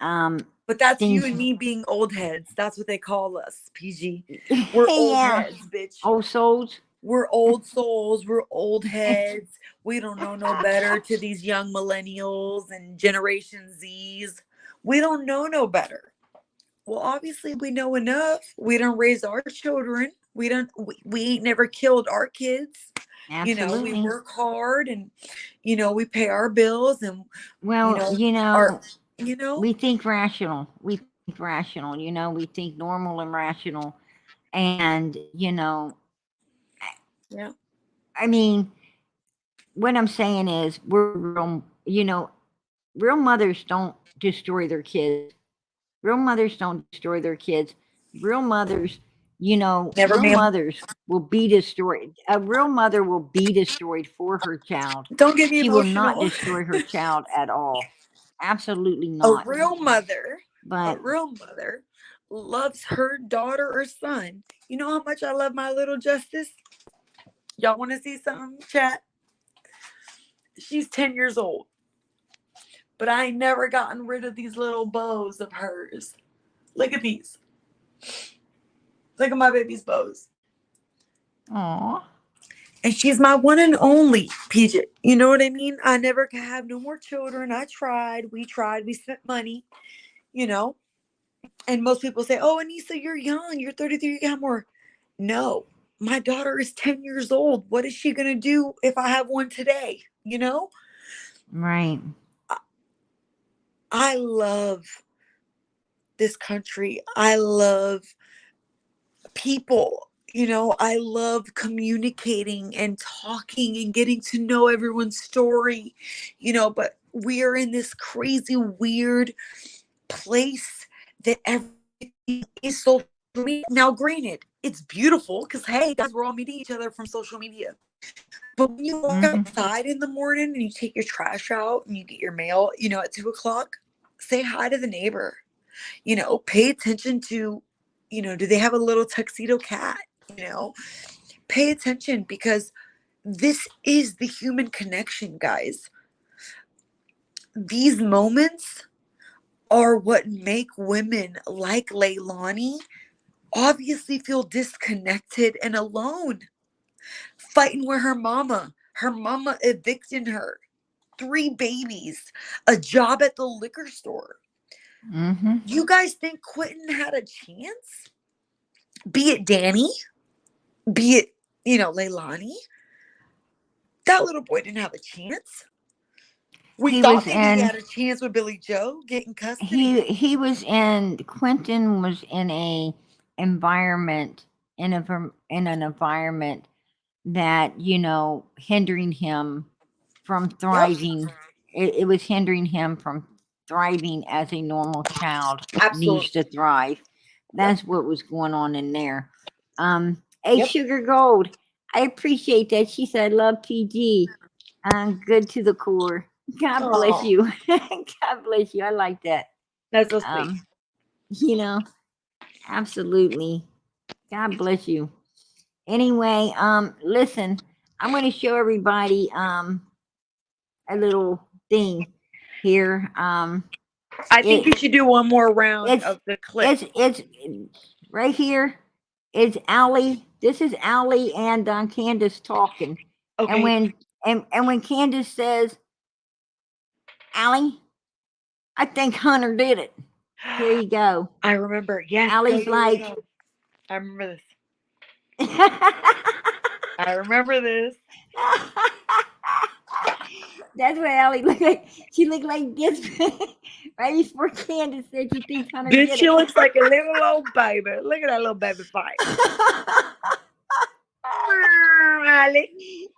Um But that's you things and me being old heads. That's what they call us, PG. We're old yeah. heads, bitch. Old souls. We're old souls. We're old heads. We don't know no better to these young millennials and Generation Zs. We don't know no better. Well, obviously we know enough. We don't raise our children. We ain't never killed our kids. We Absolutely. work hard, and we pay our bills, and you Well, know our you know we think rational. We think rational, we think normal and rational. And, yeah. I mean, what I'm saying is we're real mothers don't destroy their kids. Real mothers don't destroy their kids. Real mothers, Never, real ma'am. mothers will be destroyed. A real mother will be destroyed for her child. Don't get me She will not emotional. destroy her child at all. Absolutely A not. real mother, a But real mother loves her daughter or son. You know how much I love my little Justice? Y'all want to see something, chat? She's 10 years old. But I ain't never gotten rid of these little bows of hers. Look at these. Look at my baby's bows. Aw. And she's my one and only, PJ. You know what I mean? I never could have no more children. I tried. We tried. We spent money, you know. And most people say, oh, Anissa, you're young. You're 33. You got more. No. My daughter is 10 years old. What is she going to do if I have one today? You know? Right. I love this country. I love people. You know, I love communicating and talking and getting to know everyone's story, you know, but we are in this crazy, weird place that everything is social media. Now, granted, it's beautiful because, hey, guys, we're all meeting each other from social media. But when you walk outside in the morning and you take your trash out and you get your mail, you know, at 2:00, say hi to the neighbor. You know, pay attention to, you know, do they have a little tuxedo cat? You know, pay attention because this is the human connection, guys. These moments are what make women like Leilani obviously feel disconnected and alone. Fighting with her mama evicting her, 3 babies, a job at the liquor store. You guys think Quinton had a chance? Be it Danny, be it, you know, Leilani. That little boy didn't have a chance. We thought maybe he had a chance with Billy Joe getting custody. He was in, Quinton was in a environment, in an environment that, you know, hindering him from thriving. It was hindering him from thriving as a normal child needs to thrive. That's what was going on in there. Sugar Gold, I appreciate that. She said, "Love PG, good to the core." God bless you. God bless you. I like that. That's so sweet. You know, absolutely. God bless you. Anyway, listen, I'm going to show everybody a little thing here. I think you should do one more round of the clip. It's right here. It's Allie. This is Allie and Candace talking. Okay. And when Candace says, "Allie, I think Hunter did it." Here you go. I remember. Yes. Allie's like, I remember this. I remember this. That's what Allie looked like. She looked like this right before Candace said she thinks Hunter did it. She looks like a little old baby. Look at that little baby fight. Allie.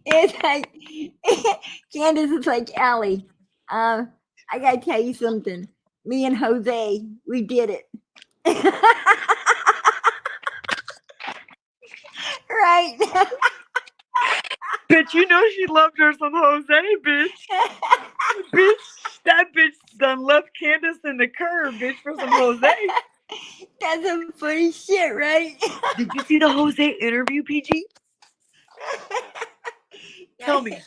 It's like Candace is like, Allie, I gotta tell you something. Me and Jose, we did it. Right. Bitch, you know she loved her some Jose, bitch. Bitch, that bitch done left Candace in the curb, bitch, for some Jose. That's some funny shit, right? Did you see the Jose interview, PG? Tell me.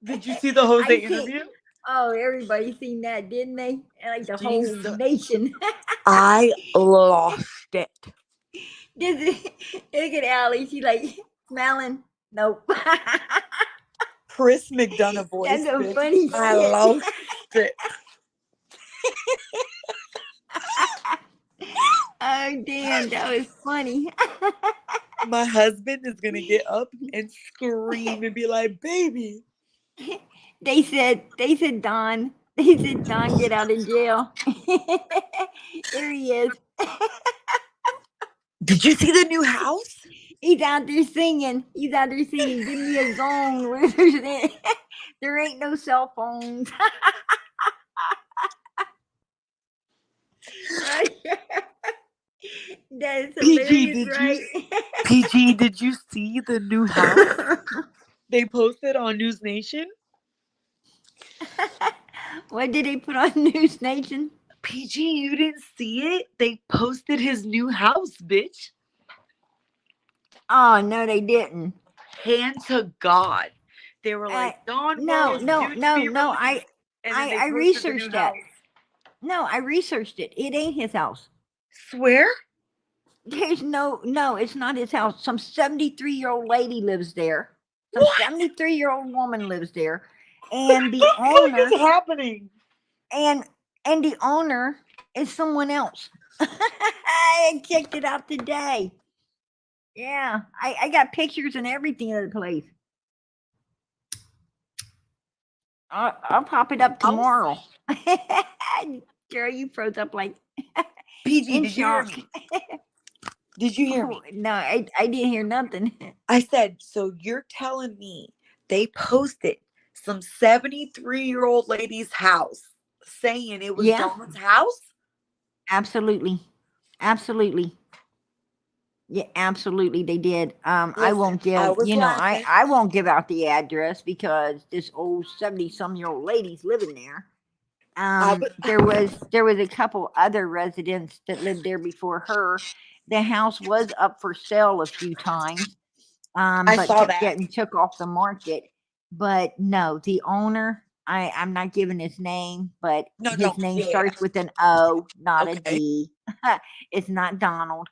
Did you see the Jose interview? Oh, everybody seen that, didn't they? Like the whole nation. I lost it. Look at Allie. She like smiling. Nope. Chris McDonough voice. That's so funny shit. I lost it. Oh, damn. That was funny. My husband is going to get up and scream and be like, baby. They said, Don. They said, Don, get out of jail. There he is. Did you see the new house? He's out there singing. Give me a zone where there ain't no cell phones. That is hilarious, right? PG, did you see the new house they posted on News Nation? What did they put on News Nation? PG, you didn't see it? They posted his new house, bitch. Oh, no, they didn't. Hand to God. they were Uh, like, Don no, was no, due to no, be no. released. And then they I posted the new researched that. house. No, I researched it. It ain't his house. Swear? There's no, it's not his house. Some 73-year-old lady lives there. Some What? 73-year-old woman lives there. And the What the fuck owner is happening? and the owner is someone else. I checked it out today. Yeah, I got pictures and everything of the place. I'll pop it up tomorrow. Girl, you froze up like PG, in did you hear shock. me? Did you hear me? No, I didn't hear nothing. I said, so you're telling me they posted some 73-year-old lady's house saying it was Yeah, Dawn's house? absolutely, absolutely. Yeah, absolutely, they did. I Listen, won't I give, was laughing. I won't give out the address because this old 70-some-year-old lady's living there. I was, There was a couple other residents that lived there before her. The house was up for sale a few times, I but saw kept that. getting took off the market. But no, the owner, I'm not giving his name, but No, his name yeah. starts with an O, not a Okay. D. It's not Donald.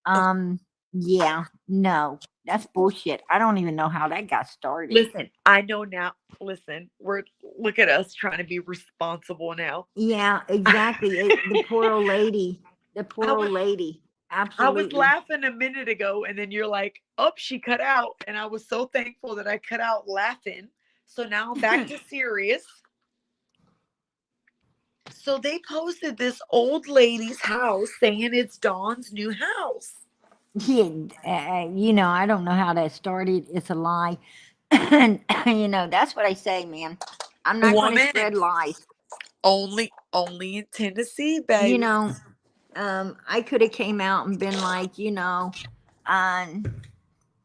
Okay. Yeah, no, that's bullshit. I don't even know how that got started. Listen, I know now. Listen, look at us trying to be responsible now. Yeah, exactly. The poor old lady. The poor I old was lady. I was Absolutely. laughing a minute ago, and then you're like, "Oh, she cut out," and I was so thankful that I cut out laughing. So now I'm back to serious. So they posted this old lady's house saying it's Dawn's new house. Yeah, I don't know how that started. It's a lie. And that's what I say, man. I'm not going to Woman, spread lies. only in Tennessee, You baby. know, I could have came out and been like, on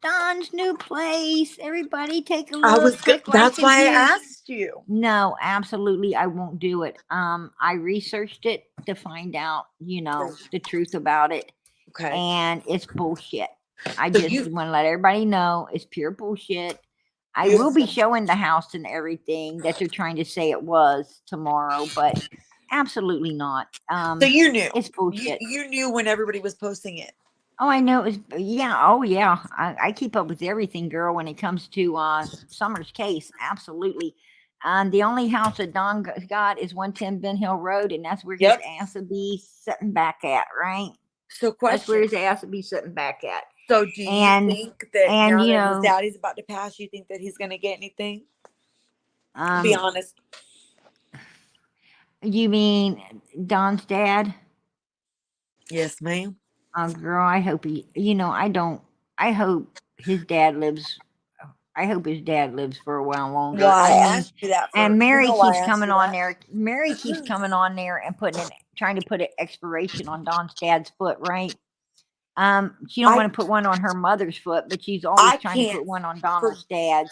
Don's new place. Everybody take a look. Click like That's and why I view. asked you. No, absolutely, I won't do it. I researched it to find out, the truth about it, Okay. and it's bullshit. I So just want to let everybody know it's pure bullshit. I you will be showing the house and everything that they're trying to say it was tomorrow, but absolutely not. so you knew. It's bullshit. You knew when everybody was posting it. Oh, I know. Yeah. Oh, yeah. I keep up with everything, girl. When it comes to Summer's case, absolutely. The only house that Don got is 110 Ben Hill Road, and that's where his Yep. ass would be sitting back at, right? So That's where question. his ass would be sitting back at. So do you And think that and now that his daddy's about to pass, you think that he's gonna get anything? Be honest. you mean Don's dad? Yes, ma'am. Oh, girl, I hope he. I don't. I hope his dad lives. I hope his dad lives for a while longer. Well, I I mean, asked you that. and Mary why I keeps asked coming you on that. there. Mary keeps coming on there and trying to put an expiration on Don's dad's foot, right? She don't want to put one on her mother's foot, but she's always trying to put one on Donald's dad's.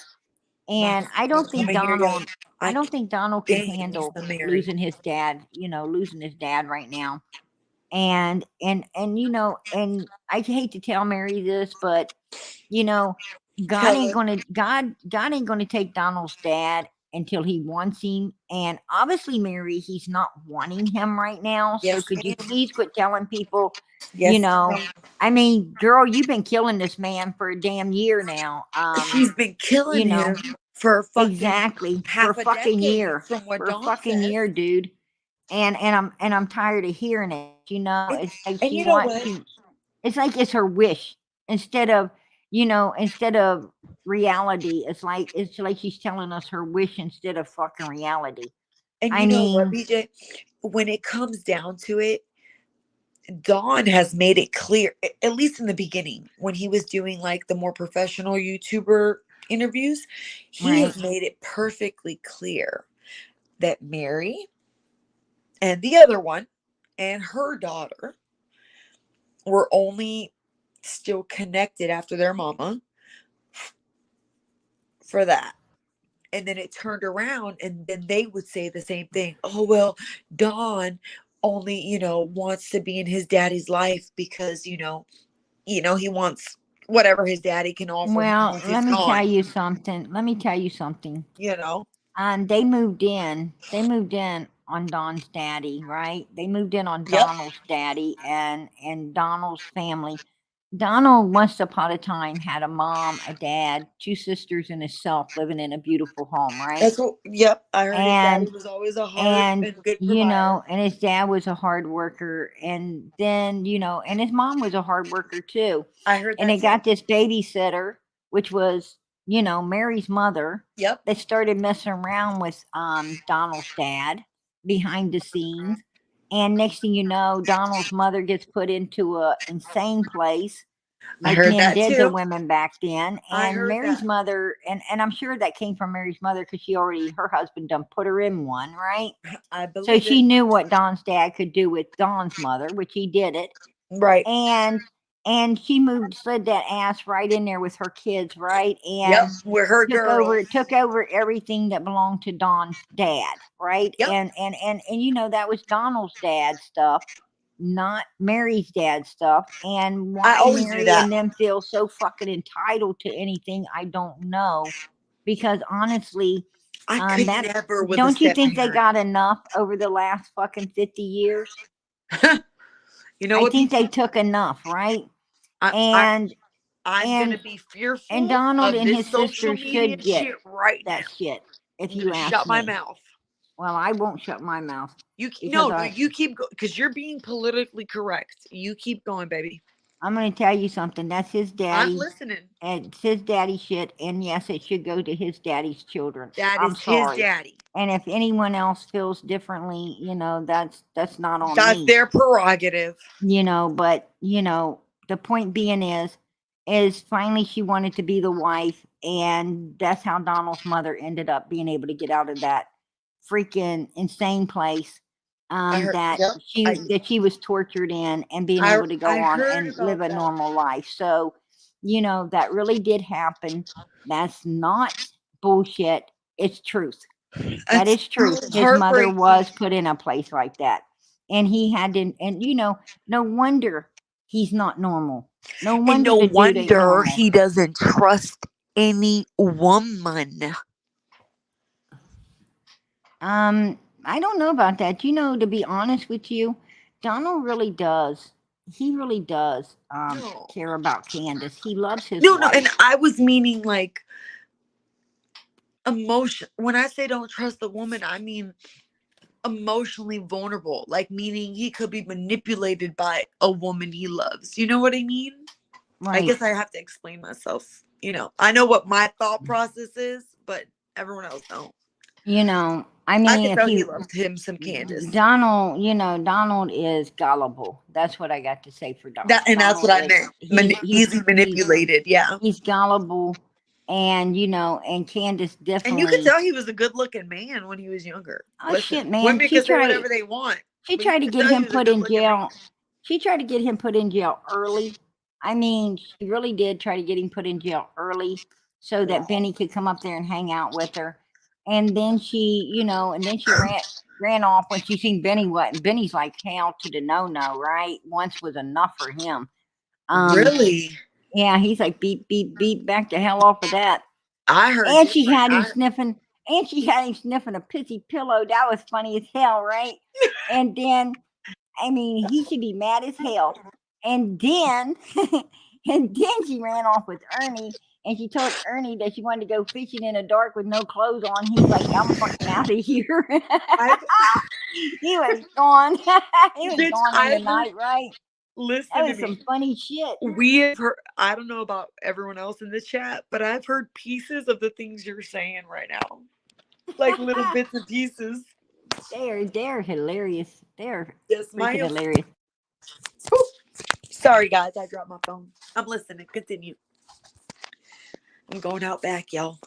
And I don't think Donald. I don't think Donald can handle losing his dad. Losing his dad right now. And I hate to tell Mary this, but God ain't gonna take Donald's dad until he wants him. And obviously, Mary, he's not wanting him right now. So Yes, could you ma'am. please quit telling people? Yes, ma'am. I mean, girl, you've been killing this man for a damn year now. She's been killing him for fucking exactly for half a a fucking decade, year, from what for a Dawn fucking says. year, dude. And I'm tired of hearing it. It's like And she you know wants. what? It's like it's her wish instead of reality. It's like she's telling us her wish instead of fucking reality. And I you know what, mean, BJ? When it comes down to it, Dawn has made it clear, at least in the beginning, when he was doing like the more professional YouTuber interviews, he has made it perfectly clear that Mary and the other one and her daughter were only still connected after their mama for that. And then it turned around, and then they would say the same thing. Oh, well, Don only, wants to be in his daddy's life because, he wants whatever his daddy can offer him Well, once let he's me tell gone. you something. Let me tell you something. You know. They moved in. They moved in on Don's daddy, right? They moved in on Yep. Donald's daddy and Donald's family. Donald once upon a time had a mom, a dad, two sisters, and himself living in a beautiful home, right? That's what. Yep. I heard his daddy And was always a hard and good you provider. know, and his dad was a hard worker, and then you know, and his mom was a hard worker too. I heard And that they too. got this babysitter, which was, you know, Mary's mother. Yep. They started messing around with Donald's dad behind the scenes, and next thing you know, Donald's mother gets put into a insane place, I like heard men that did to too. women back then. I And heard Mary's that. mother, and I'm sure that came from Mary's mother because she already, her husband done put her in one, right? I So believe she it. knew what Don's dad could do with Don's mother, which he did it. Right. And she slid that ass right in there with her kids, right? Yep. And We're her girl. took over everything that belonged to Don's dad, right? Yep. And you know, that was Donald's dad stuff, not Mary's dad stuff. And I why always knew Mary that. and them feel so fucking entitled to anything, I don't know. Because honestly, I could that never with a don't you think they step-parent. got enough over the last fucking 50 years? You know I what? think People, they took enough, right? I'm And gonna and be fearful and Donald of and this his social sisters media should get shit right now. that shit, if I'm you gonna ask shut my me. mouth. Well, I won't shut my mouth No, because you keep going because you're being politically correct. You keep going, baby. I'm going to tell you something. That's his I'm daddy, listening. and it's his daddy shit. And yes, it should go to his daddy's children. That I'm is his sorry. daddy. And if anyone else feels differently, you know, that's not on That's me. their prerogative. You know, but you know, the point being is finally she wanted to be the wife, and that's how Donald's mother ended up being able to get out of that freaking insane place I heard. that Yep. she was tortured in, and being able to go I on heard and live about a that. normal life. So, you know, that really did happen. That's not bullshit. It's truth. That It's is truth. so His mother heartbreaking. was put in a place like that. And he had to, and you know, no wonder he's not normal. No And wonder no the dude ain't wonder normal. he doesn't trust any woman. I don't know about that. You know, to be honest with you, Donald really does. He really does No. care about Candace. He loves his No, wife. and I was meaning like emotion. When I say don't trust the woman, I mean emotionally vulnerable, like meaning he could be manipulated by a woman he loves. You know what I mean? Right. I guess I have to explain myself. You know, I know what my thought process is, but everyone else don't. You know, I I mean, can if tell he you loved him some Candace. Donald, you know, Donald is gullible. That's what I got to say for Donald. And that's what I meant. Easily manipulated. Yeah. He's gullible, and you know, and Candace And you definitely. could tell he was a good-looking man when he was younger. Oh Listen, shit, man! women can say whatever they want. She but you tried to could get tell he him was a put in good-looking jail. man. She tried to get him put in jail early. I mean, she really did try to get him put in jail early so that Benny could come up there and hang out with her. And then she, you know, and then she ran off when she seen Benny. What? And Benny's like hell to the no, right? Once was enough for him. Really? Yeah, he's like beat back the hell off of that. I heard. And she had him sniffing. And she had him sniffing a pissy pillow. That was funny as hell, right? And then, I mean, he should be mad as hell. And then, and then she ran off with Ernie, and she told Ernie that she wanted to go fishing in the dark with no clothes on. He's like, I'm fucking out of here. He was gone. He was gone in the night, right? Listen That to was some me. funny shit. We have heard. I don't know about everyone else in this chat, but I've heard pieces of the things you're saying right now, like little bits and pieces. They're hilarious. They're Yes, freaking hilarious. Sorry, guys, I dropped my phone. I'm listening. Continue. I'm going out back, y'all.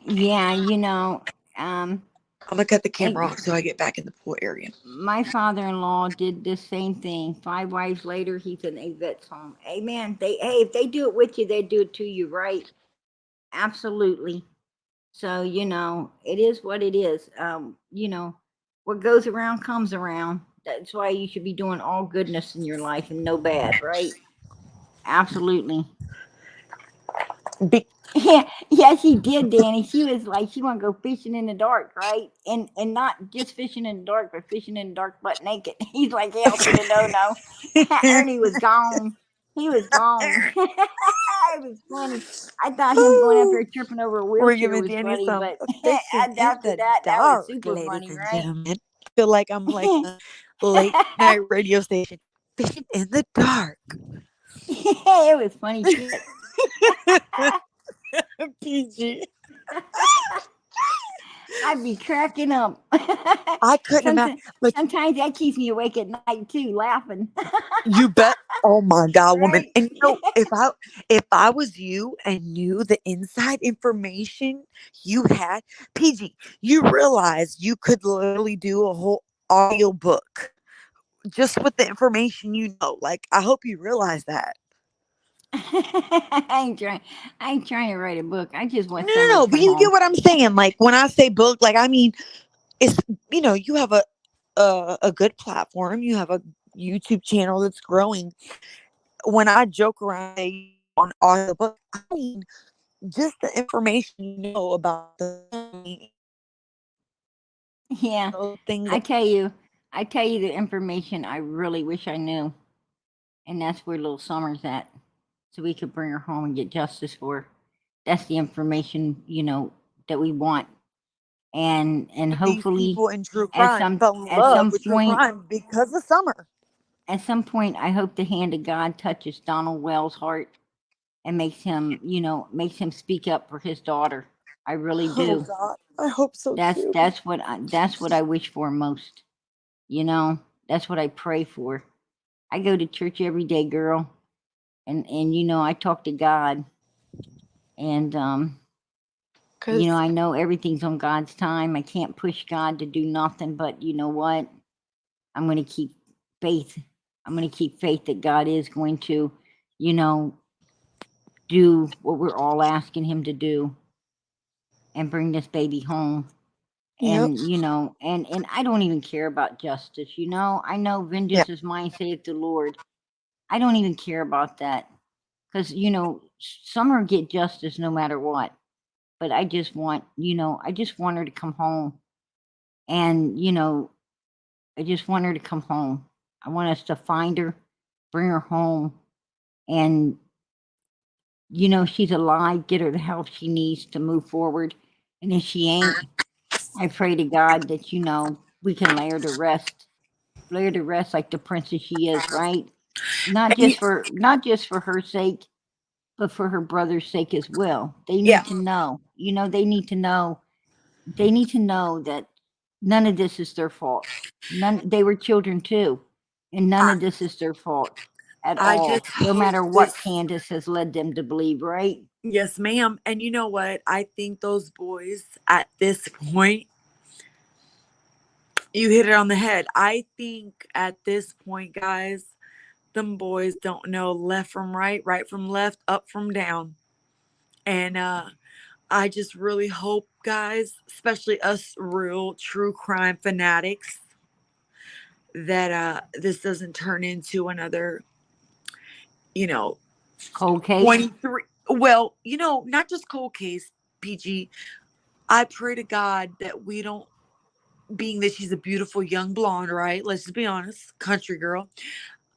Yeah, you know, I'm gonna cut the camera off so I get back in the pool area. My father-in-law did the same thing. 5 wives later, he's in a vet's home. Hey, man, if they do it with you, they do it to you, right? Absolutely. So, you know, it is what it is. You know, what goes around comes around. That's why you should be doing all goodness in your life and no bad, right? Absolutely. Be- Yeah, she did, Danny. She was like, she want to go fishing in the dark, right? And not just fishing in the dark, but fishing in the dark butt naked. He's like, hell to the no. Ernie was gone. He was gone. It was funny. I thought him going up there tripping over a We're wheelchair giving was Danny funny, some but fishing in after the that was dark, super ladies funny, and right? gentlemen. I feel like I'm like a late night radio station. Fishing in the dark. It was funny shit. PG. I'd be cracking up. I couldn't imagine. Like, Sometimes that keeps me awake at night too, laughing. you bet. Oh my God, woman. Right? And if I was you and knew the inside information you had, PG, you realize you could literally do a whole audio book just with the information you know. Like, I hope you realize that. I ain't trying. I ain't trying to write a book. I just No, want no, Summer to no. But come you get home. what I'm saying. Like when I say book, like I mean, it's you have a good platform. You have a YouTube channel that's growing. When I joke around say on audio book, I mean just the information you know about the Yeah, things I that tell you, I tell you the information I really wish I knew, and that's where little Summer's at, so we could bring her home and get justice for her. That's the information that we want, and these hopefully, people in true at crime some fell in at love some with true point, crime because of Summer. I hope the hand of God touches Donald Wells' heart and makes him speak up for his daughter. I really Oh do. God, I hope so That's too. that's what that's what I wish for most. You know, that's what I pray for. I go to church every day, girl, and I talk to God, and Cause I know everything's on God's time. I can't push God to do nothing, but you know what? I'm going to keep faith. I'm going to keep faith that God is going to, you know, do what we're all asking him to do and bring this baby home. yep, And and I don't even care about justice. I know yeah, vengeance is mine, saith the Lord. I don't even care about that because Summer get justice no matter what. But I just want her to come home, and I just want her to come home. I want us to find her, bring her home, and she's alive. Get her the help she needs to move forward. And if she ain't, I pray to God that we can lay her to rest like the princess she is, right? Not and you, just for her sake, but for her brother's sake as well. They yeah. need to know. They need to know. They need to know that none of this is their fault. None. They were children too, and none I, of this is their fault at I just all. No hope matter this. what Candace has led them to believe, right? Yes, ma'am. And you know what? I think those boys at this point, you hit it on the head. I think at this point, guys, them boys don't know left from right, right from left, up from down. And I just really hope, guys, especially us real true crime fanatics, that this doesn't turn into another, you know, Cold case. 23. Well, not just cold case, PG. I pray to God that we don't, being that she's a beautiful young blonde, right? Let's just be honest, country girl.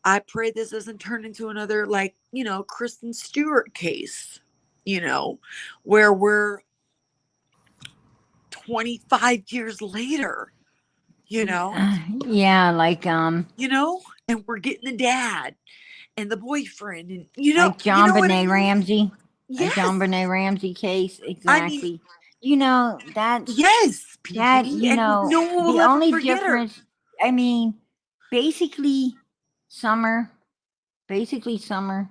I pray this doesn't turn into another, like, Kristen Stewart case, you know, where we're 25 years later, you know, Yeah, and we're getting the dad and the boyfriend and like you John know what I Benet mean? Ramsey, a Yes. John Benet Ramsey case, I mean, exactly. That's yes, that. PG, and no one will The ever only forget her. difference. I mean, basically, Summer, basically Summer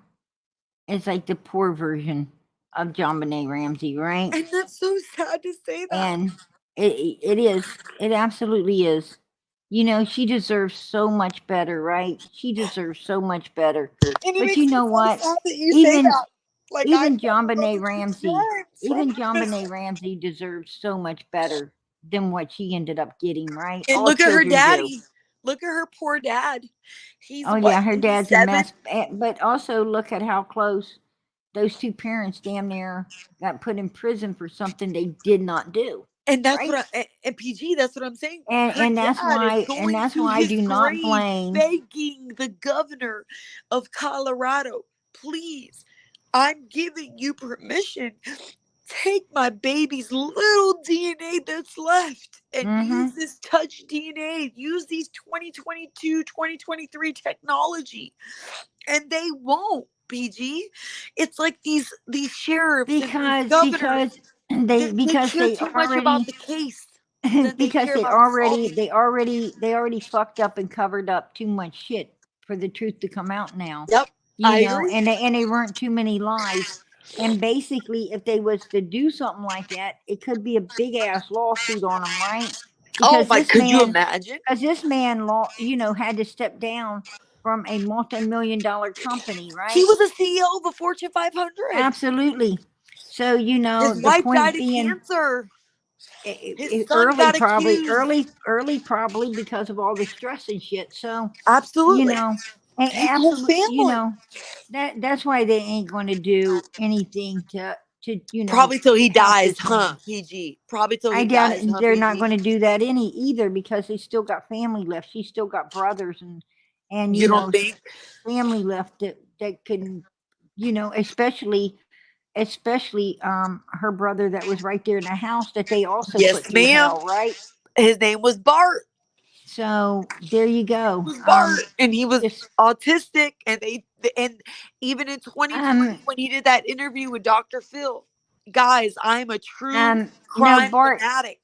is like the poor version of John Benet Ramsey, right? And that's so sad to say that. And it is. It absolutely is. She deserves so much better, right? She deserves so much better. And it But makes you me know so what? sad that you say Even that. Like, I even fell John in love Benet with true Ramsey, crime so even John much. Benet Ramsey deserves so much better than what she ended up getting, right? And All look at her children do. daddy. Look at her poor dad. He's Oh what, yeah, her dad's a 87? mess. But also look at how close those two parents damn near got put in prison for something they did not do. And that's Right? what and PG, that's what I'm saying. And Her and that's dad is why and going that's to why I his do not grave blame. begging the governor of Colorado, please, I'm giving you permission. Take my baby's little DNA that's left and use Mm-hmm. this touch DNA. Use these 2022, 2023 technology. And they won't, PG. It's like these sheriffs and these Because governors, they they because care they too much about already the case than they because care about solving. they already fucked up and covered up too much shit for the truth to come out now. Yep, You I know, agree. and they weren't too many lies. And basically, if they was to do something like that, it could be a big ass lawsuit on them, right? Oh Because my, could you imagine? this man had to step down from a multi-million-dollar company, He right? was a CEO of a Fortune 500. Absolutely. So, His the wife died point of being, cancer. His son early got probably accused. early probably because of all the stress and shit. So, you Absolutely. know, His whole absolutely, family. that's why they ain't going to do anything to Probably till he help dies, this huh, man. PG? Probably till I he doubt dies, it, huh, they're not PG? going to do that any either because they still got family left. She's still got brothers and You don't think? family left that can, especially her brother that was right there in the house that they also put Yes, through ma'am. hell, right? His name was Bart. So there you go. Was Bart, and he was Just autistic, and and even in 2020 um when he did that interview with Dr. Phil, guys, I'm a true no, crime fanatic.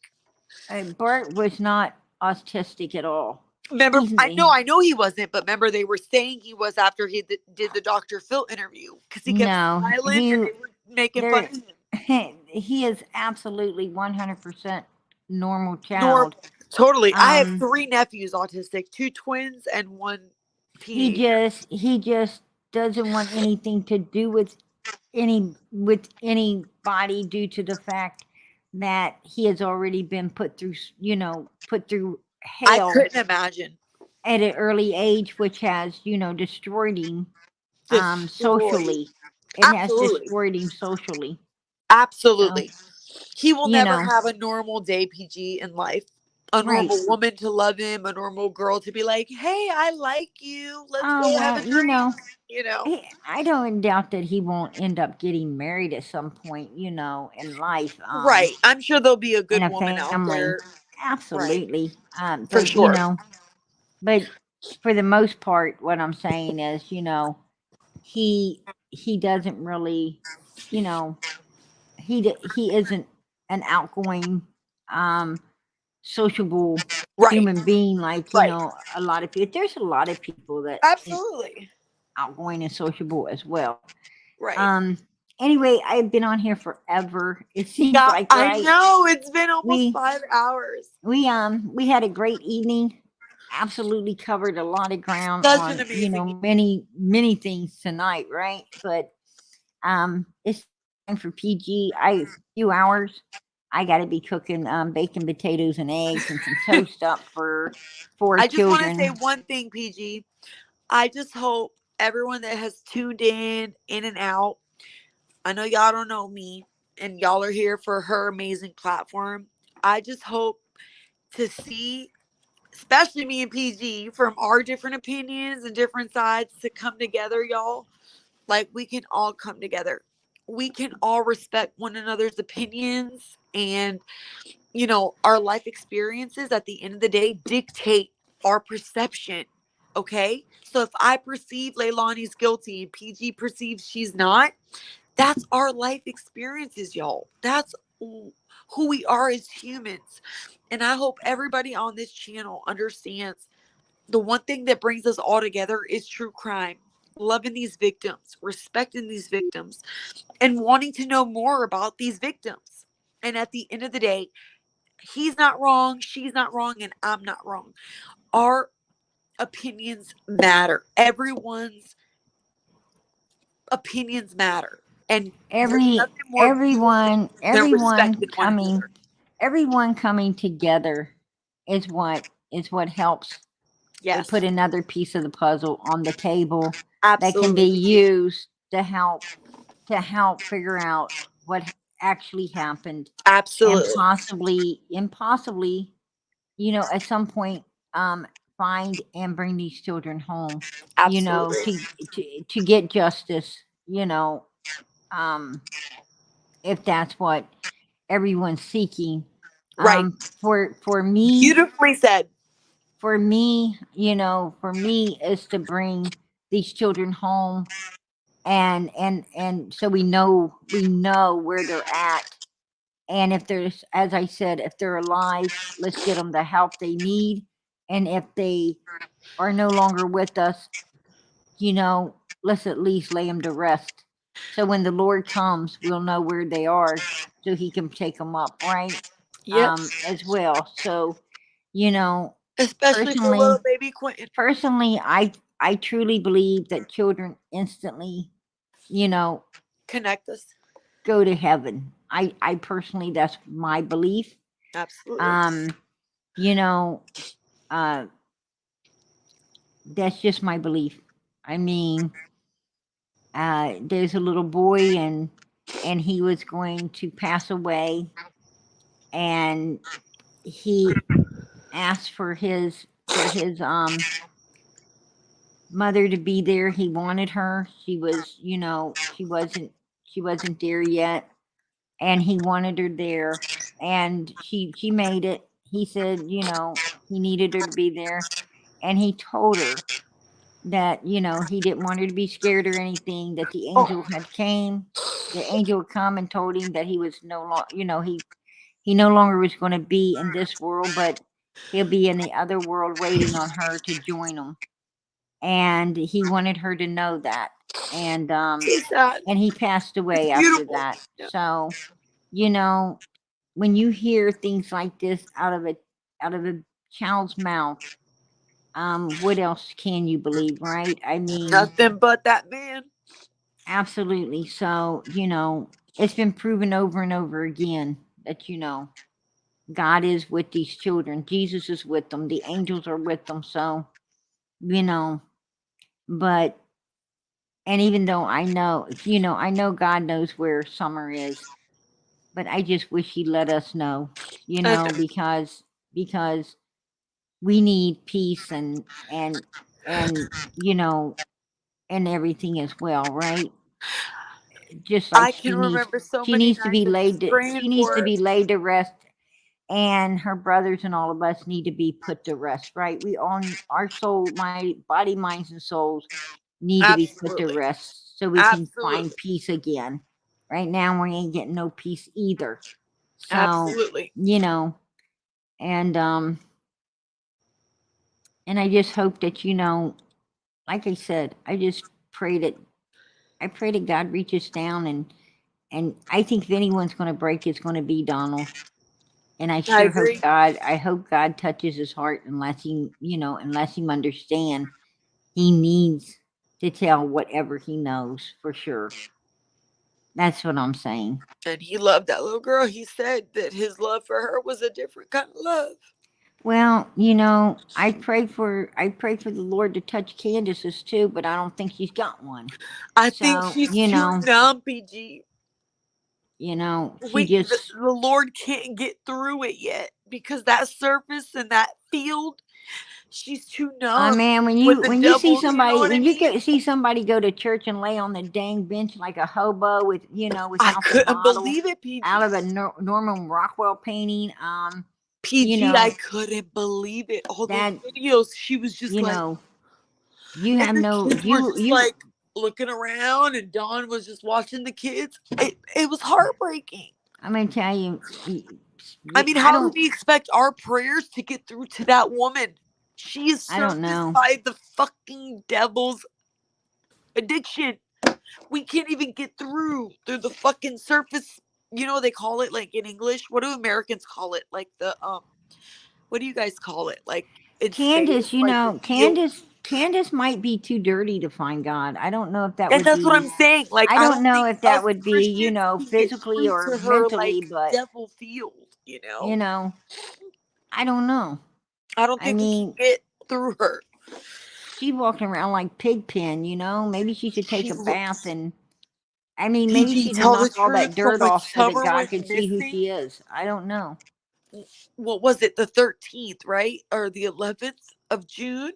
Bart was not autistic at all. Remember, He's I know he wasn't, but remember they were saying he was after he did the Dr. Phil interview because he kept no smiling he and they were making fun there of him. he is absolutely 100% normal Nor child. totally. I have Um, 3 nephews autistic, 2 twins and 1 teenager. he just doesn't want anything to do with anybody due to the fact that he has already been put through I hell couldn't imagine. at an early age, which has destroyed him Destroyed. socially. It has Absolutely. destroyed him socially. So Absolutely. He will you never know, have a normal day, PG, in life. A right? normal woman to love him, a normal girl to be like, hey, I like you. Let's Oh go have a well, drink. You know? I don't doubt that he won't end up getting married at some point, in life, Right. I'm sure there'll be a in good a woman out family. there. Right. Absolutely. For But sure. but for the most part, what I'm saying is, he doesn't really, you know, he isn't an outgoing, um, sociable Right. human being like Right. a lot of people. There's a lot of people that Absolutely. outgoing and sociable as well. Right. Um. Anyway, I've been on here forever. It seems Yeah, like, I right? know. It's been almost We 5 hours. we had a great evening. Absolutely covered a lot of ground Such an on amazing. many things tonight, right? But it's time for PG. Few hours. I got to be cooking bacon, potatoes, and eggs, and some toast up for I just want to say children. one thing, PG. I just hope everyone that has tuned in and out. I know y'all don't know me, and y'all are here for her amazing platform. I just hope to see, especially me and PG, from our different opinions and different sides to come together, y'all. Like, we can all come together. We can all respect one another's opinions, and our life experiences at the end of the day dictate our perception. Okay. So if I perceive Leilani's guilty and PG perceives she's not, that's our life experiences, y'all. That's who we are as humans. And I hope everybody on this channel understands the one thing that brings us all together is true crime. Loving these victims, respecting these victims, and wanting to know more about these victims. And at the end of the day, he's not wrong, she's not wrong, and I'm not wrong. Our opinions matter. Everyone's opinions matter. And there's Every nothing more important than everyone respecting one another. coming together is what helps They put another piece of the puzzle on the table that can be Absolutely. used to help figure out what actually happened, and Absolutely. possibly, at some point, find and bring these children home, Absolutely. to get justice, um, if that's what everyone's seeking. Right. For me, Beautifully said. for me is to bring these children home, and so we know where they're at, and if there's, as I said, if they're alive, let's get them the help they need, and if they are no longer with us, let's at least lay them to rest, so when the Lord comes, we'll know where they are, so He can take them up, right? Yep. As well. So, you know, Especially for personally, little baby Quentin. I truly believe that children instantly, you know, Connect us. go to heaven. I personally, that's my belief. Absolutely. You know, uh, that's just my belief. I mean, there's a little boy, and he was going to pass away, and he asked for his mother to be there. He wanted her. She was, she wasn't there yet, and he wanted her there, and she made it. He said, he needed her to be there, and he told her that, he didn't want her to be scared or anything, that the angel had came. The angel had come and told him that he was no longer, he no longer was going to be in this world, but he'll be in the other world waiting on her to join him. And he wanted her to know that. And He's sad. and he passed away It's after beautiful. that. Yeah. So, when you hear things like this out of a child's mouth, what else can you believe, right? I mean, Nothing but that man. absolutely. So, it's been proven over and over again that, God is with these children. Jesus is with them. The angels are with them. So, but, and even though I know, I know God knows where Summer is, but I just wish He'd let us know, because we need peace, and and everything as well, right? Just like I can remember so she many needs to be nights of just praying for her. laid to rest, and her brothers and all of us need to be put to rest, right? We all, our soul, my body, minds, and souls need to be put to Absolutely. rest, so we can Absolutely. find peace again. Right now, we ain't getting no peace either. So, Absolutely. and and I just hope that, like I said, I pray that God reaches down, and I think if anyone's going to break, it's going to be Donald. And I I sure agree. hope God touches his heart, and lets him understand he needs to tell whatever he knows for sure. That's what I'm saying. And he loved that little girl. He said that his love for her was a different kind of love. Well, I pray for the Lord to touch Candace's too, but I don't think she's got one. I think So, she's too numb, PG. she just, The Lord can't get through it yet because that surface and that field, she's too numb man, when with you the see devil. You know somebody, what I when you mean? see somebody go to church and lay on the dang bench like a hobo with, I without the couldn't bottle, believe it, PG. out of a Norman Rockwell painting, PG, I couldn't believe it. All those that, videos, she was just like, you have and the no, kids were just like looking around, and Dawn was just watching the kids. It was heartbreaking. I'm gonna tell you, I mean, I how do don't, we expect our prayers to get through to that woman? She is I don't surfaced know. by the fucking devil's addiction. We can't even get through the fucking surface. You know what they call it, like in English? What do Americans call it? Like the what do you guys call it? Like in Candace, space, like the field. Candace might be too dirty to find God. I don't know if that And would that's what be, I'm saying. Like, I I don't don't know think if that us would be, Christians can get physically through or to her like mentally, but, devil field, I don't know. I don't I think we can mean, get through her. She's walking around like Pigpen, you know? Maybe she should take She a bath looks. and, I mean, maybe PG, she should tell the knock all that truth. From dirt when off so that Summer God went can see who missing, she is. I don't know. what was it, the 13th, right? Or the 11th of June?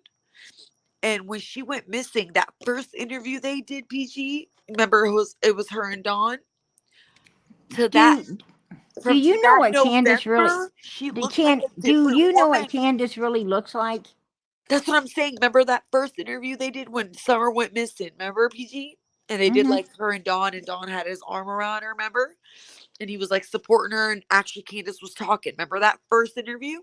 And when she went missing, that first interview they did, PG, remember it was her and Dawn? To that Do from you know that what Candace really? November, she The looked like can a Do different you know what woman. Candace really looks like? That's what I'm saying. Remember that first interview they did when Summer went missing? Remember, PG? And they did Mm-hmm. like her and Dawn had his arm around her, remember? And he was like supporting her, and actually Candace was talking. Remember that first interview?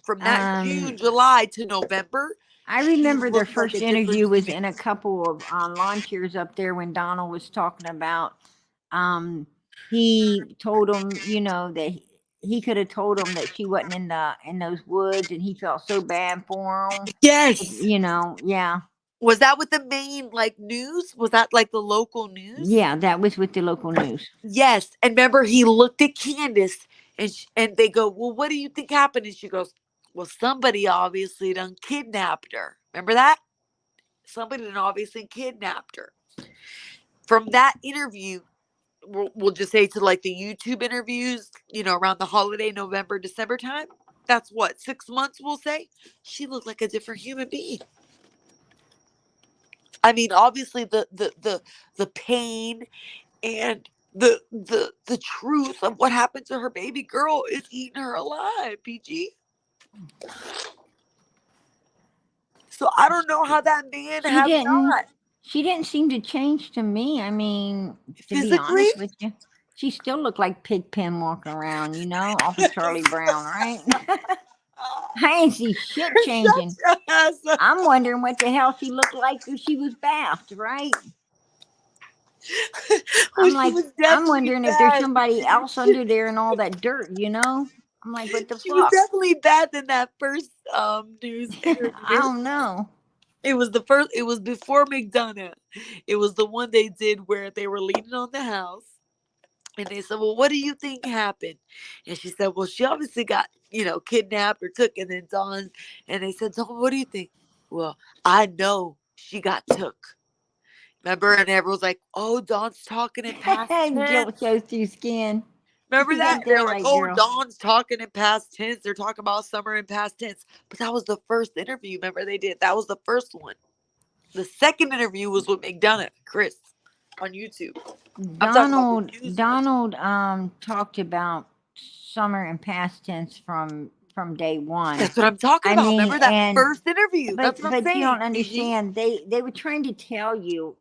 From that June, Um, July to November, I she remember their looked like first a different interview was human. in a couple of lawn chairs up there when Donald was talking about. He told him, you know, that he could have told him that she wasn't in those woods, and he felt so bad for him. Yes. You know, yeah, Was that with the main like news? Was that like the local news? yeah, that was with the local news. Yes. And remember, he looked at Candace and they go, "Well, what do you think happened?" And she goes, "Well, somebody obviously done kidnapped her." Remember that? Somebody done obviously kidnapped her. From that interview, we'll just say to like the YouTube interviews, around the holiday, November, December time. That's what, 6 months, we'll say. She looked like a different human being. I mean, obviously the pain and the truth of what happened to her baby girl is eating her alive, PG. So I don't know how that man She have didn't. not She didn't seem to change to me. I mean, to be physically. honest with you, she still looked like Pigpen walking around, you know, off of Charlie Brown, right? I ain't see shit changing. Shut your ass up. I'm wondering what the hell she looked like if she was bathed, right? Well, I'm she like, was I'm definitely wondering if there's bad. somebody else under there and all that dirt, you know? I'm like, what the She was fuck? definitely bad than that first news I interview. don't know. It was it was before McDonough. It was the one they did where they were leaning on the house. And they said, "Well, what do you think happened?" And she said, "Well, she obviously got, kidnapped or took." And then and they said, "Dawn, what do you think?" "Well, I know she got took." Remember? And everyone's like, "Oh, Dawn's talking in past Guilt tense." shows through skin. Remember You that? got They're that like, right, "Oh, girl. Dawn's talking in past tense." They're talking about Summer in past tense. But that was the first interview. Remember they did? That was the first one. The second interview was with McDonough, Chris, on YouTube. I'm talking about the news one. Donald talked about Summer in past tense from day one. That's what I'm talking I about. mean, Remember that and first interview? That's what I'm but you saying, don't PG. understand. They were trying to tell you,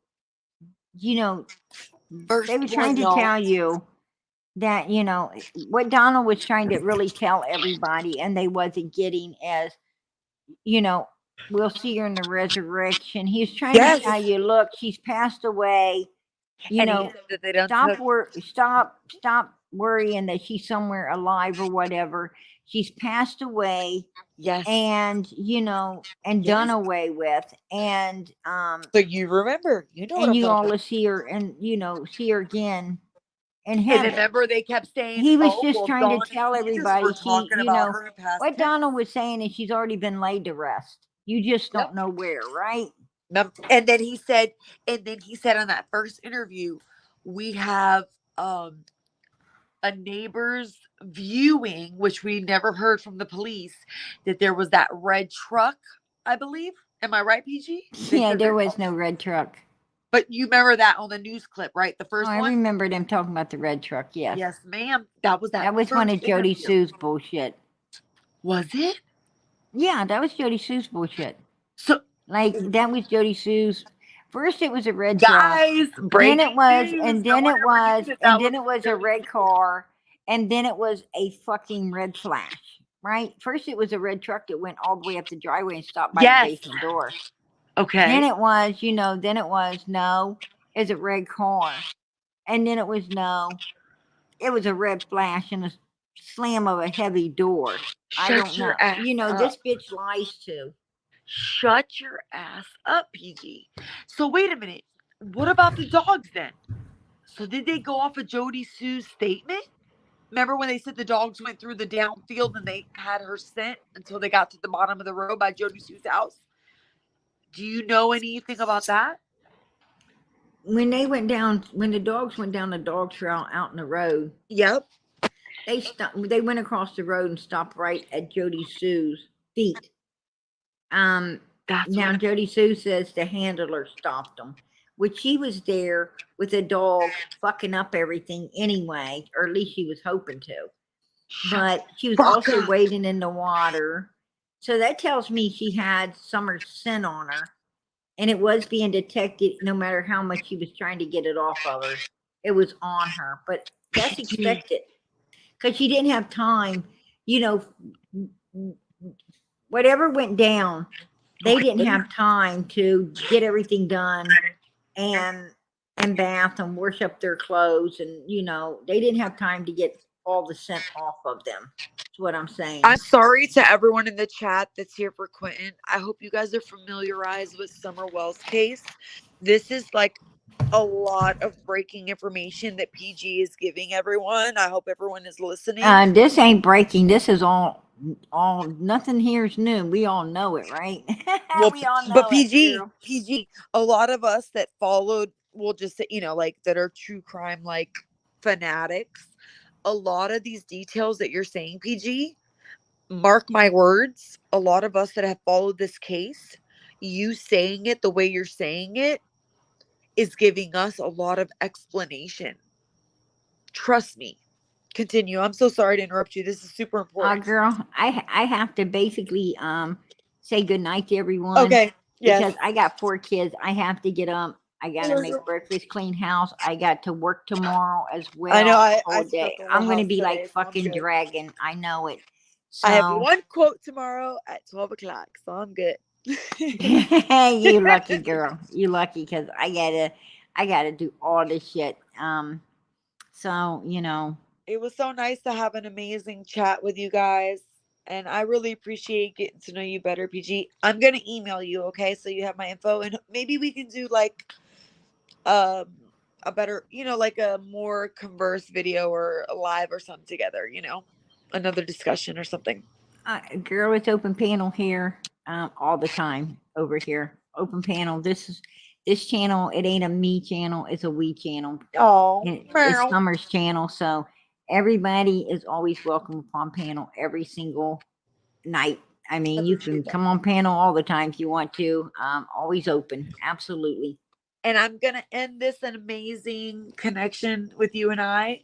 you know, they First were one, trying to y'all. tell you that, you know, what Donald was trying to really tell everybody, and they wasn't getting, as, you know, we'll see her in the resurrection. He was trying to Yes. tell you, look, she's passed away. You And he know, said that they don't stop worrying that she's somewhere alive or whatever. She's passed away, Yes. and and done Yes. away with, and So you remember, what and I'm you talking all about. will see her, and see her again in And heaven. remember they kept saying, He was "Oh, just well, trying to Dawn tell and Candace were everybody, talking about her in past what tense." Donald was saying is she's already been laid to rest. You just don't Yep. know where, right? And then he said, on that first interview, we have a neighbor's viewing, which we never heard from the police, that there was that red truck, I believe. Am I right, PG? Yeah, there was no red truck. But you remember that on the news clip, right? The Oh, first I one? remember them talking about the red truck. Yes. Yes, ma'am. That was That was one first of Jody interview. Sue's bullshit. Was it? Yeah, that was Jody Sue's bullshit. So, Like, that was Jody Sue's. First, it was a red truck. guys, Then breaking it was, news. and No then one it ever was, knew that and that then it was a Jody red Sue. car, and then it was a fucking red flash. Right? First, it was a red truck that went all the way up the driveway and stopped by Yes. the basement door. Okay. Then it was, no, it's a red car, and then it was it was a red flash and a slam of a heavy door. I don't Shut know. your ass up. This bitch lies too. Shut your ass up, PG. So wait a minute. What about the dogs then? So did they go off of Jody Sue's statement? Remember when they said the dogs went through the downfield and they had her scent until they got to the bottom of the road by Jody Sue's house? Do you know anything about that? When the dogs went down the dog trail out in the road, Yep. they went across the road and stopped right at Jody Sue's feet. That's Now what Jody Sue says the handler stopped them, which she was there with a dog fucking up everything anyway, or at least she was hoping to. But she was fuck also up. wading in the water. So that tells me she had Summer's scent on her, and it was being detected no matter how much she was trying to get it off of her. It was on her, but that's PG. expected because she didn't have time. You know, whatever went down, they didn't have time to get everything done and bath and wash up their clothes, and they didn't have time to get all the scent off of them. That's what I'm saying. I'm sorry to everyone in the chat that's here for Quinton. I hope you guys are familiarized with Summer Wells' case. This is like a lot of breaking information that PG is giving everyone. I hope everyone is listening. This ain't breaking. This is all nothing here is new. We all know it, right? Well, We all know but it, PG, girl. PG, a lot of us that followed, will just say, like that are true crime like fanatics. A lot of these details that you're saying, PG, mark my words, a lot of us that have followed this case, you saying it the way you're saying it is giving us a lot of explanation. Trust me. Continue. I'm so sorry to interrupt you. This is super important. Girl, I have to basically say good night to everyone. Okay. Yes. Because I got 4 kids. I have to get up. I gotta make breakfast, clean house. I got to work tomorrow as well. I know. I all day. scrubbed the whole I'm gonna house be today, like so I'm fucking good. dragon. I know it. So I have one quote tomorrow at 12 o'clock, so I'm good. you lucky girl. You lucky because I gotta do all this shit. So It was so nice to have an amazing chat with you guys. And I really appreciate getting to know you better, PG. I'm going to email you, okay? So you have my info. And maybe we can do like a better, like a more converse video or a live or something together, another discussion or something. Girl, it's open panel here all the time over here. Open panel. This channel. It ain't a me channel. It's a we channel. Oh, It's Summer's channel. So everybody is always welcome upon panel every single night. I mean, you can come on panel all the time if you want to. Always open. Absolutely. And I'm going to end this an amazing connection with you and I.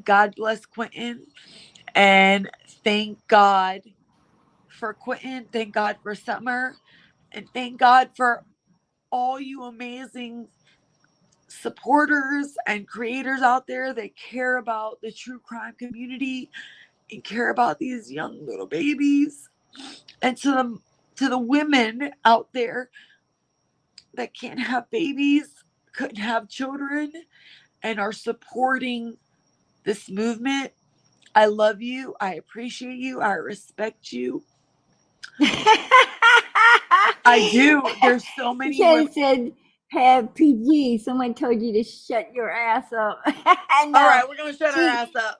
God bless Quinton. And thank God for Quinton. Thank God for Summer. And thank God for all you amazing supporters and creators out there that care about the true crime community and care about these young little babies. And to the women out there that can't have babies, couldn't have children, and are supporting this movement. I love you. I appreciate you. I respect you. I do. There's so many women. Said, have PG. Someone told you to shut your ass up. No, all right, we're going to shut our ass up.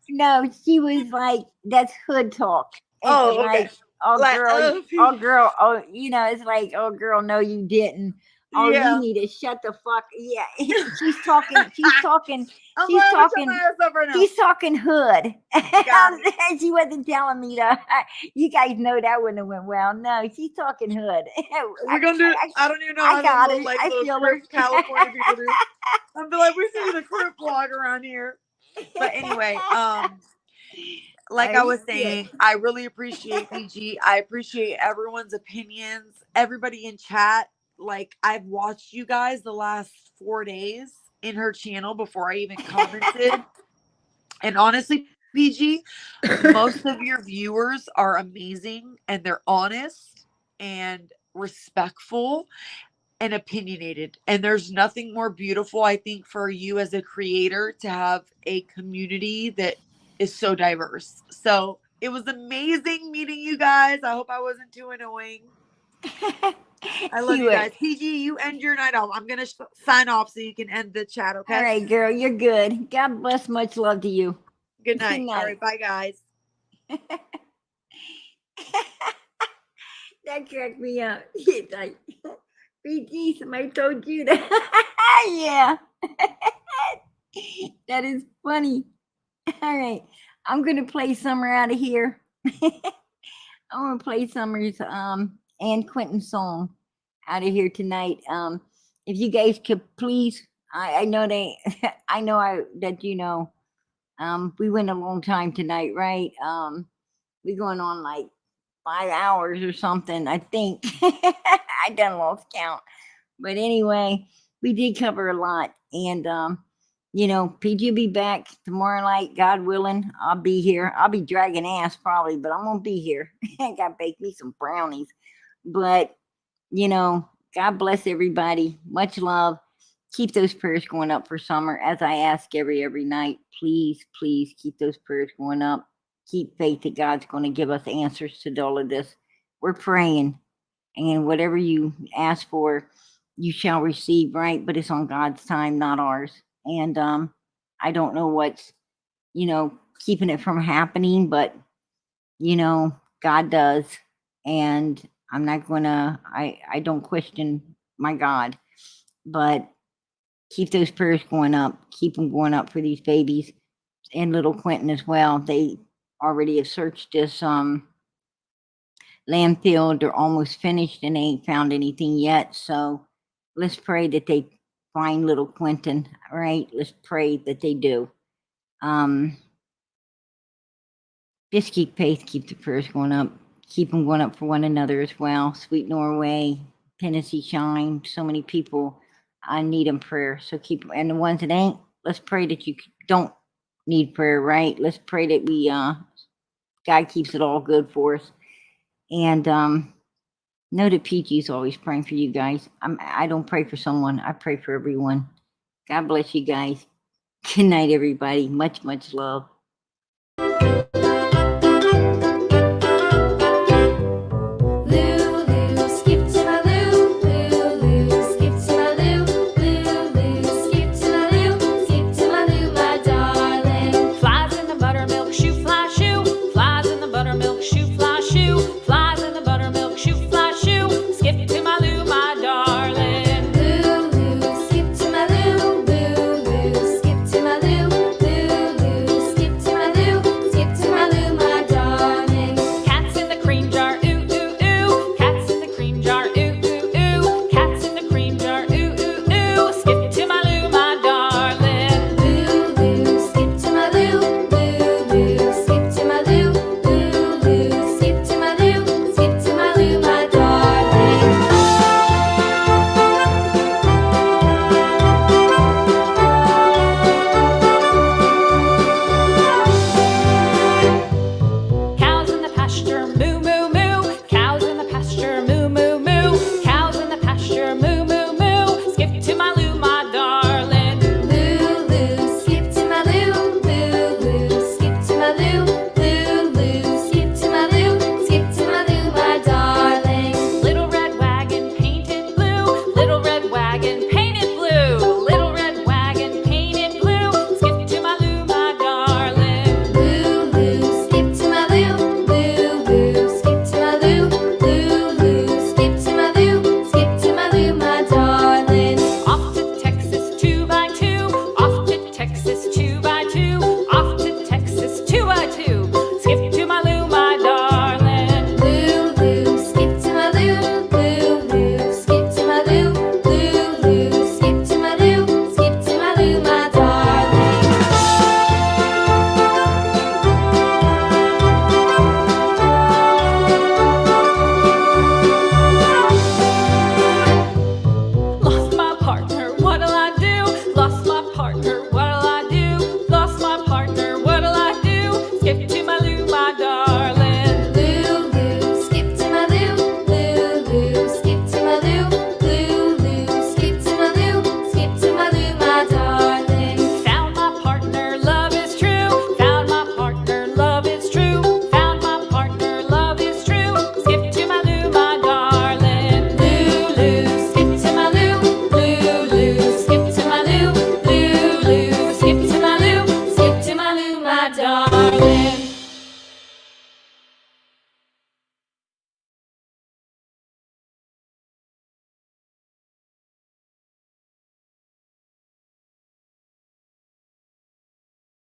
No, she was like, that's hood talk. And okay. Like, oh, girl, it's like, oh, girl, no, you didn't. Oh, you need to shut the fuck. Yeah, she's talking. She's talking hood. She wasn't telling me to. You guys know that wouldn't have went well. No, she's talking hood. We're gonna do. I don't even know how to look like I those feel California people do. I'd be like, we see the crip blog around here. But anyway, like I was saying, I really appreciate PG. I appreciate everyone's opinions. Everybody in chat. Like, I've watched you guys the last 4 days in her channel before I even commented. And honestly, PG, most of your viewers are amazing and they're honest and respectful and opinionated. And there's nothing more beautiful, I think, for you as a creator to have a community that is so diverse. So it was amazing meeting you guys. I hope I wasn't too annoying. I love you guys. PG, you end your night off. I'm going to sign off so you can end the chat, okay? All right, girl, you're good. God bless. Much love to you. Good night. All right, bye, guys. That cracked me up. He's like, BG, somebody told you that. Yeah. That is funny. All right. I'm gonna play Summer out of here. I'm gonna play Summer's and Quentin's song out of here tonight. If you guys could please, I know they, I know that you know. We went a long time tonight, right? We going on like 5 hours or something. I think I done lost count, but anyway, we did cover a lot, and you know, PG will be back tomorrow night, God willing. I'll be here. I'll be dragging ass probably, but I'm gonna be here. I got to bake me some brownies, but you know, God bless everybody. Much love. Keep those prayers going up for Summer, as I ask every night. Please, please keep those prayers going up. Keep faith that God's going to give us answers to all of this. We're praying, and whatever you ask for, you shall receive. Right, but it's on God's time, not ours. And I don't know what's keeping it from happening, but God does, and I'm not gonna. I don't question my God, but keep those prayers going up. Keep them going up for these babies and little Quentin as well. They already have searched this landfill. They're almost finished and they ain't found anything yet. So let's pray that they find little Quentin. All right, let's pray that they do. Just keep faith, keep the prayers going up, keep them going up for one another as well. Sweet Norway, Tennessee Shine, so many people need in prayer. So keep, and the ones that ain't, let's pray that you don't need prayer, right? Let's pray that we, God keeps it all good for us. And know that PG's always praying for you guys. I don't pray for someone, I pray for everyone. God bless you guys. Good night, everybody. Much, much love.